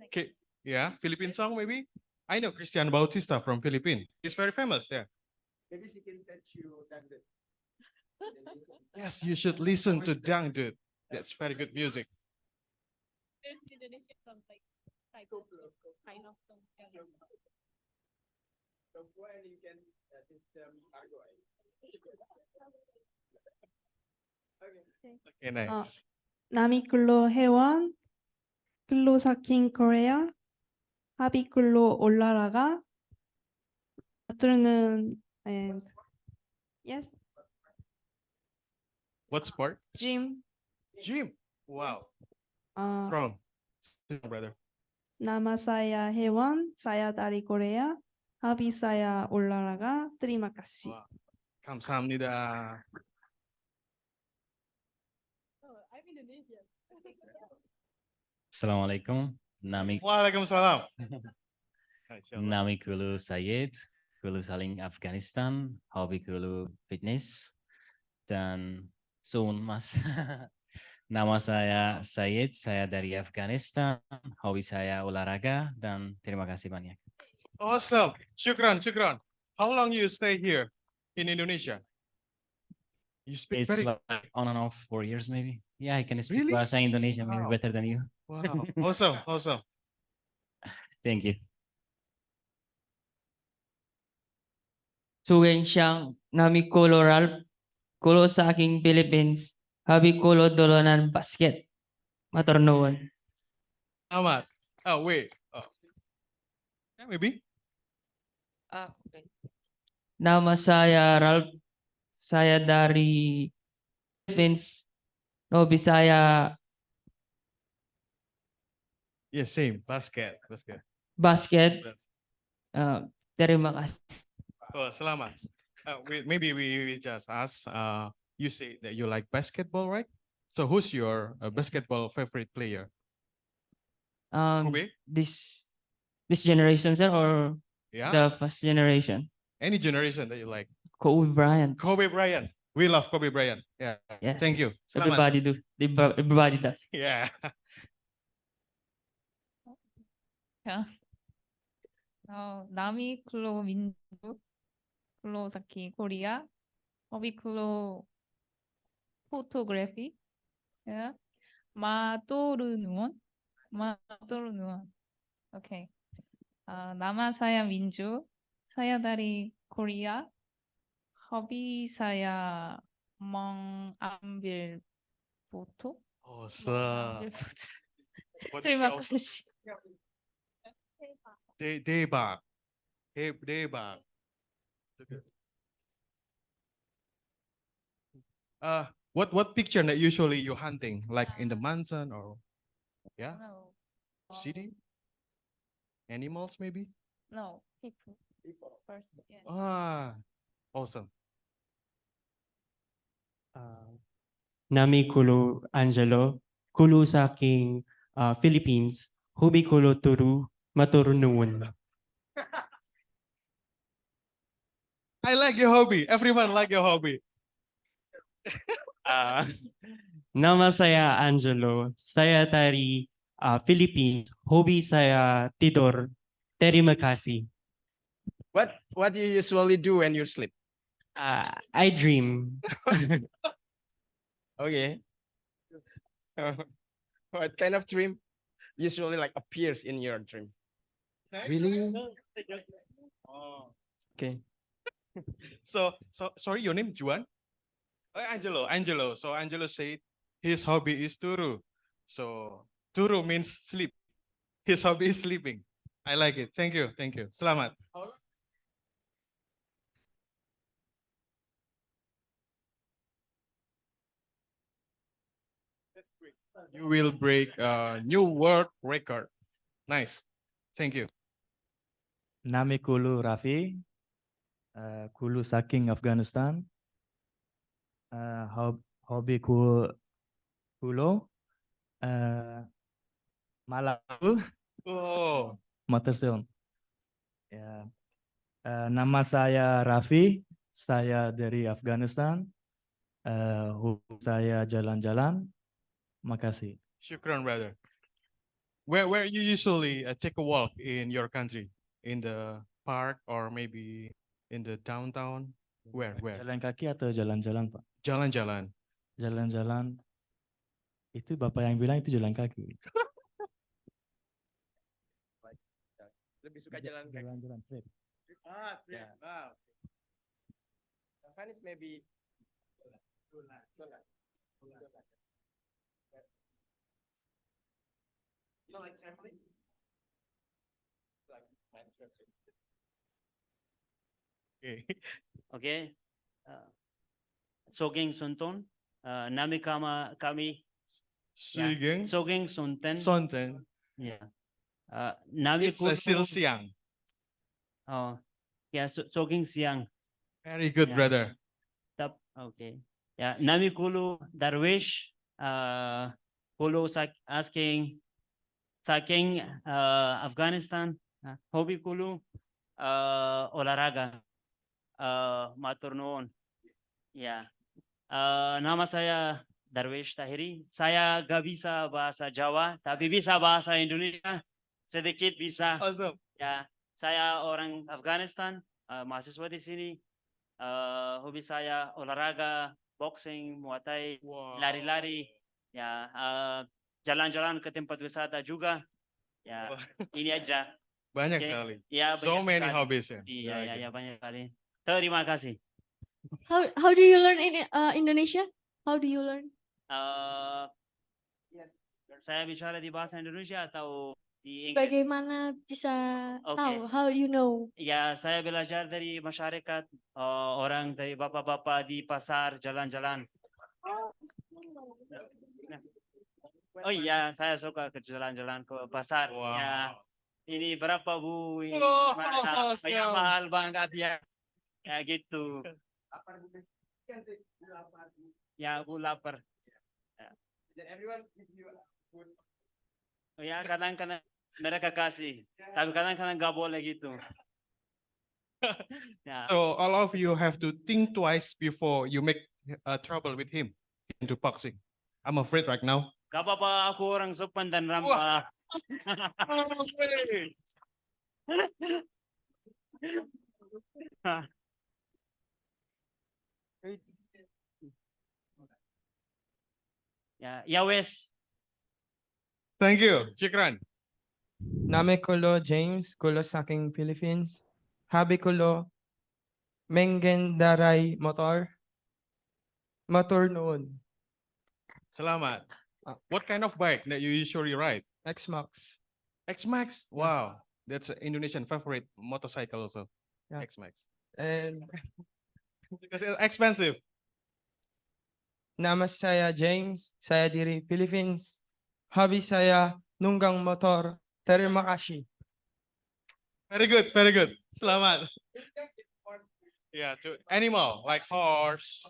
Speaker 6: Okay, yeah, Philippine song maybe? I know Christian Bautista from Philippines. He's very famous, yeah.
Speaker 25: Maybe she can touch you dangdut.
Speaker 6: Yes, you should listen to Dangdut. That's very good music. Okay, nice.
Speaker 7: 남이클로 회원, 클로 사킨 코리아, 하비클로 올라라가, afternoon and yes.
Speaker 6: What sport?
Speaker 7: Gym.
Speaker 6: Gym. Wow.
Speaker 7: Uh,
Speaker 6: Strong. Strong, brother.
Speaker 7: nama saya hewan, saya dari Korea, hobi saya olahraga. Terima kasih.
Speaker 6: 감사합니다.
Speaker 18: Assalamualaikum.
Speaker 6: Waalaikumsalam.
Speaker 18: Nami Kulu Sayed, Kulu Saling Afghanistan, hobi Kulu fitness, dan Sun Mas. Nama saya Sayed, saya dari Afghanistan, hobi saya olahraga, dan terima kasih banyak.
Speaker 6: Awesome. Shukran, shukran. How long you stay here in Indonesia? You speak
Speaker 18: It's
Speaker 6: very
Speaker 18: like on and off 4 years maybe. Yeah, I can speak
Speaker 6: Really?
Speaker 18: bahasa Indonesia maybe
Speaker 6: Wow.
Speaker 18: better than you.
Speaker 6: Wow. Awesome, awesome.
Speaker 18: Thank you.
Speaker 19: Sugeng siyang nami koloral kulo sa aking Philippines habi kulo dolonan basket maturnuon.
Speaker 6: Amat. Oh, wait. Oh. Yeah, maybe.
Speaker 19: Okay. Nama saya Ralph, saya dari Philippines, hobi saya
Speaker 6: Yeah, same. Basket. Basket.
Speaker 19: basket. Terima kasih.
Speaker 6: Oh, selamat. Maybe we just ask. You say that you like basketball, right? So who's your basketball favorite player? Kobe?
Speaker 19: This generation, sir, or
Speaker 6: Yeah.
Speaker 19: the past generation?
Speaker 6: Any generation that you like?
Speaker 19: Kobe Bryant.
Speaker 6: Kobe Bryant. We love Kobe Bryant. Yeah.
Speaker 19: Yes.
Speaker 6: Thank you. Selamat.
Speaker 19: Everybody do. Everybody does.
Speaker 6: Yeah.
Speaker 14: 나미 클로 민주, 클로 사키 코리아, 허비 클로 포토그래피, 마토르누온, 마토르누온. 오케이. nama saya Minju, saya dari Korea. Hobi saya mengambil foto.
Speaker 6: Awesome.
Speaker 14: Terima kasih.
Speaker 6: Debak. Debak. What picture that usually you hunting? Like in the mountain or yeah?
Speaker 14: No.
Speaker 6: City? Animals maybe?
Speaker 14: No, people. First, yeah.
Speaker 6: Awesome.
Speaker 20: Nami kulo Angelo, kulo sa aking Philippines, hobi kulo turu maturnuon.
Speaker 6: I like your hobby. Everyone like your hobby.
Speaker 20: Nama saya Angelo, saya dari Philippines, hobi saya tidur. Terima kasih.
Speaker 3: What do you usually do when you sleep?
Speaker 20: I dream.
Speaker 3: Okay. What kind of dream usually like appears in your dream?
Speaker 6: Really?
Speaker 3: Okay.
Speaker 6: So sorry, your name Juan? Angelo. So Angelo said his hobby is turu. So turu means sleep. His hobby is sleeping. I like it. Thank you. Thank you. Selamat. You will break a new world record. Nice. Thank you.
Speaker 21: Nami Kulu Rafi, Kulu saking Afghanistan, hobi kulo, Malayu,
Speaker 6: Oh.
Speaker 21: Materseon. Ya, nama saya Rafi, saya dari Afghanistan, hobi saya jalan-jalan. Makasih.
Speaker 6: Shukran, brother. Where you usually take a walk in your country? In the park or maybe in the downtown? Where?
Speaker 21: Jalan kaki atau jalan-jalan, Pak?
Speaker 6: Jalan-jalan.
Speaker 21: Jalan-jalan. Itu Bapak yang bilang itu jalan kaki.
Speaker 3: Lebih suka jalan kaki.
Speaker 21: Jalan-jalan trip.
Speaker 3: Ah, yeah. Wow. Spanish maybe. You like traveling? Like traveling.
Speaker 6: Okay.
Speaker 9: Okay. Sogeng Sunton. Nami kami.
Speaker 6: Sugeng.
Speaker 9: Sogeng Sunten.
Speaker 6: Sonten.
Speaker 9: Yeah. Nami
Speaker 6: It's still siang.
Speaker 9: Oh, yeah. Sogeng siang.
Speaker 6: Very good,
Speaker 9: Yeah.
Speaker 6: brother.
Speaker 9: Okay. Yeah. Nami kulu Darwish. Kulu asking saking Afghanistan. Hobi kulu olahraga. Matur nuwun. Ya. Nama saya Darwish Tahiri. Saya gak bisa bahasa Jawa, tapi bisa bahasa Indonesia. Sedikit bisa.
Speaker 6: Awesome.
Speaker 9: Ya, saya orang Afghanistan, mahasiswa di sini. Hobi saya olahraga, boxing, muay thai, lari-lari. Ya, jalan-jalan ke tempat wisata juga. Ya, ini aja.
Speaker 6: Banyak
Speaker 9: Oke.
Speaker 6: sekali.
Speaker 9: Ya,
Speaker 6: So
Speaker 9: banyak
Speaker 6: many
Speaker 9: sekali.
Speaker 6: hobbies ya.
Speaker 9: Iya,
Speaker 6: Very
Speaker 9: ya,
Speaker 6: good.
Speaker 9: ya, banyak sekali. Terima kasih.
Speaker 8: How do you learn in Indonesia? How do you learn?
Speaker 9: Saya bicara di bahasa Indonesia atau di Inggris?
Speaker 8: Bagaimana bisa
Speaker 9: Oke.
Speaker 8: tahu? How you know?
Speaker 9: Ya, saya belajar dari masyarakat, orang dari bapak-bapak di pasar, jalan-jalan. Oh iya, saya suka ke jalan-jalan ke pasar. Ya, ini berapa Bu? Ini banyak mahal banget ya. Ya gitu. Ya, aku lapar. Oh ya, kadang-kadang mereka kasih, tapi kadang-kadang nggak boleh gitu. Ya.
Speaker 6: So all of you have to think twice before you make trouble with him into boxing. I'm afraid right now.
Speaker 9: Gak apa-apa, aku orang sopan dan ramah. Ya wes.
Speaker 6: Thank you. Shukran.
Speaker 2: Name kulo James, kulo saking Philippines. Habi kulo Mengendaray motor. Motor noon.
Speaker 6: Selamat. What kind of bike that you usually ride?
Speaker 2: X-Max.
Speaker 6: X-Max. Wow. That's an Indonesian favorite motorcycle also.
Speaker 2: Yeah.
Speaker 6: X-Max.
Speaker 2: And
Speaker 6: because it's expensive.
Speaker 2: nama saya James, saya dari Philippines. Habi saya nunggang motor. Terima kasih.
Speaker 6: Very good, very good. Selamat. Yeah, to animal like horse,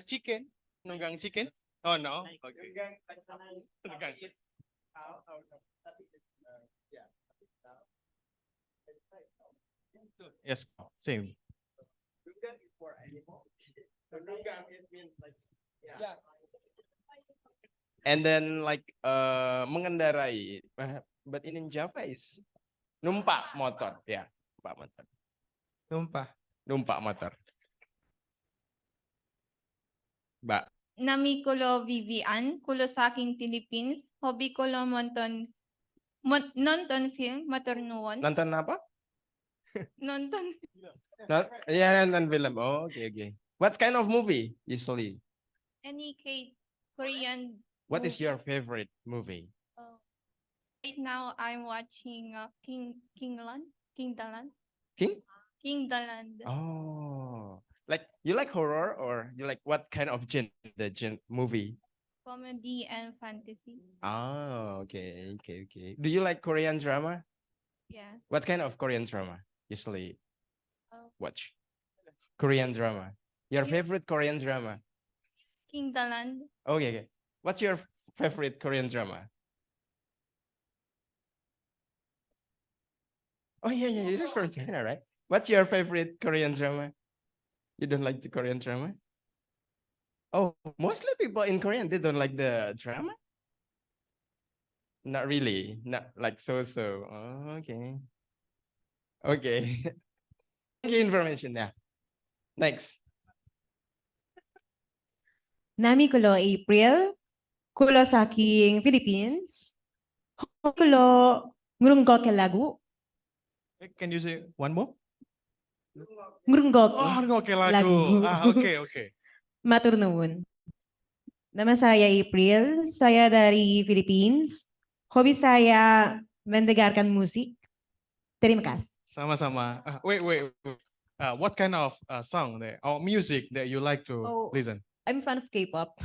Speaker 6: chicken, nunggang chicken. Oh no. Okay. Nunggang. Yes, same.
Speaker 3: And then like mengendarai, but in Java is numpak motor, ya, numpak motor. Numpak motor. Mbak.
Speaker 11: Nami kulo Vivian, kulo saking Philippines. Hobi kulo nonton film, matur nuwun.
Speaker 3: Nonton apa?
Speaker 11: Nonton.
Speaker 3: Yeah, nonton film. Oh, okay. What kind of movie usually?
Speaker 11: Any Korean.
Speaker 3: What is your favorite movie?
Speaker 11: Right now I'm watching King Dalan.
Speaker 3: King?
Speaker 11: King Dalan.
Speaker 3: Oh, like you like horror or you like what kind of movie?
Speaker 11: Comedy and fantasy.
Speaker 3: Oh, okay. Do you like Korean drama?
Speaker 11: Yes.
Speaker 3: What kind of Korean drama usually watch? Korean drama. Your favorite Korean drama?
Speaker 11: King Dalan.
Speaker 3: Okay. What's your favorite Korean drama? Oh yeah, you're from China, right? What's your favorite Korean drama? You don't like the Korean drama? Oh, mostly people in Korean, they don't like the drama? Not really, not like so. Oh, okay. Thank you information, yeah. Next.
Speaker 4: Nami kulo April, kulo saking Philippines. Kulo ngurunggo ke lagu,
Speaker 6: Can you say one more?
Speaker 4: Ngrunggok.
Speaker 6: Oh, oke lagu.
Speaker 4: Lagu.
Speaker 6: Oke.
Speaker 4: Matur nuwun. Nama saya April, saya dari Philippines. Hobi saya mendengarkan musik. Terima kasih.
Speaker 6: Sama-sama. Wait. What kind of song or music that you like to
Speaker 4: Oh.
Speaker 6: listen?
Speaker 4: I'm a fan of K-pop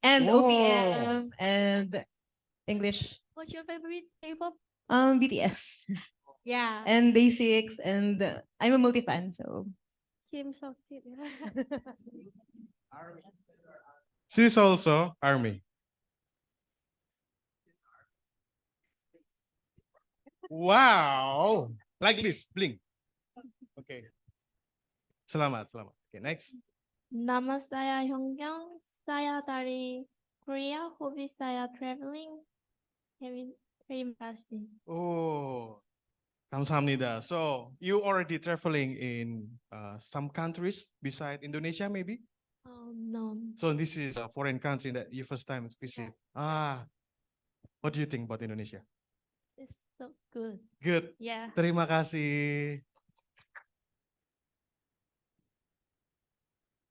Speaker 4: and
Speaker 6: Whoa.
Speaker 4: OPM and English.
Speaker 8: What's your favorite K-pop?
Speaker 4: BTS
Speaker 8: Yeah.
Speaker 4: and Day6 and I'm a multi fan, so
Speaker 8: Kim Sok-sit.
Speaker 6: She's also army. Wow. Like this, blink. Okay. Selamat. Okay, next.
Speaker 8: Nama saya Hyungkyung. Saya dari Korea. Hobi saya traveling. Terima kasih.
Speaker 6: Oh, 감사합니다. So you already traveling in some countries beside Indonesia, maybe?
Speaker 8: No.
Speaker 6: So this is a foreign country that you first time visit. What do you think about Indonesia?
Speaker 8: It's so good.
Speaker 6: Good.
Speaker 8: Yeah.
Speaker 6: Terima kasih.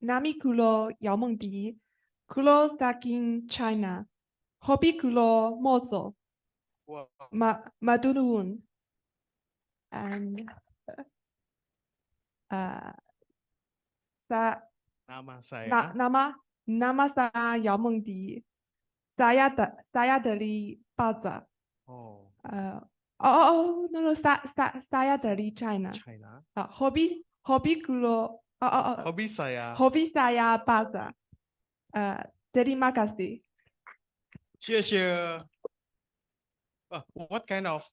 Speaker 7: Nami kulo Yaomengdi, kulo saking China, hobi kulo mozo,
Speaker 6: Wow.
Speaker 7: madunun, and
Speaker 6: Nama saya.
Speaker 7: nama saya Yaomengdi, saya dari Baza.
Speaker 6: Oh.
Speaker 7: No, saya dari China.
Speaker 6: China.
Speaker 7: Hobi kulo.
Speaker 6: Hobi saya.
Speaker 7: Hobi saya Baza. Terima kasih.
Speaker 6: Cheers. What kind of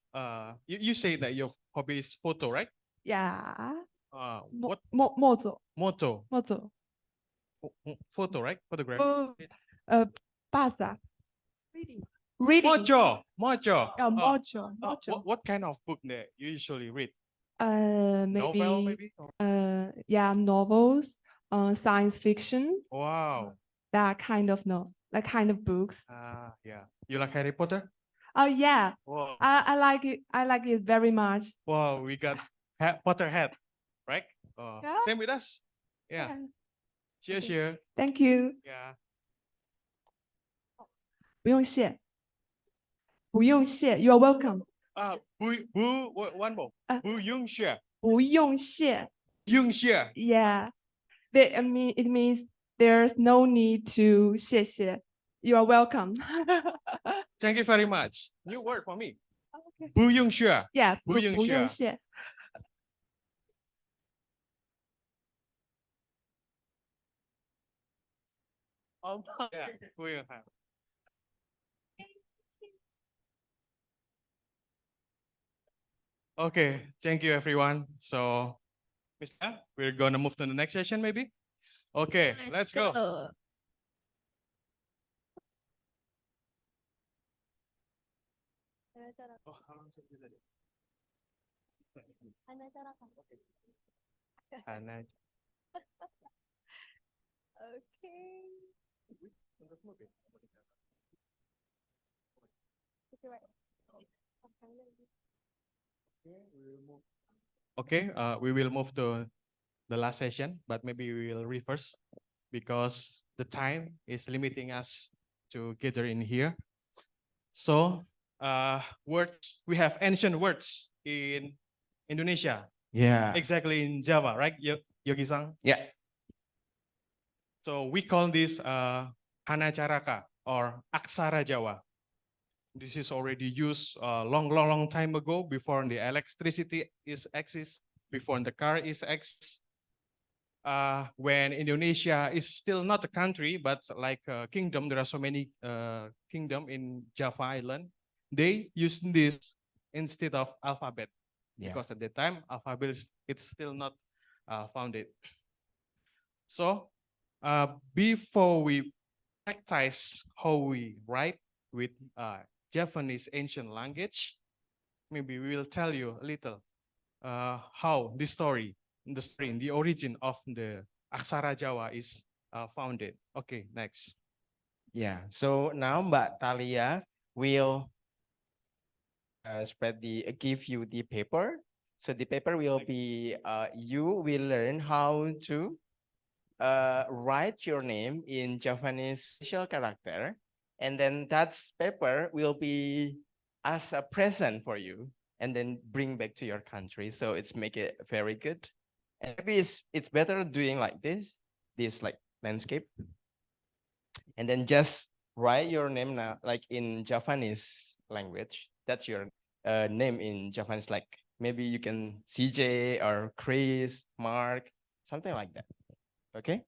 Speaker 6: you say that your hobby is photo, right?
Speaker 7: Yeah.
Speaker 6: What
Speaker 7: Mozo.
Speaker 6: motto?
Speaker 7: Mozo.
Speaker 6: Photo, right? Photograph.
Speaker 7: Baza. Reading.
Speaker 6: Mojo.
Speaker 7: Mojo.
Speaker 6: What kind of book that you usually read?
Speaker 7: Maybe.
Speaker 6: Novel, maybe?
Speaker 7: Yeah, novels. Science fiction.
Speaker 6: Wow.
Speaker 7: That kind of books.
Speaker 6: Yeah. You like Harry Potter?
Speaker 7: Oh yeah.
Speaker 6: Wow.
Speaker 7: I like it. I like it very much.
Speaker 6: Wow, we got Potter hat, right?
Speaker 7: Yeah.
Speaker 6: Same with us. Yeah. Cheers.
Speaker 7: Thank you.
Speaker 6: Yeah.
Speaker 7: 不用谢。不用谢. You're welcome.
Speaker 6: One more. 不用谢.
Speaker 7: 不用谢.
Speaker 6: 用谢.
Speaker 7: Yeah. It means there's no need to 谢谢. You are welcome.
Speaker 6: Thank you very much. New word for me.
Speaker 7: Okay.
Speaker 6: 不用谢.
Speaker 7: Yeah.
Speaker 6: 不用谢.
Speaker 7: 不用谢.
Speaker 6: Yeah. 不用谢. Okay, thank you everyone. So, Mr. We're gonna move to the next session maybe? Okay, let's go. Oh, how long should we do that? Hana.
Speaker 8: Okay.
Speaker 6: Okay, we will move to the last session, but maybe we will reverse because the time is limiting us to gather in here. So, words, we have ancient words in Indonesia.
Speaker 3: Yeah.
Speaker 6: Exactly in Java, right, Yogi-san?
Speaker 3: Yeah.
Speaker 6: So we call this Hanacaraka or Aksara Jawa. This is already used a long time ago before the electricity exists, before the car exists. When Indonesia is still not a country, but like a kingdom, there are so many kingdom in Java Island. They use this instead of alphabet because at the time alphabet it's still not founded. So before we practice how we write with Japanese ancient language, maybe we will tell you a little how the story, the origin of the Aksara Jawa is founded. Okay, next.
Speaker 3: Yeah. So now Mbak Talia will give you the paper. So the paper will be, you will learn how to write your name in Javanese special character. And then that paper will be as a present for you and then bring back to your country. So it's make it very good. And maybe it's better doing like this like landscape. And then just write your name now, like in Javanese language. That's your name in Japanese, like maybe you can CJ or Chris, Mark, something like that. Okay.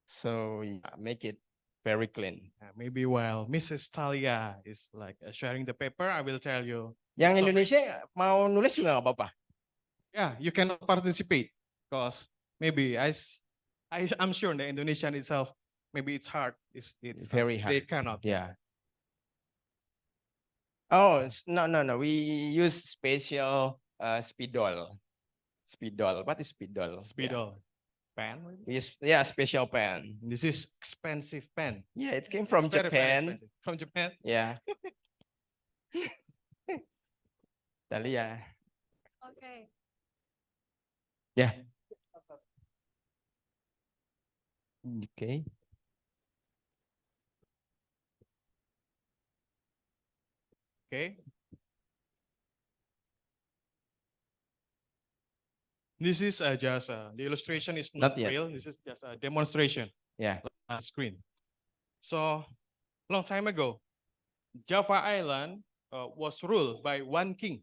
Speaker 3: So yeah, make it very clean.
Speaker 6: Maybe while Mrs. Talia is like sharing the paper, I will tell you.
Speaker 3: Yang
Speaker 6: the topic.
Speaker 3: Indonesia mau nulis juga nggak apa-apa.
Speaker 6: Yeah, you cannot participate because maybe I'm sure the Indonesian itself, maybe it's hard. It's
Speaker 3: Very
Speaker 6: They
Speaker 3: hard.
Speaker 6: cannot.
Speaker 3: Yeah. Oh no. We use special spidol. Spidol. What is spidol?
Speaker 6: Spidol. Pen.
Speaker 3: Yeah, special pen.
Speaker 6: This is expensive pen.
Speaker 3: Yeah, it came from
Speaker 6: It's very, very
Speaker 3: Japan.
Speaker 6: expensive. From Japan.
Speaker 3: Yeah. Talia.
Speaker 8: Okay.
Speaker 3: Yeah. Okay.
Speaker 6: Okay. This is just the illustration is not
Speaker 3: Not yet.
Speaker 6: real. This is just a demonstration.
Speaker 3: Yeah.
Speaker 6: On screen. So long time ago, Java Island was ruled by one king.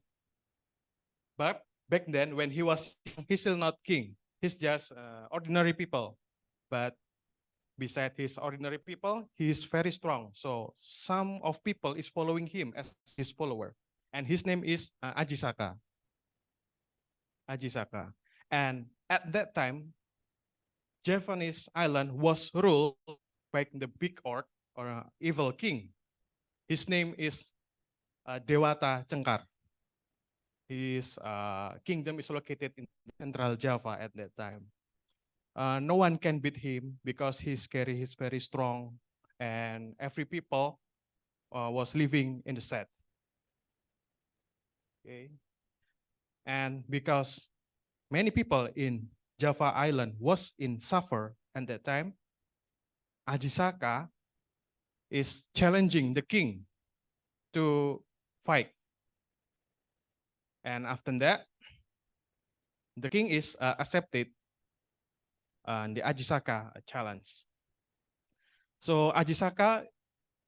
Speaker 6: But back then, when he was, he's still not king. He's just ordinary people. But beside his ordinary people, he is very strong. So some of people is following him as his follower. And his name is Ajisaka. Ajisaka. And at that time, Javanese island was ruled by the big orc or evil king. His name is Dewata Cengkar. His kingdom is located in central Java at that time. No one can beat him because he's scary, he's very strong, and every people was living in the set. Okay. And because many people in Java Island was in suffer at that time, Ajisaka is challenging the king to fight. And after that, the king is accepted the Ajisaka challenge. So Ajisaka,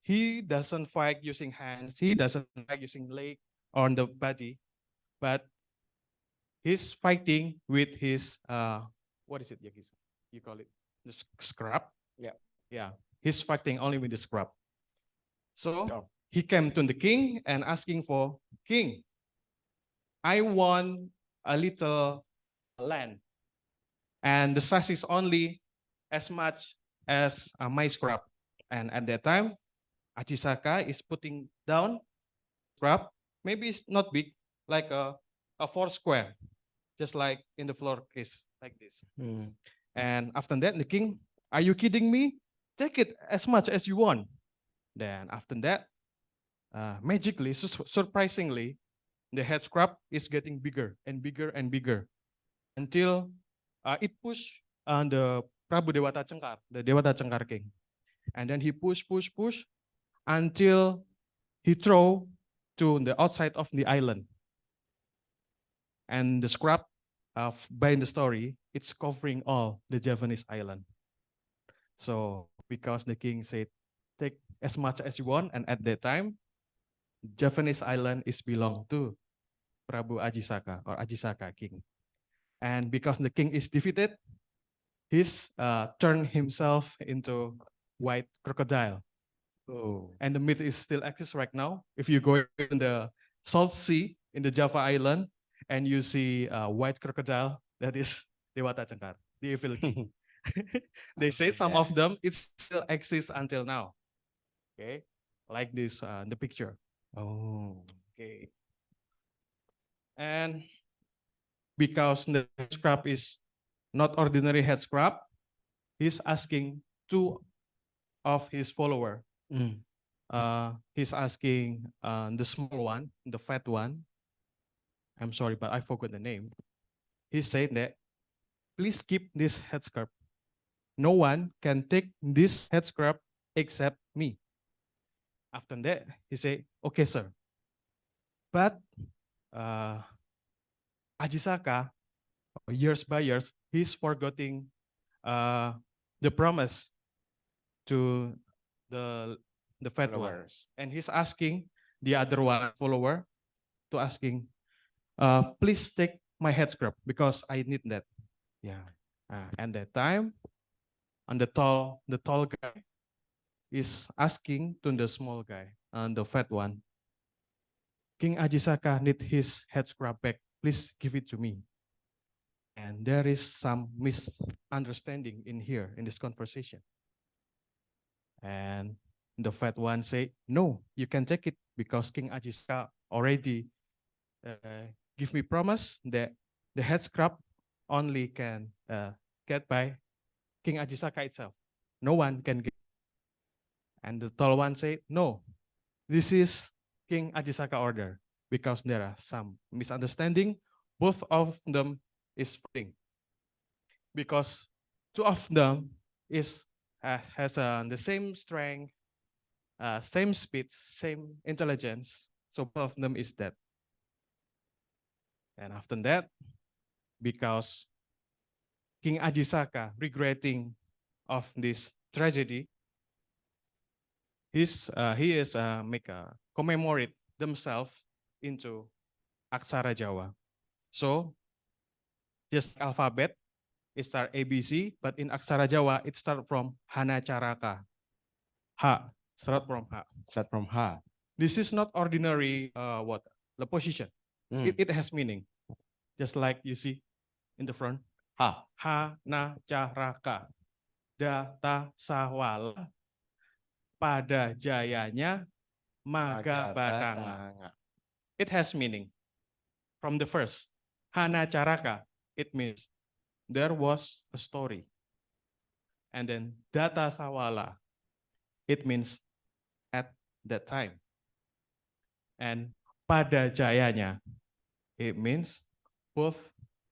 Speaker 6: he doesn't fight using hands, he doesn't fight using leg on the body, but he's fighting with his what is it, Yagisa? You call it the scrap?
Speaker 3: Yeah.
Speaker 6: Yeah. He's fighting only with the scrap. So he came to the king and asking for, king, I want a little land. And the size is only as much as my scrap. And at that time, Ajisaka is putting down scrap. Maybe it's not big, like a 4 square, just like in the floor case, like this. And after that, the king, are you kidding me? Take it as much as you want. Then after that, magically, surprisingly, the head scrap is getting bigger and bigger and bigger until it pushed the Prabu Dewata Cengkar, the Dewata Cengkar king. And then he push until he throw to the outside of the island. And the scrap by the story, it's covering all the Javanese island. So because the king said, take as much as you want, and at that time, Javanese island is belong to Prabu Ajisaka or Ajisaka king. And because the king is defeated, he's turned himself into white crocodile.
Speaker 3: Oh.
Speaker 6: And the myth is still exists right now. If you go in the South Sea in the Java Island and you see a white crocodile, that is Dewata Cengkar, the evil king. They say some of them it still exists until now. Okay, like this the picture.
Speaker 3: Oh.
Speaker 6: Okay. And because the scrap is not ordinary head scrap, he's asking 2 of his follower. He's asking the small one, the fat one, I'm sorry, but I forgot the name. He said that, please keep this headscarf. No one can take this headscarf except me. After that, he said, okay, sir. But Ajisaka, years by years, he's forgetting the promise to the fat one.
Speaker 3: Followers.
Speaker 6: And he's asking the other one follower to asking, please take my headscarf because I need that.
Speaker 3: Yeah.
Speaker 6: And that time, and the tall guy is asking to the small guy and the fat one, King Ajisaka need his headscarf back. Please give it to me. And there is some misunderstanding in here in this conversation. And the fat one say, no, you can take it because King Ajisaka already give me promise that the headscarf only can get by King Ajisaka itself. No one can get. And the tall one say, no, this is King Ajisaka order because there are some misunderstanding. Both of them is fitting because two of them has the same strength, same speed, same intelligence. So both of them is dead. And after that, because King Ajisaka regretting of this tragedy, he is commemorate themselves into Aksara Jawa. So just alphabet, it start ABC, but in Aksara Jawa, it start from Hana Caraka. Ha, start from Ha.
Speaker 3: Start from Ha.
Speaker 6: This is not ordinary the position. It has meaning. Just like you see in the front.
Speaker 3: Ha.
Speaker 6: Hana Caraka. Data Sawala. Pada jayanya Maga Batanga. It has meaning. From the first, Hana Caraka, it means there was a story. And then Data Sawala, it means at that time. And Pada Jayanya, it means both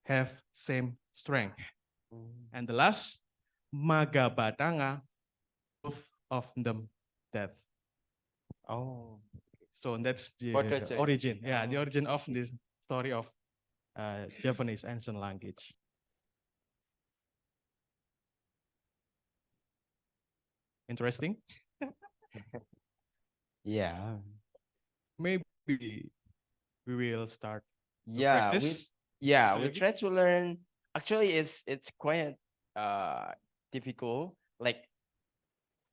Speaker 6: have same strength. And the last, Maga Batanga, both of them dead.
Speaker 3: Oh.
Speaker 6: So that's the
Speaker 3: Portrait.
Speaker 6: origin. Yeah, the origin of this story of Japanese ancient language. Interesting?
Speaker 3: Yeah.
Speaker 6: Maybe we will start to
Speaker 3: Yeah,
Speaker 6: practice.
Speaker 3: we try to learn. Actually, it's quite difficult. Like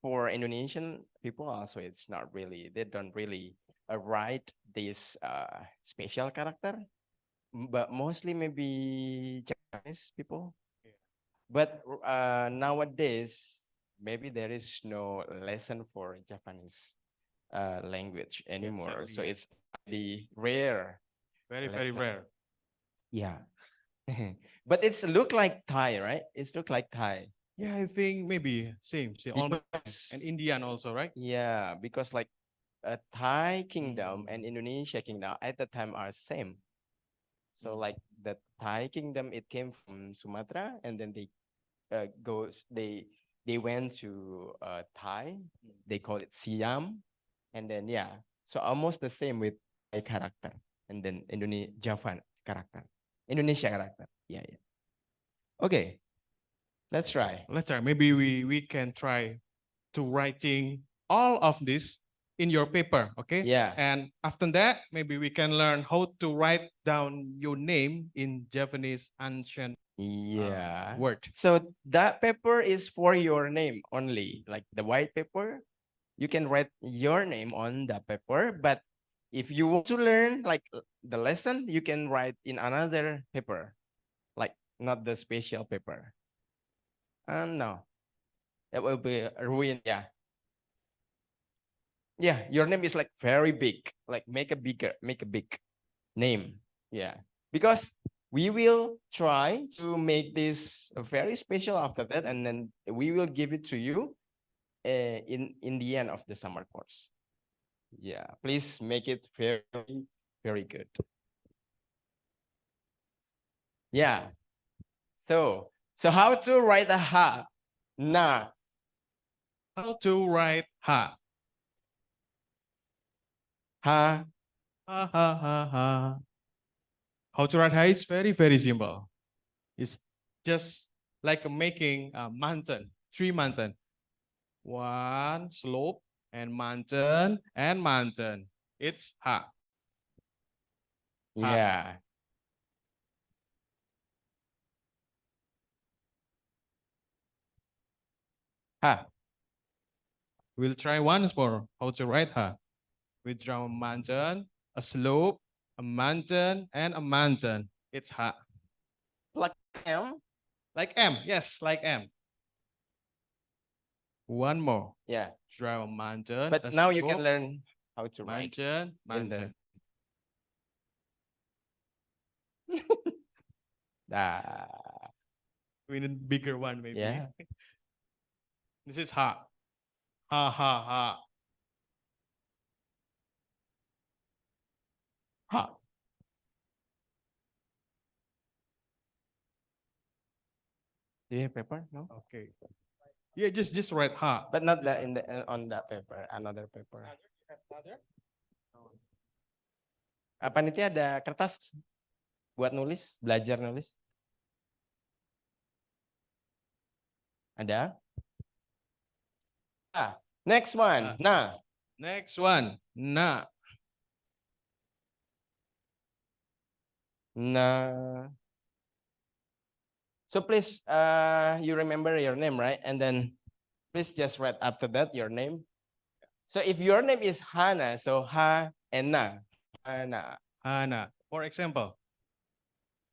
Speaker 3: for Indonesian people also, it's not really, they don't really write this special character, but mostly maybe Japanese people. But nowadays, maybe there is no lesson for Japanese language anymore. So it's the rare.
Speaker 6: Very, very
Speaker 3: lesson.
Speaker 6: rare.
Speaker 3: Yeah. But it's look like Thai, right? It's look like Thai.
Speaker 6: Yeah, I think maybe same. Almost.
Speaker 3: Because-
Speaker 6: And Indian also, right?
Speaker 3: Yeah, because like Thai kingdom and Indonesia kingdom at the time are same. So like the Thai kingdom, it came from Sumatra, and then they they went to Thai. They call it Siam, and then yeah, so almost the same with Thai character, and then Javan character, Indonesia character. Yeah, yeah. Okay, let's try.
Speaker 6: Let's try. Maybe we can try to writing all of this in your paper, okay?
Speaker 3: Yeah.
Speaker 6: And after that, maybe we can learn how to write down your name in Japanese ancient
Speaker 3: Yeah.
Speaker 6: word.
Speaker 3: So that paper is for your name only, like the white paper. You can write your name on the paper, but if you want to learn like the lesson, you can write in another paper, like not the special paper. No, that will be ruined. Yeah. Yeah, your name is like very big, like make a big name. Yeah, because we will try to make this very special after that, and then we will give it to you in the end of the summer course. Yeah, please make it very, very good. Yeah. So how to write a ha? Na.
Speaker 6: How to write ha?
Speaker 3: Ha.
Speaker 6: Ha ha ha ha. How to write ha is very, very simple. It's just like making a mountain, 3 mountain. One slope and mountain and mountain. It's ha.
Speaker 3: Yeah. Ha.
Speaker 6: We'll try once more. How to write ha? We draw a mountain, a slope, a mountain, and a mountain. It's ha.
Speaker 3: Like M?
Speaker 6: Like M. Yes, like M. One more.
Speaker 3: Yeah.
Speaker 6: Draw a mountain.
Speaker 3: But
Speaker 6: a
Speaker 3: now you can
Speaker 6: slope,
Speaker 3: learn how to write.
Speaker 6: mountain,
Speaker 3: in the-
Speaker 6: mountain.
Speaker 3: Ah.
Speaker 6: We need a bigger one, maybe.
Speaker 3: Yeah.
Speaker 6: This is ha. Ha ha ha.
Speaker 3: Ha. Do you have paper? No.
Speaker 6: Okay. Yeah, just write ha.
Speaker 3: But not that in the on that paper. Another paper. Panitia ada kertas buat nulis, belajar nulis? Ada? Ah, next one. Nah.
Speaker 6: Next one. Na.
Speaker 3: Nah. So please, you remember your name, right? And then please just write after that your name. So if your name is Hana, so Ha and Na. Hana.
Speaker 6: Hana. For example.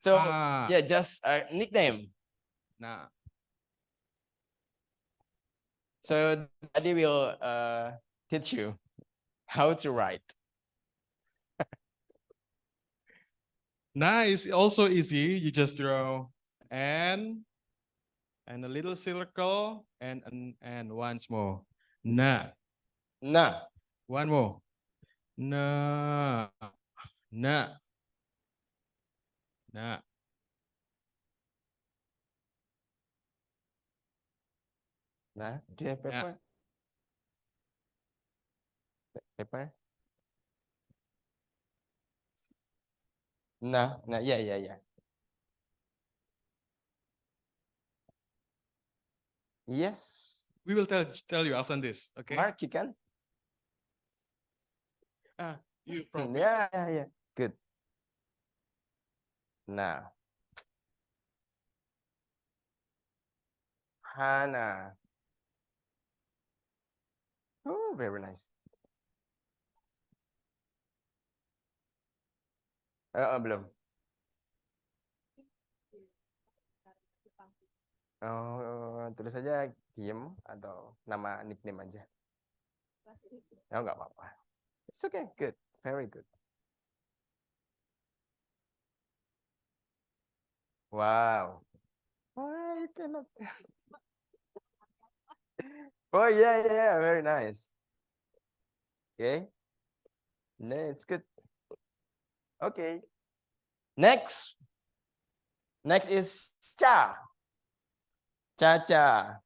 Speaker 3: So
Speaker 6: Ha.
Speaker 3: yeah, just a nickname.
Speaker 6: Na.
Speaker 3: So Daddy will teach you how to write.
Speaker 6: Na is also easy. You just draw and a little circle and once more. Na.
Speaker 3: Na.
Speaker 6: One more. Na. Na. Na.
Speaker 3: Nah, do you have paper? Paper? Nah, yeah. Yes.
Speaker 6: We will tell you after this. Okay.
Speaker 3: Mark, you can?
Speaker 6: You from
Speaker 3: Yeah. Good. Now. Hana. Oh, very nice. Belum. Oh, tulis saja Kim atau nama nickname aja. Oh, nggak apa-apa. It's okay. Good. Very good. Wow. I cannot. Oh, yeah. Very nice. Okay. No, it's good. Okay. Next is Cha. Cha.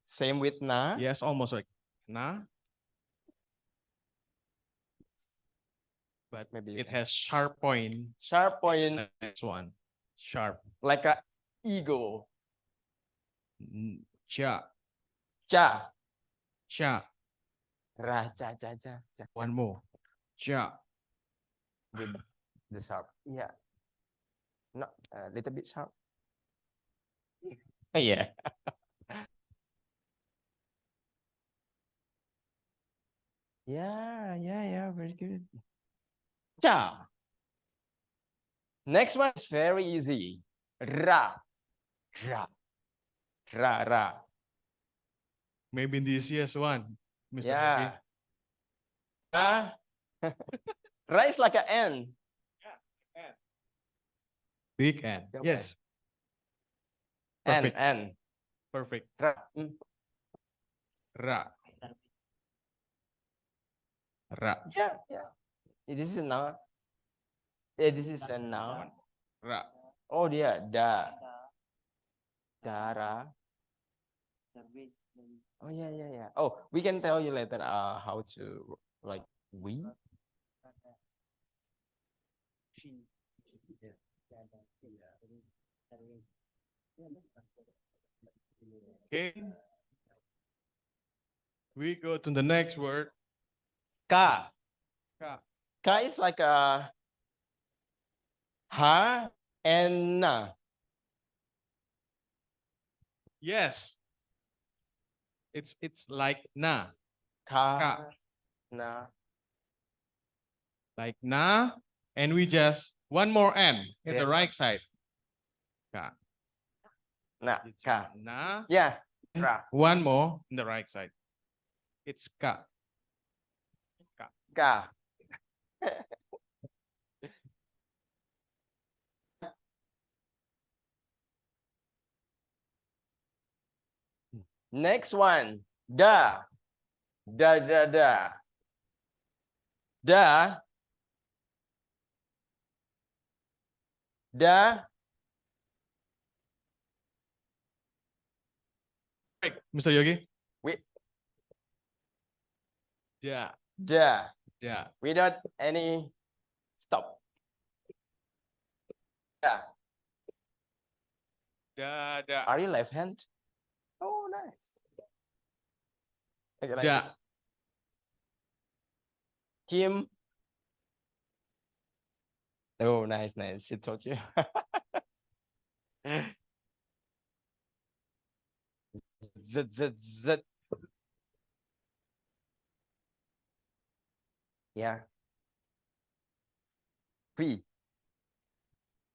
Speaker 3: Same with Na.
Speaker 6: Yes, almost like Na. But
Speaker 3: maybe
Speaker 6: it has sharp point.
Speaker 3: Sharp point.
Speaker 6: Next one. Sharp.
Speaker 3: Like a ego.
Speaker 6: Cha.
Speaker 3: Ra, cha.
Speaker 6: One more. Cha.
Speaker 3: With the sharp. Yeah. No, a little bit sharp. Yeah. Yeah. Very good. Cha. Next one is very easy. Ra.
Speaker 6: Maybe the easiest one, Mr.
Speaker 3: Yeah.
Speaker 6: Robi.
Speaker 3: Ra is like an N.
Speaker 6: Big N.
Speaker 3: Okay.
Speaker 6: Yes. Perfect.
Speaker 3: N.
Speaker 6: Perfect.
Speaker 3: Ra.
Speaker 6: Ra. Ra.
Speaker 3: Yeah, yeah. This is a noun. Yeah, this is a noun.
Speaker 6: Ra.
Speaker 3: Oh, yeah, Dara. Oh, yeah, yeah, yeah. Oh, we can tell you later how to like we.
Speaker 6: Okay. We go to the next word.
Speaker 3: Ka.
Speaker 6: Ka.
Speaker 3: Ka is like a ha and na.
Speaker 6: Yes. It's like na.
Speaker 3: Ka. Na.
Speaker 6: Like na. And we just one more n at the
Speaker 3: Yeah.
Speaker 6: right side. Ka.
Speaker 3: Na. Ka.
Speaker 6: Na.
Speaker 3: Yeah. Ra.
Speaker 6: One more in the right side. It's ka. Ka.
Speaker 3: Ka. Next one. Da. Da. Da. Da.
Speaker 6: Right, Mr. Yogi.
Speaker 3: We.
Speaker 6: Yeah.
Speaker 3: Da.
Speaker 6: Yeah.
Speaker 3: Without any stop. Da.
Speaker 6: Da.
Speaker 3: Are you left hand? Oh, nice. Okay, like
Speaker 6: Da.
Speaker 3: it. Kim. Oh, nice, nice. She told you. Z. Yeah. P.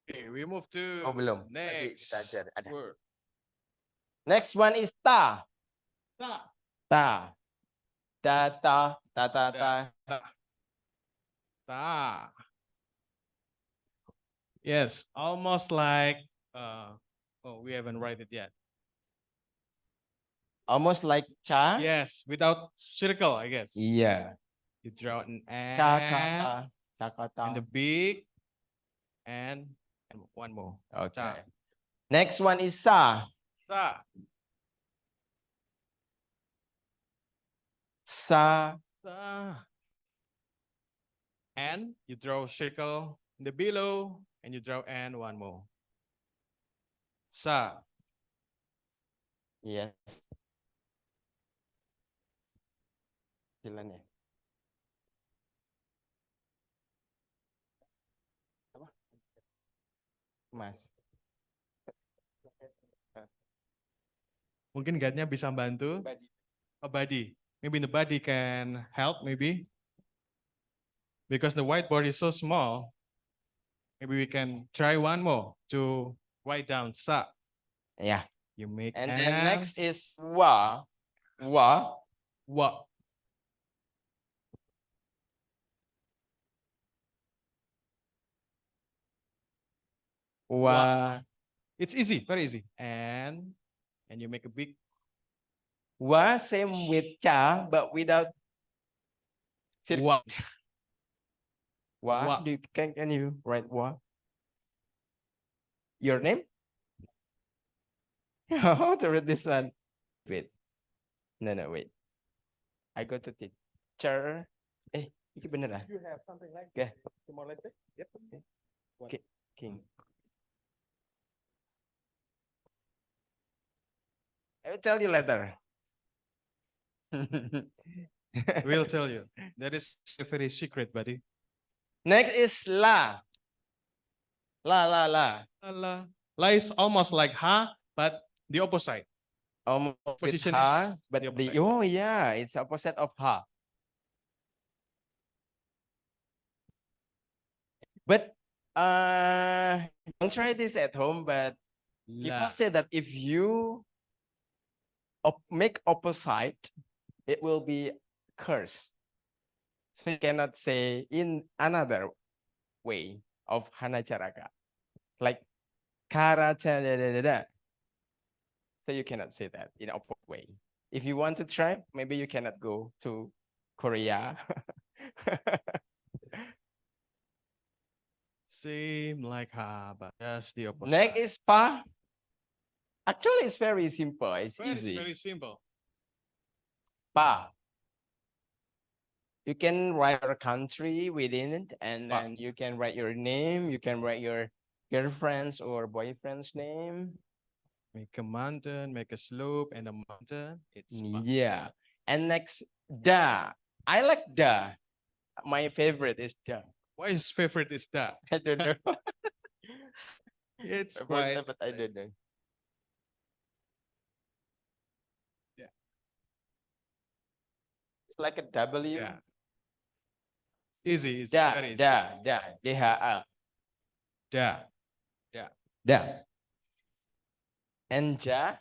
Speaker 6: Okay, we move to
Speaker 3: Oh, belum. Tadi
Speaker 6: next
Speaker 3: kita ajar, ada.
Speaker 6: word.
Speaker 3: Next one is ta.
Speaker 6: Ta.
Speaker 3: Ta. Ta.
Speaker 6: Ta. Yes, almost like oh, we haven't write it yet.
Speaker 3: Almost like cha.
Speaker 6: Yes, without circle, I guess.
Speaker 3: Yeah.
Speaker 6: You draw an
Speaker 3: Kakata.
Speaker 6: and the big and one more.
Speaker 3: Okay. Next one is sa.
Speaker 6: Sa.
Speaker 3: Sa.
Speaker 6: Sa. And you draw circle in the below and you draw and one more. Sa.
Speaker 3: Yes. Jelan ya. Apa? Mas.
Speaker 6: Mungkin guide-nya bisa bantu. A buddy. Maybe the buddy can help maybe. Because the whiteboard is so small. Maybe we can try one more to write down sa.
Speaker 3: Yeah.
Speaker 6: You make
Speaker 3: And
Speaker 6: hands.
Speaker 3: then next is wa. Wa.
Speaker 6: Wa.
Speaker 3: Wa.
Speaker 6: It's easy, very easy. And you make a big.
Speaker 3: Wa same with cha, but without
Speaker 6: Wa.
Speaker 3: Wa.
Speaker 6: Wa.
Speaker 3: Can you write wa? Your name? How to read this one? Wait. No, wait. I go to teacher. Ini bener ah?
Speaker 6: You have something like
Speaker 3: Okay.
Speaker 6: Timor-Leste? Yep.
Speaker 3: Okay. King. I will tell you later.
Speaker 6: We'll tell you. That is a very secret, buddy.
Speaker 3: Next is la. La.
Speaker 6: La. La is almost like ha, but the opposite.
Speaker 3: Almost
Speaker 6: Position
Speaker 3: with ha,
Speaker 6: is
Speaker 3: but
Speaker 6: the
Speaker 3: the
Speaker 6: opposite.
Speaker 3: oh yeah, it's opposite of ha. But don't try this at home. But people say that if you make opposite, it will be curse. So you cannot say in another way of hanacaraka, like karacha da da da da. So you cannot say that in opposite way. If you want to try, maybe you cannot go to Korea
Speaker 6: Same like ha, but that's the opposite.
Speaker 3: Next is pa. Actually, it's very simple. It's
Speaker 6: Well,
Speaker 3: easy.
Speaker 6: It's very simple.
Speaker 3: Pa. You can write your country within it, and
Speaker 6: Pa.
Speaker 3: then you can write your name. You can write your girlfriend's or boyfriend's name.
Speaker 6: Make a mountain, make a slope and a mountain. It's pa.
Speaker 3: Yeah. And next, da. I like da. My favorite is da.
Speaker 6: Why his favorite is that?
Speaker 3: I don't know.
Speaker 6: It's
Speaker 3: Favorite,
Speaker 6: quite
Speaker 3: but I don't know.
Speaker 6: Yeah.
Speaker 3: It's like a W.
Speaker 6: Yeah. Easy. It's
Speaker 3: Da,
Speaker 6: very easy.
Speaker 3: da, da, D-H-A.
Speaker 6: Da. Da.
Speaker 3: Da. And ja.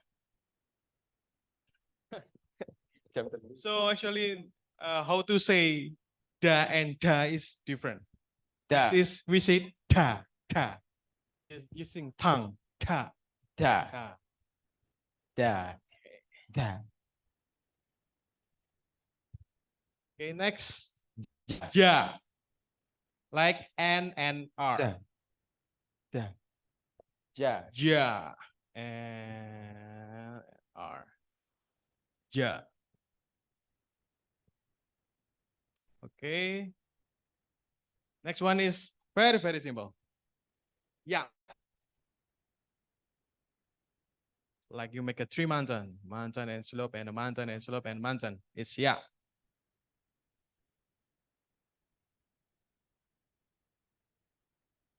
Speaker 6: So actually, how to say da and da is different.
Speaker 3: Da.
Speaker 6: This is we say ta, ta. Using tongue, ta,
Speaker 3: Da.
Speaker 6: ta.
Speaker 3: Da. Da.
Speaker 6: Okay, next. Ja. Like N and R.
Speaker 3: Da. Da. Ja.
Speaker 6: Ja. And R. Ja. Okay. Next one is very, very simple. Yeah. Like you make a tree mountain, mountain and slope and a mountain and slope and mountain. It's yeah.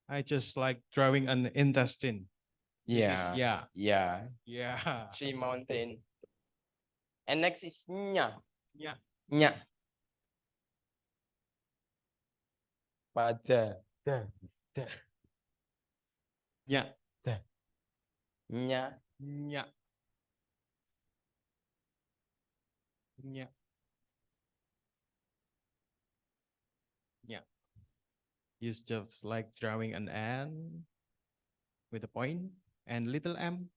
Speaker 6: I just like drawing an intestine. This is
Speaker 3: Yeah.
Speaker 6: yeah.
Speaker 3: Yeah.
Speaker 6: Yeah.
Speaker 3: Tree mountain. And next is nya.
Speaker 6: Yeah.
Speaker 3: Nya. Pada. Da. Da.
Speaker 6: Yeah.
Speaker 3: Da. Nya.
Speaker 6: Yeah. Yeah. Yeah. It's just like drawing an N with a point and little M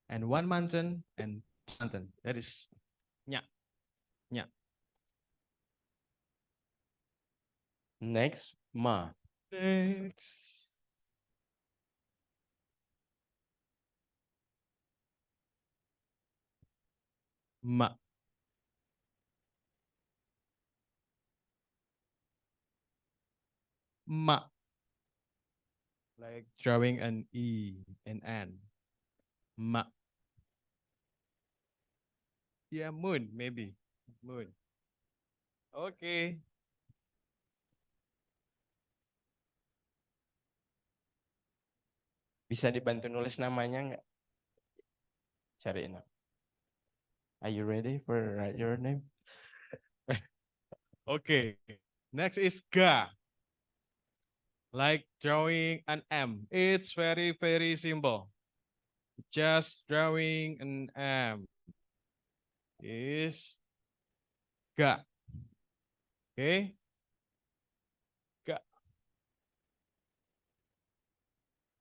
Speaker 6: and one mountain and mountain. That is yeah. Yeah.
Speaker 3: Next, ma.
Speaker 6: Next. Ma. Ma. Like drawing an E and N. Ma. Yeah, moon, maybe. Moon. Okay.
Speaker 3: Bisa dibantu nulis namanya nggak? Cariin. Are you ready for write your name?
Speaker 6: Okay. Next is ga. Like drawing an M. It's very, very simple. Just drawing an M is ga. Okay. Ga.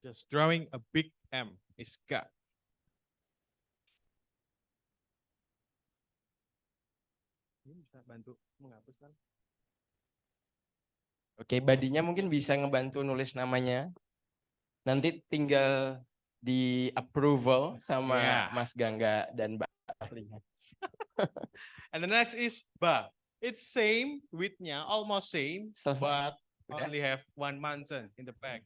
Speaker 6: Just drawing a big M is ga. Ini bisa bantu menghapus kan?
Speaker 3: Oke, badinya mungkin bisa ngebantu nulis namanya. Nanti tinggal di approval sama
Speaker 6: Yeah.
Speaker 3: Mas Gangga dan Mbak Ahlinya.
Speaker 6: And the next is ba. It's same widthnya, almost same, but
Speaker 3: Udah?
Speaker 6: only have one mountain in the back.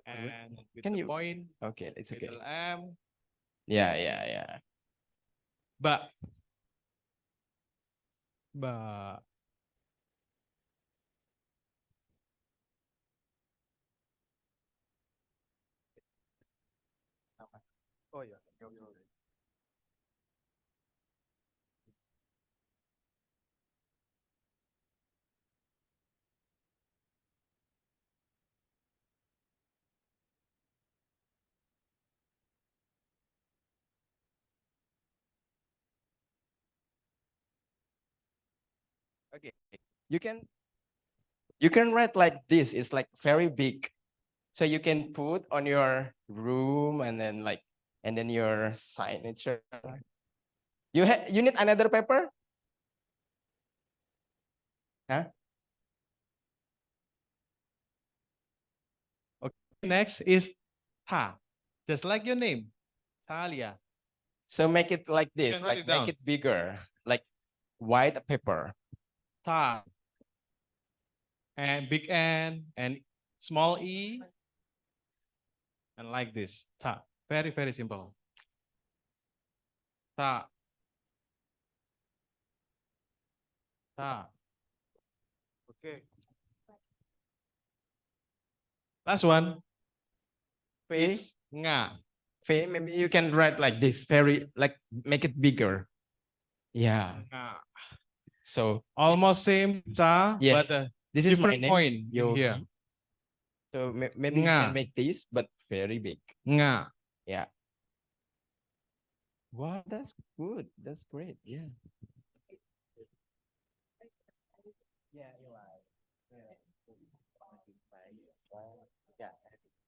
Speaker 6: And with
Speaker 3: Can
Speaker 6: the
Speaker 3: you-
Speaker 6: point,
Speaker 3: Okay, it's okay.
Speaker 6: little M,
Speaker 3: Ya, ya, ya.
Speaker 6: ba. Ba. Oh yeah.
Speaker 3: Okay. You can write like this. It's like very big. So you can put on your room and then your signature. You need another paper? Huh?
Speaker 6: Okay. Next is Ta, just like your name, Talia.
Speaker 3: So make it like
Speaker 6: You
Speaker 3: this,
Speaker 6: can write
Speaker 3: like
Speaker 6: it
Speaker 3: make
Speaker 6: down.
Speaker 3: it bigger, like white paper.
Speaker 6: Ta. And big N and small E. And like this. Ta. Very, very simple. Ta. Ta. Okay. Last one.
Speaker 3: Is
Speaker 6: nga.
Speaker 3: Maybe you can write like this, very like make it bigger. Yeah.
Speaker 6: Nga.
Speaker 3: So
Speaker 6: Almost same ta,
Speaker 3: yes,
Speaker 6: but
Speaker 3: this is my
Speaker 6: different
Speaker 3: name,
Speaker 6: point
Speaker 3: Yogi.
Speaker 6: here.
Speaker 3: So maybe you can
Speaker 6: Nga.
Speaker 3: make this, but very big.
Speaker 6: Nga.
Speaker 3: Yeah. Wow, that's good. That's great. Yeah.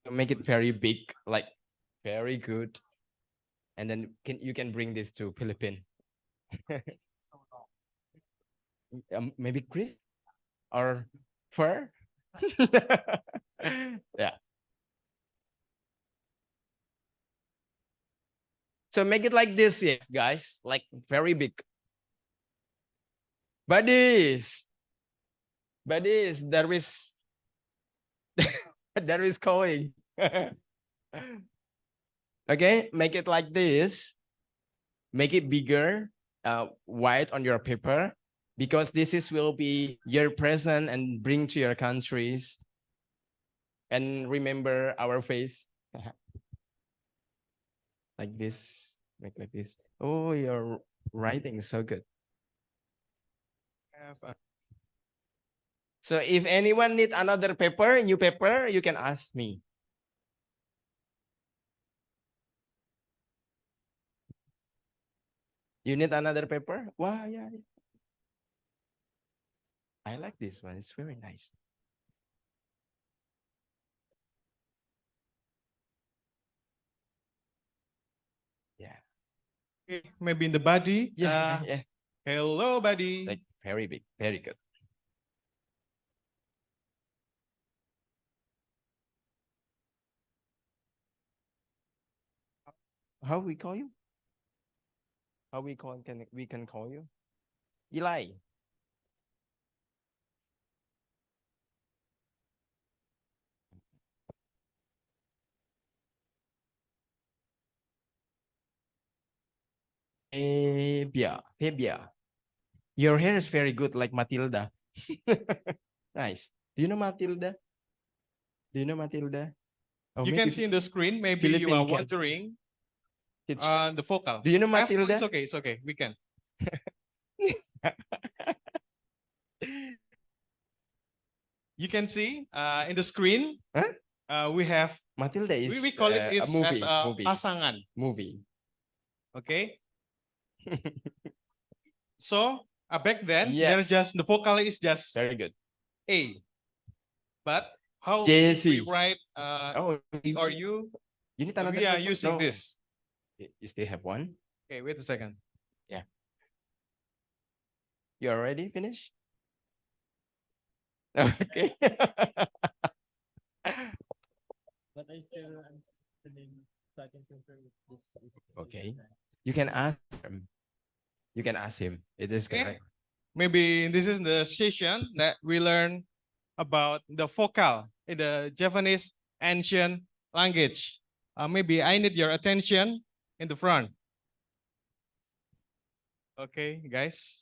Speaker 3: To make it very big, like very good, and then you can bring this to Philippines. Maybe Chris or Fur. Yeah. So make it like this, yeah, guys, like very big. Buddies, there is there is going. Okay, make it like this. Make it bigger, white on your paper, because this is will be your present and bring to your countries. And remember our face. Like this, make like this. Oh, your writing is so good. So if anyone need another paper, new paper, you can ask me. You need another paper? Wow, yeah. I like this one. It's very nice. Yeah.
Speaker 6: Okay, maybe in the body.
Speaker 3: Yeah, yeah.
Speaker 6: Hello, buddy.
Speaker 3: Like very big, very good. How we call you? How we can call you? Eli. Febia. Your hair is very good, like Matilda. Nice. Do you know Matilda? Do you know Matilda? Oh,
Speaker 6: You can see in the screen, maybe you
Speaker 3: Philippine
Speaker 6: are
Speaker 3: can
Speaker 6: wondering
Speaker 3: teach.
Speaker 6: the vocal.
Speaker 3: Do you know
Speaker 6: F,
Speaker 3: Matilda?
Speaker 6: It's okay, it's okay. We can. You can see in the screen, we have
Speaker 3: Matilda is
Speaker 6: we call it
Speaker 3: a
Speaker 6: it's
Speaker 3: movie.
Speaker 6: as a
Speaker 3: movie.
Speaker 6: pasangan.
Speaker 3: Movie.
Speaker 6: Okay. So back then,
Speaker 3: Yes.
Speaker 6: there's just the vocal is just
Speaker 3: Very good.
Speaker 6: A. But how
Speaker 3: JC.
Speaker 6: we write
Speaker 3: Oh,
Speaker 6: or you
Speaker 3: need another
Speaker 6: we are
Speaker 3: paper?
Speaker 6: using
Speaker 3: No.
Speaker 6: this.
Speaker 3: You still have one?
Speaker 6: Okay, wait a second.
Speaker 3: Yeah. You already finished? Okay.
Speaker 17: But I still am studying, so I can confirm if this is
Speaker 3: Okay. You can ask him. You can ask him. It is
Speaker 6: Okay.
Speaker 3: correct.
Speaker 6: Maybe this is the session that we learn about the vocal in the Japanese ancient language. Maybe I need your attention in the front. Okay, guys.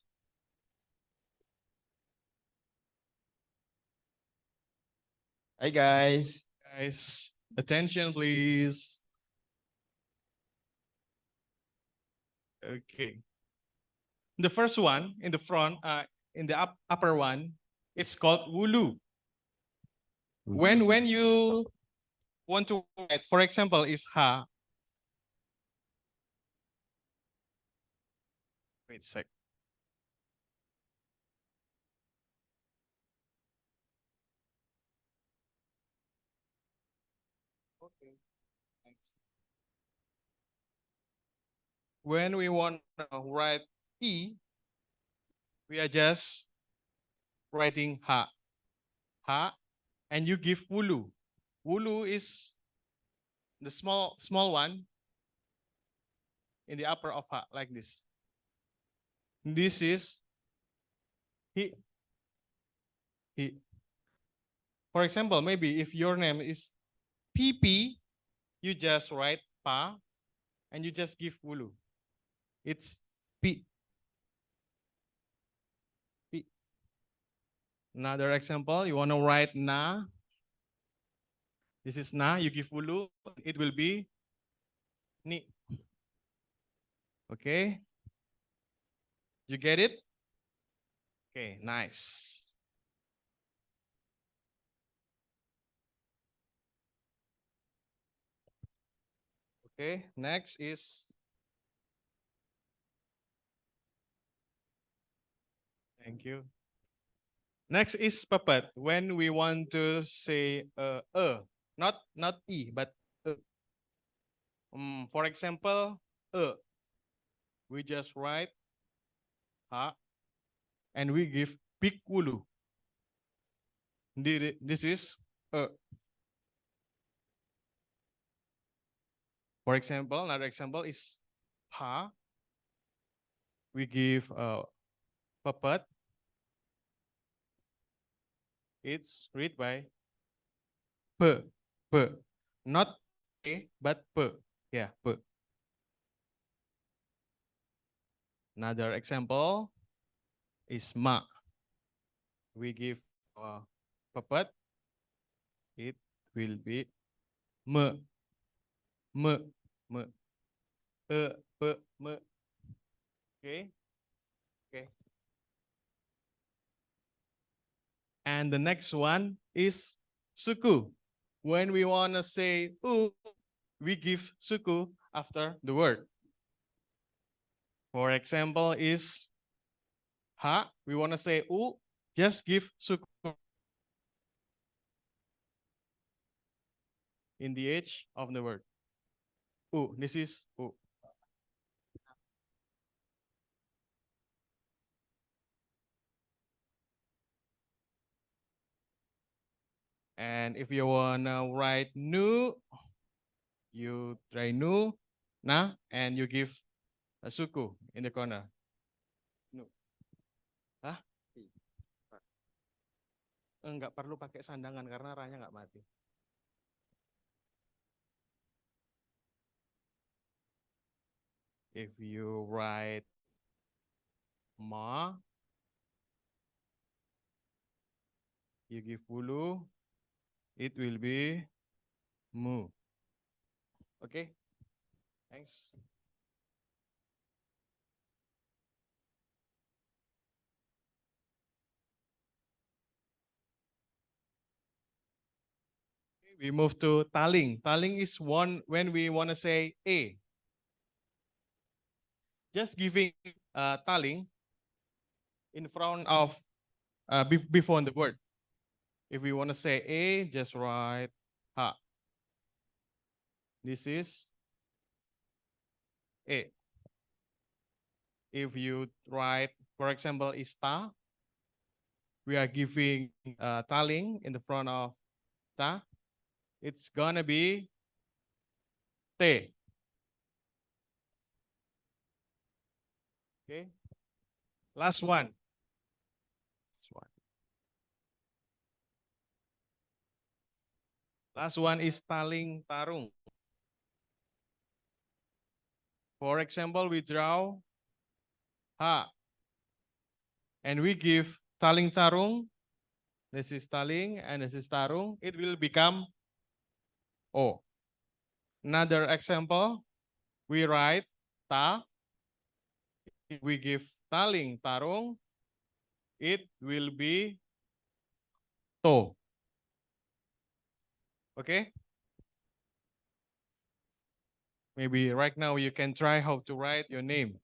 Speaker 3: Hi, guys.
Speaker 6: Guys, attention, please. Okay. The first one in the front, in the upper one, it's called wulu. When you want to write, for example, is ha. Wait a sec. Okay. Thanks. When we want to write e, we are just writing ha, ha, and you give wulu. Wulu is the small one in the upper of ha, like this. This is he. He. For example, maybe if your name is PP, you just write pa, and you just give wulu. It's P. P. Another example, you want to write na. This is na, you give wulu, it will be ni. Okay. You get it? Okay, nice. Okay, next is thank you. Next is puppet. When we want to say not e, but for example, we just write ha, and we give big wulu. This is For example, another example is pa. We give puppet. It's read by p, not a, but p. Yeah, p. Another example is ma. We give puppet. It will be m, m, m, p, m. Okay. Okay. And the next one is suku. When we want to say u, we give suku after the word. For example, is ha. We want to say u, just give suku in the edge of the word. U. This is u. And if you wanna write nu, you try nu, na, and you give a suku in the corner. Nu. Hah? Enggak perlu pakai sandangan karena ranya nggak mati. If you write ma, you give bulu, it will be mu. Okay, thanks. We move to taling. Taling is one when we want to say a. Just giving taling in front of before the word. If we want to say a, just write ha. This is a. If you write, for example, is ta, we are giving taling in the front of ta. It's gonna be te. Okay. Last one. Last one is taling tarung. For example, we draw ha. And we give taling tarung. This is taling and this is tarung. It will become o. Another example, we write ta. If we give taling tarung, it will be to. Okay? Maybe right now you can try how to write your name.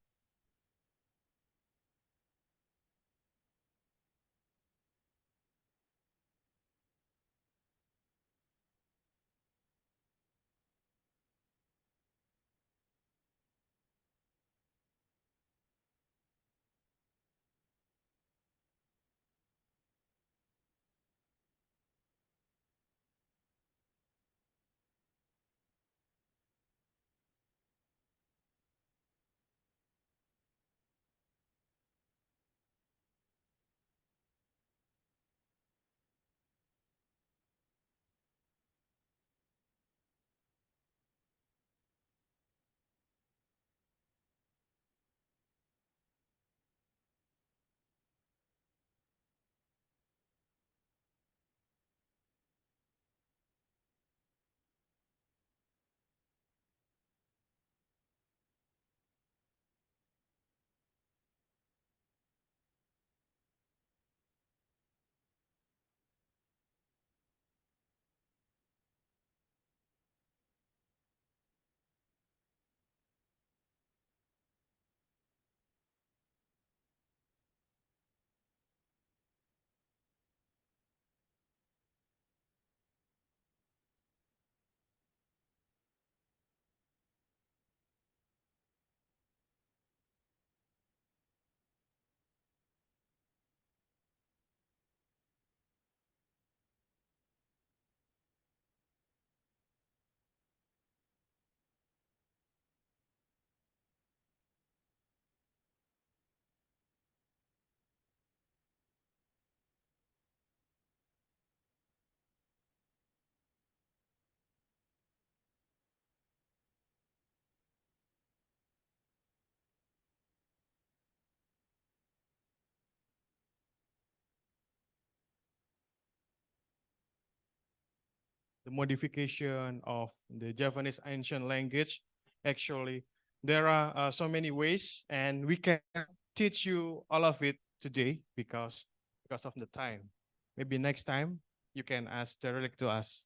Speaker 6: the modification of the Javanese ancient language. Actually, there are so many ways, and we can teach you all of it today because of the time. Maybe next time you can ask directly to us.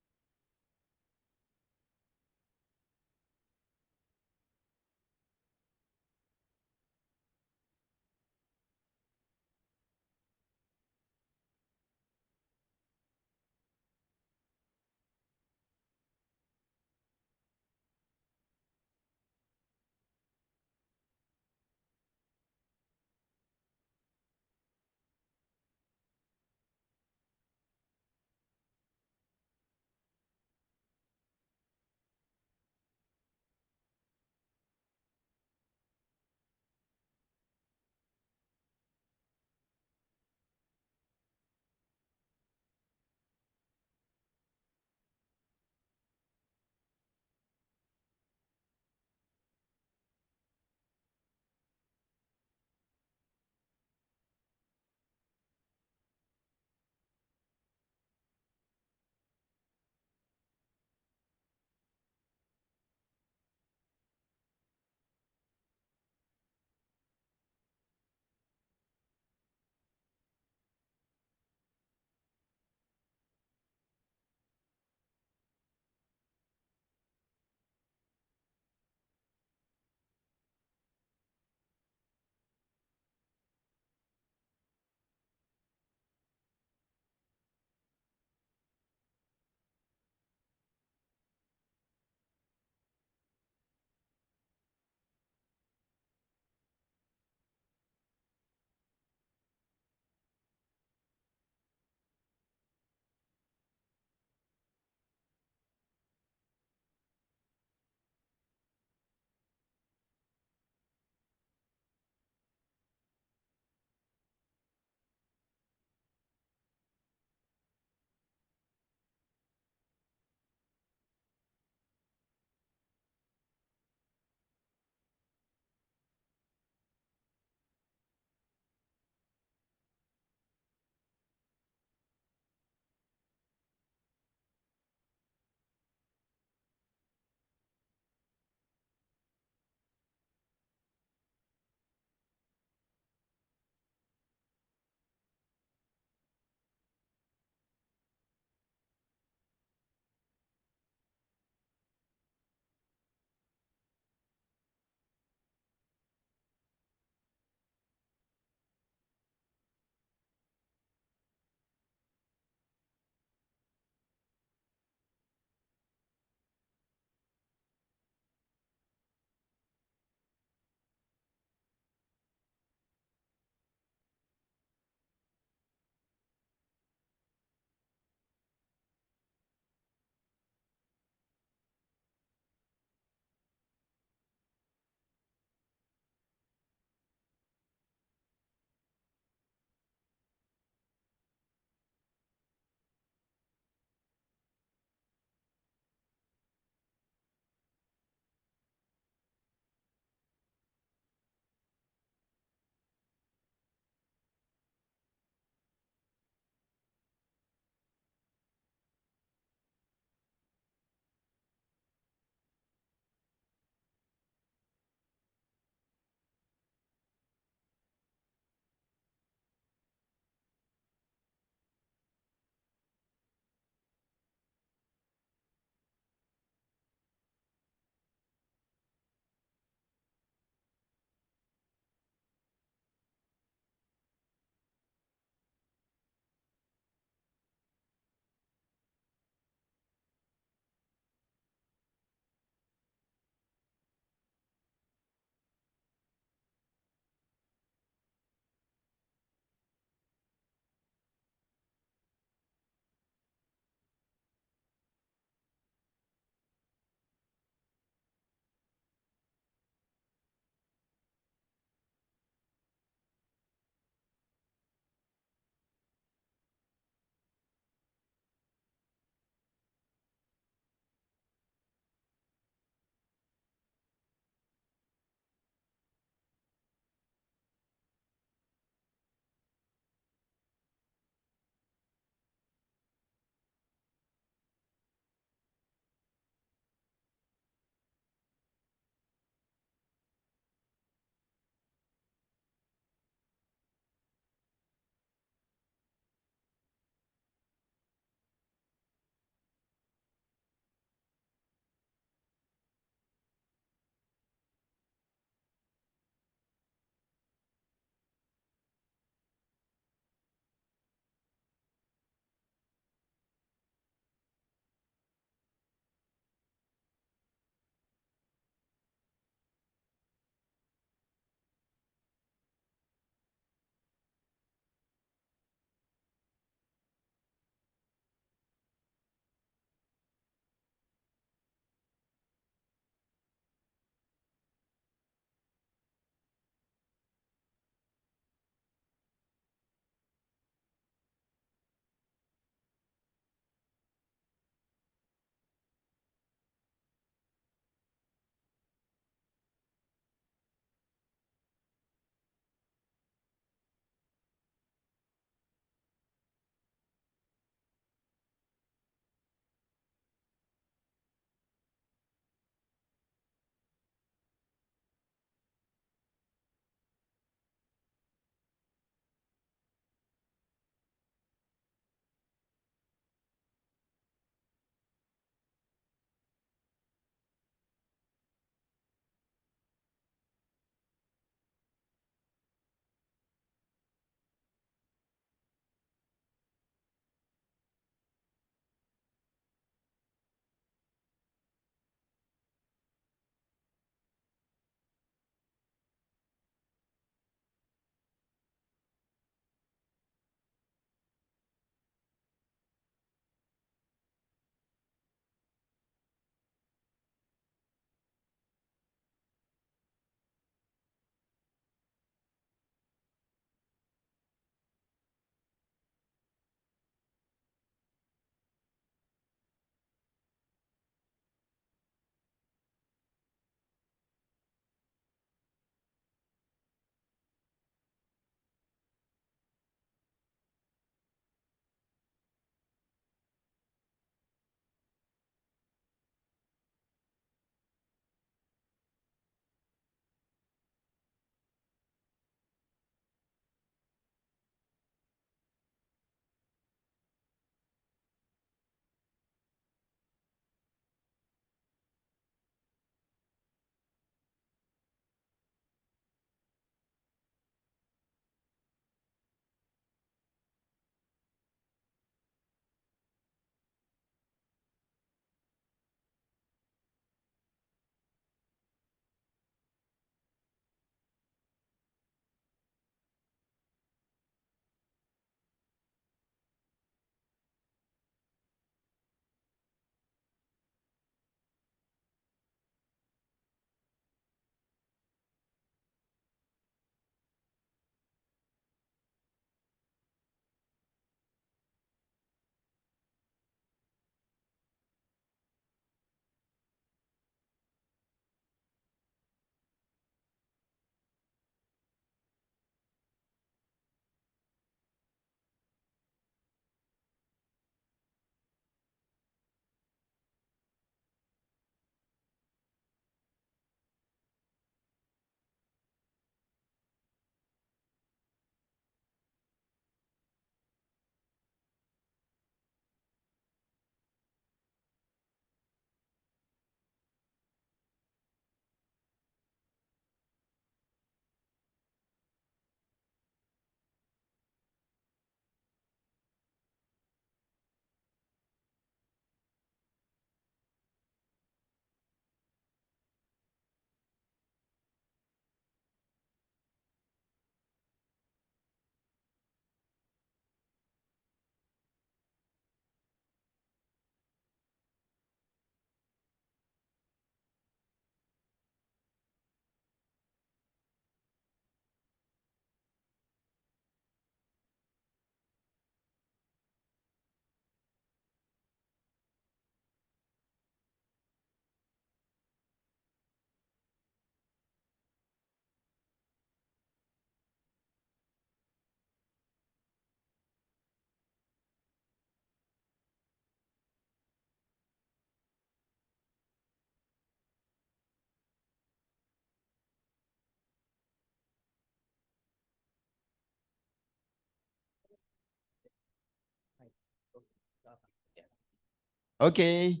Speaker 3: Okay,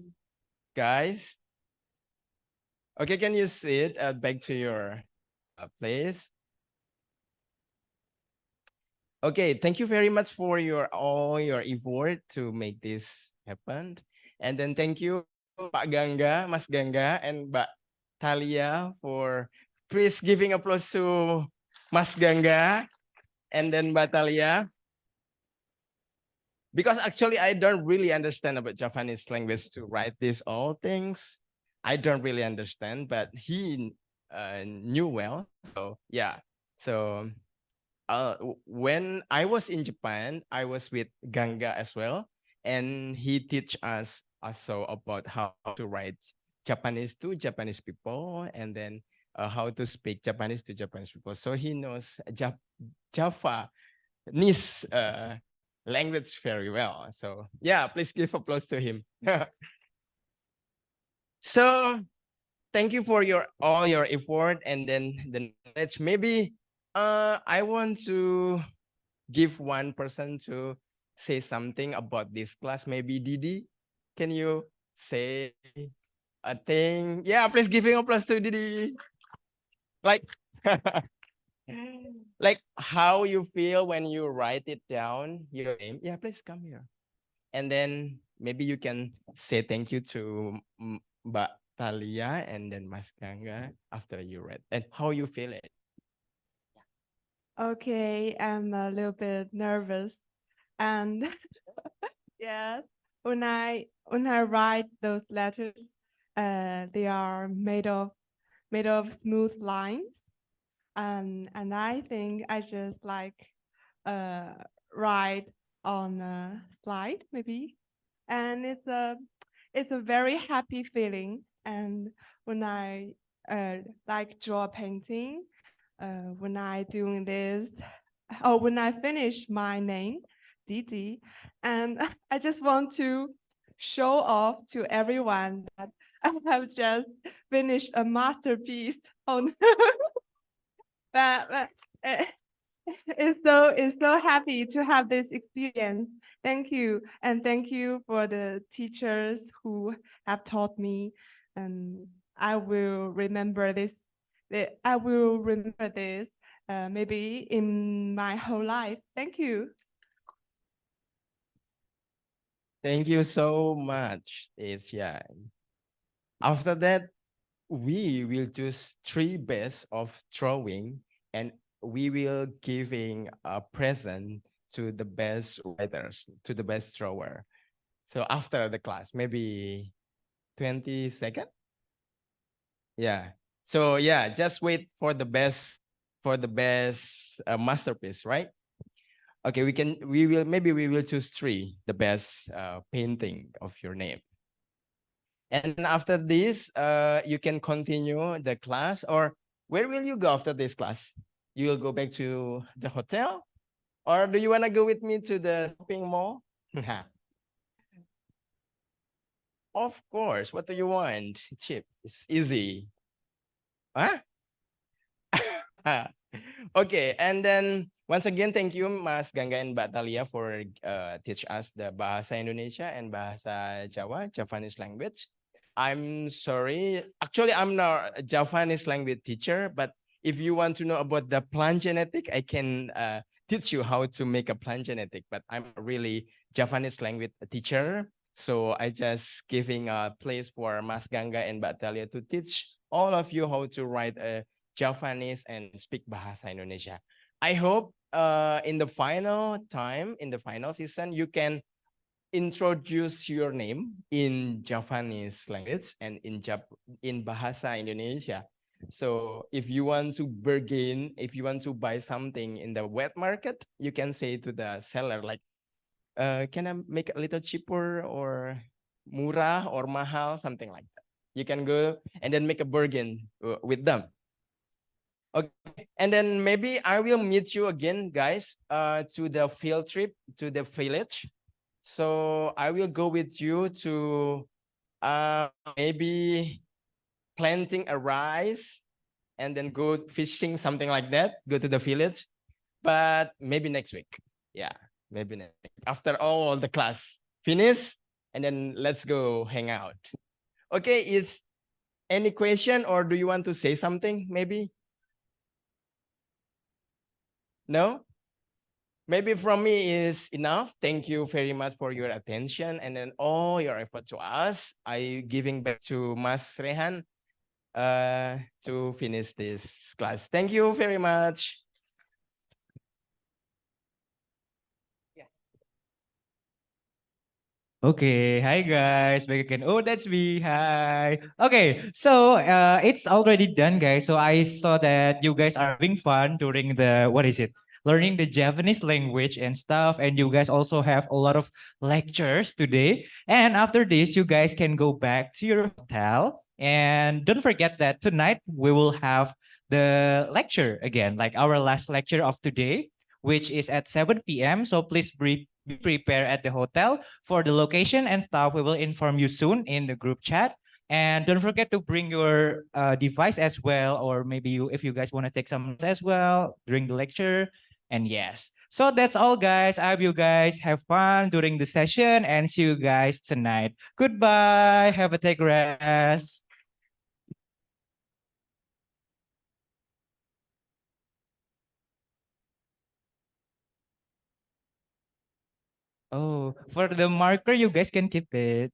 Speaker 3: guys. Okay, can you sit back to your place? Okay, thank you very much for all your effort to make this happen. And then thank you, Pak Gangga, Mas Gangga, and Mbak Thalia for please giving applause to Mas Gangga and then Mbak Thalia. Because actually I don't really understand about Japanese language to write these all things. I don't really understand, but he knew well. So yeah. So when I was in Japan, I was with Ganga as well, and he teach us also about how to write Japanese to Japanese people, and then how to speak Japanese to Japanese people. So he knows Javanese language very well. So yeah, please give applause to him. So thank you for all your effort, and then the knowledge. Maybe I want to give one person to say something about this class. Maybe Didi, can you say a thing? Yeah, please giving applause to Didi. Like, like how you feel when you write it down, your name. Yeah, please come here. And then maybe you can say thank you to Mbak Thalia and then Mas Gangga after you read. And how you feel it?
Speaker 7: Okay, I'm a little bit nervous, and yes, when I write those letters, they are made of smooth lines, and I think I just like write on a slide maybe, and it's a very happy feeling. And when I like draw a painting, when I doing this, or when I finish my name, Didi, and I just want to show off to everyone that I have just finished a masterpiece on. but it's so happy to have this experience. Thank you, and thank you for the teachers who have taught me, and I will remember this. I will remember this maybe in my whole life. Thank you.
Speaker 3: Thank you so much. It's yeah. After that, we will choose 3 best of drawing, and we will giving a present to the best writers, to the best drawer. So after the class, maybe 20 seconds. Yeah. So yeah, just wait for the best masterpiece, right? Okay, we will choose 3, the best painting of your name. And after this, you can continue the class, or where will you go after this class? You will go back to the hotel, or do you want to go with me to the shopping mall? Of course. What do you want? Cheap. It's easy. Huh? Okay, and then once again, thank you, Mas Gangga and Mbak Thalia for teach us the Bahasa Indonesia and Bahasa Jawa, Javanese language. I'm sorry. Actually, I'm not a Javanese language teacher, but if you want to know about the plant genetic, I can teach you how to make a plant genetic, but I'm really Javanese language teacher. So I just giving a place for Mas Gangga and Mbak Thalia to teach all of you how to write a Javanese and speak Bahasa Indonesia. I hope in the final time, in the final season, you can introduce your name in Javanese language and in Bahasa Indonesia. So if you want to bargain, if you want to buy something in the wet market, you can say to the seller like, can I make a little cheaper or murah or mahal, something like that. You can go and then make a bargain with them. Okay, and then maybe I will meet you again, guys, to the field trip to the village. So I will go with you to maybe planting a rice and then go fishing, something like that, go to the village, but maybe next week. Yeah, maybe next week, after all the class. finish, and then let's go hang out. Okay, is any question or do you want to say something maybe? No? Maybe from me is enough. Thank you very much for your attention and then all your effort to us. I giving back to Mas Rehan to finish this class. Thank you very much.
Speaker 1: Okay, hi guys, back again. Oh, that's me. Hi. Okay, so it's already done, guys. So I saw that you guys are having fun during the what is it? Learning the Japanese language and stuff, and you guys also have a lot of lectures today. And after this, you guys can go back to your hotel. And don't forget that tonight we will have the lecture again, like our last lecture of today, which is at 7 p.m. So please be prepared at the hotel for the location and stuff. We will inform you soon in the group chat. And don't forget to bring your device as well, or maybe if you guys want to take some notes as well during the lecture. And yes, so that's all, guys. I hope you guys have fun during the session and see you guys tonight. Goodbye. Have a take rest. Oh, for the marker, you guys can keep it.